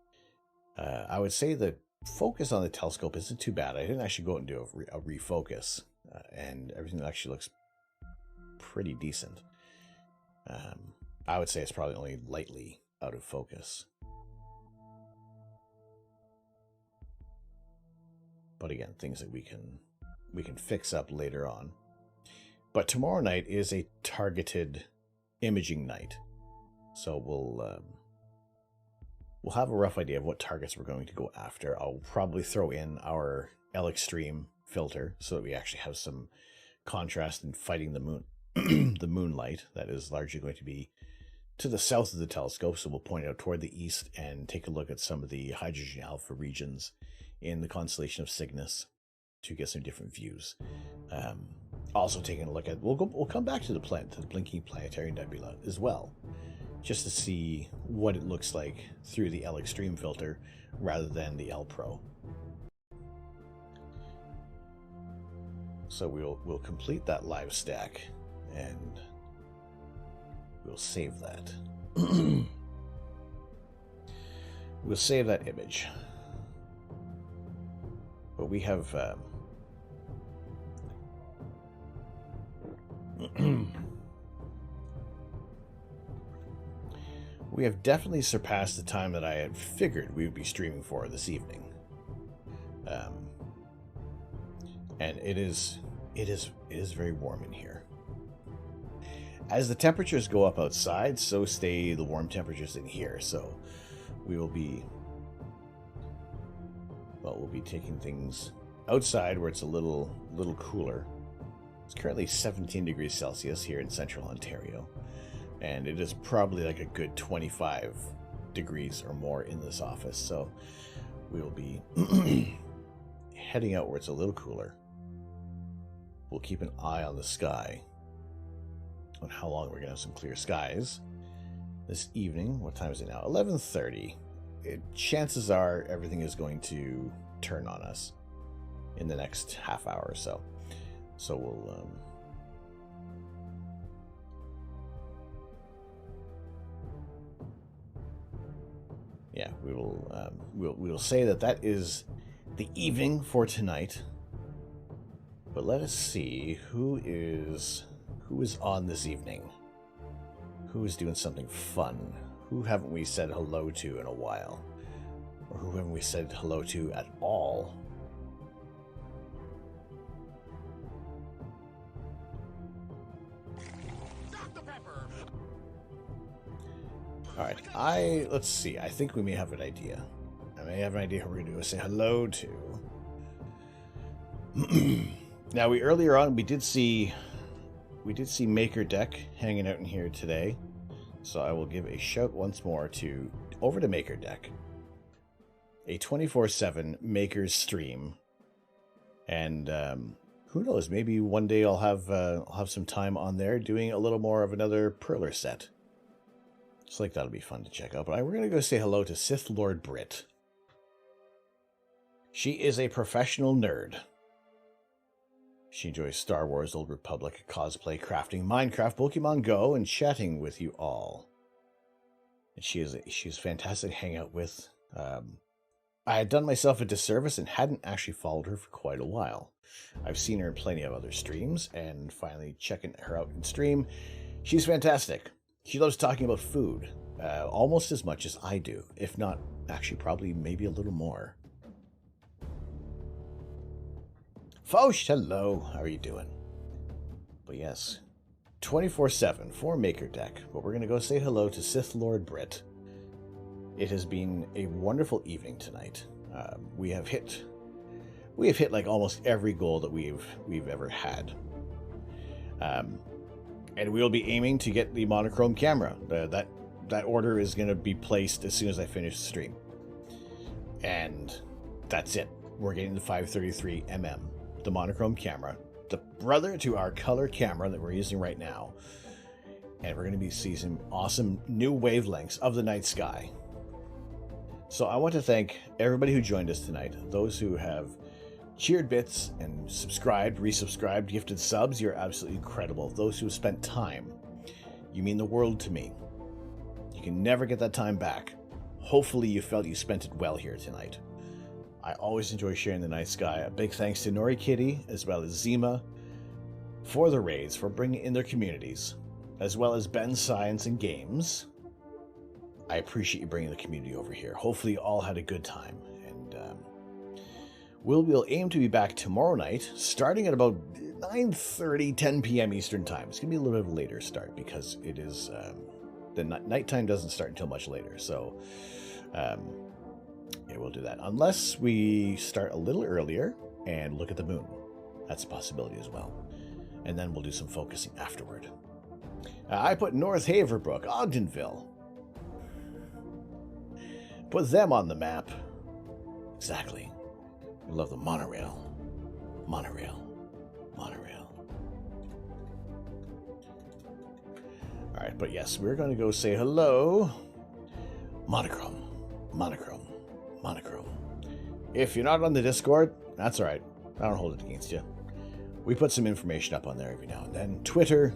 I would say the focus on the telescope isn't too bad. I didn't actually go out and do a refocus, and everything actually looks pretty decent. I would say it's probably only lightly out of focus. But again, things that we can fix up later on. But tomorrow night is a targeted imaging night, so we'll have a rough idea of what targets we're going to go after. I'll probably throw in our L Extreme filter so that we actually have some contrast in fighting the moon, the moonlight that is largely going to be to the south of the telescope. So we'll point out toward the east and take a look at some of the hydrogen alpha regions in the constellation of Cygnus to get some different views. Also taking a look at, we'll come back to the blinking planetary nebula as well, just to see what it looks like through the L Extreme filter rather than the L Pro. So we'll complete that live stack and we'll save that. We'll save that image. But we have we have definitely surpassed the time that I had figured we would be streaming for this evening. And it is very warm in here. As the temperatures go up outside, so stay the warm temperatures in here. So we will be, well, we'll be taking things outside where it's a little cooler. It's currently 17 degrees Celsius here in central Ontario, and it is probably like a good 25 degrees or more in this office. So we will be heading out where it's a little cooler. We'll keep an eye on the sky, on how long we're going to have some clear skies this evening. What time is it now? 11:30. Chances are everything is going to turn on us in the next half hour or so. So we'll we will say that is the evening for tonight. But let us see who is on this evening. Who is doing something fun? Who haven't we said hello to in a while? Or who haven't we said hello to at all? Alright, let's see. I think we may have an idea. I may have an idea who we're going to say hello to. Now, earlier on, we did see Maker Deck hanging out in here today. So I will give a shout once more over to Maker Deck. A 24/7 Makers stream. And who knows, maybe one day I'll have some time on there doing a little more of another Perler set. So like that'll be fun to check out. But we're going to go say hello to Sith Lord Brit. She is a professional nerd. She enjoys Star Wars, Old Republic, cosplay, crafting, Minecraft, Pokemon Go, and chatting with you all. And she's fantastic to hang out with. I had done myself a disservice and hadn't actually followed her for quite a while. I've seen her in plenty of other streams, and finally checking her out in stream, she's fantastic. She loves talking about food, almost as much as I do, if not actually probably maybe a little more. Foch, hello, how are you doing? But yes, 24/7 for Maker Deck, but we're going to go say hello to Sith Lord Brit. It has been a wonderful evening tonight. We have hit like almost every goal that we've ever had. And we'll be aiming to get the monochrome camera. That order is going to be placed as soon as I finish the stream. And that's it. We're getting the 533mm, the monochrome camera, the brother to our color camera that we're using right now. And we're going to be seeing some awesome new wavelengths of the night sky. So I want to thank everybody who joined us tonight. Those who have cheered bits and subscribed, resubscribed, gifted subs, you're absolutely incredible. Those who have spent time, you mean the world to me. You can never get that time back. Hopefully you felt you spent it well here tonight. I always enjoy sharing the night sky. A big thanks to Nori Kitty, as well as Zima, for the raids, for bringing in their communities, as well as Ben Science and Games. I appreciate you bringing the community over here. Hopefully you all had a good time. And we'll aim to be back tomorrow night, starting at about 9:30, 10 p.m. Eastern Time. It's going to be a little bit of a later start because it is the nighttime doesn't start until much later. So yeah, we'll do that. Unless we start a little earlier and look at the moon. That's a possibility as well. And then we'll do some focusing afterward. I put North Haverbrook, Ogdenville. Put them on the map. Exactly. We love the monorail. Monorail. Monorail. Alright, but yes, we're going to go say hello. Monochrome. Monochrome. Monochrome. If you're not on the Discord, that's alright. I don't hold it against you. We put some information up on there every now and then. Twitter,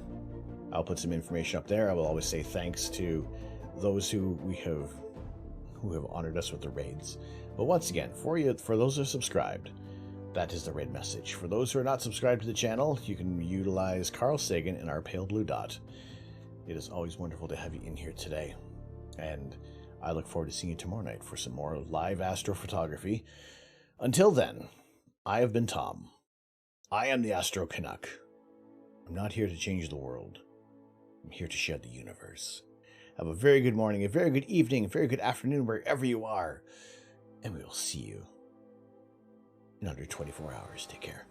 I'll put some information up there. I will always say thanks to those who have honored us with the raids. But once again, for those who are subscribed, that is the raid message. For those who are not subscribed to the channel, you can utilize Carl Sagan and our pale blue dot. It is always wonderful to have you in here today. And I look forward to seeing you tomorrow night for some more live astrophotography. Until then, I have been Tom. I am the Astro Canuck. I'm not here to change the world. I'm here to share the universe. Have a very good morning, a very good evening, a very good afternoon, wherever you are. And we will see you in under 24 hours. Take care.